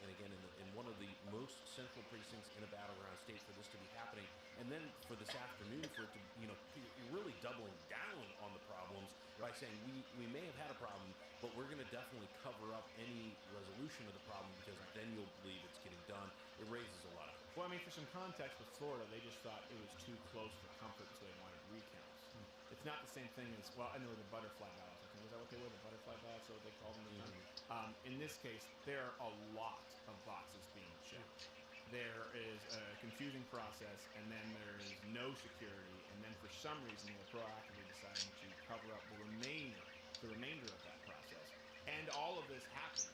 Speaker 21: And again, in one of the most central precincts in a battleground state for this to be happening, and then for this afternoon for it to, you're really doubling down on the problems by saying we may have had a problem, but we're going to definitely cover up any resolution of the problem because then you'll believe it's getting done. It raises a lot of questions.
Speaker 2: Well, I mean, for some context with Florida, they just thought it was too close for comfort, so they wanted recounts. It's not the same thing as, well, I know the butterfly ballots. I think, is that what they were? The butterfly ballots, or what they called them? In this case, there are a lot of boxes being checked. there is a confusing process, and then there is no security, and then for some reason they're proactively deciding to cover up the remainder of that process. And all of this happened,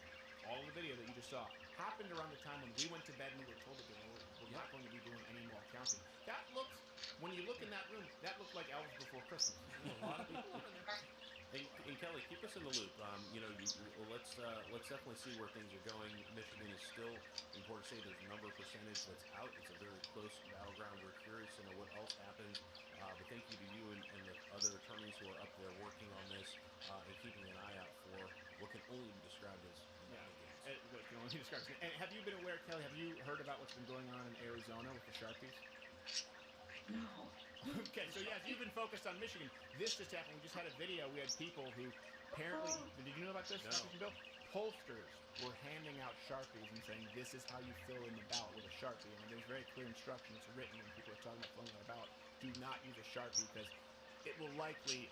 Speaker 2: all of the video that you just saw, happened around the time when we went to bed and we were told that we're not going to be doing any more counting. That looks, when you look in that room, that looked like Elvis Before Christmas.
Speaker 21: A lot of people in there. And Kelly, keep us in the loop. Let's definitely see where things are going. Michigan is still, important to say, there's a number of percentage that's out. It's a very close battleground. We're curious to know what else happens. But thank you to you and the other attorneys who are up there working on this and keeping an eye out for what can only be described as
Speaker 2: what can only be described. And have you been aware, Kelly? Have you heard about what's been going on in Arizona with the Sharpies?
Speaker 8: No.
Speaker 2: Okay, so yes, you've been focused on Michigan. This just happened. We just had a video. We had people who apparently, did you know about this?
Speaker 21: No.
Speaker 2: Bill? Pollsters were handing out Sharpies and saying, this is how you fill in the ballot with a Sharpie. And there's very clear instructions written when people are talking about filling out a ballot. Do not use a Sharpie because it will likely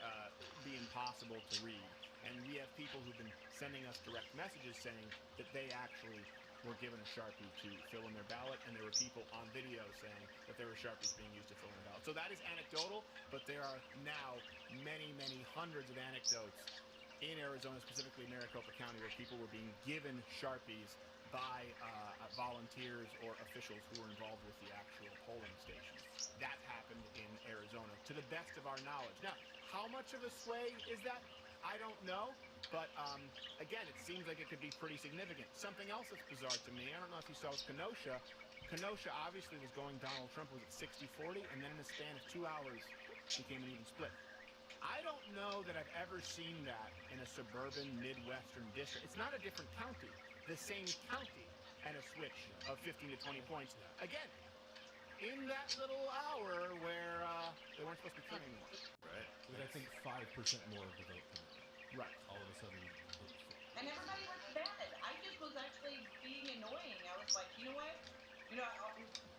Speaker 2: be impossible to read. And we have people who've been sending us direct messages saying that they actually were given a Sharpie to fill in their ballot, and there were people on video saying that there were Sharpies being used to fill in a ballot. So that is anecdotal, but there are now many, many hundreds of anecdotes in Arizona, specifically Maricopa County, where people were being given Sharpies by volunteers or officials who were involved with the actual polling stations. That happened in Arizona, to the best of our knowledge. Now, how much of a sway is that? I don't know, but again, it seems like it could be pretty significant. Something else that's bizarre to me, I don't know if you saw, was Kenosha. Kenosha obviously was going Donald Trump, was at 60-40, and then in the span of 2 hours became an even split. I don't know that I've ever seen that in a suburban Midwestern district. It's not a different county, the same county, and a switch of 15 to 20 points. Again, in that little hour where they weren't supposed to be counting anymore.
Speaker 21: Right.
Speaker 5: With I think 5% more of the vote coming.
Speaker 2: Right.
Speaker 5: All of a sudden.
Speaker 8: And everybody was mad. I just was actually being annoying. I was like, you know what?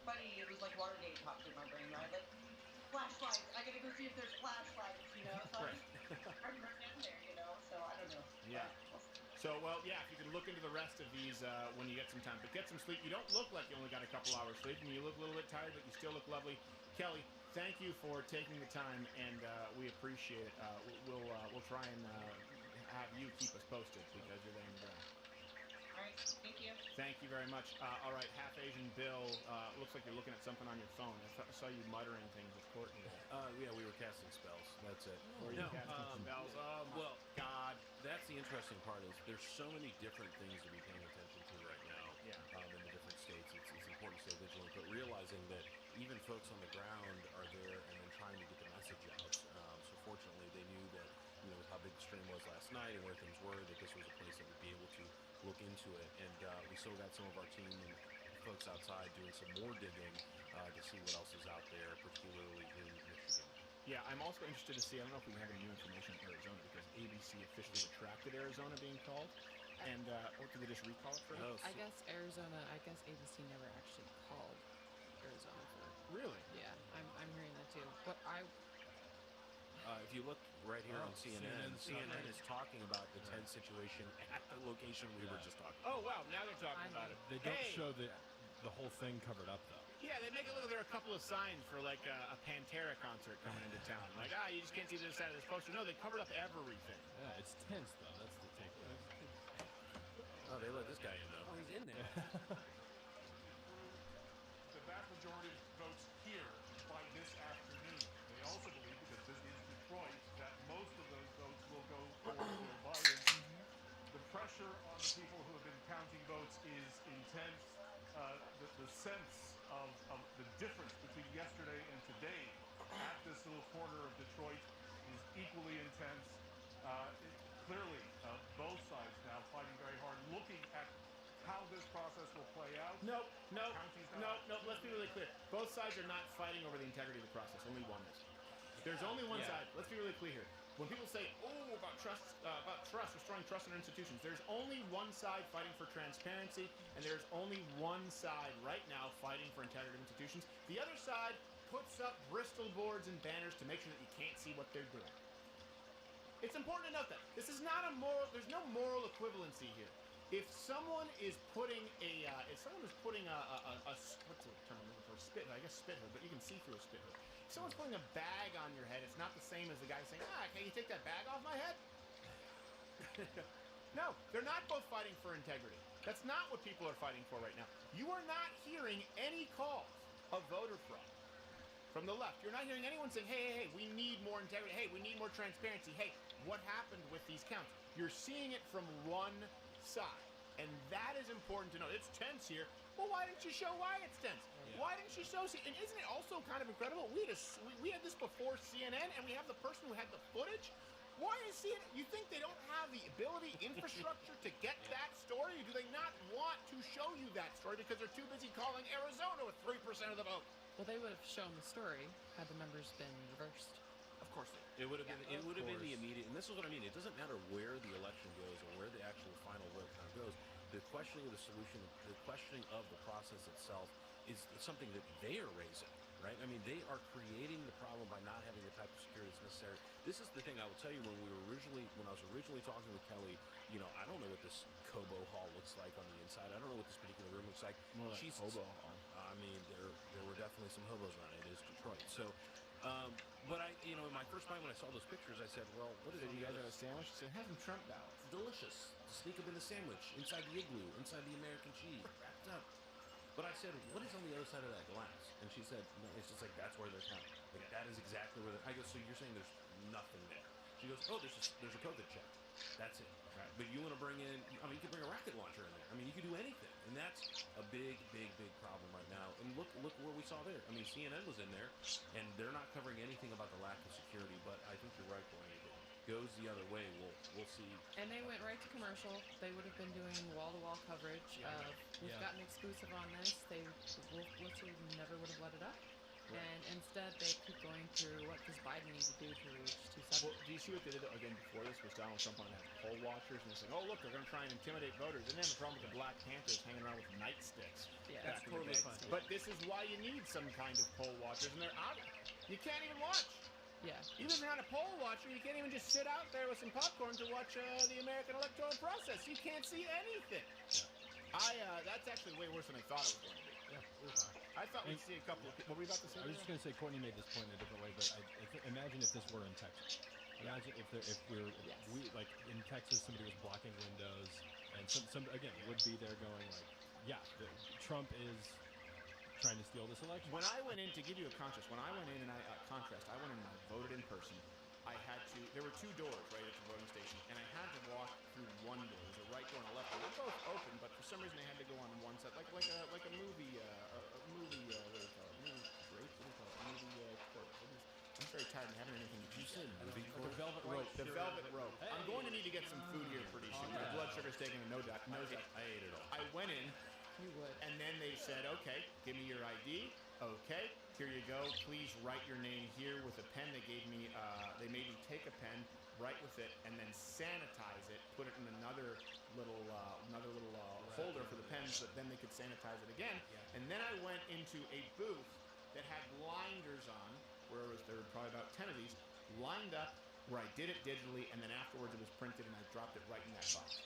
Speaker 8: Buddy, it was like Watergate popped in my brain, right? Like, flashlights. I gotta go see if there's flashlights, So
Speaker 2: Right.
Speaker 8: I'm right down there, So I don't know.
Speaker 2: Yeah. So, well, yeah, if you can look into the rest of these when you get some time. But get some sleep. You don't look like you only got a couple hours sleep, and you look a little bit tired, but you still look lovely. Kelly, thank you for taking the time, and we appreciate it. We'll try and have you keep us posted because you're there in the ground.
Speaker 8: All right, thank you.
Speaker 2: Thank you very much. All right, Half Asian Bill, looks like you're looking at something on your phone. I saw you muttering things with Courtney.
Speaker 21: Yeah, we were casting spells. That's it.
Speaker 2: Were you casting spells? Oh, my God.
Speaker 21: That's the interesting part is there's so many different things to be paying attention to right now in the different states. It's important to stay vigilant, but realizing that even folks on the ground are there and then trying to get the message out. So fortunately, they knew that, with how big the stream was last night and where things were, that this was a place that would be able to look into it. And we still got some of our team and folks outside doing some more digging to see what else is out there, particularly in Michigan.
Speaker 2: Yeah, I'm also interested to see, I don't know if we have any new information in Arizona, because ABC officially retracted Arizona being called. And, or did they just recall it for them?
Speaker 4: I guess ABC never actually called Arizona for.
Speaker 2: Really?
Speaker 4: Yeah, I'm hearing that too. But
Speaker 21: if you look right here on CNN is talking about the tense situation at the location we were just talking about.
Speaker 2: Oh, wow, now they're talking about it.
Speaker 5: They don't show the whole thing covered up, though.
Speaker 2: Yeah, they make it look like there are a couple of signs for like a Pantera concert coming into town. Like, you just can't see the other side of this poster. No, they covered up everything.
Speaker 5: Yeah, it's tense, though. That's the takeaway.
Speaker 21: Oh, they let this guy in, though.
Speaker 6: Oh, he's in there.
Speaker 20: The vast majority of votes here by this afternoon. They also believe, because this is Detroit, that most of those votes will go for Joe Biden. The pressure on the people who have been counting votes is intense. The sense of the difference between yesterday and today at this little corner of Detroit is equally intense. Clearly, both sides now fighting very hard, looking at how this process will play out.
Speaker 2: No. Let's be really clear. Both sides are not fighting over the integrity of the process. Only one is. There's only one side. Let's be really clear here. When people say, about trust, restoring trust in our institutions, there's only one side fighting for transparency, and there's only one side right now fighting for integrity of institutions. The other side puts up Bristol boards and banners to make sure that you can't see what they're doing. It's important to note that. This is not a moral, there's no moral equivalency here. if someone is putting a what's the term I'm looking for? Spit hood, I guess spit hood, but you can see through a spit hood. If someone's putting a bag on your head, it's not the same as the guy saying, can you take that bag off my head? No, they're not both fighting for integrity. That's not what people are fighting for right now. You are not hearing any calls of voter fraud from the left. You're not hearing anyone saying, hey, we need more integrity. Hey, we need more transparency. Hey, what happened with these counts? You're seeing it from one side, and that is important to know. It's tense here. Well, why didn't you show why it's tense? Yeah. Why didn't you show? And isn't it also kind of incredible? We had this before CNN, and we have the person who had the footage. Why is CNN? You think they don't have the ability, infrastructure to get that story? Do they not want to show you that story because they're too busy calling Arizona with 3% of the vote?
Speaker 4: Well, they would have shown the story had the numbers been reversed.
Speaker 2: Of course they
Speaker 21: It would have been. It would have been the immediate. And this is what I mean. It doesn't matter where the election goes or where the actual final vote count goes. The questioning of the solution, the questioning of the process itself, is something that they are raising. Right? I mean, they are creating the problem by not having the type of security that's necessary. This is the thing I will tell you. When I was originally talking with Kelly, I don't know what this Cobo Hall looks like on the inside. I don't know what this particular room looks like.
Speaker 2: More like Hobo Hall.
Speaker 21: I mean, there were definitely some hobos around. It is Detroit. So, but in my first time when I saw those pictures, I said, well, what is it?
Speaker 2: You guys have a sandwich? She said, have some Trump ballots.
Speaker 21: Delicious. Sneak them in the sandwich, inside the igloo, inside the American cheese, wrapped up. But I said, what is on the other side of that glass? And she said, no, it's just like, that's where they're counting. Like, that is exactly where I go, so you're saying there's nothing there? She goes, oh, there's a COVID check. That's it. Right. But you want to bring in, you can bring a rocket launcher in there. I mean, you can do anything. And that's a big, big, big problem right now. And look where we saw there. I mean, CNN was in there, and they're not covering anything about the lack of security. But I think you're right, Dwayne. If it goes the other way, we'll see.
Speaker 4: And they went right to commercial. They would have been doing wall-to-wall coverage. We've got an exclusive on this. Wolf Blitzer never would have let it up. Right. And instead, they keep going through what does Biden need to do to reach 270.
Speaker 2: Well, do you see what they did again before this? Was Donald Trump wanted to have poll watchers, and it's like, oh look, they're going to try and intimidate voters. And then the problem with the Black Panthers hanging around with nightsticks.
Speaker 4: Yeah,
Speaker 21: that's totally fine.
Speaker 2: But this is why you need some kind of poll watchers, and they're out. You can't even watch.
Speaker 4: Yeah.
Speaker 2: Even if you're not a poll watcher, you can't even just sit out there with some popcorn to watch the American electoral process. You can't see anything. Yeah. That's actually way worse than I thought it was going to be. Yeah. I thought we'd see a couple of people. What were you about to say?
Speaker 5: I was just going to say, Courtney made this point in a different way, but imagine if this were in Texas. Imagine if like in Texas, somebody was blocking windows, and some again would be there going like, Trump is trying to steal this election.
Speaker 2: When I went in, to give you a contrast, I went in and I voted in person. There were two doors right at the voting station, and I had to walk through one door. There's a right door and a left door. They're both open, but for some reason they had to go on one side, like a movie, what do you call it? Movie break? What do you call it? Movie court. I'm very tired and having anything to eat.
Speaker 21: You said movie court?
Speaker 2: The velvet rope. The velvet rope. Hey. I'm going to need to get some food here pretty soon. My blood sugar's taking a nosedive.
Speaker 21: I ate it all.
Speaker 2: I went in.
Speaker 4: You would.
Speaker 2: And then they said, okay, give me your ID. Okay, here you go. Please write your name here with a pen. They made me take a pen, write with it, and then sanitize it. Put it in another little folder for the pens, but then they could sanitize it again. Yeah. And then I went into a booth that had blinders on, where there were probably about 10 of these lined up, where I did it digitally, and then afterwards it was printed, and I dropped it right in that box.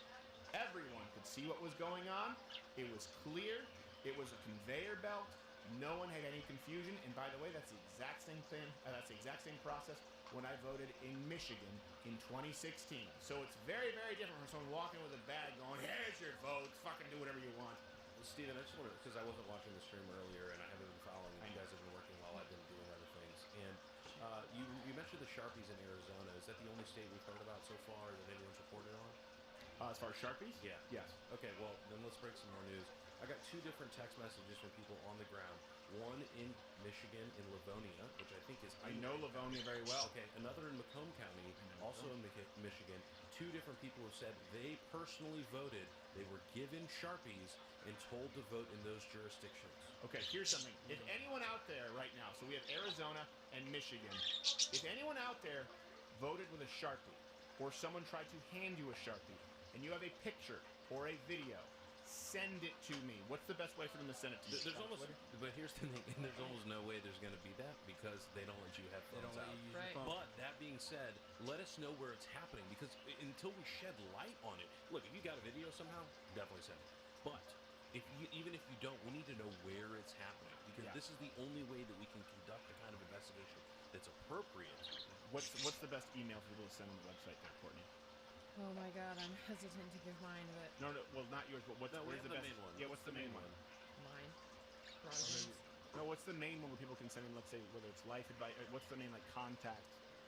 Speaker 2: Everyone could see what was going on. It was clear. It was a conveyor belt. No one had any confusion. And by the way, that's the exact same thing. That's the exact same process when I voted in Michigan in 2016. So it's very, very different from someone walking with a bag going, here's your vote, fucking do whatever you want.
Speaker 21: Well, Steven, I just wanted, because I wasn't watching the stream earlier and I haven't been following. You guys have been working while I've been doing other things. And you mentioned the Sharpies in Arizona. Is that the only state we've heard about so far that anyone's reported on?
Speaker 2: As far as Sharpies?
Speaker 21: Yeah.
Speaker 2: Yes.
Speaker 21: Okay, well, then let's break some more news. I got two different text messages from people on the ground. One in Michigan, in Livonia, which I think is...
Speaker 2: I know Livonia very well.
Speaker 21: Okay, another in Macomb County, also in Michigan. Two different people have said they personally voted. They were given Sharpies and told to vote in those jurisdictions.
Speaker 2: Okay, here's something. If anyone out there right now, so we have Arizona and Michigan. If anyone out there voted with a Sharpie, or someone tried to hand you a Sharpie, and you have a picture or a video, send it to me. What's the best way for them to send it to you?
Speaker 21: But here's the thing, there's almost no way there's going to be that because they don't let you have phones out.
Speaker 4: Right.
Speaker 21: But that being being said, let us know where it's happening, because until we shed light on it, look, if you got a video somehow, definitely send it. But even if you don't, we need to know where it's happening, because this is the only way that we can conduct the kind of investigation that's appropriate.
Speaker 2: What's the best email for people to send on the website there, Courtney?
Speaker 4: Oh my God, I'm hesitant to give mine, but
Speaker 2: No, well, not yours, but what's the best?
Speaker 21: main one.
Speaker 2: Yeah, what's the main one?
Speaker 4: mine. Broadband.
Speaker 2: No, what's the main one where people can send in, let's say, whether it's life advice, what's the main, like, contact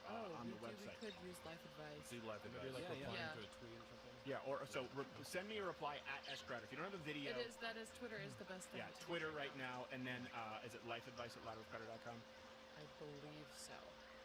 Speaker 2: on the website?
Speaker 4: We could use life advice.
Speaker 21: Do life
Speaker 5: Maybe
Speaker 21: advice.
Speaker 5: like replying
Speaker 4: Yeah.
Speaker 5: to a tweet or something.
Speaker 2: Yeah, or so send me a reply at SCrowder. If you don't have a video,
Speaker 4: That is Twitter is the best thing.
Speaker 2: yeah,
Speaker 4: to do.
Speaker 2: Twitter right now, and then is it lifeadvice@louderwithcrowder.com?
Speaker 4: I believe so.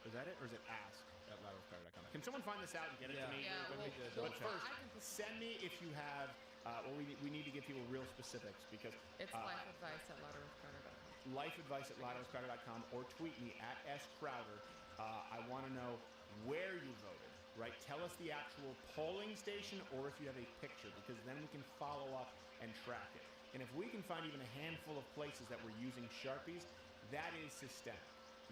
Speaker 2: Is that it, or is it ask@louderwithcrowder.com? Can someone find this out and get it to me?
Speaker 4: Yeah,
Speaker 2: But first, send me if you have. Well, we need to give people real specifics because
Speaker 4: It's life advice at louderwithcrowder.com.
Speaker 2: lifeadvice@louderwithcrowder.com or tweet me at @scrowder. I want to know where you voted, right? Tell us the actual polling station or if you have a picture, because then we can follow up and track it. And if we can find even a handful of places that we're using Sharpies, that is systemic.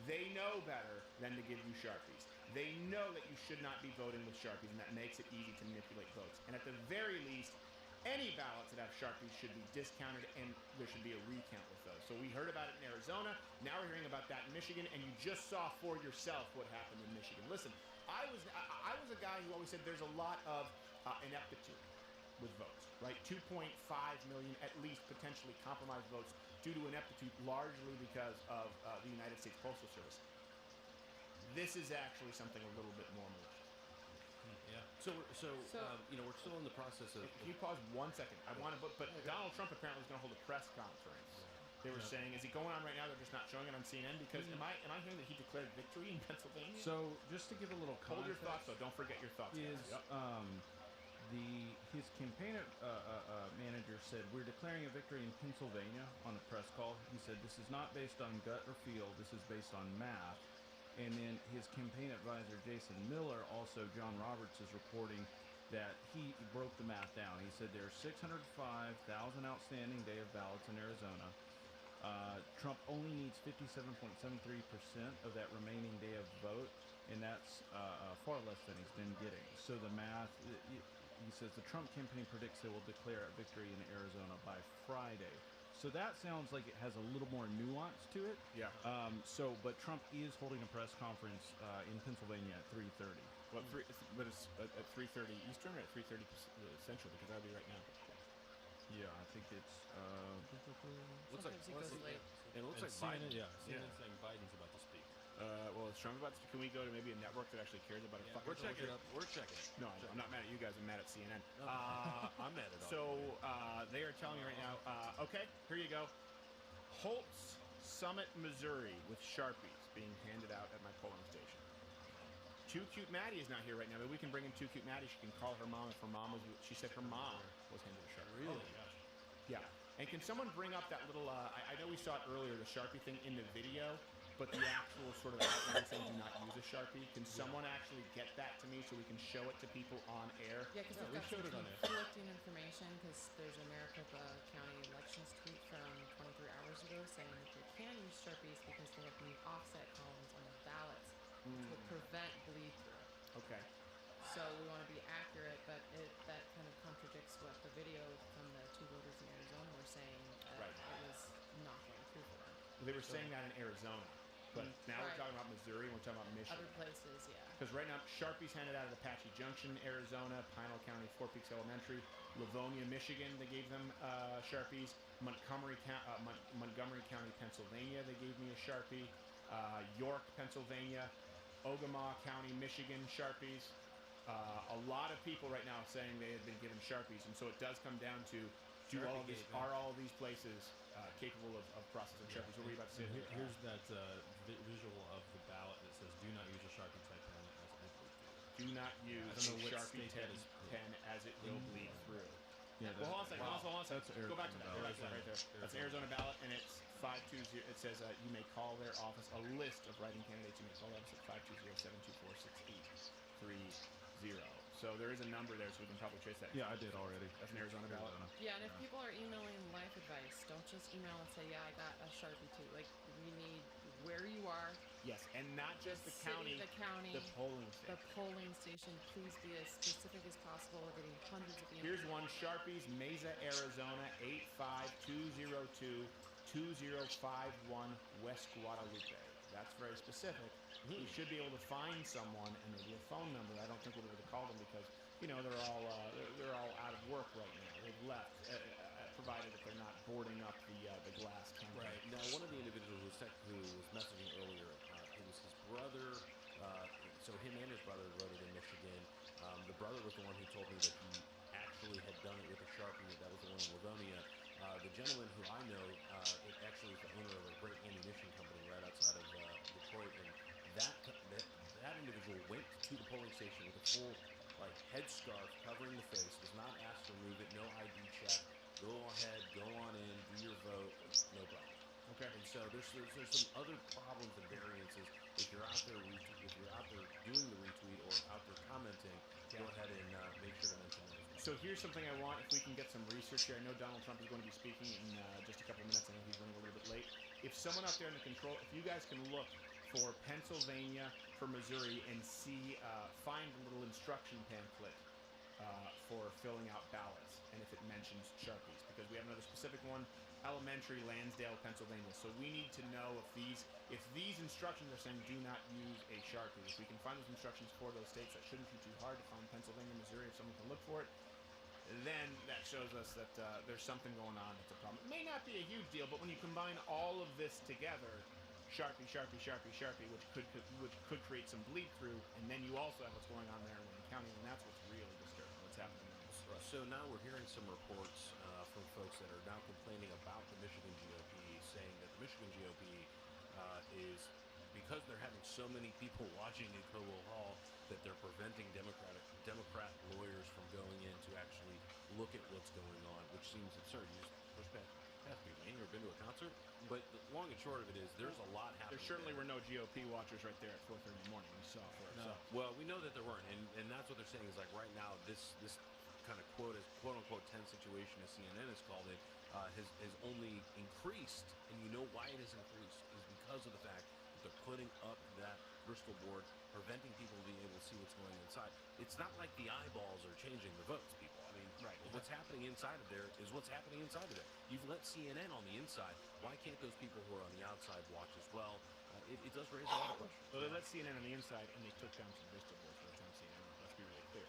Speaker 2: They know better than to give you Sharpies. They know that you should not be voting with Sharpies, and that makes it easy to manipulate votes. And at the very least, any ballots that have Sharpies should be discounted, and there should be a recount with those. So we heard about it in Arizona. Now we're hearing about that in Michigan, and you just saw for yourself what happened in Michigan. Listen, I was a guy who always said there's a lot of ineptitude with votes, right? 2.5 million, at least, potentially compromised votes due to ineptitude, largely because of the United States Postal Service. This is actually something a little bit more malicious.
Speaker 21: Yeah. So we're still in the process of.
Speaker 2: Can you pause 1 second? I want to, but Donald Trump apparently is going to hold a press conference. They were saying, is it going on right now? They're just not showing it on CNN because am I hearing that he declared victory in Pennsylvania?
Speaker 3: So just to give a little context,
Speaker 2: hold your thoughts though. Don't forget your thoughts.
Speaker 3: Is
Speaker 2: guys.
Speaker 3: his campaign manager said we're declaring a victory in Pennsylvania on a press call. He said this is not based on gut or feel. This is based on math. And then his campaign advisor, Jason Miller, also John Roberts, is reporting that he broke the math down. He said there are 605,000 outstanding day of ballots in Arizona. Trump only needs 57.73% of that remaining day of vote, and that's far less than he's been getting. So the math, he says the Trump campaign predicts they will declare a victory in Arizona by Friday. So that sounds like it has a little more nuance to it.
Speaker 2: Yeah.
Speaker 3: But Trump is holding a press conference in Pennsylvania at 3:30.
Speaker 2: Well, but it's at 3:30 Eastern or at 3:30 Central, because that'll be right now.
Speaker 3: Yeah, I think it's.
Speaker 21: Looks like
Speaker 4: Sometimes he goes late.
Speaker 21: It looks like
Speaker 5: CNN,
Speaker 21: Biden.
Speaker 5: CNN's saying Biden's about to speak.
Speaker 2: Well, is Trump about to? Can we go to maybe a network that actually cares about a fucking?
Speaker 21: We're checking it up. We're checking it.
Speaker 2: No, I'm not mad at you guys. I'm mad at CNN.
Speaker 21: I'm mad at all.
Speaker 2: So they are telling me right now. Okay, here you go. Holtz Summit, Missouri, with Sharpies being handed out at my polling station. Too Cute Maddie is not here right now, but we can bring in Too Cute Maddie. She can call her mom if her mom was. She said her mom was handed a Sharpie.
Speaker 21: Really?
Speaker 2: Yeah. And can someone bring up that little? I know we saw it earlier, the Sharpie thing in the video, but the actual sort of outline saying "Do not use a Sharpie." Can someone actually get that to me so we can show it to people on air?
Speaker 4: Yeah, because
Speaker 5: we
Speaker 4: we've
Speaker 5: showed
Speaker 4: got
Speaker 5: it
Speaker 4: some
Speaker 5: on air.
Speaker 4: conflicting information because there's a Maricopa County elections tweet from 23 hours ago saying that they can use Sharpies because they have new offset columns on the ballots to prevent bleed through.
Speaker 2: Okay.
Speaker 4: So we want to be accurate, but that kind of contradicts what the video from the two voters in Arizona were saying.
Speaker 2: Right.
Speaker 4: It was not going through for them.
Speaker 2: Well, they were saying that in Arizona, but now we're
Speaker 4: Right.
Speaker 2: talking about Missouri and we're talking about Michigan.
Speaker 4: Other places, yeah.
Speaker 2: Because right now, Sharpies handed out at Apache Junction, Arizona, Pinal County, Four Peaks Elementary, Livonia, Michigan, they gave them Sharpies. Montgomery County, Pennsylvania, they gave me a Sharpie. York, Pennsylvania, Ogama County, Michigan, Sharpies. A lot of people right now saying they have been given Sharpies, and so it does come down to are all of these places capable of processing Sharpies? What were you about to say?
Speaker 5: Here's that visual of the ballot that says "Do not use a Sharpie type pen as it will bleed through."
Speaker 2: Do not use
Speaker 5: I don't know
Speaker 2: a
Speaker 5: what
Speaker 2: Sharpie
Speaker 5: state that is.
Speaker 2: pen as it will bleed through.
Speaker 3: Yeah,
Speaker 2: Well, hold on a second. Hold on a second.
Speaker 3: That's
Speaker 2: Go back to that. Go back to that
Speaker 5: Arizona.
Speaker 2: right there. That's an Arizona ballot, and it's 520. It says you may call their office. A list of writing candidates. You may call their office at 520-724-6830. So there is a number there, so we can probably trace that.
Speaker 3: Yeah, I did already.
Speaker 2: That's an Arizona ballot.
Speaker 4: Yeah, and if people are emailing life advice, don't just email and say, yeah, I got a Sharpie too. Like, we need where you are,
Speaker 2: Yes, and not just the county,
Speaker 4: the county,
Speaker 2: the polling station.
Speaker 4: The polling station. Please be as specific as possible. We're getting hundreds of emails.
Speaker 2: Here's one, Sharpies, Mesa, Arizona, 85202-2051, West Guadalupe. That's very specific. We should be able to find someone, and there'll be a phone number. I don't think we'll be able to call them because, they're all out of work right now. They've left, provided that they're not boarding up the glass counter.
Speaker 21: Right. Now, one of the individuals who was messaging earlier, it was his brother. So him and his brother wrote it in Michigan. The brother was the one who told me that he actually had done it with a Sharpie. That was the one in Livonia. The gentleman who I know, it actually is the owner of a great ammunition company right outside of Detroit, and that individual went to the polling station with a full headscarf covering the face, was not asked to remove it, no ID check. Go ahead, go on in, do your vote, no problem.
Speaker 2: Okay.
Speaker 21: And so there's some other problems and variances. If you're out there doing the retweet or out there commenting, go ahead and make sure to mention those.
Speaker 2: So here's something I want, if we can get some research here. I know Donald Trump is going to be speaking in just a couple minutes. I know he's running a little bit late. If someone out there in the control, if you guys can look for Pennsylvania, for Missouri, and find a little instruction pamphlet for filling out ballots, and if it mentions Sharpies, because we have another specific one, elementary, Lansdale, Pennsylvania. So we need to know if these instructions are saying do not use a Sharpie. If we can find those instructions for those states, that shouldn't be too hard to find. Pennsylvania, Missouri, if someone can look for it, then that shows us that there's something going on that's a problem. It may not be a huge deal, but when you combine all of this together, Sharpie, Sharpie, Sharpie, Sharpie, which could create some bleed through, and then you also have what's going on there in Wayne County, and that's what's really disturbing, what's happening there.
Speaker 21: So now we're hearing some reports from folks that are now complaining about the Michigan GOP, saying that the Michigan GOP is, because they're having so many people watching in Crowell Hall, that they're preventing Democrat lawyers from going in to actually look at what's going on, which seems absurd. You just push back people. You ever been to a concert? But the long and short of it is, there's a lot happening.
Speaker 2: There certainly were no GOP watchers right there at 4:30 in the morning. We saw for ourselves.
Speaker 21: Well, we know that there weren't, and that's what they're saying is right now this kind of quote unquote tense situation, as CNN has called it, has only increased, and you know why it has increased is because of the fact that they're putting up that Bristol board, preventing people from being able to see what's going inside. It's not like the eyeballs are changing the votes, people. I mean, what's happening inside of there is what's happening inside of there. You've let CNN on the inside. Why can't those people who are on the outside watch as well? It does raise a lot of questions.
Speaker 2: So they let CNN on the inside, and they took down some Bristol boards by the time CNN. Let's be really clear.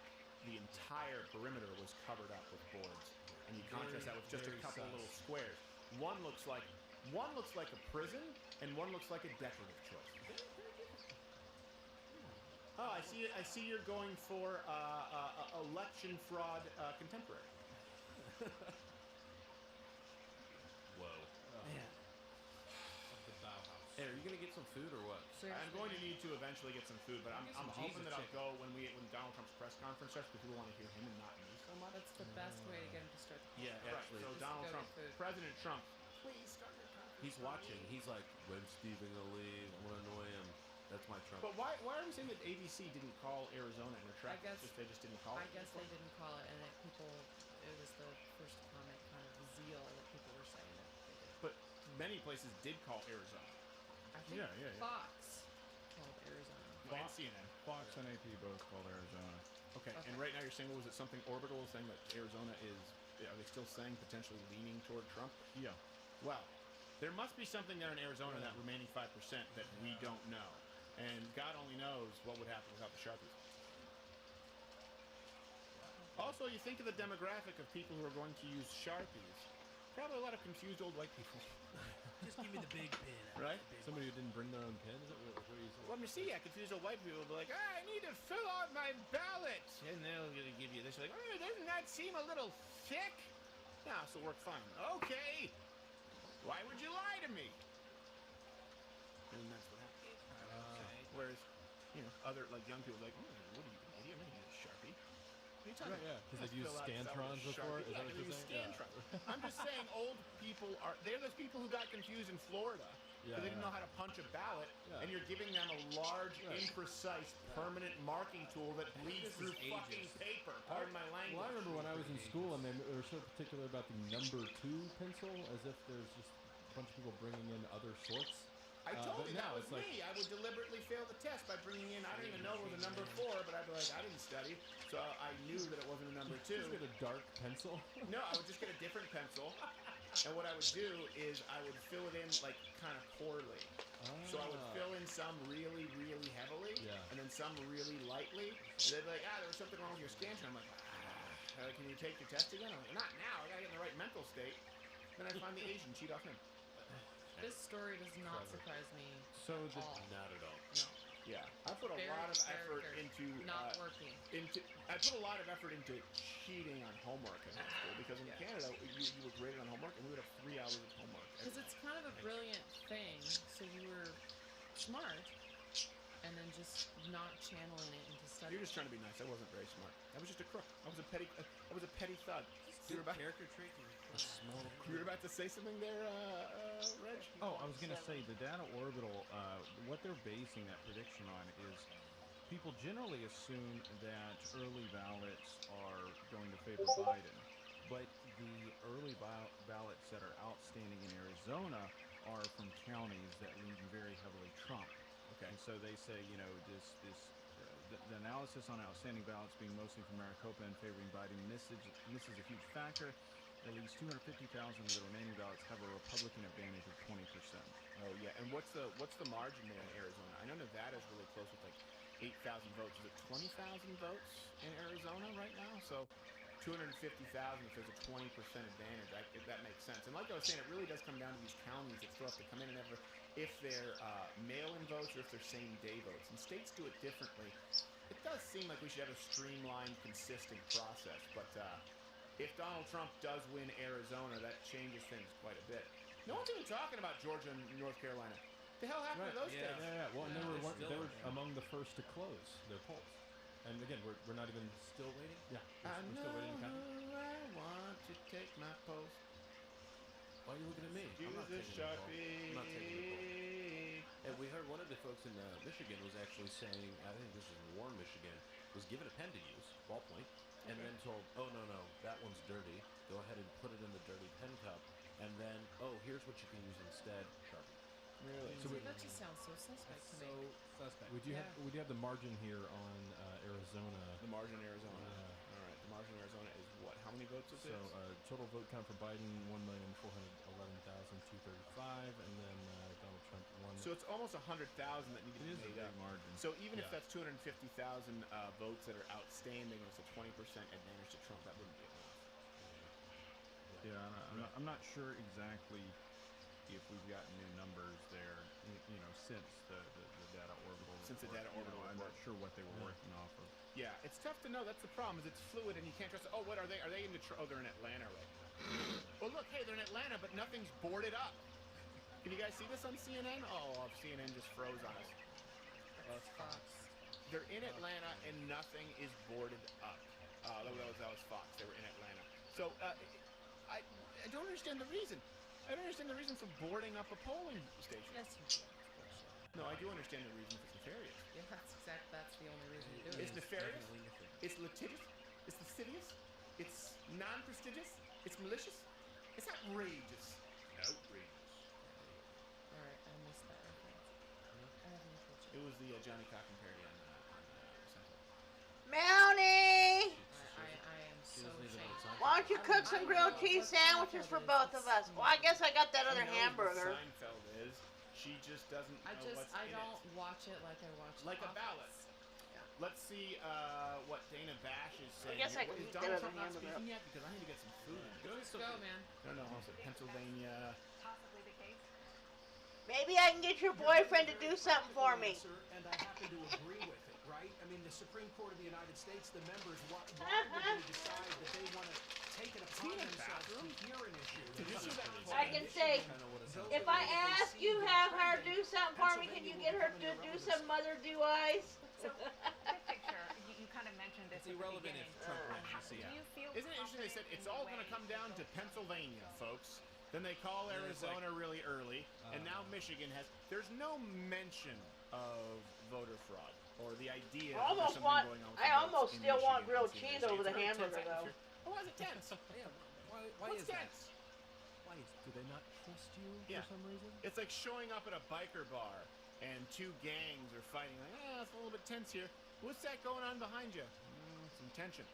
Speaker 2: The entire perimeter was covered up with boards, and you contrast that with just a couple little squares. One looks like a prison, and one looks like a decorative choice. Oh, I see you're going for election fraud contemporary.
Speaker 21: Whoa.
Speaker 4: Man.
Speaker 3: The Bauhaus.
Speaker 21: Hey, are you gonna get some food or what?
Speaker 2: I'm going to need to eventually get some food, but I'm hoping that I'll
Speaker 21: chicken.
Speaker 2: go when Donald Trump's press conference starts, because people want to hear him and not me so much.
Speaker 4: That's the best way to get him to start the
Speaker 21: Yeah,
Speaker 2: Right.
Speaker 21: actually.
Speaker 2: So
Speaker 4: Just
Speaker 2: Donald
Speaker 4: go
Speaker 2: Trump,
Speaker 4: get food.
Speaker 2: President Trump, please start your conference.
Speaker 21: He's watching. He's like, when's Stephen gonna leave? I'm gonna annoy him. That's my Trump.
Speaker 2: But why are we saying that ABC didn't call Arizona and retract?
Speaker 4: I guess
Speaker 2: they just didn't call
Speaker 4: I
Speaker 2: it.
Speaker 4: guess they didn't call it, and that it was the first comment, kind of the zeal that people were saying that they did.
Speaker 2: But many places did call Arizona.
Speaker 4: I think
Speaker 5: Yeah.
Speaker 4: Fox called Arizona.
Speaker 2: And CNN.
Speaker 5: Fox and AP both called Arizona.
Speaker 2: Okay. And right now you're saying, was it something Orbital is saying that Arizona is? Are they still saying potentially leaning toward Trump?
Speaker 5: Yeah.
Speaker 2: Well, there must be something there in Arizona, that remaining 5% that we don't know. And God only knows what would happen without the Sharpies. Also, you think of the demographic of people who are going to use Sharpies. Probably a lot of confused old white people.
Speaker 7: Just give me the big pen.
Speaker 2: Right?
Speaker 5: Somebody who didn't bring their own pen? Is that what are you saying?
Speaker 2: Well, you see, confused old white people will be like, I need to fill out my ballot. And they'll give you this. Like, doesn't that seem a little thick? No, this will work fine. Okay. Why would you lie to me? And that's what happens. Whereas, other young people are like, what are you, an idiot? I'm not going to use a Sharpie. What are you talking about?
Speaker 5: Because they've used Scantrons before? Is that what you're saying?
Speaker 2: I'm just saying old people they're those people who got confused in Florida. Because they didn't know how to punch a ballot, and you're giving them a large, imprecise, permanent marking tool that bleeds through fucking paper. Pardon my language.
Speaker 5: Well, I remember when I was in school, and they were so particular about the number 2 pencil, as if there's just a bunch of people bringing in other sorts.
Speaker 2: I told
Speaker 5: but
Speaker 2: you that
Speaker 5: now
Speaker 2: was
Speaker 5: it's like,
Speaker 2: me. I would deliberately fail the test by bringing in, I don't even know it was a number 4, but I'd be like, I didn't study, so I knew that it wasn't a number 2.
Speaker 5: just get a dark pencil.
Speaker 2: No, I would just get a different pencil, and what I would do is I would fill it in like kind of poorly. So I would fill in some really, really heavily, and then some really lightly. And they'd be like, there was something wrong with your scansion. I'm like, can you take your test again? I'm like, not now. I gotta get in the right mental state. Then I find the Asian, cheat off him.
Speaker 4: This story does not surprise me.
Speaker 5: So
Speaker 21: not at all.
Speaker 4: No.
Speaker 2: Yeah, I put a
Speaker 4: Very
Speaker 2: lot of effort into
Speaker 4: not working.
Speaker 2: I put a lot of effort into cheating on homework in high school because in Canada you were graded on homework and we would have 3 hours of homework.
Speaker 4: Because it's kind of a brilliant thing. So you were smart, and then just not channeling it into study.
Speaker 2: You're just trying to be nice. I wasn't very smart. I was just a crook. I was a petty thug. You were about
Speaker 21: character trait. A small.
Speaker 2: You were about to say something there, Reg?
Speaker 3: Oh, I was going to say the data orbital. What they're basing that prediction on is people generally assume that early ballots are going to favor Biden, but the early ballots that are outstanding in Arizona are from counties that lean very heavily Trump.
Speaker 2: Okay.
Speaker 3: And so they say, the analysis on outstanding ballots being mostly from Maricopa and favoring Biden misses a huge factor. At least 250,000 of the remaining ballots have a Republican advantage of 20%.
Speaker 2: Oh yeah, and what's the margin there in Arizona? I know Nevada's really close with like 8,000 votes. Is it 20,000 votes in Arizona right now? So 250,000 if there's a 20% advantage. That makes sense. And like I was saying, it really does come down to these counties that still have to come in and if they're mail-in votes or if they're same-day votes. And states do it differently. It does seem like we should have a streamlined, consistent process, but if Donald Trump does win Arizona, that changes things quite a bit. No one's even talking about Georgia and North Carolina. What the hell happened to those states?
Speaker 5: Yeah. Well, and they were among the first to close their polls. And again, we're not even
Speaker 21: still waiting.
Speaker 5: Yeah,
Speaker 2: I
Speaker 5: we're still waiting to count.
Speaker 2: I want to take my post.
Speaker 21: Why are you looking at me?
Speaker 2: Use a Sharpie.
Speaker 21: I'm not taking the poll. And we heard one of the folks in Michigan was actually saying, I think this is Warren, Michigan, was given a pen to use, ballpoint, and then told, oh, no, that one's dirty. Go ahead and put it in the dirty pen cup. And then, oh, here's what you can use instead, Sharpie.
Speaker 2: Really?
Speaker 4: So that just sounds so suspect to me.
Speaker 5: Suspect. We do have the margin here on Arizona.
Speaker 2: The margin in Arizona. All right. The margin in Arizona is what? How many votes is it?
Speaker 5: So total vote count for Biden 1,411,235, and then Donald Trump 1.
Speaker 2: So it's almost 100,000 that need to be made up.
Speaker 5: Margin.
Speaker 2: So even if that's 250,000 votes that are outstanding, and it's a 20% advantage to Trump, that wouldn't be enough.
Speaker 3: Yeah, I'm not sure exactly if we've gotten new numbers there, since the data orbital.
Speaker 2: Since the data orbital
Speaker 3: I'm not sure what they were working off of.
Speaker 2: Yeah, it's tough to know. That's the problem. Is it's fluid and you can't trust it. Oh, what are they? Are they in Detroit? Oh, they're in Atlanta right now. Well, look, hey, they're in Atlanta, but nothing's boarded up. Can you guys see this on CNN? Oh, CNN just froze on us.
Speaker 4: That's Fox.
Speaker 2: They're in Atlanta and nothing is boarded up. That was Fox. They were in Atlanta. So I don't understand the reason. I don't understand the reason for boarding up a polling station.
Speaker 4: Yes, you do.
Speaker 2: No, I do understand the reason. It's nefarious.
Speaker 4: Yeah, that's the only reason you're doing it.
Speaker 2: It's nefarious. It's litigious. It's lascivious. It's non-prestigious. It's malicious. It's outrageous. Outrageous.
Speaker 4: All right, I missed that reference. I haven't watched
Speaker 2: It was the Johnny Cochran parody on Central.
Speaker 11: Mountie!
Speaker 4: I am so ashamed.
Speaker 11: Why don't you cook some grilled cheese sandwiches for both of us? Well, I guess I got that other hamburger.
Speaker 2: Seinfeld is. She just doesn't know what's
Speaker 4: I
Speaker 2: in
Speaker 4: don't
Speaker 2: it.
Speaker 4: watch it like I watch
Speaker 2: Like a
Speaker 4: Office.
Speaker 2: ballot. Let's see what Dana Bash is saying.
Speaker 11: I guess I can
Speaker 2: Is
Speaker 11: eat
Speaker 2: Donald
Speaker 11: that
Speaker 2: Trump
Speaker 11: other
Speaker 2: not
Speaker 11: hamburger.
Speaker 2: speaking yet? Because I need to get some food.
Speaker 4: Let's go, man.
Speaker 2: I don't know. I said Pennsylvania.
Speaker 15: Possibly the case.
Speaker 11: Maybe I can get your boyfriend to do something for me.
Speaker 10: And I happen to agree with it, right? I mean, the Supreme Court of the United States, the members, why would they decide that they want to take it upon themselves to hear an issue?
Speaker 11: I can say, if I ask you have her do something for me, can you get her to do some mother do eyes?
Speaker 15: So, big picture, you kind of mentioned this.
Speaker 21: It's irrelevant if Trump wins.
Speaker 15: Do you feel
Speaker 2: Isn't it interesting? They said it's all going to come down to Pennsylvania, folks. Then they call Arizona really early, and now Michigan has. There's no mention of voter fraud or the idea.
Speaker 11: I almost
Speaker 2: there's
Speaker 11: want.
Speaker 2: something going on with
Speaker 11: I
Speaker 2: the votes
Speaker 11: almost
Speaker 2: in
Speaker 11: still
Speaker 2: Michigan.
Speaker 11: want grilled
Speaker 2: It's
Speaker 11: cheese
Speaker 2: interesting.
Speaker 11: over the
Speaker 2: It's really tense
Speaker 11: hamburger though.
Speaker 2: atmosphere. Why is it tense?
Speaker 21: Yeah, why
Speaker 2: What's
Speaker 21: is that?
Speaker 2: tense?
Speaker 21: Why
Speaker 5: Why do they not trust you
Speaker 1: Yeah.
Speaker 5: for some reason?
Speaker 1: It's like showing up at a biker bar and two gangs are fighting. Like, it's a little bit tense here. What's that going on behind you? Some tension.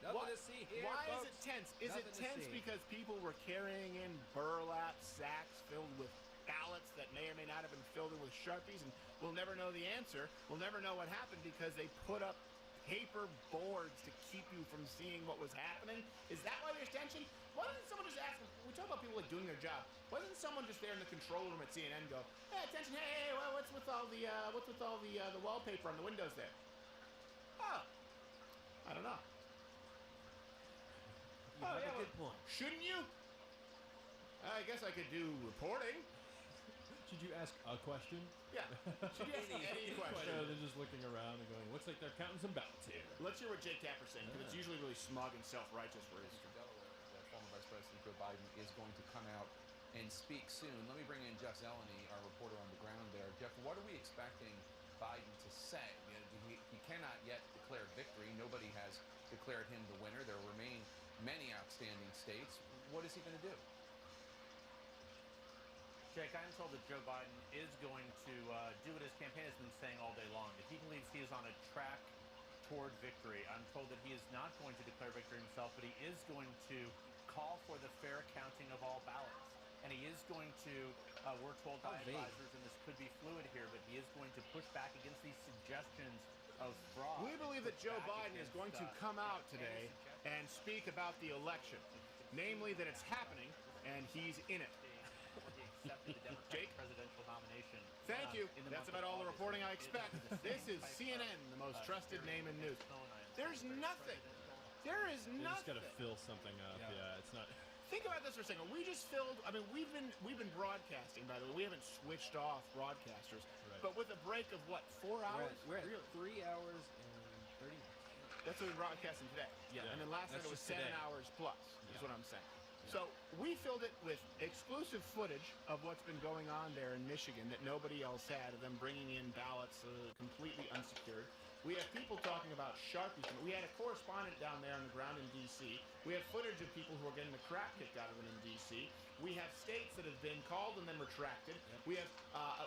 Speaker 6: Nothing to see here,
Speaker 1: Why
Speaker 6: folks.
Speaker 1: is it tense? Is it
Speaker 6: Nothing to
Speaker 1: tense
Speaker 6: see.
Speaker 1: because people were carrying in burlap sacks filled with ballots that may or may not have been filled in with Sharpies, and we'll never know the answer. We'll never know what happened because they put up paper boards to keep you from seeing what was happening? Is that why there's tension? Why didn't someone just ask them? We talk about people like doing their job. Why doesn't someone just there in the control room at CNN go, "Hey, attention! Hey, well, what's with all the wallpaper on the windows there?" Oh, I don't know.
Speaker 6: You have a good point.
Speaker 1: Shouldn't you? I guess I could do reporting.
Speaker 5: Should you ask a question?
Speaker 1: Yeah. Should you ask any question?
Speaker 5: Rather than just looking around and going, looks like they're counting some ballots here.
Speaker 1: Let's hear what Jake Tapper's saying, because it's usually really smug and self-righteous for his.
Speaker 16: Delaware, the former Vice President Joe Biden is going to come out and speak soon. Let me bring in Jeff Zeleny, our reporter on the ground there. Jeff, what are we expecting Biden to say? You know, he cannot yet declare victory. Nobody has declared him the winner. There remain many outstanding states. What is he going to do?
Speaker 9: Jake, I'm told that Joe Biden is going to do what his campaign has been saying all day long, that he believes he is on a track toward victory. I'm told that he is not going to declare victory himself, but he is going to call for the fair counting of all ballots. And he is going to, we're told by advisors, and this could be fluid here, but he is going to push back against these suggestions of fraud.
Speaker 1: We believe that Joe Biden is going to come out today and speak about the election, namely that it's happening and he's in it.
Speaker 9: Accepted the Democratic presidential nomination.
Speaker 1: Thank you.
Speaker 9: in the
Speaker 1: That's
Speaker 9: month
Speaker 1: about
Speaker 9: of
Speaker 1: all the
Speaker 9: August.
Speaker 1: reporting I expect. This is CNN, the most trusted name in news. There's nothing. There is
Speaker 5: You just
Speaker 1: nothing.
Speaker 5: gotta fill something up. Yeah, it's not.
Speaker 1: Think about this for a second. We just filled. I mean, we've been broadcasting. By the way, we haven't switched off broadcasters.
Speaker 5: Right.
Speaker 1: But with a break of what, 4 hours?
Speaker 6: We're at 3 hours and 30 minutes.
Speaker 1: That's what we're broadcasting today.
Speaker 6: Yeah.
Speaker 1: And then last night
Speaker 6: That's
Speaker 1: it was
Speaker 6: just
Speaker 1: 7
Speaker 6: today.
Speaker 1: hours plus. Is what I'm saying. So we filled it with exclusive footage of what's been going on there in Michigan that nobody else had, of them bringing in ballots completely unsecured. We have people talking about Sharpies. We had a correspondent down there on the ground in D.C. We have footage of people who are getting the crap kicked out of them in D.C. We have states that have been called and then retracted. We have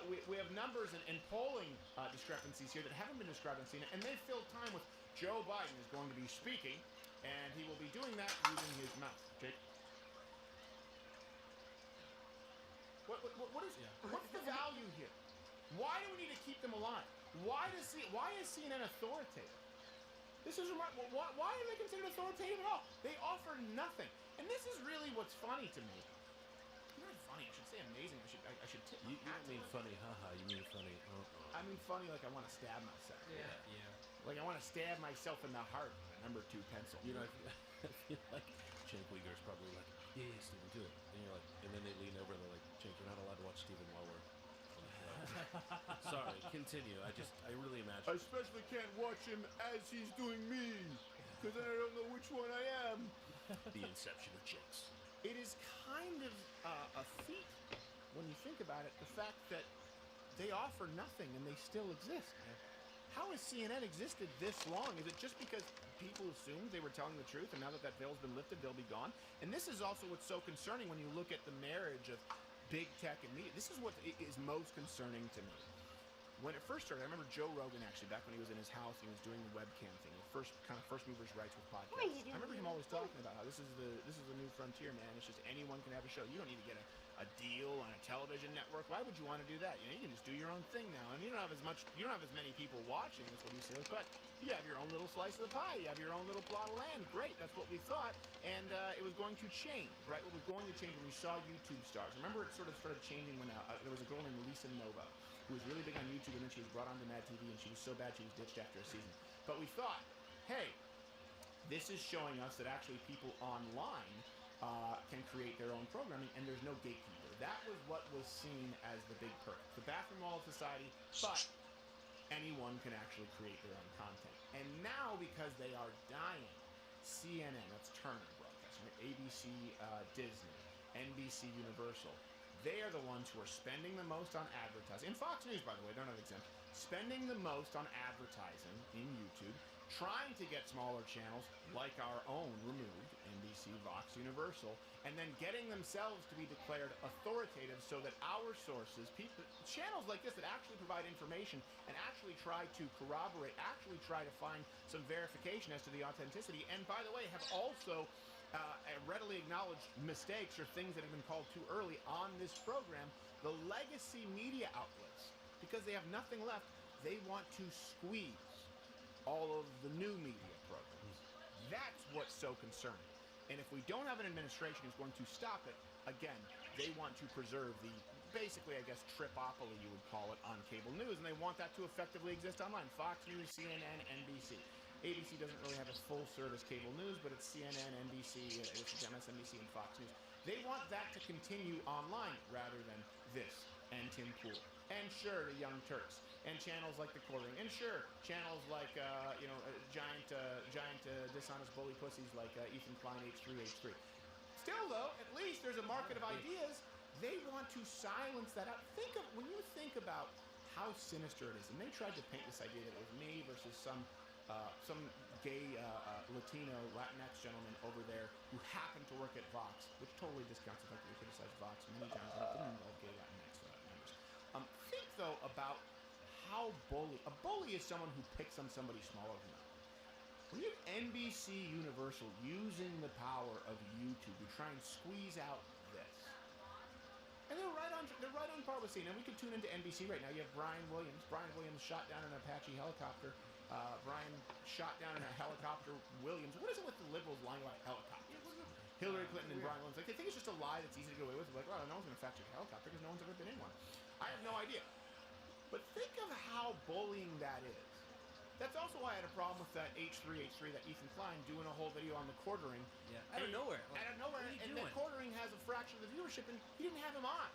Speaker 1: we have numbers and polling discrepancies here that haven't been described on CNN, and they've filled time with Joe Biden is going to be speaking, and he will be doing that using his mouth. Jake? What's the value here? Why do we need to keep them alive? Why is CNN authoritative? This is remarkable. Why are they considered authoritative at all? They offer nothing, and this is really what's funny to me. Not funny. I should say amazing. I should tip.
Speaker 21: You don't mean funny, haha. You mean funny.
Speaker 1: I mean funny like I want to stab myself.
Speaker 21: Yeah.
Speaker 1: Like I want to stab myself in the heart with a number 2 pencil.
Speaker 21: You know, I feel like Cenk Uyghur's probably like, yeah, Stephen, do it. And you're like, and then they lean over and they're like, Cenk, you're not allowed to watch Stephen while we're. Sorry, continue. I really imagine.
Speaker 1: I especially can't watch him as he's doing me, because then I don't know which one I am.
Speaker 21: The inception of Cenks.
Speaker 1: It is kind of a feat when you think about it, the fact that they offer nothing and they still exist. How has CNN existed this long? Is it just because people assumed they were telling the truth, and now that that veil's been lifted, they'll be gone? And this is also what's so concerning when you look at the marriage of big tech and media. This is what is most concerning to me. When it first started, I remember Joe Rogan actually, back when he was in his house, he was doing the webcam thing, the first movers' rights with podcasts. I remember him always talking about how this is the new frontier, man. It's just anyone can have a show. You don't need to get a deal on a television network. Why would you want to do that? You know, you can just do your own thing now, and you don't have as many people watching. That's what he says. But you have your own little slice of the pie. You have your own little plot of land. Great, that's what we thought, and it was going to change, right? What was going to change when we saw YouTube stars. Remember, it sort of started changing when there was a girl named Lisa Nova, who was really big on YouTube, and then she was brought onto Mad TV, and she was so bad she was ditched after a season. But we thought, hey, this is showing us that actually people online can create their own programming, and there's no gatekeeper. That was what was seen as the big perk. The bathroom wall of society, but anyone can actually create their own content. And now, because they are dying, CNN, that's Turner Broadcasting, ABC Disney, NBC Universal,
Speaker 2: they are the ones who are spending the most on advertising. And Fox News, by the way, don't have exempt. Spending the most on advertising in YouTube, trying to get smaller channels like our own removed, NBC, Vox, Universal, and then getting themselves to be declared authoritative so that our sources, channels like this that actually provide information and actually try to corroborate, actually try to find some verification as to the authenticity, and by the way, have also readily acknowledged mistakes or things that have been called too early on this program, the legacy media outlets, because they have nothing left, they want to squeeze all of the new media programs. That's what's so concerning. And if we don't have an administration who's going to stop it, again, they want to preserve the, basically, I guess, tripopoly, you would call it, on cable news, and they want that to effectively exist online. Fox News, CNN, NBC. ABC doesn't really have a full-service cable news, but it's CNN, NBC, it's MSNBC, and Fox News. They want that to continue online rather than this, and Tim Pool, and sure, the Young Turks, and channels like the Quartering, and sure, channels like giant dishonest bully pussies like Ethan Klein H3H3. Still, though, at least there's a market of ideas. They want to silence that out. When you think about how sinister it is, and they tried to paint this idea that it was me versus some gay Latino Latinx gentleman over there who happened to work at Vox, which totally discounts the fact that we criticize Vox many times and it didn't involve gay Latinx members. Think though about how a bully is someone who picks on somebody smaller than them. When you have NBC Universal using the power of YouTube to try and squeeze out this, and they're right on par with CNN. We could tune into NBC right now. You have Brian Williams. Brian Williams shot down an Apache helicopter. Brian shot down in a helicopter. Williams. What is it with the liberals lying about helicopters? Hillary Clinton and Brian Williams. Like, they think it's just a lie that's easy to get away with. Like, well, no one's going to fact check a helicopter because no one's ever been in one. I have no idea. But think of how bullying that is. That's also why I had a problem with that H3H3, that Ethan Klein, doing a whole video on the Quartering.
Speaker 6: Yeah, out of nowhere.
Speaker 2: Out of nowhere, and that Quartering has a fraction of the viewership, and he didn't have him on.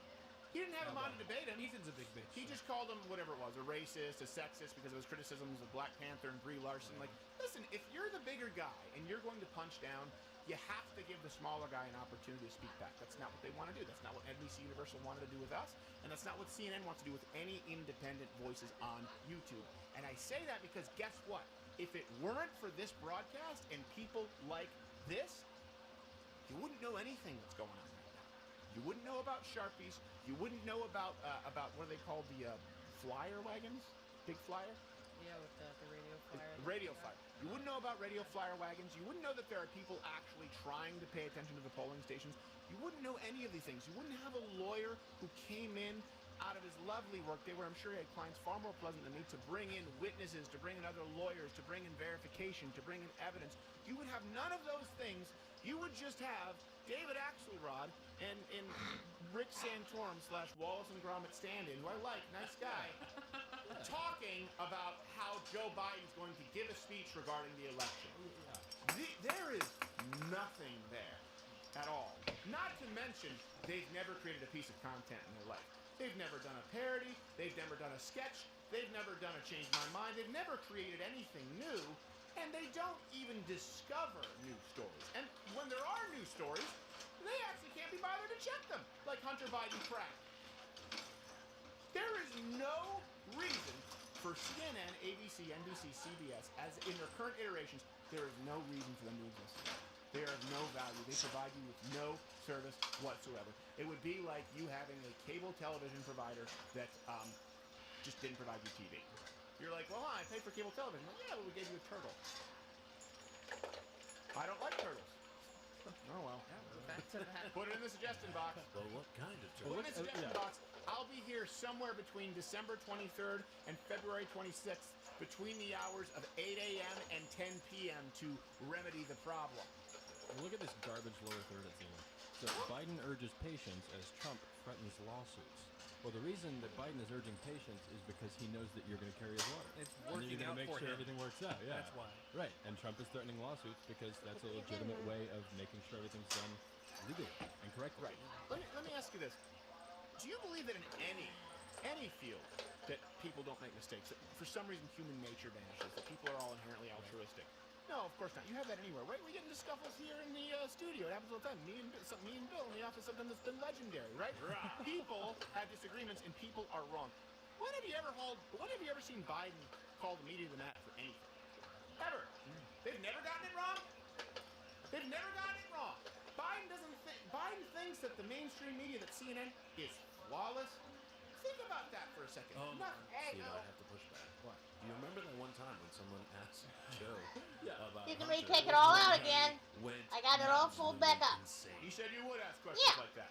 Speaker 2: He didn't have him on to debate him.
Speaker 6: Ethan's a big bitch.
Speaker 2: He just called him whatever it was, a racist, a sexist, because of his criticisms of Black Panther and Brie Larson. Like, listen, if you're the bigger guy and you're going to punch down, you have to give the smaller guy an opportunity to speak back. That's not what they want to do. That's not what NBC Universal wanted to do with us, and that's not what CNN wants to do with any independent voices on YouTube. And I say that because guess what? If it weren't for this broadcast and people like this, you wouldn't know anything that's going on right now. You wouldn't know about Sharpies. You wouldn't know about what are they called, the flyer wagons? Big flyer?
Speaker 4: Yeah, with the radio flyer.
Speaker 2: Radio flyer. You wouldn't know about radio flyer wagons. You wouldn't know that there are people actually trying to pay attention to the polling stations. You wouldn't know any of these things. You wouldn't have a lawyer who came in out of his lovely workday, where I'm sure he had clients far more pleasant than me, to bring in witnesses, to bring in other lawyers, to bring in verification, to bring in evidence. You would have none of those things. You would just have David Axelrod and Rick Santorum / Wallace and Gromit stand-in, who I like, nice guy, talking about how Joe Biden's going to give a speech regarding the election. There is nothing there at all. Not to mention, they've never created a piece of content in their life. They've never done a parody. They've never done a sketch. They've never done a Change My Mind. They've never created anything new. And they don't even discover new stories. And when there are new stories, they actually can't be bothered to check them, like Hunter Biden crack. There is no reason for CNN, ABC, NBC, CBS, as in their current iterations, there is no reason for them to exist. They are of no value. They provide you with no service whatsoever. It would be like you having a cable television provider that just didn't provide you TV. You're like, well, I paid for cable television. Well, yeah, but we gave you a turtle. I don't like turtles. Oh, well.
Speaker 4: Back to that.
Speaker 2: Put it in the suggestion box.
Speaker 21: Well, what kind of turtle?
Speaker 2: Put it in the suggestion box. I'll be here somewhere between December 23rd and February 26th between the hours of 8 a.m. and 10 p.m. to remedy the problem.
Speaker 5: Well, look at this garbage lower third at CNN. So Biden urges patience as Trump threatens lawsuits. Well, the reason that Biden is urging patience is because he knows that you're going to carry his water.
Speaker 6: It's
Speaker 5: and
Speaker 6: working
Speaker 5: you're
Speaker 6: out
Speaker 5: going to make
Speaker 6: for
Speaker 5: sure
Speaker 6: him.
Speaker 5: everything works out. Yeah,
Speaker 6: That's why.
Speaker 5: Right, and Trump is threatening lawsuits because that's a legitimate way of making sure everything's done legally and correctly.
Speaker 2: Right. Let me ask you this: do you believe that in any field that people don't make mistakes? That for some reason human nature vanishes. That people are all inherently altruistic.
Speaker 1: No, of course not. You have that anywhere, right? We get into scuffles here in the studio. It happens all the time. Me and Bill in the office, something that's been legendary, right? People have disagreements, and people are wrong. When have you ever seen Biden call the media to the mat for anything? Ever? They've never gotten it wrong. They've never gotten it wrong. Biden thinks that the mainstream media, that CNN, is flawless. Think about that for a second.
Speaker 21: See, I have to push back. What? Do you remember that one time when someone asked Joe about
Speaker 13: You can me
Speaker 21: Hunter
Speaker 13: take it all out
Speaker 21: when
Speaker 13: again.
Speaker 21: he went
Speaker 13: I got it all pulled back up.
Speaker 21: insane?
Speaker 1: He said you would ask questions like that.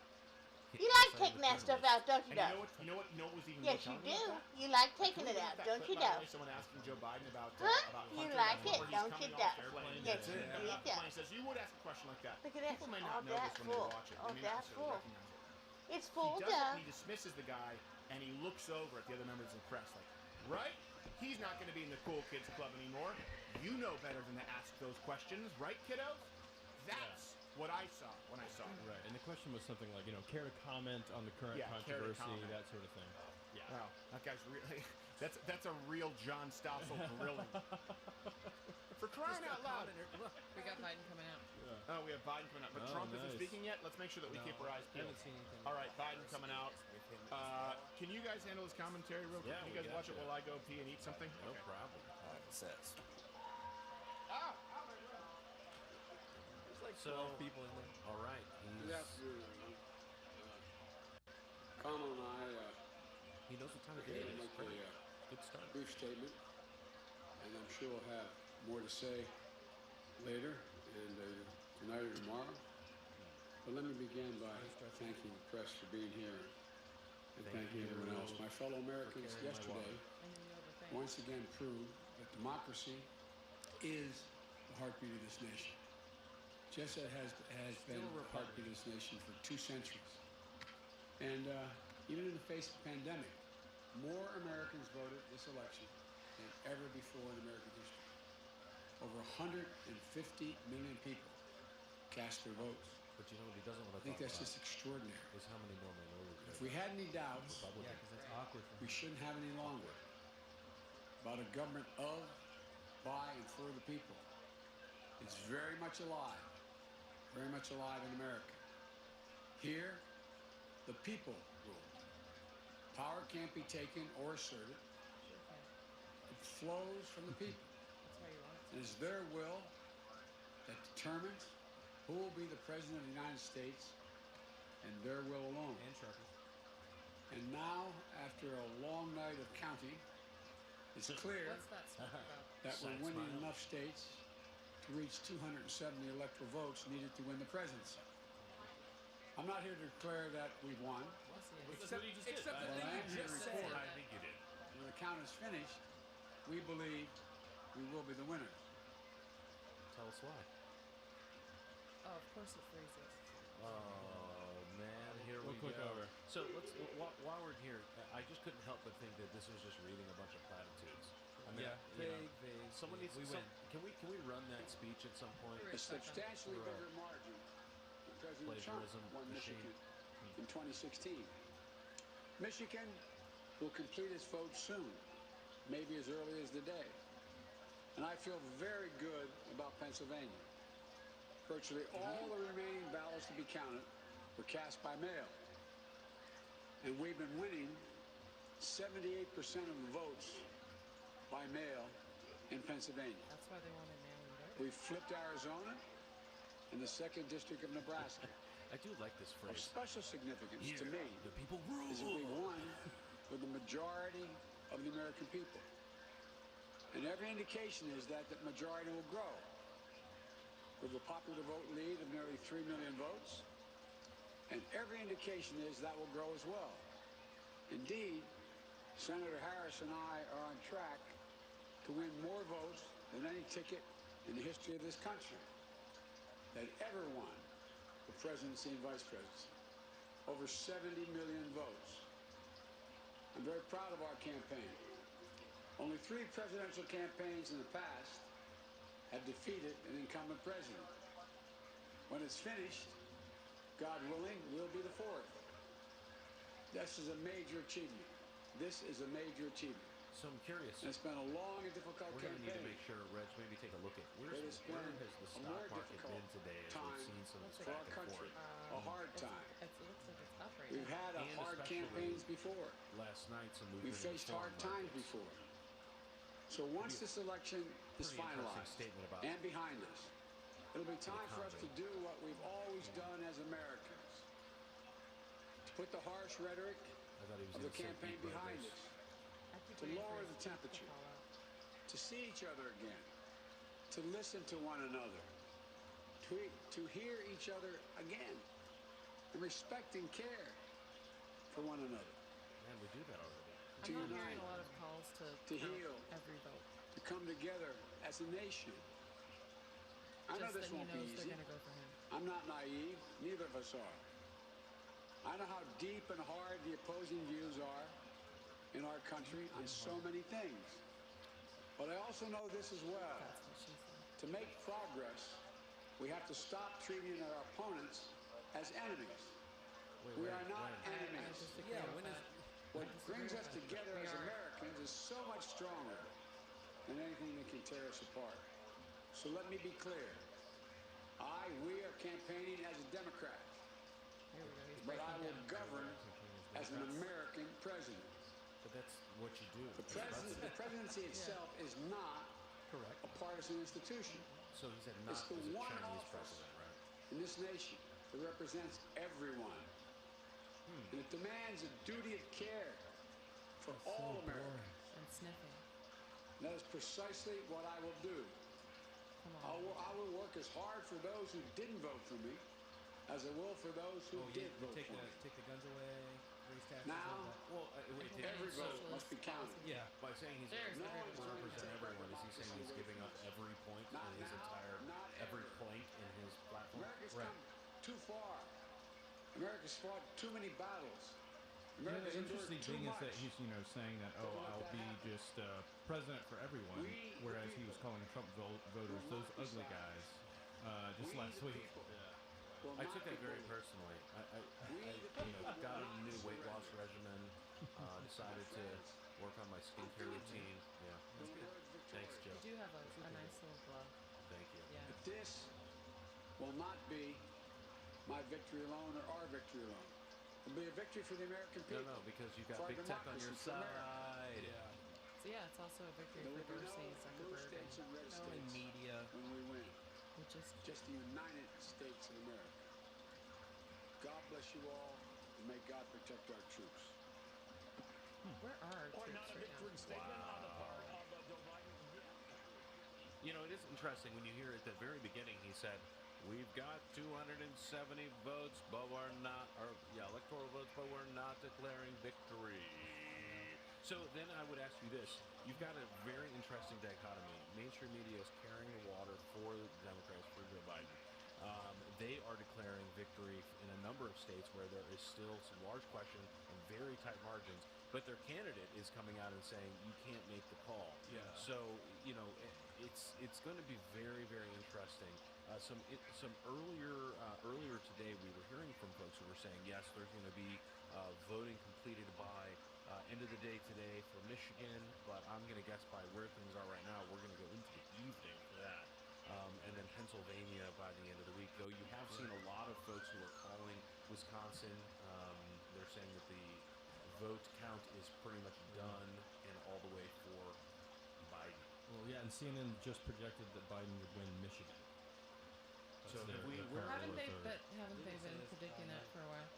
Speaker 13: You like taking that stuff out, don't you,
Speaker 1: And
Speaker 13: though?
Speaker 1: you know what was even
Speaker 13: Yes,
Speaker 1: more
Speaker 13: you
Speaker 1: telling
Speaker 13: do.
Speaker 1: about that?
Speaker 13: You like taking
Speaker 1: Can we
Speaker 13: it
Speaker 1: look
Speaker 13: out,
Speaker 1: at that
Speaker 13: don't
Speaker 1: clip,
Speaker 13: you,
Speaker 1: by the
Speaker 13: though?
Speaker 1: way, someone asking Joe Biden about
Speaker 13: Huh? You
Speaker 1: Hunter,
Speaker 13: like
Speaker 1: where
Speaker 13: it,
Speaker 1: he's
Speaker 13: don't
Speaker 1: coming
Speaker 13: you,
Speaker 1: off
Speaker 13: though?
Speaker 1: airplane.
Speaker 13: Yes,
Speaker 1: Coming
Speaker 13: you
Speaker 1: off the
Speaker 13: do.
Speaker 1: plane, says you would ask a question like that.
Speaker 13: Look at that.
Speaker 1: People may
Speaker 13: Oh,
Speaker 1: not know
Speaker 13: that
Speaker 1: this when
Speaker 13: full.
Speaker 1: they watch it.
Speaker 13: Oh,
Speaker 1: They may
Speaker 13: that
Speaker 1: not necessarily
Speaker 13: full.
Speaker 1: recognize it.
Speaker 13: It's full,
Speaker 1: He does it,
Speaker 13: duh.
Speaker 1: and he dismisses the guy, and he looks over at the other members of the press like, right? He's not going to be in the cool kids club anymore. You know better than to ask those questions, right, kiddos? That's what I saw when I saw it.
Speaker 5: Right, and the question was something like, care to comment on the current
Speaker 1: care to
Speaker 5: controversy,
Speaker 1: comment.
Speaker 5: that sort of thing. Yeah.
Speaker 1: Wow, that guy's really, that's a real John Stossel grilling. For crying out loud.
Speaker 4: Look, we got Biden coming out.
Speaker 1: Oh, we have Biden coming out. But
Speaker 5: Oh,
Speaker 1: Trump isn't
Speaker 5: nice.
Speaker 1: speaking yet. Let's make sure that we keep our eyes peeled.
Speaker 6: Haven't seen anything.
Speaker 1: All right, Biden coming out. Can you guys handle his commentary real quick?
Speaker 21: Yeah,
Speaker 1: Can you
Speaker 21: we
Speaker 1: guys
Speaker 21: got
Speaker 1: watch it
Speaker 21: you.
Speaker 1: while I go pee and eat something?
Speaker 21: No problem.
Speaker 22: It says.
Speaker 21: So,
Speaker 6: people in there.
Speaker 21: all right.
Speaker 22: Good afternoon, everyone. Connell and I
Speaker 21: He knows what time of day it is.
Speaker 22: make a
Speaker 21: Good start.
Speaker 22: brief statement, and I'm sure we'll have more to say later, and tonight or tomorrow. But let me begin by thanking the press for being here, and thanking everyone else. My fellow Americans yesterday once again proved that democracy is the heartbeat of this nation. Just as it has been the heartbeat of this nation for 2 centuries. And even in the face of the pandemic, more Americans voted this election than ever before in American history. Over 150 million people cast their votes.
Speaker 21: But you know what he doesn't want to
Speaker 22: I think
Speaker 21: talk
Speaker 22: that's
Speaker 21: about
Speaker 22: just extraordinary.
Speaker 21: is how many more minorities.
Speaker 22: If we had any doubts,
Speaker 21: Republican.
Speaker 6: That's awkward for
Speaker 22: we shouldn't have any longer about a government of, by, and for the people. It's very much alive in America. Here, the people rule. Power can't be taken or asserted. It flows from the people. It is their will that determines who will be the President of the United States, and their will alone.
Speaker 6: And Sharpies.
Speaker 22: And now, after a long night of counting, it's clear
Speaker 4: What's that stuff about?
Speaker 22: that we're
Speaker 21: Side
Speaker 22: winning
Speaker 21: smile.
Speaker 22: enough states to reach 270 electoral votes needed to win the presidency. I'm not here to declare that we've won.
Speaker 6: Except
Speaker 22: But
Speaker 6: that
Speaker 22: I am
Speaker 6: thing
Speaker 22: here
Speaker 6: you
Speaker 22: to
Speaker 6: just
Speaker 22: report
Speaker 6: said.
Speaker 21: I think you did.
Speaker 22: when the count is finished, we believe we will be the winners.
Speaker 21: Tell us why.
Speaker 4: Oh, of course it freezes.
Speaker 21: Oh man, here
Speaker 5: We'll
Speaker 21: we
Speaker 5: click
Speaker 21: go.
Speaker 5: over.
Speaker 21: So let's while we're here, I just couldn't help but think that this was just reading a bunch of platitudes. I mean,
Speaker 6: Vague.
Speaker 21: someone needs
Speaker 6: We
Speaker 21: some,
Speaker 6: win.
Speaker 21: Can we run that speech at some point?
Speaker 22: A substantially
Speaker 21: For,
Speaker 22: bigger margin than President Trump
Speaker 21: plagiarism
Speaker 22: won
Speaker 21: machine.
Speaker 22: Michigan in 2016. Michigan will complete its vote soon, maybe as early as today. And I feel very good about Pennsylvania. Virtually all the remaining ballots to be counted were cast by mail. And we've been winning 78% of the votes by mail in Pennsylvania.
Speaker 4: That's why they wanted mail-in voting.
Speaker 22: We flipped Arizona and the 2nd District of Nebraska.
Speaker 21: I do like this
Speaker 22: Of
Speaker 21: phrase.
Speaker 22: special significance to
Speaker 21: Here,
Speaker 22: me
Speaker 21: the people rule.
Speaker 22: is that we won with the majority of the American people. And every indication is that the majority will grow. With a popular vote lead of nearly 3 million votes. And every indication is that will grow as well. Indeed, Senator Harris and I are on track to win more votes than any ticket in the history of this country that ever won the presidency and vice presidency. Over 70 million votes. I'm very proud of our campaign. Only 3 presidential campaigns in the past have defeated an incumbent president. When it's finished, God willing, we'll be the 4th. This is a major achievement. This is a major achievement.
Speaker 21: So I'm curious.
Speaker 22: And it's been a long and difficult
Speaker 21: We're going to need to
Speaker 22: campaign.
Speaker 21: make sure, Reg, maybe take a look at
Speaker 22: But it's
Speaker 21: where
Speaker 22: been
Speaker 21: has the
Speaker 22: a
Speaker 21: stock
Speaker 22: more
Speaker 21: market
Speaker 22: difficult
Speaker 21: been today as
Speaker 22: time
Speaker 21: we've seen some
Speaker 22: for
Speaker 21: back
Speaker 22: our
Speaker 21: and
Speaker 22: country.
Speaker 21: forth.
Speaker 22: A hard time.
Speaker 4: It looks like it's up right
Speaker 22: We've
Speaker 4: now.
Speaker 22: had a
Speaker 21: And
Speaker 22: hard
Speaker 21: especially
Speaker 22: campaigns before.
Speaker 21: Last night, some
Speaker 22: We've
Speaker 21: movement in
Speaker 22: faced
Speaker 21: foreign
Speaker 22: hard times
Speaker 21: markets.
Speaker 22: before. So once this election is
Speaker 21: Pretty interesting
Speaker 22: finalized
Speaker 21: statement about
Speaker 22: and behind us, it'll be time for us to
Speaker 21: economy.
Speaker 22: do what we've always done as Americans. To put the harsh rhetoric
Speaker 21: I thought he was
Speaker 22: of the
Speaker 21: going to say
Speaker 22: campaign
Speaker 21: eat
Speaker 22: behind
Speaker 21: burgers.
Speaker 22: us. To lower the temperature. To see each other again. To listen to one another. To hear each other again. And respect and care for one another.
Speaker 21: Man, we do that already.
Speaker 22: To
Speaker 4: I'm not
Speaker 22: unite.
Speaker 4: hearing a lot of calls to
Speaker 22: To
Speaker 4: count
Speaker 22: heal.
Speaker 4: every vote.
Speaker 22: To come together as a nation. I know
Speaker 4: Just
Speaker 22: this
Speaker 4: that he
Speaker 22: won't be
Speaker 4: knows
Speaker 22: easy.
Speaker 4: they're going to go for him.
Speaker 22: I'm not naive. Neither of us are. I know how deep and hard the opposing views are in our country on so many things. But I also know this as well.
Speaker 4: That's what she said.
Speaker 22: To make progress, we have to stop treating our opponents as enemies. We are not
Speaker 4: I
Speaker 22: enemies.
Speaker 4: disagree with that.
Speaker 22: What brings us together
Speaker 4: We
Speaker 22: as
Speaker 4: are.
Speaker 22: Americans is so much stronger than anything that can tear us apart. So let me be clear. We are campaigning as a Democrat,
Speaker 4: Here we go. He's
Speaker 22: but I
Speaker 4: breaking
Speaker 22: will
Speaker 4: down.
Speaker 22: govern as an American president.
Speaker 21: But that's what you do.
Speaker 22: The presidency itself is not
Speaker 21: Correct.
Speaker 22: a partisan institution.
Speaker 21: So he said not
Speaker 22: It's
Speaker 21: as
Speaker 22: the
Speaker 21: a
Speaker 22: one
Speaker 21: Chinese
Speaker 22: office
Speaker 21: president, right?
Speaker 22: in this nation that represents everyone. And it demands a duty of care for all Americans.
Speaker 4: And sniffing.
Speaker 22: And that is precisely what I will do.
Speaker 4: Come on.
Speaker 22: I will work as hard for those who didn't vote for me as I will for those who did vote
Speaker 6: take
Speaker 22: for me.
Speaker 6: the guns away, raise taxes.
Speaker 22: Now,
Speaker 6: all that.
Speaker 21: Well, wait,
Speaker 22: every
Speaker 21: so
Speaker 22: vote must be counted.
Speaker 21: Yeah, by saying he's
Speaker 4: There's
Speaker 21: going to
Speaker 4: everybody.
Speaker 21: represent everyone, is he saying he's giving up every point in his entire, every plank in his platform?
Speaker 22: America's come too far. America's fought too many battles.
Speaker 5: You know,
Speaker 22: America's
Speaker 5: the
Speaker 22: endured
Speaker 5: interesting
Speaker 22: too
Speaker 5: thing is
Speaker 22: much.
Speaker 5: that he's, saying that, I'll be just president for everyone, whereas he was calling Trump voters those ugly guys just last week.
Speaker 21: I took that very personally. I got a new weight loss regimen, decided to work on my skincare routine. Yeah. Thanks, Joe.
Speaker 4: You do have a nice little glove.
Speaker 21: Thank you.
Speaker 4: Yeah.
Speaker 22: But this will not be my victory alone or our victory alone. It'll be a victory for the American people.
Speaker 21: No, because you got
Speaker 22: for our
Speaker 21: big tech on your
Speaker 22: democracy, for America.
Speaker 21: side.
Speaker 4: So yeah, it's also a victory
Speaker 22: There
Speaker 4: for
Speaker 22: will be
Speaker 4: Dorsey,
Speaker 22: no
Speaker 4: Zuckerberg,
Speaker 22: states and red
Speaker 6: No,
Speaker 22: states
Speaker 6: in media.
Speaker 22: when we win.
Speaker 4: and
Speaker 22: Just the United States of America. God bless you all, and may God protect our troops.
Speaker 4: where are our troops right now?
Speaker 21: You know, it is interesting when you hear at the very beginning he said, we've got 270 votes, but we're not, electoral votes, but we're not declaring victory. So then I would ask you this. You've got a very interesting dichotomy. Mainstream media is carrying the water for the Democrats, for Joe Biden. They are declaring victory in a number of states where there is still some large question and very tight margins, but their candidate is coming out and saying you can't make the call.
Speaker 3: Yeah.
Speaker 21: So, it's going to be very, very interesting. Some earlier today we were hearing from folks who were saying yes, there's going to be voting completed by end of the day today for Michigan, but I'm going to guess by where things are right now, we're going to go into the evening for that. And then Pennsylvania by the end of the week, though you have seen a lot of folks who are calling Wisconsin. They're saying that the vote count is pretty much done and all the way for Biden.
Speaker 5: Well, yeah, and CNN just projected that Biden would win Michigan.
Speaker 21: So
Speaker 5: That's
Speaker 21: have we-
Speaker 5: their
Speaker 21: where-
Speaker 5: current
Speaker 4: Haven't they?
Speaker 5: vote.
Speaker 4: But haven't they been predicting that for a while?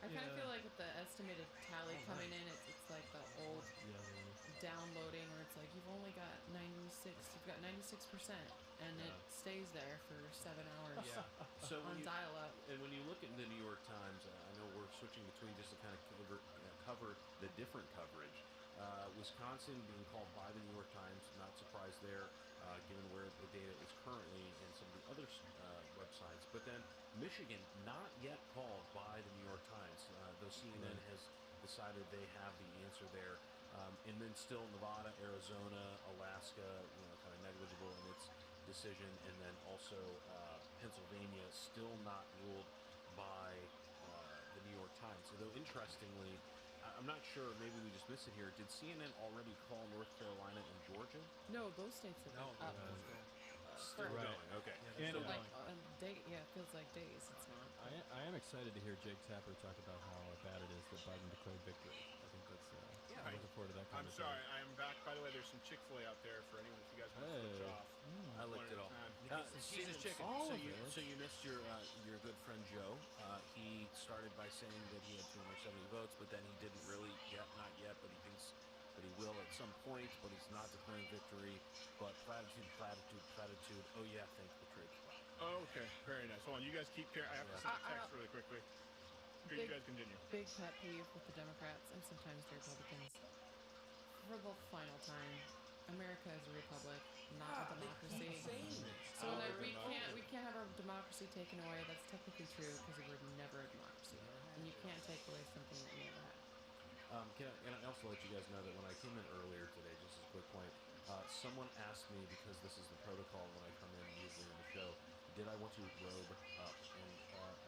Speaker 4: I kind of
Speaker 5: Yeah.
Speaker 4: feel like with the estimated tally coming in, it's like the old downloading where it's like you've only got 96%, and it stays there for 7 hours
Speaker 21: So
Speaker 4: on dial-up.
Speaker 21: And when you look at the New York Times, I know we're switching between just to kind of cover the different coverage. Wisconsin being called by the New York Times, not surprised there, given where the data is currently and some of the other websites. But then Michigan, not yet called by the New York Times, though CNN has decided they have the answer there. And then still Nevada, Arizona, Alaska, kind of negligible in its decision. And then also Pennsylvania, still not ruled by the New York Times. Although interestingly, I'm not sure. Maybe we just missed it here. Did CNN already call North Carolina and Georgia?
Speaker 4: No, those states have
Speaker 21: No,
Speaker 4: been up.
Speaker 21: Still
Speaker 4: for-
Speaker 21: going. Okay.
Speaker 5: Yeah,
Speaker 4: So
Speaker 5: still
Speaker 4: like it feels like days. It's not.
Speaker 5: I am excited to hear Jake Tapper talk about how bad it is that Biden declared victory. I think that's. I'm looking forward to that
Speaker 1: I'm
Speaker 5: conversation.
Speaker 1: sorry, I am back. By the way, there's some Chick-fil-A out there for anyone if you guys want to switch
Speaker 5: Hey.
Speaker 1: off.
Speaker 21: I licked it all.
Speaker 1: Jesus chicken.
Speaker 21: So you missed your good friend Joe. He started by saying that he had 270 votes, but then he didn't really not yet, but he thinks that he will at some point, but he's not declaring victory. But platitude. Oh yeah, thank the trig.
Speaker 1: Oh, okay, very nice. Hold on, you guys keep care. I have to send a text really quickly. You guys continue.
Speaker 4: Big pet peeve with the Democrats and sometimes the Republicans. For the final time, America is a republic, not a democracy. So that we can't have our democracy taken away. That's technically true because we're never a democracy, and you can't take away something that you never had.
Speaker 21: Can I also let you guys know that when I came in earlier today, just as a quick point, someone asked me, because this is the protocol when I come in usually in the show, did I want to robe up?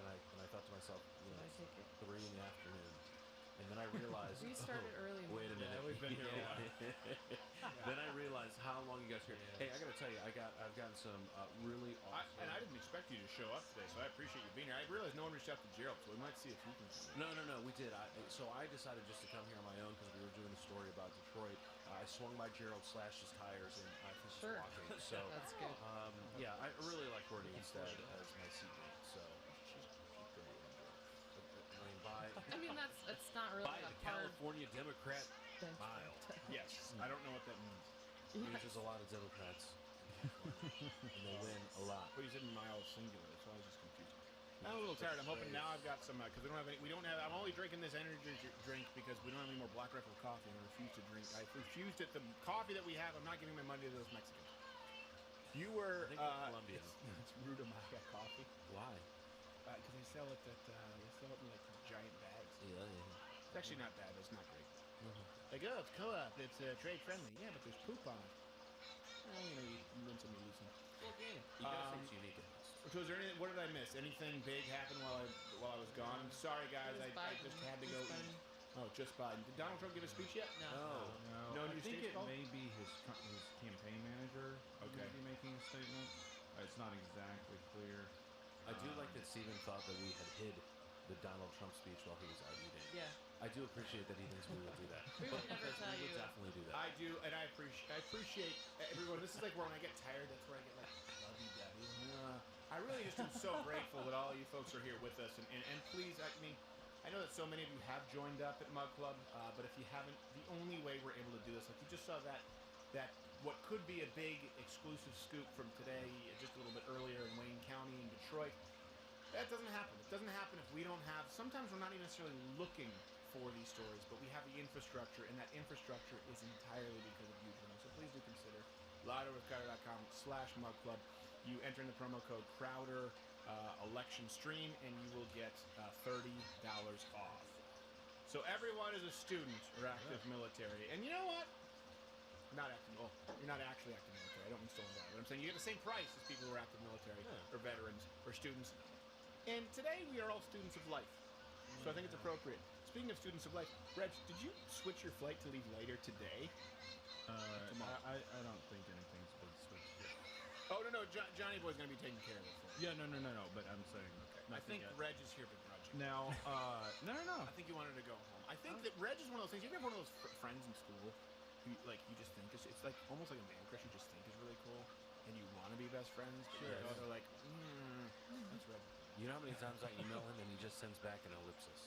Speaker 21: And I thought to myself, it's 3 in the afternoon. And then I realized
Speaker 4: We started early.
Speaker 21: Wait a minute.
Speaker 1: Yeah, we've been here a while.
Speaker 21: Then I realized how long you guys here. Hey, I gotta tell you, I've gotten some really awesome.
Speaker 1: And I didn't expect you to show up today, so I appreciate you being here. I realized no one reached out to Gerald, so we might see if he can.
Speaker 21: No, we did. So I decided just to come here on my own because we were doing a story about Detroit. I swung by Gerald, slashed his tires, and I think he's walking. So
Speaker 4: that's good.
Speaker 21: Yeah, I really like Courtney instead as my seatmate. So
Speaker 4: I mean, that's not really
Speaker 21: by
Speaker 4: a
Speaker 21: the
Speaker 4: hard
Speaker 21: California Democrat
Speaker 4: benchmark.
Speaker 21: mile.
Speaker 1: Yes, I don't know what that means.
Speaker 21: It means there's a lot of Democrats, and they win a lot.
Speaker 1: But you said mile singular, so I was just confused. I'm a little tired. I'm hoping now I've got some because we don't have any. We don't have. I'm only drinking this energy drink because we don't have any more Black Rifle coffee, and I refuse to drink. I refused it. The coffee that we have, I'm not giving my money to those Mexicans. You were
Speaker 21: Colombian.
Speaker 1: It's Rudamaga coffee.
Speaker 21: Why?
Speaker 1: Because they sell it at they sell it in like giant bags.
Speaker 21: Yeah.
Speaker 1: It's actually not bad, but it's not great. Like, oh, it's co-op. It's trade friendly. Yeah, but there's poop on it. You win some, you lose some.
Speaker 21: You gotta fix unique.
Speaker 1: So is there anything? What did I miss? Anything big happen while I was gone? Sorry, guys. I just had to go. Oh, just Biden. Did Donald Trump give a speech yet?
Speaker 4: No.
Speaker 1: No
Speaker 5: I
Speaker 1: new
Speaker 5: think
Speaker 1: states
Speaker 5: it
Speaker 1: called?
Speaker 5: may be his campaign manager who may be making a statement. It's not exactly clear.
Speaker 21: I do like that Steven thought that we had hid the Donald Trump speech while he was out eating.
Speaker 4: Yeah.
Speaker 21: I do appreciate that he thinks we would do that.
Speaker 4: We would never tell
Speaker 21: We
Speaker 4: you.
Speaker 21: would definitely do that.
Speaker 1: I do, and I appreciate everyone. This is like where when I get tired, that's where I get like lovey-dovey. I really just am so grateful that all you folks are here with us, and please, I mean, I know that so many of you have joined up at Mug Club, but if you haven't, the only way we're able to do this, like you just saw that what could be a big exclusive scoop from today, just a little bit earlier in Wayne County in Detroit. That doesn't happen. It doesn't happen if we don't have. Sometimes we're not even necessarily looking for these stories, but we have the infrastructure, and that infrastructure is entirely because of you, Journal. So please do consider louderwithcrowder.com/mugclub. You enter in the promo code Crowder election stream, and you will get $30 off. So everyone is a student or active military, and you know what? Not active. Well, you're not actually active military. I don't mean stolen that, but I'm saying you get the same price as people who are active military or veterans or students. And today we are all students of life, so I think it's appropriate. Speaking of students of life, Reg, did you switch your flight to leave later today?
Speaker 5: I don't think anything's been switched yet.
Speaker 1: Oh no, Johnny Boy's gonna be taking care of it for you.
Speaker 5: Yeah, no. But I'm saying.
Speaker 1: I think
Speaker 5: yet.
Speaker 1: Reg is here begrudging.
Speaker 5: Now, no.
Speaker 1: I think you wanted to go home. I think that Reg is one of those things. You ever have one of those friends in school who, like, you just think it's like almost like a man crush. You just think is really cool, and you want to be best friends. But they're like, that's Reg.
Speaker 21: You know how many times I email him and he just sends back an ellipsis?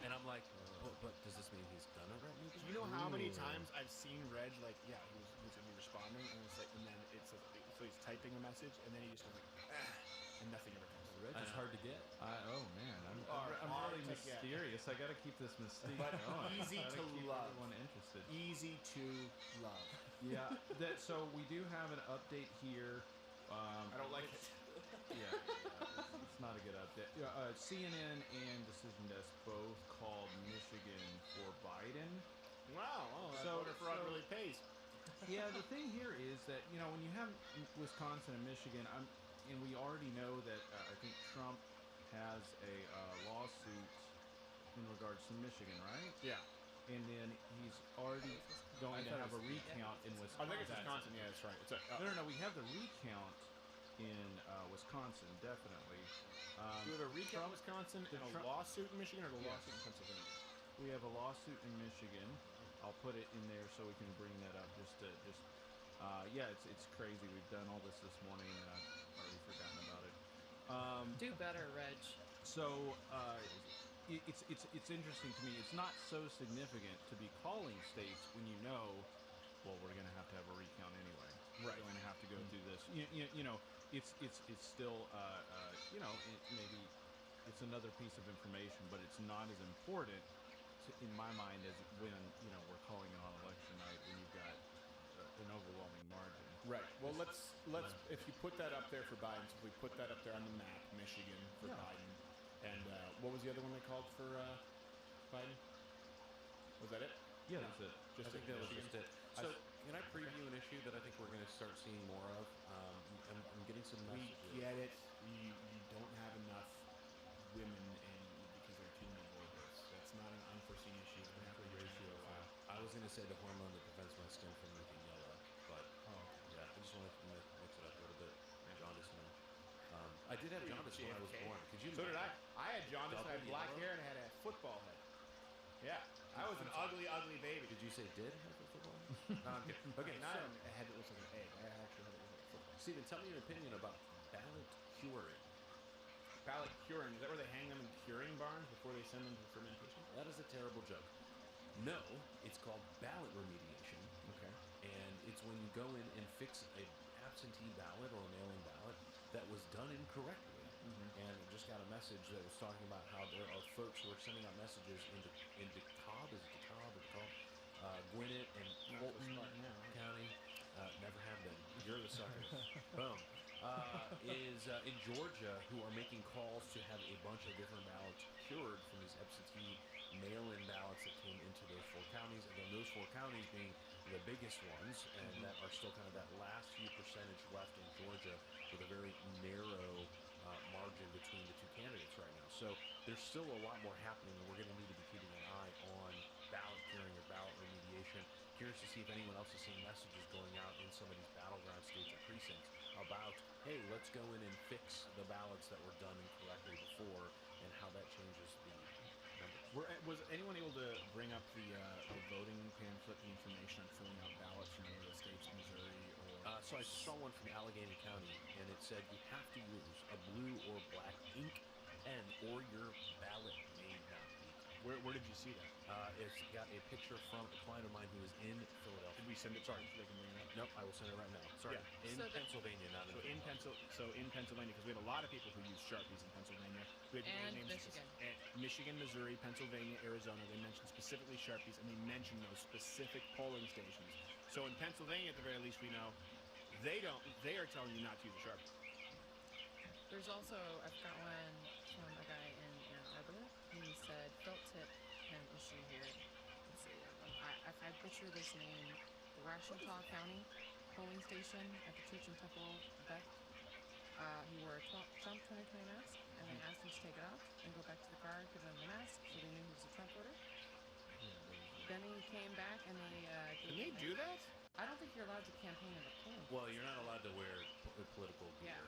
Speaker 21: And I'm like, but does this mean he's gonna write me?
Speaker 1: Do you know how many times I've seen Reg like, yeah, he's gonna be responding, and it's like, and then it's like, so he's typing a message, and then he just goes like, and nothing ever comes.
Speaker 5: Reg is hard to get. Oh man, I'm
Speaker 1: hard
Speaker 5: really
Speaker 1: to get.
Speaker 5: mysterious. I got to keep this mystique
Speaker 1: But
Speaker 5: going.
Speaker 1: easy
Speaker 5: Gotta
Speaker 1: to
Speaker 5: keep
Speaker 1: love.
Speaker 5: Everyone interested.
Speaker 1: Easy to love.
Speaker 5: Yeah. So we do have an update here.
Speaker 1: I don't like it.
Speaker 5: Yeah, it's not a good update. CNN and Decision Desk both called Michigan for Biden.
Speaker 1: Wow, voter fraud really pays.
Speaker 5: Yeah, the thing here is that, when you have Wisconsin and Michigan, and we already know that I think Trump has a lawsuit
Speaker 3: in regards to Michigan, right?
Speaker 2: Yeah.
Speaker 3: And then he's already going to have a recount in Wisconsin.
Speaker 2: I think it's Wisconsin. Yeah, that's right. It's
Speaker 3: No. We have the recount in Wisconsin, definitely.
Speaker 2: Do we have a recount in Wisconsin and a lawsuit in Michigan, or the lawsuit in Pennsylvania?
Speaker 3: We have a lawsuit in Michigan. I'll put it in there so we can bring that up. It's crazy. We've done all this morning, and I've already forgotten about it.
Speaker 4: Do better, Reg.
Speaker 3: So it's interesting to me. It's not so significant to be calling states when you know, well, we're going to have a recount anyway.
Speaker 2: Right.
Speaker 3: We're going to have to go through this. It's still maybe it's another piece of information, but it's not as important in my mind as when we're calling it on election night when you've got an overwhelming margin.
Speaker 2: Right. Well, let's if you put that up there for Biden, so if we put that up there on the map, Michigan for Biden, and what was the other one they called for Biden? Was that it?
Speaker 3: Yeah, that's it.
Speaker 21: I think that was just it. So, can I preview an issue that I think we're going to start seeing more of? I'm getting some messages.
Speaker 2: We get it. You don't have enough women because they're too many boys. That's not an unforeseen issue. It's been happening for a while.
Speaker 21: I was going to say the hormone that prevents my skin from looking yellow, but yeah, I just wanted to mix it up a little bit. Jaundice, I did have jaundice when I was born. Could you?
Speaker 2: So did I. I had jaundice. I had black hair and I had a football head. Yeah, I was an ugly baby.
Speaker 21: Did you say did have a football? No, I'm kidding. Okay,
Speaker 2: not a head that looks like an egg. I actually had it look like a football.
Speaker 21: Steven, tell me your opinion about ballot curing.
Speaker 2: Ballot curing, is that where they hang them in curing barns before they send them to fermentation?
Speaker 21: That is a terrible joke. No, it's called ballot remediation.
Speaker 2: Okay.
Speaker 21: And it's when you go in and fix an absentee ballot or a mail-in ballot that was done incorrectly. And I just got a message that was talking about how there are folks who are sending out messages into Cobb, is it DeKalb or DeKalb? Gwinnett and Fulton County. Never have been. You're the sucker. Boom. Is in Georgia who are making calls to have a bunch of different ballots cured from these absentee mail-in ballots that came into those four counties. Again, those four counties being the biggest ones, and that are still kind of that last few percentage left in Georgia with a very narrow margin between the two candidates right now. So there's still a lot more happening, and we're going to need to be keeping an eye on ballot curing or ballot remediation. Curious to see if anyone else is seeing messages going out in some of these battleground states or precincts about, hey, let's go in and fix the ballots that were done incorrectly before, and how that changes the numbers.
Speaker 2: Was anyone able to bring up the voting pamphlet, the information on filling out ballots from any of the states, Missouri or?
Speaker 21: So I saw one from Allegheny County, and it said you have to use a blue or black ink pen, or your ballot may not be.
Speaker 2: Where did you see that?
Speaker 21: It's got a picture from a client of mine who is in Philadelphia.
Speaker 2: Did we send it? Sorry, so they can bring it up.
Speaker 21: Nope, I will send it right now. Sorry, in Pennsylvania, not in.
Speaker 2: So in Pennsylvania, because we had a lot of people who use Sharpies in Pennsylvania. We had
Speaker 4: And Michigan.
Speaker 2: Michigan, Missouri, Pennsylvania, Arizona. They mentioned specifically Sharpies, and they mentioned those specific polling stations. So in Pennsylvania, at the very least, we know they don't. They are telling you not to use a Sharpie.
Speaker 4: There's also, I've got one from a guy in Ann Arbor. He said felt tip pen issue here. Let's see. I butcher this name. Washington County polling station at the Church and Temple Beth. He wore a Trump 2020 mask, and they asked him to take it off and go back to the car, give him the mask, so they knew he was a Trump voter. Then he came back, and they
Speaker 2: Can they do that?
Speaker 4: I don't think you're allowed to campaign in a polling.
Speaker 21: Well, you're not allowed to wear political gear.
Speaker 4: Yeah.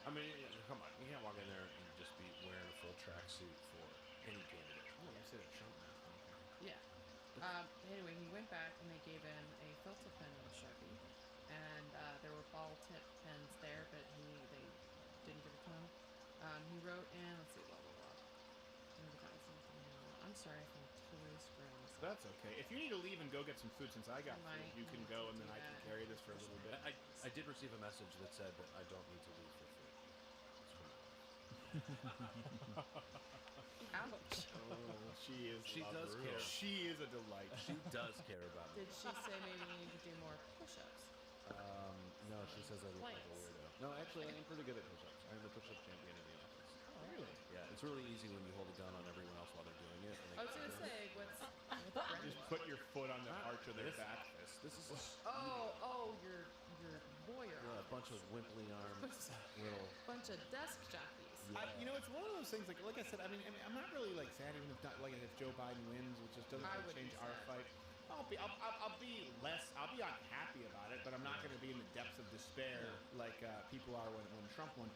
Speaker 21: I mean, come on, you can't walk in there and just be wearing a full tracksuit for any candidate.
Speaker 2: Oh, you said a Trump mask.
Speaker 4: Yeah. Anyway, he went back and they gave him a filter pen and a Sharpie, and there were ball tip pens there, but they didn't give it to him. He wrote in, let's see, blah blah blah. I'm sorry if I'm totally screwing this up.
Speaker 2: That's okay. If you need to leave and go get some food, since I got food, you can go, and then I can carry this for a little bit.
Speaker 21: I did receive a message that said that I don't need to leave for food.
Speaker 4: Ouch.
Speaker 2: Oh, she is.
Speaker 21: She does care.
Speaker 2: She is a delight.
Speaker 21: She does care about me.
Speaker 4: Did she say maybe you need to do more push-ups?
Speaker 21: No, she says I look like a
Speaker 4: Planks.
Speaker 21: weirdo. No, actually, I'm pretty good at push-ups. I'm the push-up champion in the office.
Speaker 4: Oh, really?
Speaker 21: Yeah, it's really easy when you hold a gun on everyone else while they're doing it. And
Speaker 4: I was gonna say, what's Brandon?
Speaker 2: Just put your foot on the arch of their back.
Speaker 21: This is
Speaker 4: Oh, your lawyer.
Speaker 21: yeah, bunch of wimply armed little.
Speaker 4: Bunch of desk jockeys.
Speaker 2: You know, it's one of those things. Like I said, I mean, I'm not really like sad even if if Joe Biden wins, which just doesn't really change our fight. I'll be unhappy about it, but I'm not going to be in the depths of despair like people are when Trump won.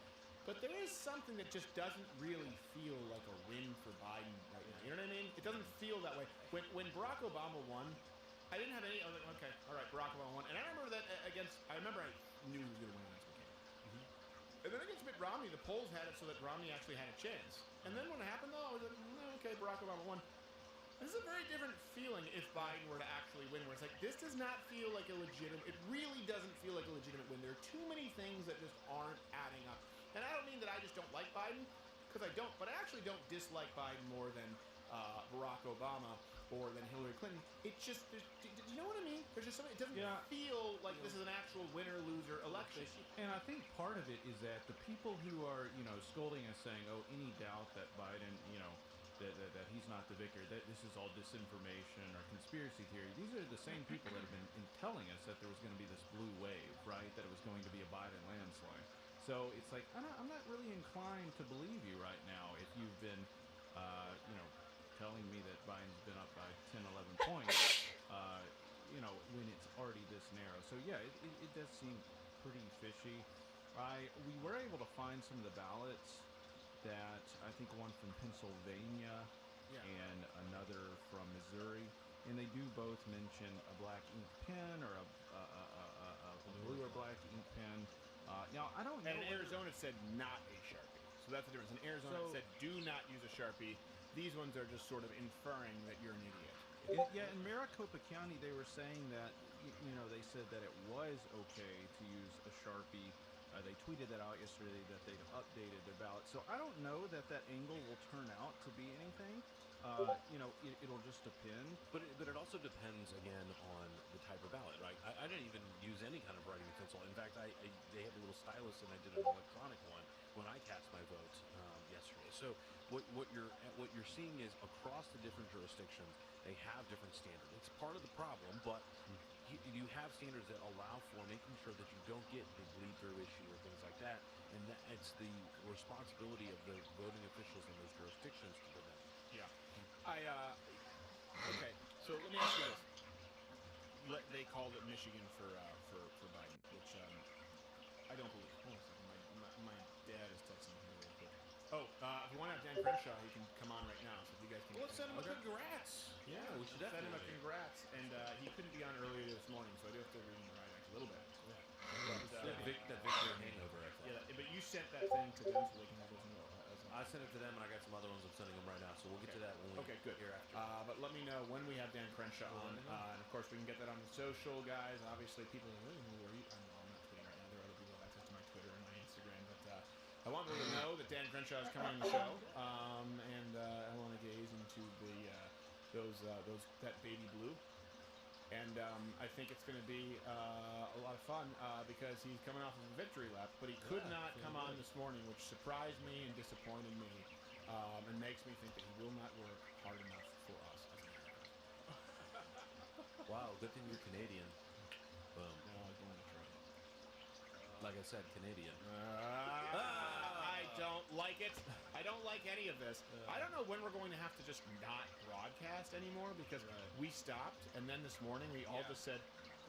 Speaker 2: But there is something that just doesn't really feel like a win for Biden right now. You know what I mean? It doesn't feel that way. When Barack Obama won, I didn't have any. I was like, okay, all right, Barack Obama won, and I remember that I knew he was going to win against McCain. And then against Mitt Romney, the polls had it so that Romney actually had a chance. And then when it happened, though, I was like, okay, Barack Obama won. This is a very different feeling if Biden were to actually win, where it's like, this does not feel like a legitimate, it really doesn't feel like a legitimate win. There are too many things that just aren't adding up. And I don't mean that I just don't like Biden, because I don't, but I actually don't dislike Biden more than Barack Obama or than Hillary Clinton. It just, do you know what I mean? There's just something, it doesn't feel like this is an actual winner-loser election.
Speaker 3: And I think part of it is that the people who are, scolding us saying, oh, any doubt that Biden, that he's not the victor, that this is all disinformation or conspiracy theory. These are the same people that have been telling us that there was going to be this blue wave, right? That it was going to be a Biden landslide. So it's like, I'm not really inclined to believe you right now if you've been, telling me that Biden's been up by 10, 11 points, when it's already this narrow. So yeah, it does seem pretty fishy. We were able to find some of the ballots that I think one from Pennsylvania and another from Missouri, and they do both mention a black ink pen or a blue or black ink pen. Now I don't know.
Speaker 2: And in Arizona it said not a Sharpie, so that's the difference. In Arizona it said do not use a Sharpie. These ones are just sort of inferring that you're an idiot.
Speaker 3: In Maricopa County they were saying that they said that it was okay to use a Sharpie. They tweeted that out yesterday that they'd updated their ballot. So I don't know that angle will turn out to be anything. It'll just depend.
Speaker 21: But it also depends, again, on the type of ballot, right? I didn't even use any kind of writing utensil. In fact, they had a little stylus, and I did an electronic one when I cast my vote yesterday. So what you're seeing is across the different jurisdictions, they have different standards. It's part of the problem, but you have standards that allow for making sure that you don't get the bleed-through issue or things like that, and that it's the responsibility of the voting officials in those jurisdictions to do that.
Speaker 2: Yeah. Okay, so let me ask you this. They called it Michigan for Biden, which I don't believe. Hold on a second. My dad is texting me real quick. If you want to have Dan Crenshaw, he can come on right now. So if you guys can.
Speaker 21: Let's send him a congrats.
Speaker 2: Yeah,
Speaker 21: we should
Speaker 2: send him a
Speaker 21: definitely.
Speaker 2: congrats. And he couldn't be on earlier this morning, so I do have to read him right a little bit. Yeah.
Speaker 21: That Victor hangover, I thought.
Speaker 2: Yeah, but you sent that thing to them so they can have those notes.
Speaker 21: I sent it to them, and I got some other ones I'm sending them right now. So we'll get to that when we
Speaker 2: good.
Speaker 21: hereafter.
Speaker 2: But let me know when we have Dan Crenshaw on, and of course we can get that on the social, guys. Obviously, people are really who are you? I'm not tweeting right now. There are other people that access to my Twitter and my Instagram, but I want people to know that Dan Crenshaw is coming on the show, and I want to gaze into that baby blue. And I think it's going to be a lot of fun because he's coming off of a victory lap, but he could not come on this morning, which surprised me and disappointed me, and makes me think that he will not work hard enough for us as Americans.
Speaker 21: Wow, good thing you're Canadian. Boom.
Speaker 2: No, I was born in Detroit.
Speaker 21: Like I said, Canadian.
Speaker 2: I don't like it. I don't like any of this. I don't know when we're going to have to just not broadcast anymore because we stopped, and then this morning we all just said,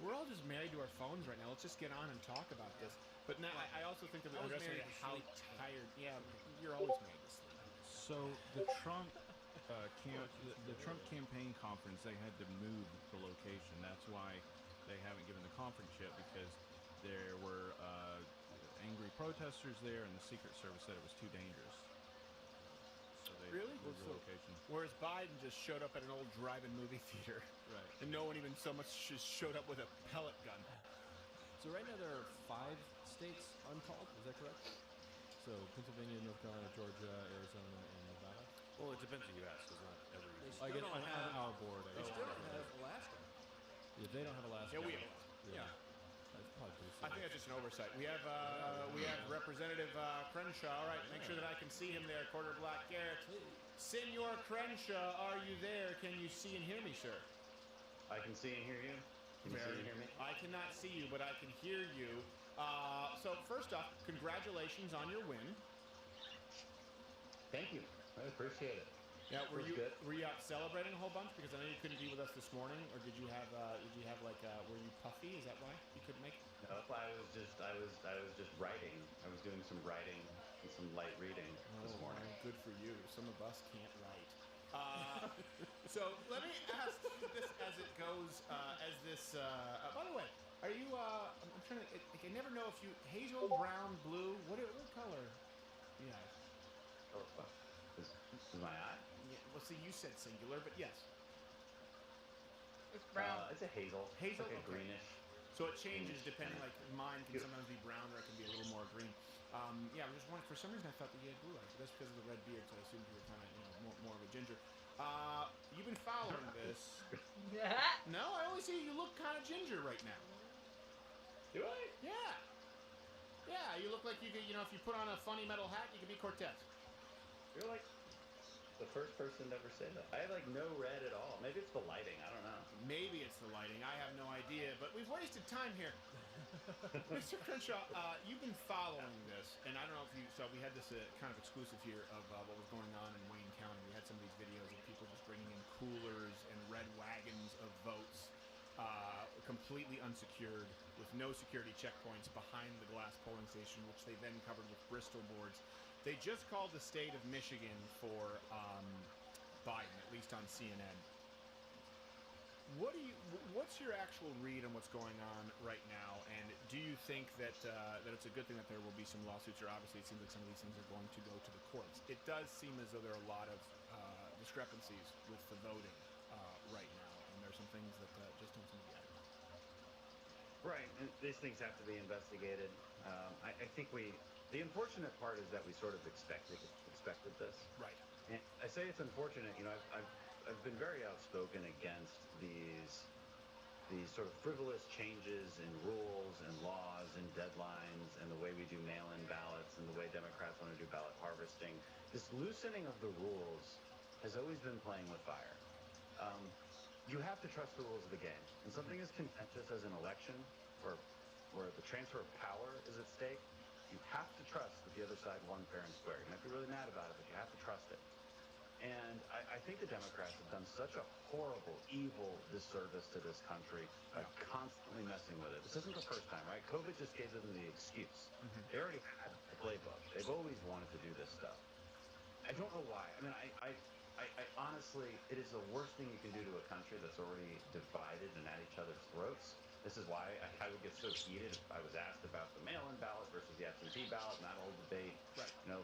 Speaker 2: we're all just married to our phones right now. Let's just get on and talk about this. But now I also think that we're underestimating how tired. Yeah, you're always married to sleep.
Speaker 3: So the Trump the Trump campaign conference, they had to move the location. That's why they haven't given the conference yet, because there were angry protesters there, and the Secret Service said it was too dangerous. So they
Speaker 2: Really?
Speaker 3: moved the location.
Speaker 2: Whereas Biden just showed up at an old drive-in movie theater,
Speaker 3: right?
Speaker 2: And no one even so much just showed up with a pellet gun.
Speaker 5: So right now there are 5 states uncalled. Is that correct? So Pennsylvania, North Carolina, Georgia, Arizona, and Nevada.
Speaker 21: Well, it depends who you ask. It's not every.
Speaker 5: I guess on our board.
Speaker 6: They still don't have Alaska.
Speaker 5: Yeah, they don't have Alaska.
Speaker 2: Yeah, we
Speaker 5: have.
Speaker 2: Yeah.
Speaker 5: That's probably pretty
Speaker 2: I think that's just an oversight. We have Representative Crenshaw. All right, make sure that I can see him there. Quarter Black Garrett. Senor Crenshaw, are you there? Can you see and hear me, sir?
Speaker 14: I can see and hear you. Can you see and hear me?
Speaker 2: I cannot see you, but I can hear you. So first off, congratulations on your win.
Speaker 14: Thank you. I appreciate it.
Speaker 2: Yeah, were
Speaker 14: Feels good.
Speaker 2: you out celebrating a whole bunch? Because I know you couldn't be with us this morning, or did you have like were you puffy? Is that why you couldn't make it?
Speaker 14: No, I was just writing. I was doing some writing and some light reading this morning.
Speaker 2: Good for you. Some of us can't write. So let me ask this as it goes. By the way, are you? I'm trying to. I can never know if you hazel, brown, blue. What color? Yeah.
Speaker 14: Oh, is my eye?
Speaker 2: Yeah. Well, see, you said singular, but yes.
Speaker 14: It's brown. It's a hazel.
Speaker 2: Hazel,
Speaker 14: like a
Speaker 2: okay.
Speaker 14: greenish.
Speaker 2: So it changes depending. Like mine can sometimes be brown, or it can be a little more green. Yeah, I was just wondering. For some reason, I thought that you had blue eyes. That's because of the red beard. So I assumed you were kind of more of a ginger. You've been following this. No, I only see you look kind of ginger right now.
Speaker 14: Do I?
Speaker 2: Yeah. Yeah, you look like you could. If you put on a funny metal hat, you could be Cortez.
Speaker 14: You're like the first person to ever say that. I have like no red at all. Maybe it's the lighting. I don't know.
Speaker 2: Maybe it's the lighting. I have no idea. But we've wasted time here. Mr. Crenshaw, you've been following this, and I don't know if you saw. We had this kind of exclusive here of what was going on in Wayne County. We had some of these videos of people just bringing in coolers and red wagons of votes, completely unsecured, with no security checkpoints behind the glass polling station, which they then covered with Bristol boards. They just called the state of Michigan for Biden, at least on CNN. What's your actual read on what's going on right now? And do you think that it's a good thing that there will be some lawsuits? Or obviously, it seems like some of these things are going to go to the courts. It does seem as though there are a lot of discrepancies with the voting right now, and there's some things that just don't seem to be added.
Speaker 14: Right, and these things have to be investigated. I think the unfortunate part is that we sort of expected this.
Speaker 2: Right.
Speaker 14: And I say it's unfortunate. I've been very outspoken against these sort of frivolous changes in rules and laws and deadlines and the way we do mail-in ballots and the way Democrats want to do ballot harvesting. This loosening of the rules has always been playing with fire. You have to trust the rules of the game. When something is contentious as an election or where the transfer of power is at stake, you have to trust that the other side won fair and square. You might be really mad about it, but you have to trust it. And I think the Democrats have done such a horrible, evil disservice to this country by constantly messing with it. This isn't the first time, right? COVID just gave them the excuse. They already had the playbook. They've always wanted to do this stuff. I don't know why. I mean, I honestly, it is the worst thing you can do to a country that's already divided and at each other's throats. This is why I would get so heated if I was asked about the mail-in ballot versus the absentee ballot and that whole debate,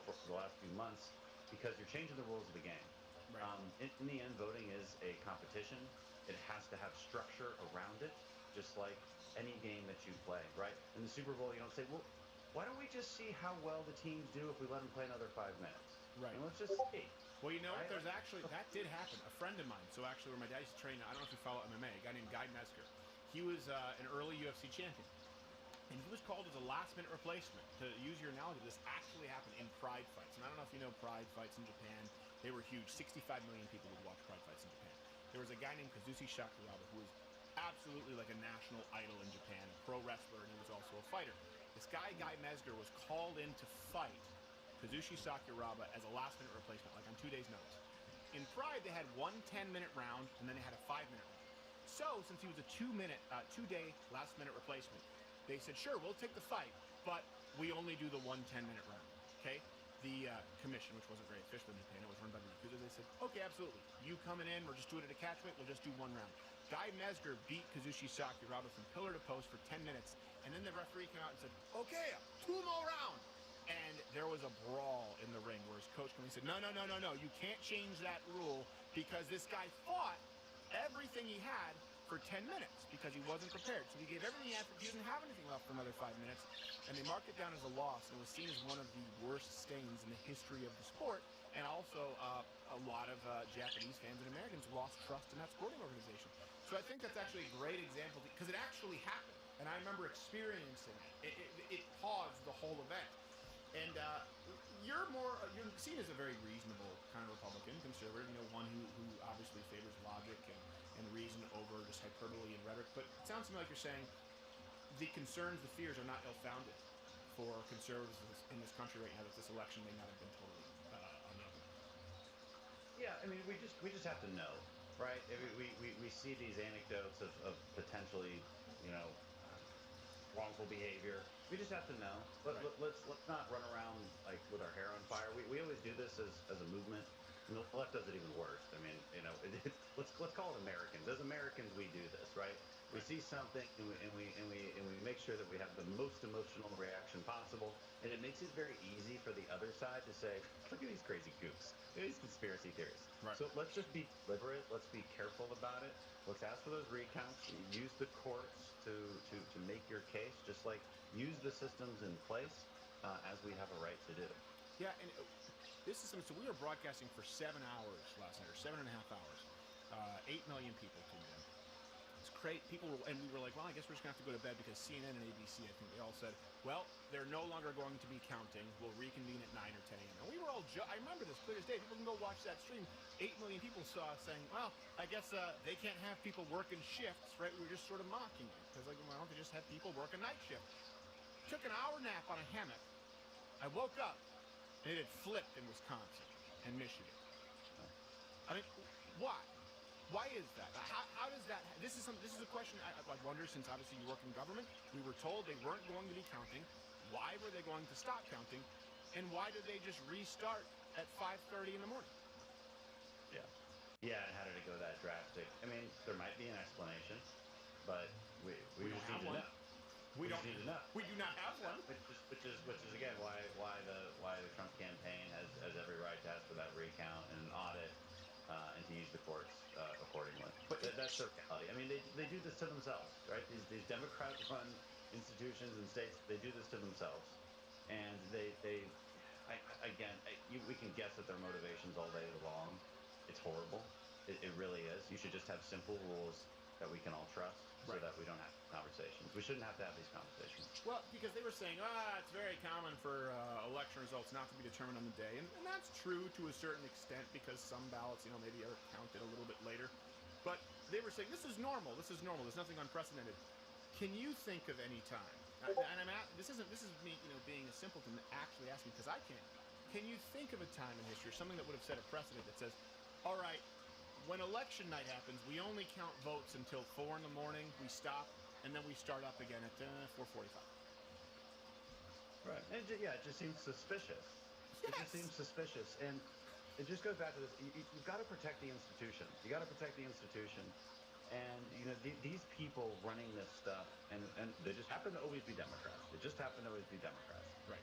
Speaker 14: for the last few months, because you're changing the rules of the game. Right. In the end, voting is a competition. It has to have structure around it, just like any game that you play, right? In the Super Bowl, you don't say, well, why don't we just see how well the teams do if we let them play another 5 minutes?
Speaker 2: Right.
Speaker 14: And let's just see.
Speaker 2: Well, you know what? There's actually, that did happen. A friend of mine, so actually where my dad used to train, I don't know if you follow MMA, a guy named Guy Mezger. He was an early UFC champion. And he was called as a last-minute replacement. To use your analogy, this actually happened in Pride fights. And I don't know if you know Pride fights in Japan. They were huge. 65 million people would watch Pride fights in Japan. There was a guy named Kazushi Sakuraba who was absolutely like a national idol in Japan, a pro wrestler, and he was also a fighter. This guy, Guy Mezger, was called in to fight Kazushi Sakuraba as a last-minute replacement, like on 2 days' notice. In Pride, they had one 10-minute round, and then they had a 5-minute round. So, since he was a 2-day last-minute replacement, they said, sure, we'll take the fight, but we only do the one 10-minute round, okay? The commission, which wasn't very official in Japan, it was run by the Yakuza, they said, okay, absolutely. You coming in, we're just doing it at a catch weight, we'll just do one round. Guy Mezger beat Kazushi Sakuraba from pillar to post for 10 minutes, and then the referee came out and said, okay, 2 more rounds. And there was a brawl in the ring where his coach came and said, no, you can't change that rule because this guy fought everything he had for 10 minutes because he wasn't prepared. So he gave everything he had, he didn't have anything left for another 5 minutes, and they marked it down as a loss, and it was seen as one of the worst stains in the history of the sport, and also a lot of Japanese fans and Americans lost trust in that sporting organization. So I think that's actually a great example because it actually happened, and I remember experiencing it. It paused the whole event. And you're seen as a very reasonable kind of Republican, conservative, one who obviously favors logic and reason over just hyperbole and rhetoric. But it sounds to me like you're saying
Speaker 1: the concerns, the fears are not ill-founded for conservatives in this country right now that this election may not have been totally uneven.
Speaker 14: Yeah, I mean, we just have to know, right? I mean, we see these anecdotes of potentially, wrongful behavior. We just have to know. Let's not run around like with our hair on fire. We always do this as a movement. And the left does it even worse. I mean, let's call it Americans. As Americans, we do this, right? We see something and we make sure that we have the most emotional reaction possible, and it makes it very easy for the other side to say, "Look at these crazy kooks. Look at these conspiracy theories."
Speaker 1: Right.
Speaker 14: So let's just be deliberate. Let's be careful about it. Let's ask for those recounts. Use the courts to make your case. Just like use the systems in place as we have a right to do.
Speaker 1: Yeah, and this is something. So we were broadcasting for 7 hours last night, or 7.5 hours. 8 million people tuned in. It's great. People were, and we were like, well, I guess we're just gonna have to go to bed because CNN and ABC, I think they all said, well, they're no longer going to be counting. We'll reconvene at 9 or 10 a.m. And we were all, I remember this clear as day. People can go watch that stream. 8 million people saw us saying, well, I guess they can't have people working shifts, right? We were just sort of mocking it because, like, why don't they just have people work a night shift? Took an hour nap on a hammock. I woke up and it had flipped in Wisconsin and Michigan. I mean, why? Why is that? How does that? This is a question I wonder. Since obviously you work in government, we were told they weren't going to be counting. Why were they going to stop counting? And why did they just restart at 5:30 in the morning?
Speaker 14: Yeah, and how did it go that drastic? I mean, there might be an explanation, but we
Speaker 1: don't
Speaker 14: just
Speaker 1: have
Speaker 14: need to
Speaker 1: one.
Speaker 14: know.
Speaker 1: We
Speaker 14: just need to know.
Speaker 1: We do not have one.
Speaker 14: Which is again why the Trump campaign has every right to ask for that recount and an audit and to use the courts accordingly. But that's their reality. I mean, they do this to themselves, right? These Democrat-run institutions and states, they do this to themselves, and we can guess at their motivations all day long. It's horrible. It really is. You should just have simple rules that we can all trust, so that we don't have conversations. We shouldn't have to have these conversations.
Speaker 1: Well, because they were saying, it's very common for election results not to be determined on the day, and that's true to a certain extent because some ballots, maybe are counted a little bit later. But they were saying this is normal. This is normal. There's nothing unprecedented. Can you think of any time? And this is me, being a simpleton actually asking because I can't. Can you think of a time in history, something that would have set a precedent that says, all right, when election night happens, we only count votes until 4 in the morning. We stop, and then we start up again at 4:45.
Speaker 14: Right. And it just seems suspicious. Yes. It just seems suspicious, and it just goes back to this. You've got to protect the institution. You got to protect the institution, and these people running this stuff, and they just happen to always be Democrats. They just happen to always be Democrats.
Speaker 1: Right.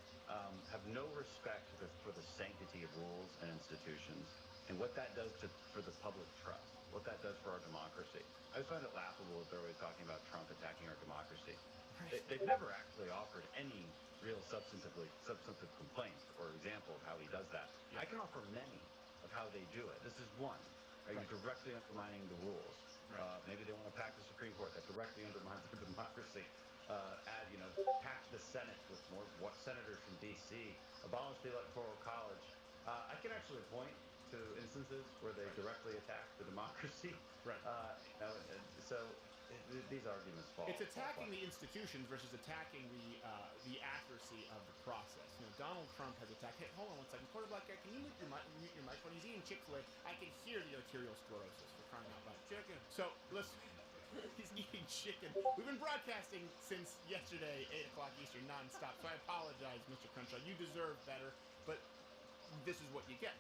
Speaker 14: Have no respect for the sanctity of rules and institutions. And what that does for the public trust, what that does for our democracy. I just find it laughable that they're always talking about Trump attacking our democracy. They've never actually offered any real substantive complaints or example of how he does that. I can offer many of how they do it. This is one. Are you directly undermining the rules? Maybe they want to pack the Supreme Court. That directly undermines our democracy. Pack the Senate with more senators from D.C. Abolish the Electoral College. I can actually point to instances where they directly attack the democracy.
Speaker 1: Right.
Speaker 14: So these arguments fall.
Speaker 1: It's attacking the institutions versus attacking the accuracy of the process. Donald Trump has attacked. Hey, hold on one second. Quarter black guy, can you mute your microphone? He's eating Chick-fil-A. I can hear the arterial sclerosis for crying out loud. Chicken. So listen. He's eating chicken. We've been broadcasting since yesterday, 8 o'clock Eastern, nonstop. So I apologize, Mr. Crenshaw. You deserve better, but this is what you get.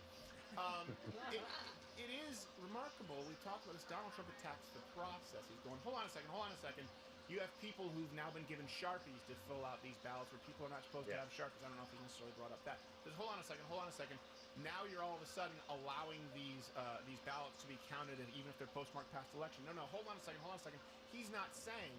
Speaker 1: It is remarkable. We talked about this. Donald Trump attacks the process. He's going, hold on a second. You have people who've now been given Sharpies to fill out these ballots where people are not supposed to have Sharpies. I don't know if he necessarily brought up that. Says, hold on a second. Now you're all of a sudden allowing these ballots to be counted, even if they're postmarked past election. No, hold on a second. He's not saying,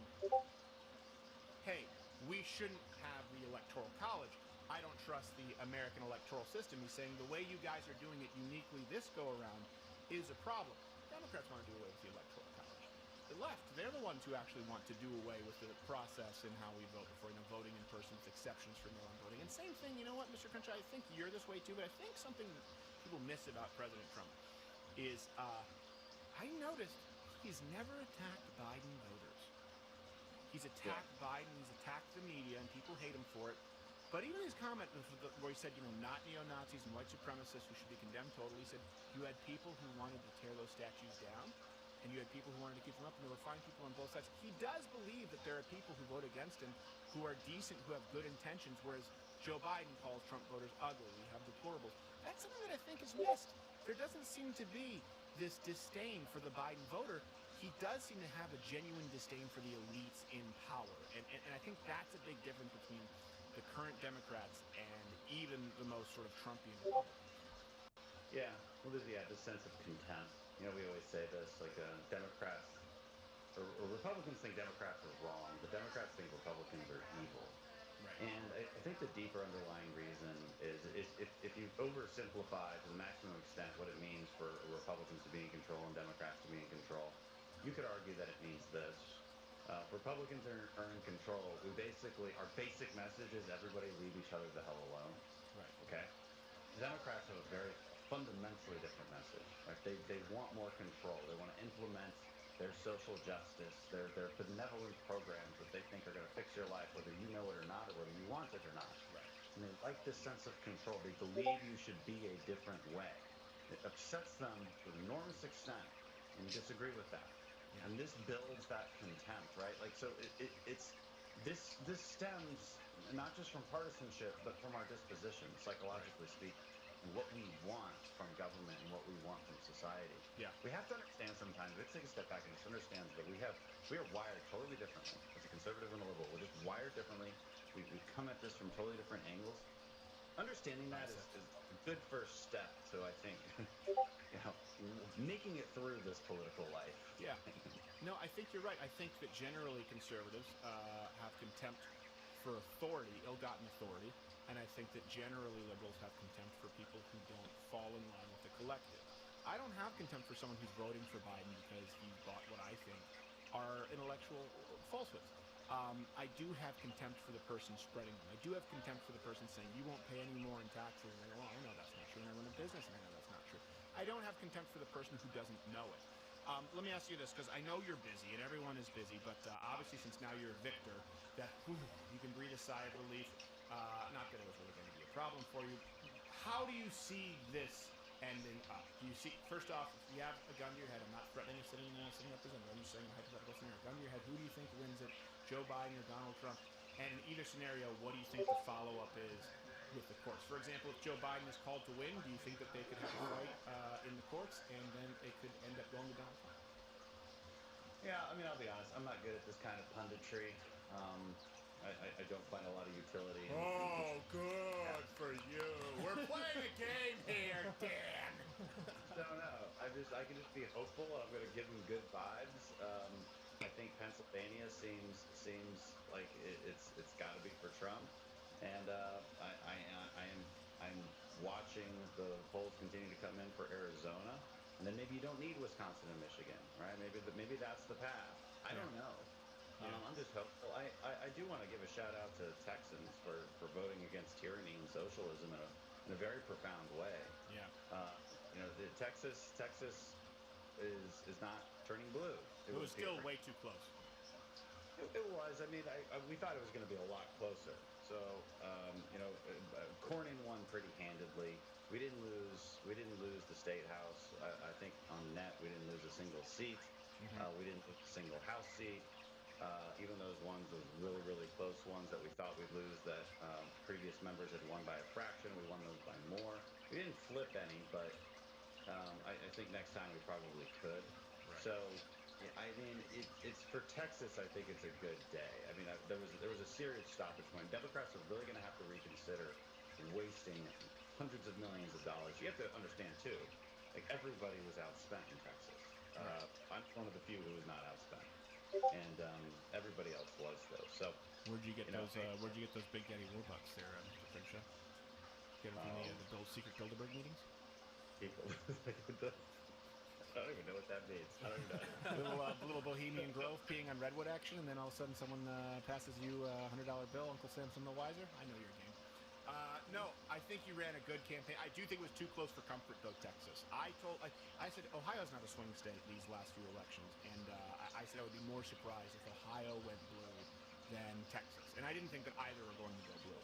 Speaker 1: hey, we shouldn't have the Electoral College. I don't trust the American electoral system. He's saying the way you guys are doing it uniquely this go-around is a problem. Democrats want to do away with the Electoral College. The left, they're the ones who actually want to do away with the process and how we vote before, voting in person with exceptions for mail-in voting. And same thing, you know what, Mr. Crenshaw, I think you're this way too, but I think something people miss about President Trump is I noticed he's never attacked Biden voters. He's attacked Biden, he's attacked the media, and people hate him for it. But even his comment where he said, not neo-Nazis and white supremacists who should be condemned totally, he said you had people who wanted to tear those statues down, and you had people who wanted to keep them up, and there were fine people on both sides. He does believe that there are people who vote against him who are decent, who have good intentions, whereas Joe Biden calls Trump voters ugly. We have deplorables. That's something that I think is missed. There doesn't seem to be this disdain for the Biden voter. He does seem to have a genuine disdain for the elites in power, and I think that's a big difference between the current Democrats and even the most sort of Trumpian Republicans.
Speaker 14: Yeah, well, there's this sense of contempt. We always say this, like Democrats, or Republicans think Democrats are wrong, but Democrats think Republicans are evil.
Speaker 1: Right.
Speaker 14: And I think the deeper underlying reason is if you oversimplify to the maximum extent what it means for Republicans to be in control and Democrats to be in control, you could argue that it means this. Republicans are in control. Our basic message is everybody leave each other the hell alone.
Speaker 1: Right.
Speaker 14: Okay? Democrats have a very fundamentally different message. Right? They want more control. They want to implement their social justice, their benevolent programs that they think are going to fix your life, whether you know it or not, or whether you want it or not.
Speaker 1: Right.
Speaker 14: And they like this sense of control. They believe you should be a different way. It upsets them to an enormous extent, and you disagree with that. Yeah. And this builds that contempt, right? Like, so this stems not just from partisanship, but from our disposition, psychologically speaking, and what we want from government and what we want from society.
Speaker 1: Yeah.
Speaker 14: We have to understand sometimes, we have to take a step back and just understand that we are wired totally differently. As a conservative and a liberal, we're just wired differently. We come at this from totally different angles. Understanding that is a good first step to, I think, making it through this political life.
Speaker 1: Yeah. No, I think you're right. I think that generally conservatives have contempt for authority, ill-gotten authority, and I think that generally liberals have contempt for people who don't fall in line with the collective. I don't have contempt for someone who's voting for Biden because he bought what I think are intellectual falsehoods. I do have contempt for the person spreading them. I do have contempt for the person saying, you won't pay any more in taxes. And I go, well, I know that's not true, and I run a business, and I know that's not true. I don't have contempt for the person who doesn't know it. Let me ask you this, because I know you're busy, and everyone is busy, but obviously since now you're a victor, that you can breathe a sigh of relief. Not that it was really going to be a problem for you. How do you see this ending up? Do you see, first off, if you have a gun to your head, I'm not threatening you sitting representative, I'm just saying a hypothetical scenario, gun to your head, who do you think wins it, Joe Biden or Donald Trump? And in either scenario, what do you think the follow-up is with the courts? For example, if Joe Biden is called to win, do you think that they could have a fight in the courts, and then it could end up going to Donald Trump?
Speaker 14: Yeah, I mean, I'll be honest, I'm not good at this kind of punditry. I don't find a lot of utility.
Speaker 1: Oh, good for you. We're playing a game here, Dan.
Speaker 14: No. I can just be hopeful. I'm going to give them good vibes. I think Pennsylvania seems like it's got to be for Trump, and I'm watching the polls continue to come in for Arizona, and then maybe you don't need Wisconsin and Michigan, right? Maybe that's the path. I don't know. I'm just hopeful. I do want to give a shout out to Texans for voting against tyranny and socialism in a very profound way.
Speaker 1: Yeah.
Speaker 14: Texas is not turning blue.
Speaker 1: It was still way too close.
Speaker 14: It was. I mean, we thought it was going to be a lot closer. So, Cornyn won pretty handedly. We didn't lose the state house. I think on net we didn't lose a single seat. Mm-hmm. We didn't lose a single house seat. Even those really, really close ones that we thought we'd lose that previous members had won by a fraction, we won those by more. We didn't flip any, but I think next time we probably could. Right. So, I mean, it's for Texas, I think it's a good day. I mean, there was a serious stoppage point. Democrats are really going to have to reconsider wasting hundreds of millions of dollars. You have to understand, too, like everybody was outspent in Texas. I'm one of the few who was not outspent. And everybody else was though. So
Speaker 1: where'd you get those Big Daddy Warbucks there, Mr. Crenshaw? Get them from the secret Bilderberg meetings?
Speaker 14: People, I don't even know what that means. I don't even know.
Speaker 1: little Bohemian Grove peeing on redwood action, and then all of a sudden someone passes you a $100 bill. Uncle Samson the wiser. I know your game. No, I think you ran a good campaign. I do think it was too close for comfort, though, Texas. I said Ohio's not a swing state these last few elections, and I said I would be more surprised if Ohio went blue Texas. And I didn't think that either are going to go blue.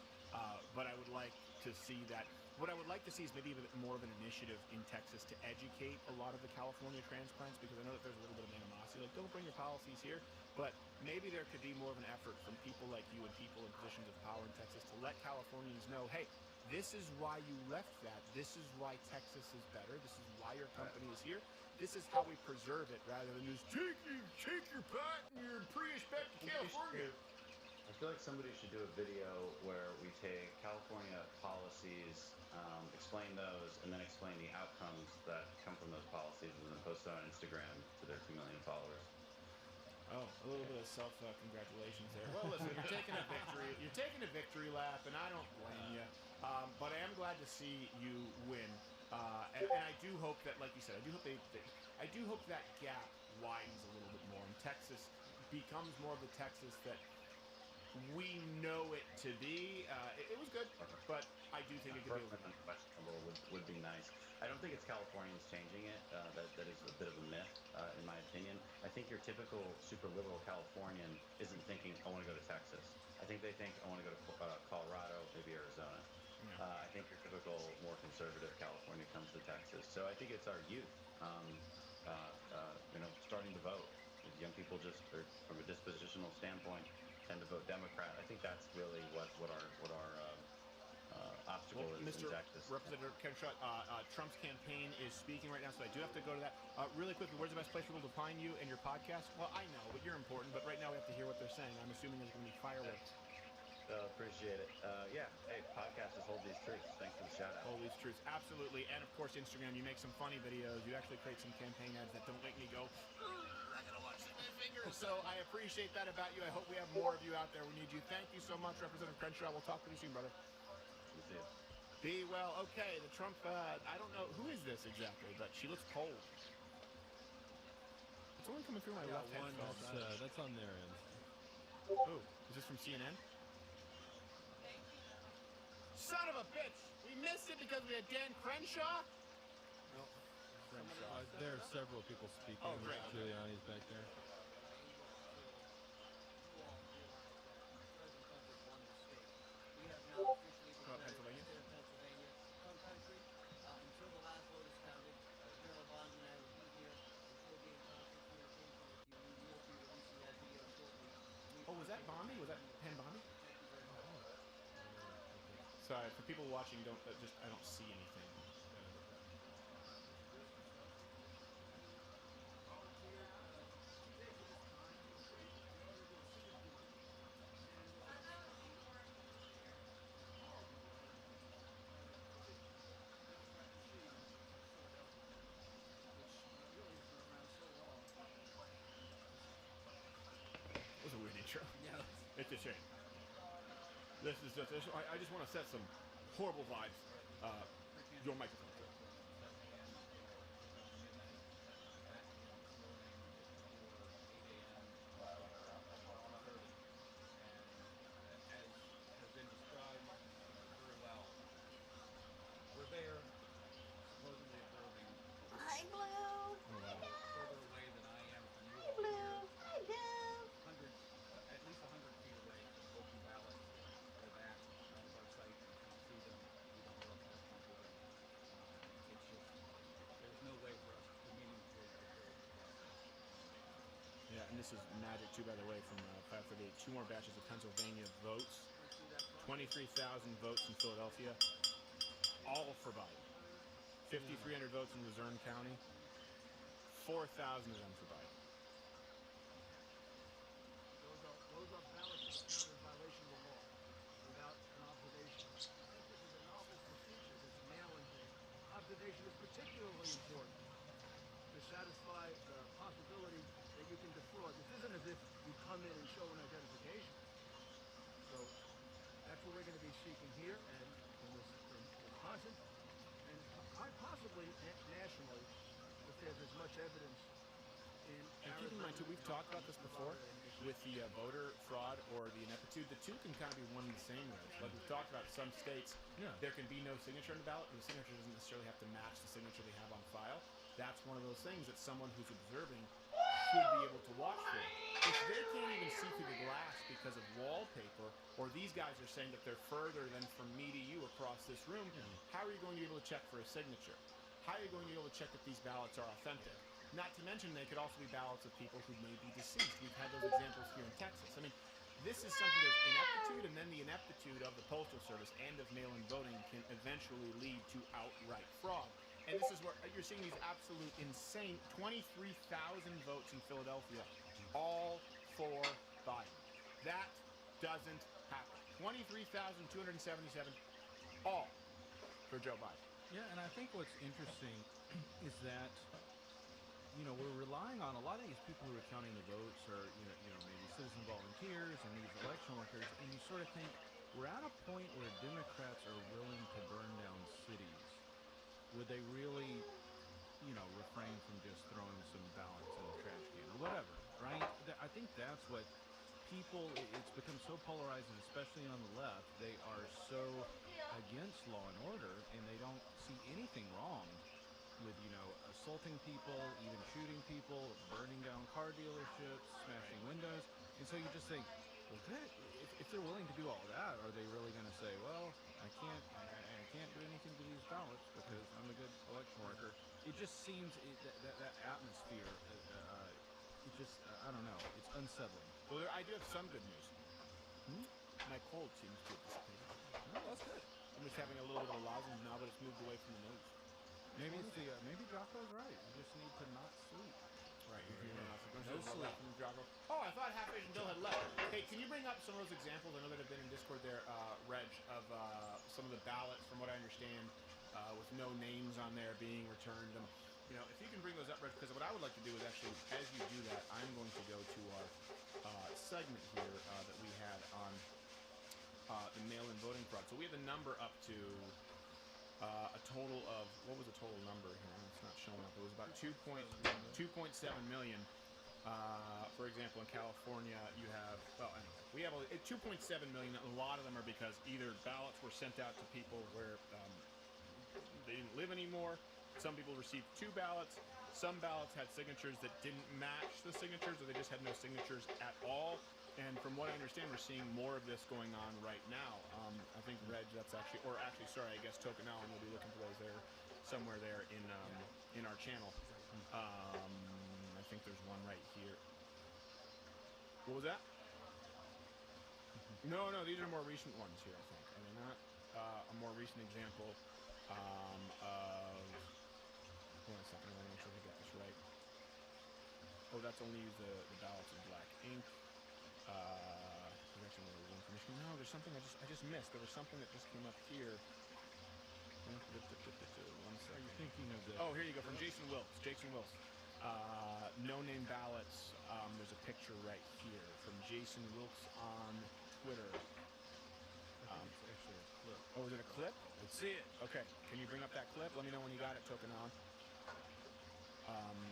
Speaker 1: But I would like to see that. What I would like to see is maybe a bit more of an initiative in Texas to educate a lot of the California transplants, because I know that there's a little bit of animosity. Like, don't bring your policies here. But maybe there could be more of an effort from people like you and people in positions of power in Texas to let Californians know, hey, this is why you left that. This is why Texas is better. This is why your company is here. This is how we preserve it, rather than just take your pot and your Prius back to California.
Speaker 14: I feel like somebody should do a video where we take California policies, explain those, and then explain the outcomes that come from those policies, and then post it on Instagram to their 2 million followers.
Speaker 1: Oh, a little bit of self-congratulations there. Well, listen, you're taking a victory. You're taking a victory lap, and I don't blame you. But I am glad to see you win. And I do hope that, like you said, I do hope that gap widens a little bit more, and Texas becomes more of the Texas that we know it to be. It was good, but I do think it could be
Speaker 14: unquestionable would be nice. I don't think it's Californians changing it. That is a bit of a myth, in my opinion. I think your typical super liberal Californian isn't thinking, I want to go to Texas. I think they think, I want to go to Colorado, maybe Arizona.
Speaker 1: Yeah.
Speaker 14: I think your typical more conservative California comes to Texas. So I think it's our youth, starting to vote. Young people just, from a dispositional standpoint, tend to vote Democrat. I think that's really what our obstacle is
Speaker 1: Mr.
Speaker 14: in Texas.
Speaker 1: Representative Crenshaw, Trump's campaign is speaking right now, so I do have to go to that. Really quickly, where's the best place for people to find you and your podcast? Well, I know, but you're important, but right now we have to hear what they're saying. I'm assuming there's going to be fireworks.
Speaker 14: Appreciate it. Hey, podcast is Hold These Truths. Thanks for the shout out.
Speaker 1: Hold These Truths, absolutely. And of course, Instagram, you make some funny videos. You actually create some campaign ads that don't make me go, I gotta watch my fingers. So I appreciate that about you. I hope we have more of you out there. We need you. Thank you so much, Representative Crenshaw. We'll talk to you soon, brother.
Speaker 14: See you.
Speaker 1: Be well. Okay, the Trump, I don't know, who is this exactly, but she looks cold. It's only coming through my left hand.
Speaker 5: That's on their end.
Speaker 1: Who? Is this from CNN? Son of a bitch! We missed it because we had Dan Crenshaw?
Speaker 5: There are several people speaking.
Speaker 1: Oh, great.
Speaker 5: Giuliani's back there.
Speaker 1: Pennsylvania? Oh, was that Bondi? Was that Penn Bondi? Sorry, for people watching, I don't see anything. It was a weird intro.
Speaker 6: Yeah.
Speaker 1: It's a shame. This is just, I just want to set some horrible vibes. Your microphone.
Speaker 6: Has been described very well. We're there, supposedly observing.
Speaker 13: Hi, Blue.
Speaker 6: Further away than I am from you.
Speaker 13: Hi, Blue. Hi, Blue.
Speaker 6: Hundreds, at least 100 feet away from voting ballots or that on our site. You can see them. We don't know what kind of people them. It's just, there's no way for us to meaningfully observe.
Speaker 1: Yeah, and this is magic too, by the way, from 538. 2 more batches of Pennsylvania votes. 23,000 votes in Philadelphia, all for Biden. 5,300 votes in Luzerne County. 4,000 of them for Biden.
Speaker 10: Those are ballots that are in violation of the law without an observation. I think this is a novel procedure, this mail-in thing. Observation is particularly important to satisfy the possibility that you can defraud. This isn't as if you come in and show an identification. So that's what we're going to be seeking here and in Wisconsin, and quite possibly nationally, if there's as much evidence in
Speaker 1: And keep in mind too, we've talked about this before with the voter fraud or the ineptitude. The two can kind of be one and the same, right? Like we've talked about some states, there can be no signature on the ballot, and the signature doesn't necessarily have to match the signature they have on file. That's one of those things that someone who's observing
Speaker 2: should be able to watch for. If they can't even see through the glass because of wallpaper, or these guys are saying that they're further than from me to you across this room, how are you going to be able to check for a signature? How are you going to be able to check that these ballots are authentic? Not to mention they could also be ballots of people who may be deceased. We've had those examples here in Texas. I mean, this is something, there's ineptitude, and then the ineptitude of the Postal Service and of mail-in voting can eventually lead to outright fraud. And this is where you're seeing these absolute insane 23,000 votes in Philadelphia, all for Biden. That doesn't happen. 23,277, all for Joe Biden.
Speaker 3: Yeah, and I think what's interesting is that, you know, we're relying on a lot of these people who are counting the votes, or maybe citizen volunteers and these election workers, and you sort of think we're at a point where Democrats are willing to burn down cities. Would they really, refrain from just throwing some ballots in the trash can or whatever, right? I think that's what people, it's become so polarizing, especially on the left. They are so against law and order, and they don't see anything wrong with, assaulting people, even shooting people, burning down car dealerships, smashing windows. And so you just think, well, good. If they're willing to do all that, are they really going to say, well, I can't do anything to these ballots because I'm a good election worker? It just seems that atmosphere. It just I don't know. It's unsettling.
Speaker 2: Well, I do have some good news. My cold seems to have dissipated.
Speaker 3: No, that's good.
Speaker 2: I'm just having a little bit of lozenge now, but it's moved away from the nose.
Speaker 3: Maybe it's maybe Jocko's right. You just need to not sleep.
Speaker 2: Right.
Speaker 3: No sleep.
Speaker 2: Oh, I thought Half Asian Bill had left. Hey, can you bring up some of those examples? I know that have been in Discord there, Reg, of some of the ballots, from what I understand, with no names on there being returned. And, if you can bring those up, Reg, because what I would like to do is actually, as you do that, I'm going to go to our segment here that we had on the mail-in voting fraud. So we have the number up to a total of, what was the total number here? It's not showing up. It was about 2.7 million. For example, in California, you have, we have 2.7 million. A lot of them are because either ballots were sent out to people where they didn't live anymore. Some people received 2 ballots. Some ballots had signatures that didn't match the signatures, or they just had no signatures at all. And from what I understand, we're seeing more of this going on right now. I think Reg, that's actually, I guess Tokenawa will be looking for those there, somewhere there in our channel. I think there's one right here. What was that? No, these are more recent ones here, I think. Are they not? A more recent example of, hold on a second, I want to make sure I get this right. Oh, that's only use the ballots in black ink. No, there's something I just missed. There was something that just came up here. One second.
Speaker 3: Are you thinking of the?
Speaker 2: Oh, here you go, from Jason Wilkes. No-name ballots. There's a picture right here from Jason Wilkes on Twitter.
Speaker 3: It's actually a clip.
Speaker 2: Oh, is it a clip?
Speaker 21: Let's see it.
Speaker 2: Okay. Can you bring up that clip? Let me know when you got it, Tokenawa.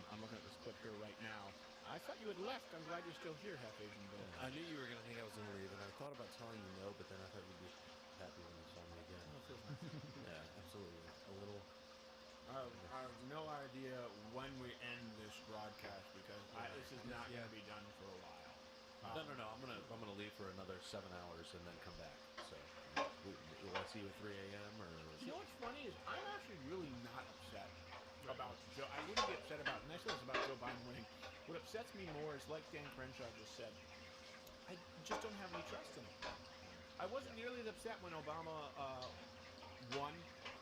Speaker 2: I'm looking at this clip here right now. I thought you had left. I'm glad you're still here, Half Asian Bill.
Speaker 21: I knew you were going to think I was going to leave, and I thought about telling you no, but then I thought you'd be happy when you saw me again. Yeah, absolutely. A little.
Speaker 2: I have no idea when we end this broadcast, because this is not going to be done for a while.
Speaker 21: No. I'm gonna leave for another 7 hours and then come back. So, will I see you at 3 a.m. or?
Speaker 2: You know what's funny is I'm actually really not upset about Joe. I wouldn't be upset about, and I said this about Joe Biden winning. What upsets me more is, like Dan Crenshaw just said, I just don't have any trust in him. I wasn't nearly as upset when Obama won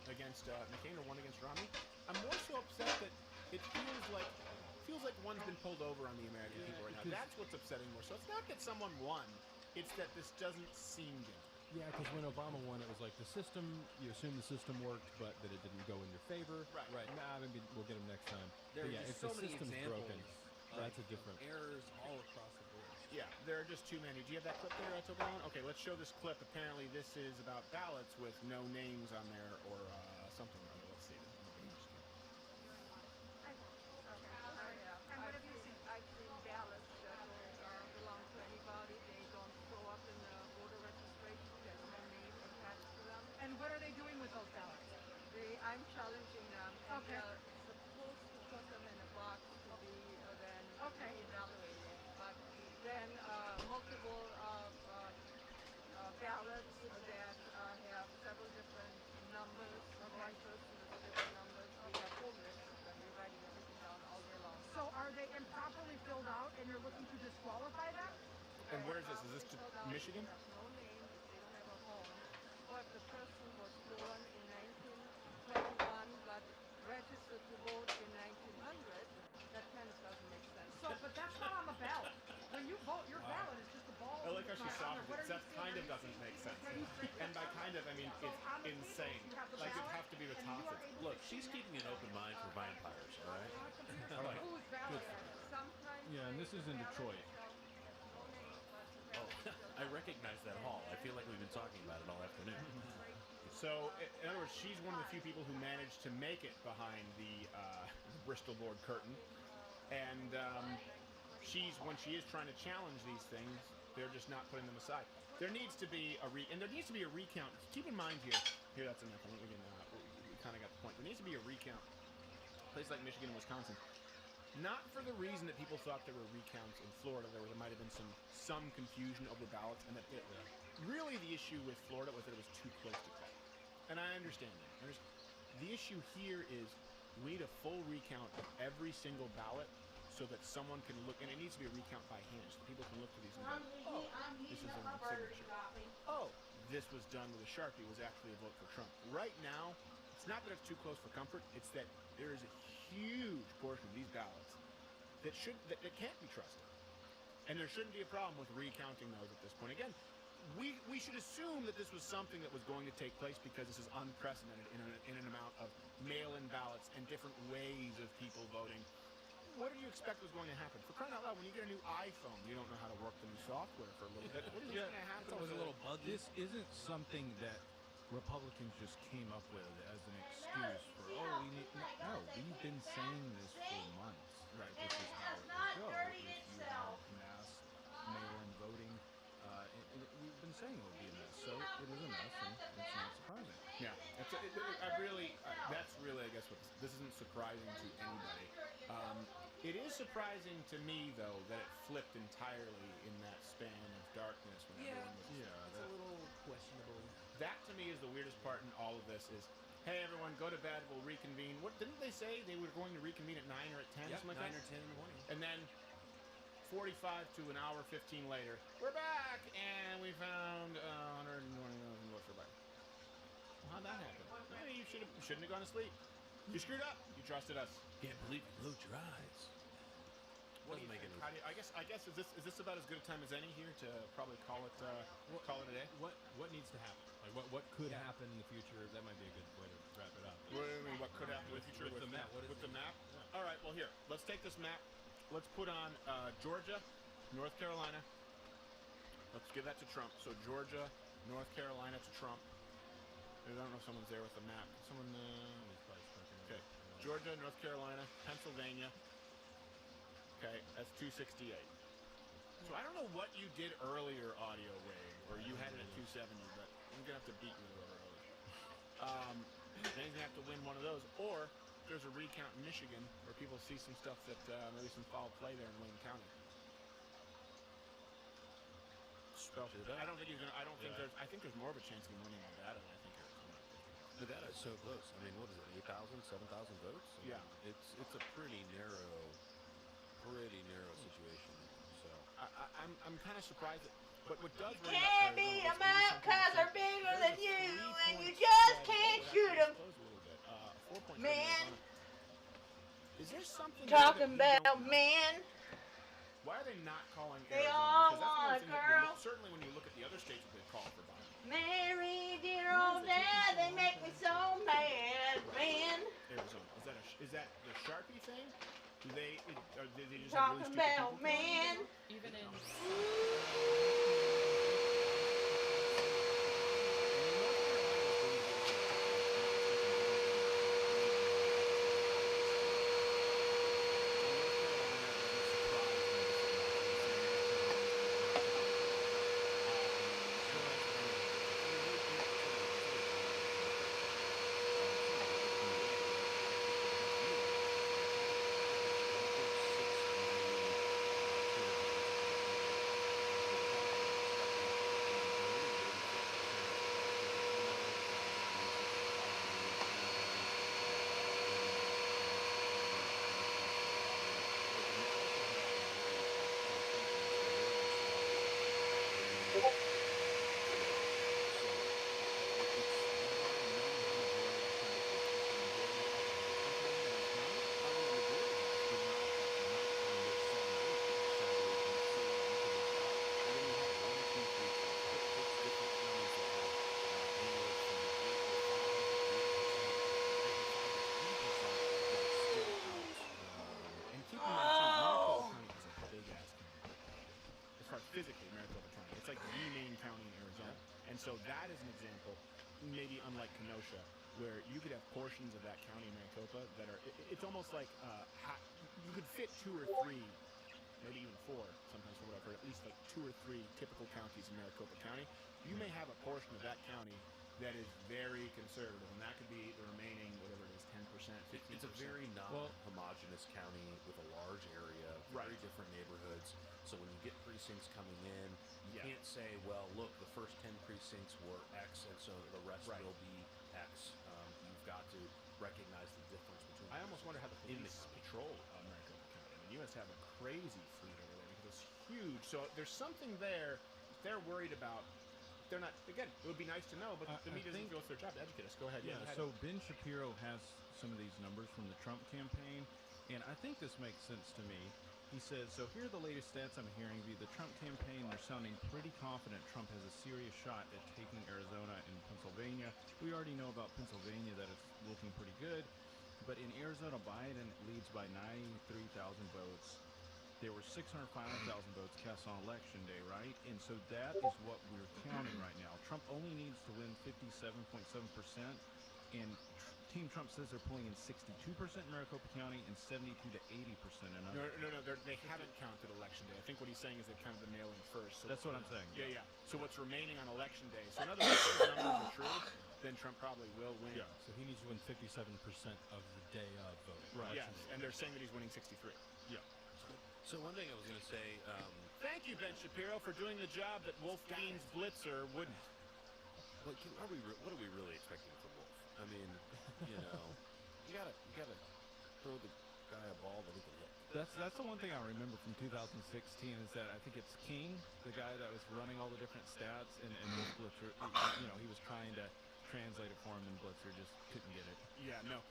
Speaker 2: against McCain or won against Romney. I'm more so upset that it feels like one's been pulled over on the American people right now. That's what's upsetting more. So it's not that someone won; it's that this doesn't seem good.
Speaker 5: Yeah, because when Obama won, it was like the system, you assume the system worked, but that it didn't go in your favor.
Speaker 21: Right.
Speaker 5: Nah, maybe we'll get him next time.
Speaker 6: There
Speaker 5: but
Speaker 6: are
Speaker 5: yeah, if
Speaker 6: just so
Speaker 5: the
Speaker 6: many
Speaker 5: system's
Speaker 6: examples
Speaker 5: broken, that's a different.
Speaker 6: errors all across the board.
Speaker 2: Yeah, there are just too many. Do you have that clip there, Tokenawa? Okay, let's show this clip. Apparently, this is about ballots with no names on there or something or other. Let's see. This is more interesting.
Speaker 13: And what have you seen? Actually, ballots that don't belong to anybody. They don't show up in the voter registration. There's no name attached to them.
Speaker 15: And what are they doing with those ballots?
Speaker 13: I'm challenging them. And
Speaker 15: Okay.
Speaker 13: they're supposed to put them in a box to be then
Speaker 15: Okay.
Speaker 13: in multiple ballots that have several different numbers. One person is different numbers. We have full lists of them. We're writing everything down all day long.
Speaker 12: So are they improperly filled out and you're looking to disqualify them?
Speaker 1: And where is this? Is this to Michigan?
Speaker 13: No name, they don't have a home. Or if the person was born in 1921 but registered to vote in 1900, that kind of doesn't make sense.
Speaker 12: So, but that's not on the ballot. When you vote, your ballot is just a ball.
Speaker 1: I like how she
Speaker 12: What
Speaker 1: softened
Speaker 12: are
Speaker 1: it.
Speaker 12: you
Speaker 1: That
Speaker 12: saying?
Speaker 1: kind of doesn't make sense. And by kind of, I mean it's insane. Like it'd have to be the toxic.
Speaker 21: Look, she's keeping an open mind for vampires, all right?
Speaker 5: All right.
Speaker 13: Whose
Speaker 5: Good.
Speaker 13: ballot is it? Sometimes
Speaker 5: Yeah, and this is in Detroit.
Speaker 21: Oh, I recognize that hall. I feel like we've been talking about it all afternoon.
Speaker 1: So, in other words, she's one of the few people who managed to make it behind the Bristol board curtain. And when she is trying to challenge these things, they're just not putting them aside. There needs to be a recount. Keep in mind here, that's enough. I think we kind of got the point. There needs to be a recount. Places like Michigan and Wisconsin. Not for the reason that people thought there were recounts in Florida. There might have been some confusion over ballots, and that really the issue with Florida was that it was too close to call. And I understand that. The issue here is we need a full recount of every single ballot so that someone can look, and it needs to be a recount by hand, so people can look to these and go, oh, this is their own signature. Oh, this was done with a Sharpie, was actually a vote for Trump. Right now, it's not that it's too close for comfort, it's that there is a huge portion of these ballots that can't be trusted. And there shouldn't be a problem with recounting those at this point. Again, we should assume that this was something that was going to take place because this is unprecedented in an amount of mail-in ballots and different ways of people voting. What did you expect was going to happen? For crying out loud, when you get a new iPhone, you don't know how to work the new software for a little bit. What is going to happen?
Speaker 21: It's always a little buggy.
Speaker 5: This isn't something that Republicans just came up with as an excuse for, we need... No, we've been saying this for months. Right. This is how it will go if you have mass mail-in voting. We've been saying it would be a mess, so it is a mess, and it's not surprising.
Speaker 1: Yeah, that's really, I guess, what this isn't surprising to anybody. It is surprising to me, though, that it flipped entirely in that span of darkness when everyone was...
Speaker 21: Yeah, that's a little questionable.
Speaker 1: That, to me, is the weirdest part in all of this is, hey, everyone, go to bed, we'll reconvene. What didn't they say they were going to reconvene at 9 or at 10?
Speaker 21: Yep,
Speaker 1: something like
Speaker 21: 9
Speaker 1: that?
Speaker 21: or 10 in the morning.
Speaker 1: And then 45 to an hour 15 later, we're back, and we found 120,000 votes for Biden. Well, how'd that happen? Maybe you shouldn't have gone to sleep. You screwed up. You trusted us.
Speaker 21: Can't believe you closed your eyes.
Speaker 1: What do you think? I guess is this about as good a time as any here to probably call it a day?
Speaker 5: What needs to happen? Like what could happen in the future? That might be a good way to wrap it up.
Speaker 1: What could happen in the future with the map? With the map? Yeah. All right. Well, here, let's take this map. Let's put on Georgia, North Carolina. Let's give that to Trump. So Georgia, North Carolina to Trump. I don't know if someone's there with the map. Someone. Okay. Georgia, North Carolina, Pennsylvania. Okay, that's 268. So I don't know what you did earlier, Audio Wave, or you had it at 270, but I'm gonna have to beat you over early. Then he's gonna have to win one of those, or there's a recount in Michigan where people see some stuff that maybe some foul play there in Wayne County. So I don't think he's gonna. I think there's more of a chance of him winning Nevada than I think Arizona.
Speaker 21: Nevada is so close. I mean, what is it? 8,000, 7,000 votes?
Speaker 1: Yeah.
Speaker 21: It's a pretty narrow situation. So
Speaker 1: I'm kind of surprised that. But what does
Speaker 11: Can't beat 'em up 'cause they're bigger than you, and you just can't shoot 'em. Man,
Speaker 1: is there something
Speaker 11: talking about men?
Speaker 1: Why are they not calling
Speaker 11: They
Speaker 1: Arizona?
Speaker 11: all
Speaker 1: Because that's
Speaker 11: want
Speaker 1: one
Speaker 11: a
Speaker 1: thing that
Speaker 11: girl.
Speaker 1: certainly when you look at the other states that they call for Biden.
Speaker 11: Mary, dear old dad, they make me so mad, man.
Speaker 1: Arizona. Is that the Sharpie thing? Do they just
Speaker 11: Talking
Speaker 1: have really stupid
Speaker 11: about
Speaker 1: people?
Speaker 11: man.
Speaker 4: Even in
Speaker 1: And so that is an example, maybe unlike Kenosha, where you could have portions of that county, Maricopa, that are, it's almost like you could fit 2 or 3, maybe even 4, sometimes from what I've heard, at least like 2 or 3 typical counties in Maricopa County. You may have a portion of that county that is very conservative, and that could be the remaining, whatever it is, 10%, 15%.
Speaker 21: It's a very non-homogeneous county with a large area, very different neighborhoods. So when you get precincts coming in, you can't say, well, look, the first 10 precincts were X, and so the rest will be X. You've got to recognize the difference between.
Speaker 1: I almost wonder how the police patrol Maricopa County. I mean, you must have a crazy fleet over there because it's huge. So there's something there they're worried about. They're not, again, it would be nice to know, but the media doesn't go through their job to educate us. Go ahead.
Speaker 3: Yeah, so Ben Shapiro has some of these numbers from the Trump campaign, and I think this makes sense to me. He says, so here are the latest stats I'm hearing via the Trump campaign. They're sounding pretty confident Trump has a serious shot at taking Arizona and Pennsylvania. We already know about Pennsylvania that it's looking pretty good, but in Arizona, Biden leads by 93,000 votes. There were 605,000 votes cast on election day, right? And so that is what we're counting right now. Trump only needs to win 57.7%, and Team Trump says they're pulling in 62% in Maricopa County and 72 to 80% in other.
Speaker 1: No, they haven't counted election day. I think what he's saying is they counted the mail-in first. So
Speaker 3: that's what I'm saying.
Speaker 1: Yeah. So what's remaining on election day? So in other words, if those numbers are true, then Trump probably will win.
Speaker 5: Yeah. So he needs to win 57% of the day of voting.
Speaker 1: Right. Yes, and they're saying that he's winning 63.
Speaker 5: Yeah.
Speaker 21: So one thing I was going to say.
Speaker 1: Thank you, Ben Shapiro, for doing the job that Wolf Dean's blitzer wouldn't.
Speaker 21: What are we really expecting from Wolf? I mean, you gotta throw the guy a ball that he can hit.
Speaker 3: That's the one thing I remember from 2016 is that I think it's King, the guy that was running all the different stats, and this blitzer, he was trying to translate it for him, and blitzer just couldn't get it.
Speaker 1: Yeah, no.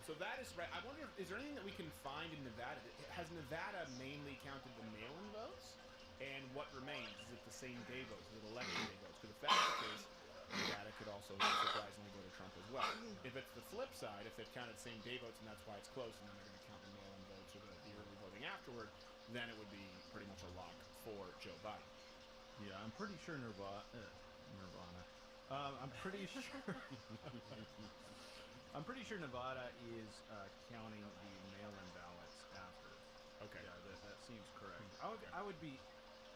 Speaker 1: So that is right. I wonder, is there anything that we can find in Nevada? Has Nevada mainly counted the mail-in votes? And what remains? Is it the same day votes? Is it election day votes? Because if that's the case, Nevada could also surprisingly go to Trump as well. If it's the flip side, if they've counted same day votes and that's why it's close, and then they're going to count the mail-in votes or the early voting afterward, then it would be pretty much a lock for Joe Biden.
Speaker 3: Yeah, I'm pretty sure Nirvana. I'm pretty sure. I'm pretty sure Nevada is counting the mail-in ballots after.
Speaker 1: Okay.
Speaker 3: Yeah, that seems correct.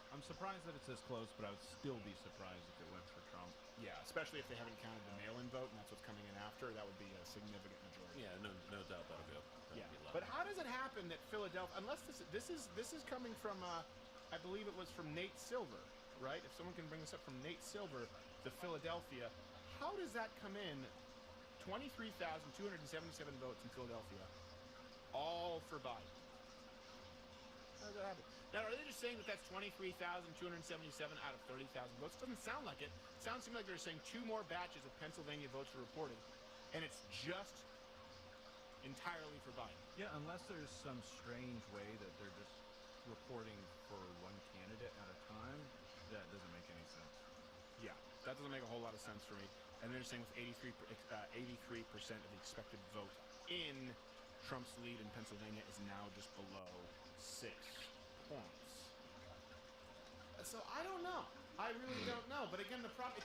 Speaker 3: I'm surprised that it's this close, but I would still be surprised if it went for Trump.
Speaker 1: Yeah, especially if they haven't counted the mail-in vote, and that's what's coming in after. That would be a significant majority.
Speaker 21: Yeah, no doubt that'll be
Speaker 1: But how does it happen that Philadelphia? Unless this is coming from, I believe it was from Nate Silver, right? If someone can bring this up from Nate Silver, the Philadelphia. How does that come in? 23,277 votes in Philadelphia, all for Biden. How does that happen? Now, are they just saying that that's 23,277 out of 30,000 votes? Doesn't sound like it. Sounds to me like they're saying 2 more batches of Pennsylvania votes were reported, and it's just entirely for Biden.
Speaker 3: Yeah, unless there's some strange way that they're just reporting for one candidate at a time, that doesn't make any sense.
Speaker 1: Yeah, that doesn't make a whole lot of sense for me. And they're saying with 83% of the expected vote in Trump's lead in Pennsylvania is now just below 6 points. So I don't know. I really don't know. But again, the problem,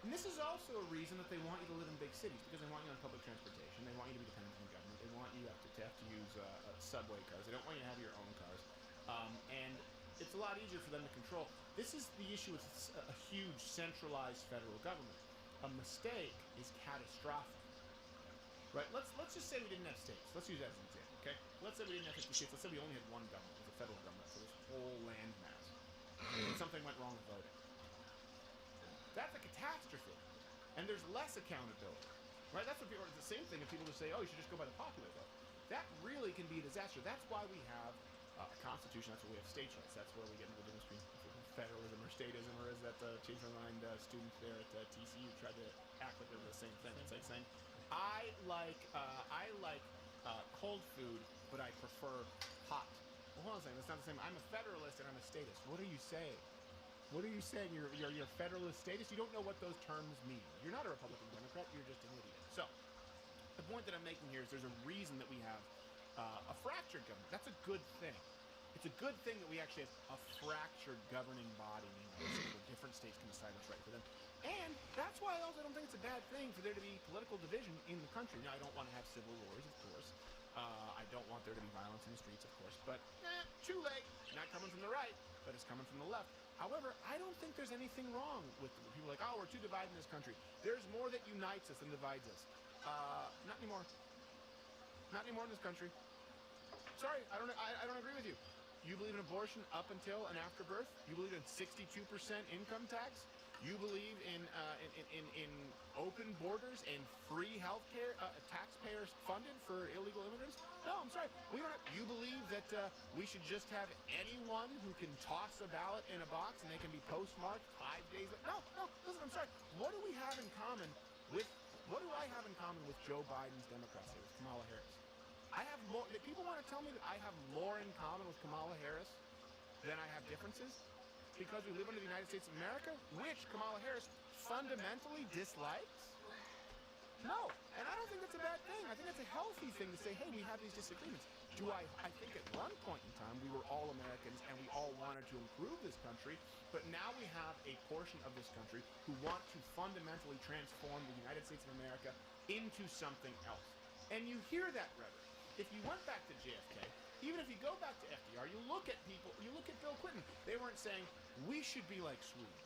Speaker 1: and this is also a reason that they want you to live in big cities, because they want you on public transportation. They want you to be dependent on the government. They want you to have to use subway cars. They don't want you to have your own cars. And it's a lot easier for them to control. This is the issue with a huge centralized federal government. A mistake is catastrophic. Right? Let's just say we didn't have states. Let's use that as an example, okay? Let's say we didn't have 50 states. Let's say we only had one government, the federal government, for this whole land mass. And something went wrong with voting. That's a catastrophe. And there's less accountability. Right? That's what people, it's the same thing if people just say, oh, you should just go by the popular vote. That really can be a disaster. That's why we have a constitution. That's why we have states' rights. That's where we get into the difference between federalism or statism, or as that change my mind student there at TCU tried to act like they're the same thing. It's like saying, I like cold food, but I prefer hot. Well, hold on a second. That's not the same. I'm a federalist and I'm a statist. What are you saying? What are you saying? You're a federalist statist? You don't know what those terms mean. You're not a Republican Democrat. You're just an idiot. So the point that I'm making here is there's a reason that we have a fractured government. That's a good thing. It's a good thing that we actually have a fractured governing body, meaning where different states can decide what's right for them. And that's why I also don't think it's a bad thing for there to be political division in the country. Now, I don't want to have civil wars, of course. I don't want there to be violence in the streets, of course. But, too late. Not coming from the right, but it's coming from the left. However, I don't think there's anything wrong with people like, oh, we're too divided in this country. There's more that unites us than divides us. Not anymore. Not anymore in this country. Sorry, I don't agree with you. You believe in abortion up until and after birth? You believe in 62% income tax? You believe in open borders and free health care, taxpayers funded for illegal immigrants? No, I'm sorry. We don't. You believe that we should just have anyone who can toss a ballot in a box and they can be postmarked 5 days? No. Listen, I'm sorry. What do we have in common with? What do I have in common with Joe Biden's Democrats, with Kamala Harris? I have more. People want to tell me that I have more in common with Kamala Harris than I have differences because we live under the United States of America, which Kamala Harris fundamentally dislikes? No, and I don't think that's a bad thing. I think that's a healthy thing to say, hey, we have these disagreements. I think at one point in time we were all Americans and we all wanted to improve this country, but now we have a portion of this country who want to fundamentally transform the United States of America into something else. And you hear that rhetoric. If you went back to JFK, even if you go back to FDR, you look at people, you look at Bill Clinton, they weren't saying, we should be like Sweden.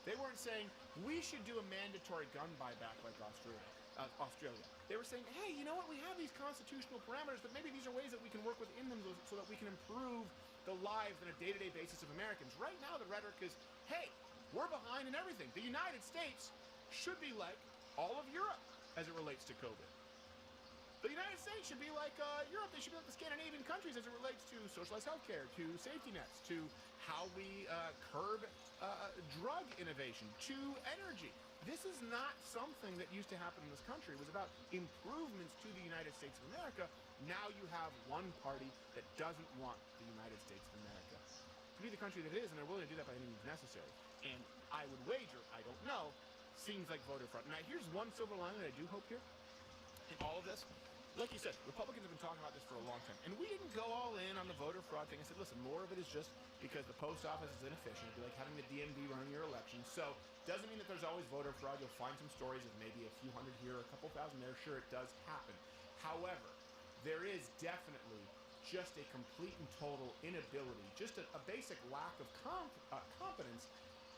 Speaker 1: They weren't saying, we should do a mandatory gun buyback like Australia. They were saying, hey, you know what, we have these constitutional parameters, but maybe these are ways that we can work within them so that we can improve the lives on a day-to-day basis of Americans. Right now, the rhetoric is, hey, we're behind in everything. The United States should be like all of Europe as it relates to COVID. The United States should be like Europe. They should be like the Scandinavian countries as it relates to socialized healthcare, to safety nets, to how we curb drug innovation, to energy. This is not something that used to happen in this country. It was about improvements to the United States of America. Now you have one party that doesn't want the United States of America to be the country that it is, and they're willing to do that by any means necessary. And I would wager, I don't know, seems like voter fraud. Now here's one silver lining that I do hope here in all of this. Like you said, Republicans have been talking about this for a long time. And we didn't go all in on the voter fraud thing. I said, listen, more of it is just because the post office is inefficient. It'd be like having the DMV running your election. So, doesn't mean that there's always voter fraud. You'll find some stories of maybe a few hundred here, a couple thousand there. Sure, it does happen. However, there is definitely just a complete and total inability, just a basic lack of competence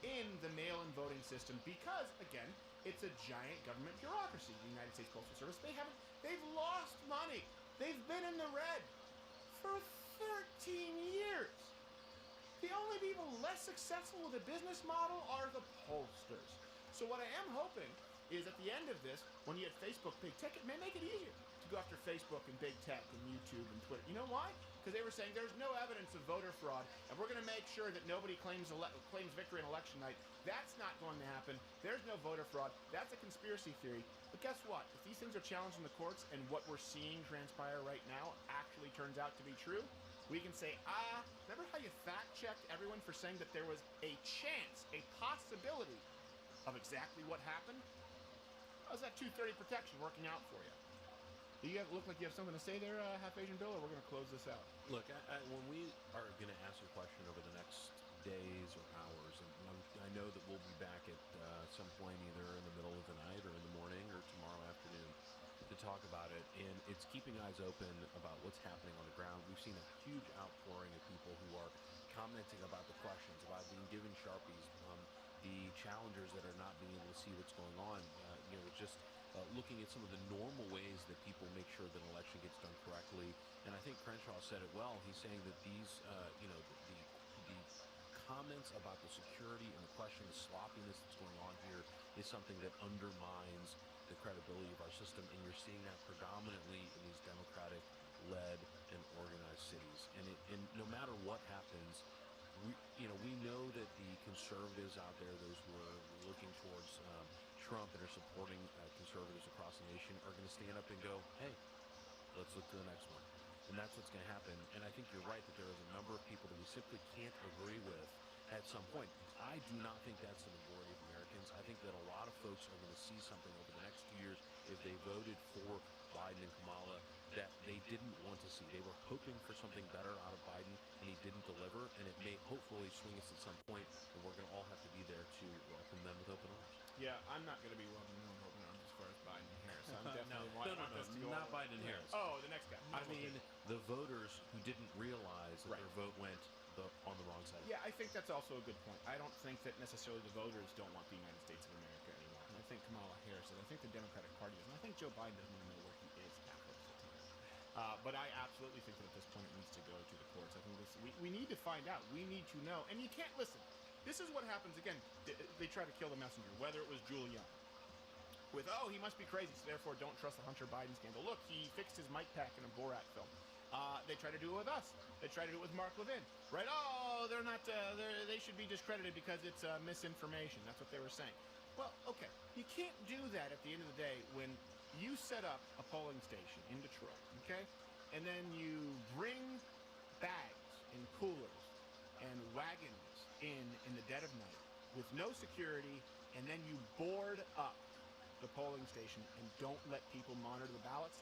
Speaker 1: in the mail-in voting system because, again, it's a giant government bureaucracy, the United States Postal Service. They've lost money. They've been in the red for 13 years. The only people less successful with the business model are the pollsters. So what I am hoping is at the end of this, when you get Facebook, big tech, it may make it easier to go after Facebook and big tech and YouTube and Twitter. You know why? Because they were saying there's no evidence of voter fraud, and we're going to make sure that nobody claims victory on election night. That's not going to happen. There's no voter fraud. That's a conspiracy theory. But guess what? If these things are challenged in the courts and what we're seeing transpire right now actually turns out to be true, we can say, remember how you fact-checked everyone for saying that there was a chance, a possibility of exactly what happened? How's that 230 protection working out for you? Do you look like you have something to say there, Half Asian Bill, or we're going to close this out?
Speaker 21: Look, when we are going to ask a question over the next days or hours, and I know that we'll be back at some point either in the middle of the night or in the morning or tomorrow afternoon to talk about it, and it's keeping eyes open about what's happening on the ground. We've seen a huge outpouring of people who are commenting about the questions, about being given Sharpies, the challengers that are not being able to see what's going on, just looking at some of the normal ways that people make sure that an election gets done correctly. And I think Crenshaw said it well. He's saying that these, the comments about the security and the question, the sloppiness that's going on here is something that undermines the credibility of our system. And you're seeing that predominantly in these Democratic-led and organized cities. And no matter what happens, we know that the conservatives out there, those who are looking towards Trump and are supporting conservatives across the nation, are going to stand up and go, hey, let's look to the next one. And that's what's going to happen. And I think you're right that there is a number of people that we simply can't agree with at some point. I do not think that's the majority of Americans. I think that a lot of folks are going to see something over the next 2 years if they voted for Biden and Kamala that they didn't want to see. They were hoping for something better out of Biden, and he didn't deliver, and it may hopefully swing us at some point, and we're going to all have to be there to welcome them with open
Speaker 2: Yeah, I'm not going to be welcoming no open arms as far as Biden and Harris. I'm
Speaker 21: No,
Speaker 2: definitely
Speaker 21: no,
Speaker 2: want
Speaker 21: no,
Speaker 2: this to go
Speaker 21: not
Speaker 2: all-
Speaker 21: Biden and Harris.
Speaker 2: Oh, the next guy.
Speaker 21: I mean, the voters who didn't realize that
Speaker 2: Right.
Speaker 21: their vote went on the wrong side.
Speaker 2: Yeah, I think that's also a good point. I don't think that necessarily the voters don't want the United States of America anymore. And I think Kamala Harris does. I think the Democratic Party does. And I think Joe Biden doesn't even know where he is half of the time. But I absolutely think that at this point it needs to go to the courts. I think we need to find out. We need to know. And you can't listen. This is what happens again. They try to kill the messenger, whether it was Giuliani. With, oh, he must be crazy, so therefore don't trust the Hunter Biden scandal. Look, he fixed his mic pack in a Borat film. They try to do it with us. They try to do it with Mark Levin. Right? Oh, they're not, they should be discredited because it's misinformation. That's what they were saying. Well, okay. You can't do that at the end of the day when you set up a polling station in Detroit, okay? And then you bring bags and coolers and wagons in the dead of night with no security, and then you board up the polling station and don't let people monitor the ballots,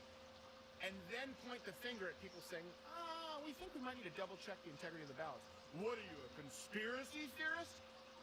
Speaker 2: and then point the finger at people saying, we think we might need to double check the integrity of the ballots. What are you, a conspiracy theorist?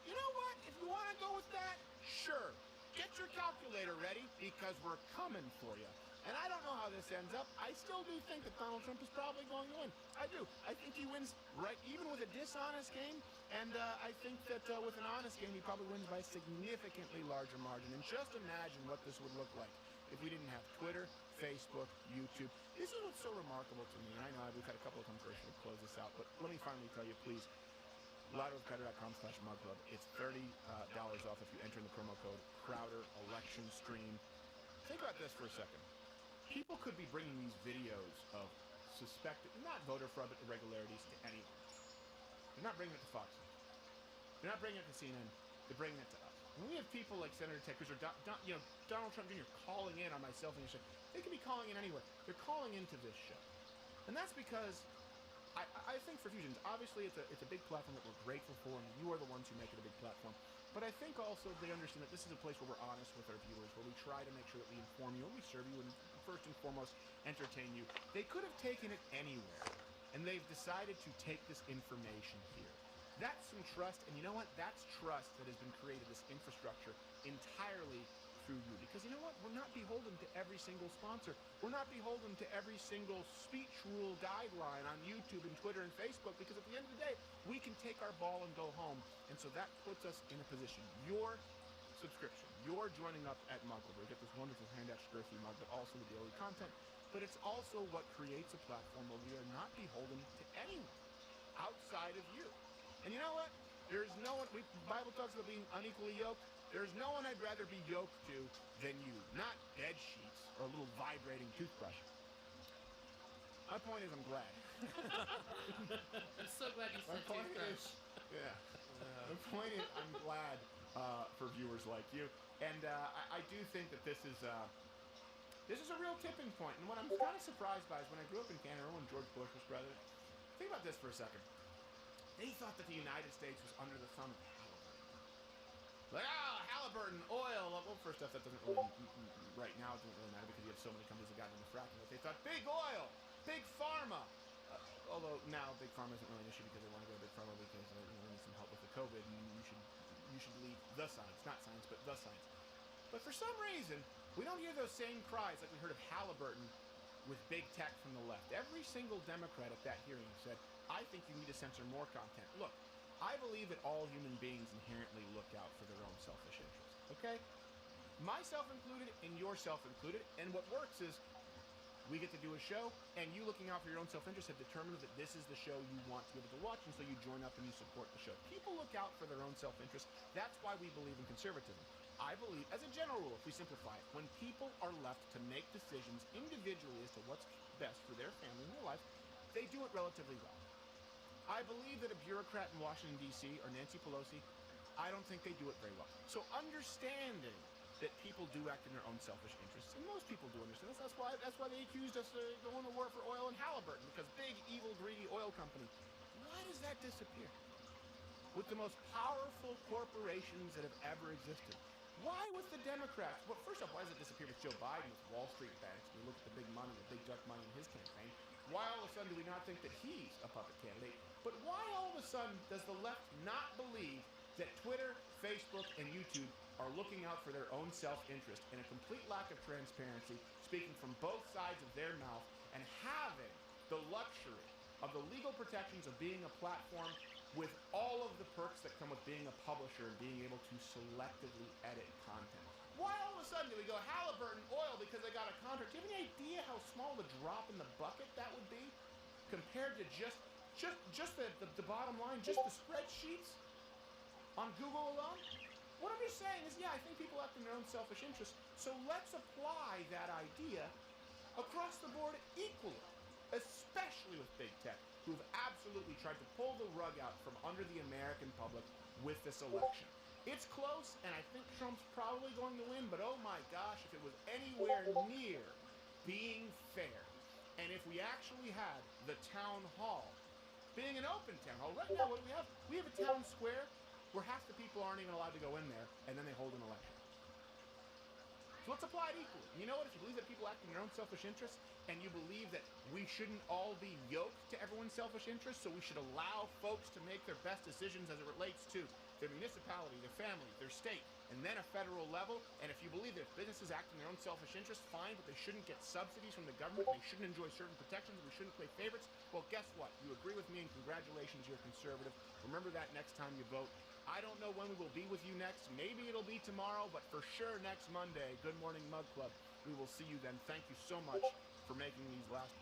Speaker 2: You know what? If you want to go with that, sure. Get your calculator ready because we're coming for you. And I don't know how this ends up. I still do think that Donald Trump is probably going to win. I do. I think he wins right even with a dishonest game. And I think that with an honest game, he probably wins by a significantly larger margin. And just imagine what this would look like if we didn't have Twitter, Facebook, YouTube. This is what's so remarkable to me. And I know we've had a couple of commercials to close this out, but let me finally tell you, please, LottoCrowder.com/mugclub. It's $30 off if you enter in the promo code Crowder Election Stream. Think about this for a second. People could be bringing these videos of suspected, not voter fraud, but irregularities to anyone. They're not bringing it to Fox News. They're not bringing it to CNN. They're bringing it to us. When we have people like Senator Ted Cruz or Donald Trump Jr. calling in on myself and your show, they could be calling in anywhere. They're calling into this show. And that's because I think for Fusions, obviously it's a big platform that we're grateful for, and you are the ones who make it a big platform. But I think also they understand that this is a place where we're honest with our viewers, where we try to make sure that we inform you and we serve you and first and foremost entertain you. They could have taken it anywhere, and they've decided to take this information here. That's some trust, and you know what? That's trust that has been created, this infrastructure, entirely through you. Because you know what? We're not beholden to every single sponsor. We're not beholden to every single speech rule guideline on YouTube and Twitter and Facebook, because at the end of the day, we can take our ball and go home. And so that puts us in a position. Your subscription, your joining up at Muggle, we get this wonderful handout Scurfy mug, but also the daily content. But it's also what creates a platform where we are not beholden to anyone outside of you. And you know what? There's no one, Bible talks about being unequally yoked. There's no one I'd rather be yoked to than you. Not bed sheets or a little vibrating toothbrush. My point is I'm glad.
Speaker 4: I'm so glad you said toothbrush.
Speaker 2: Yeah. The point is I'm glad for viewers like you. And I do think that this is a real tipping point. And what I'm kind of surprised by is when I grew up in Canada, when George Bush was president, think about this for a second. They thought that the United States was under the thumb of Halliburton. Like, Halliburton, oil. Well, first off, that doesn't really, right now, it doesn't really matter because you have so many companies that got into fracking that they thought big oil, big pharma. Although now big pharma isn't really an issue because they want to go to big pharma because they need some help with the COVID, and you should leave the science, not science, but the science. But for some reason, we don't hear those same cries like we heard of Halliburton with big tech from the left. Every single Democrat at that hearing said, I think you need to censor more content. Look, I believe that all human beings inherently look out for their own selfish interests, okay? Myself included and yourself included, and what works is we get to do a show, and you looking out for your own self-interest have determined that this is the show you want to be able to watch, and so you join up and you support the show. People look out for their own self-interest. That's why we believe in conservatism. I believe, as a general rule, if we simplify it, when people are left to make decisions individually as to what's best for their family and their life, they do it relatively well. I believe that a bureaucrat in Washington, D.C., or Nancy Pelosi, I don't think they do it very well. So understanding that people do act in their own selfish interests, and most people do understand this. That's why they accused us of going to war for oil and Halliburton, because big, evil, greedy oil company. Why does that disappear? With the most powerful corporations that have ever existed. Why with the Democrats? Well, first off, why does it disappear with Joe Biden, with Wall Street banks? We look at the big money, the big dark money in his campaign. Why all of a sudden do we not think that he's a puppet candidate? But why all of a sudden does the left not believe that Twitter, Facebook, and YouTube are looking out for their own self-interest and a complete lack of transparency, speaking from both sides of their mouth, and having the luxury of the legal protections of being a platform with all of the perks that come with being a publisher and being able to selectively edit content. Why all of a sudden do we go Halliburton Oil because they got a contract? Do you have any idea how small the drop in the bucket that would be compared to just the bottom line, just the spreadsheets on Google alone? What I'm just saying is, yeah, I think people act in their own selfish interest, so let's apply that idea across the board equally, especially with big tech, who have absolutely tried to pull the rug out from under the American public with this election. It's close, and I think Trump's probably going to win, but oh my gosh, if it was anywhere near being fair, and if we actually had the town hall being an open town hall, right now what do we have? We have a town square where half the people aren't even allowed to go in there, and then they hold an election. So let's apply it equally. You know what? If you believe that people act in their own selfish interests, and you believe that we shouldn't all be yoked to everyone's selfish interests, so we should allow folks to make their best decisions as it relates to their municipality, their family, their state, and then a federal level, and if you believe that if businesses act in their own selfish interests, fine, but they shouldn't get subsidies from the government, they shouldn't enjoy certain protections, we shouldn't play favorites, well, guess what? You agree with me, and congratulations, you're conservative. Remember that next time you vote. I don't know when we will be with you next. Maybe it'll be tomorrow, but for sure next Monday. Good Morning Mug Club. We will see you then. Thank you so much for making these last...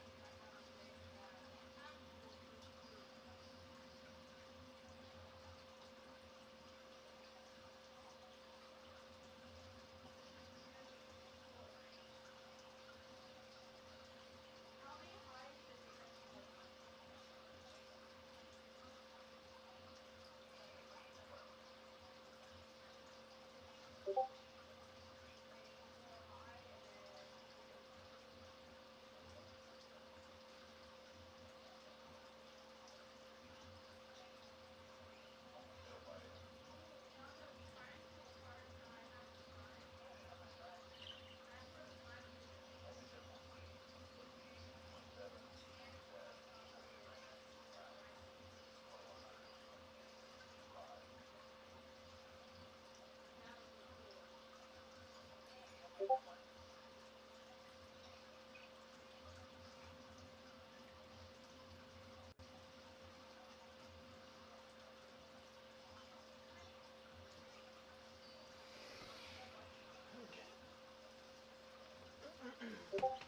Speaker 2: Okay.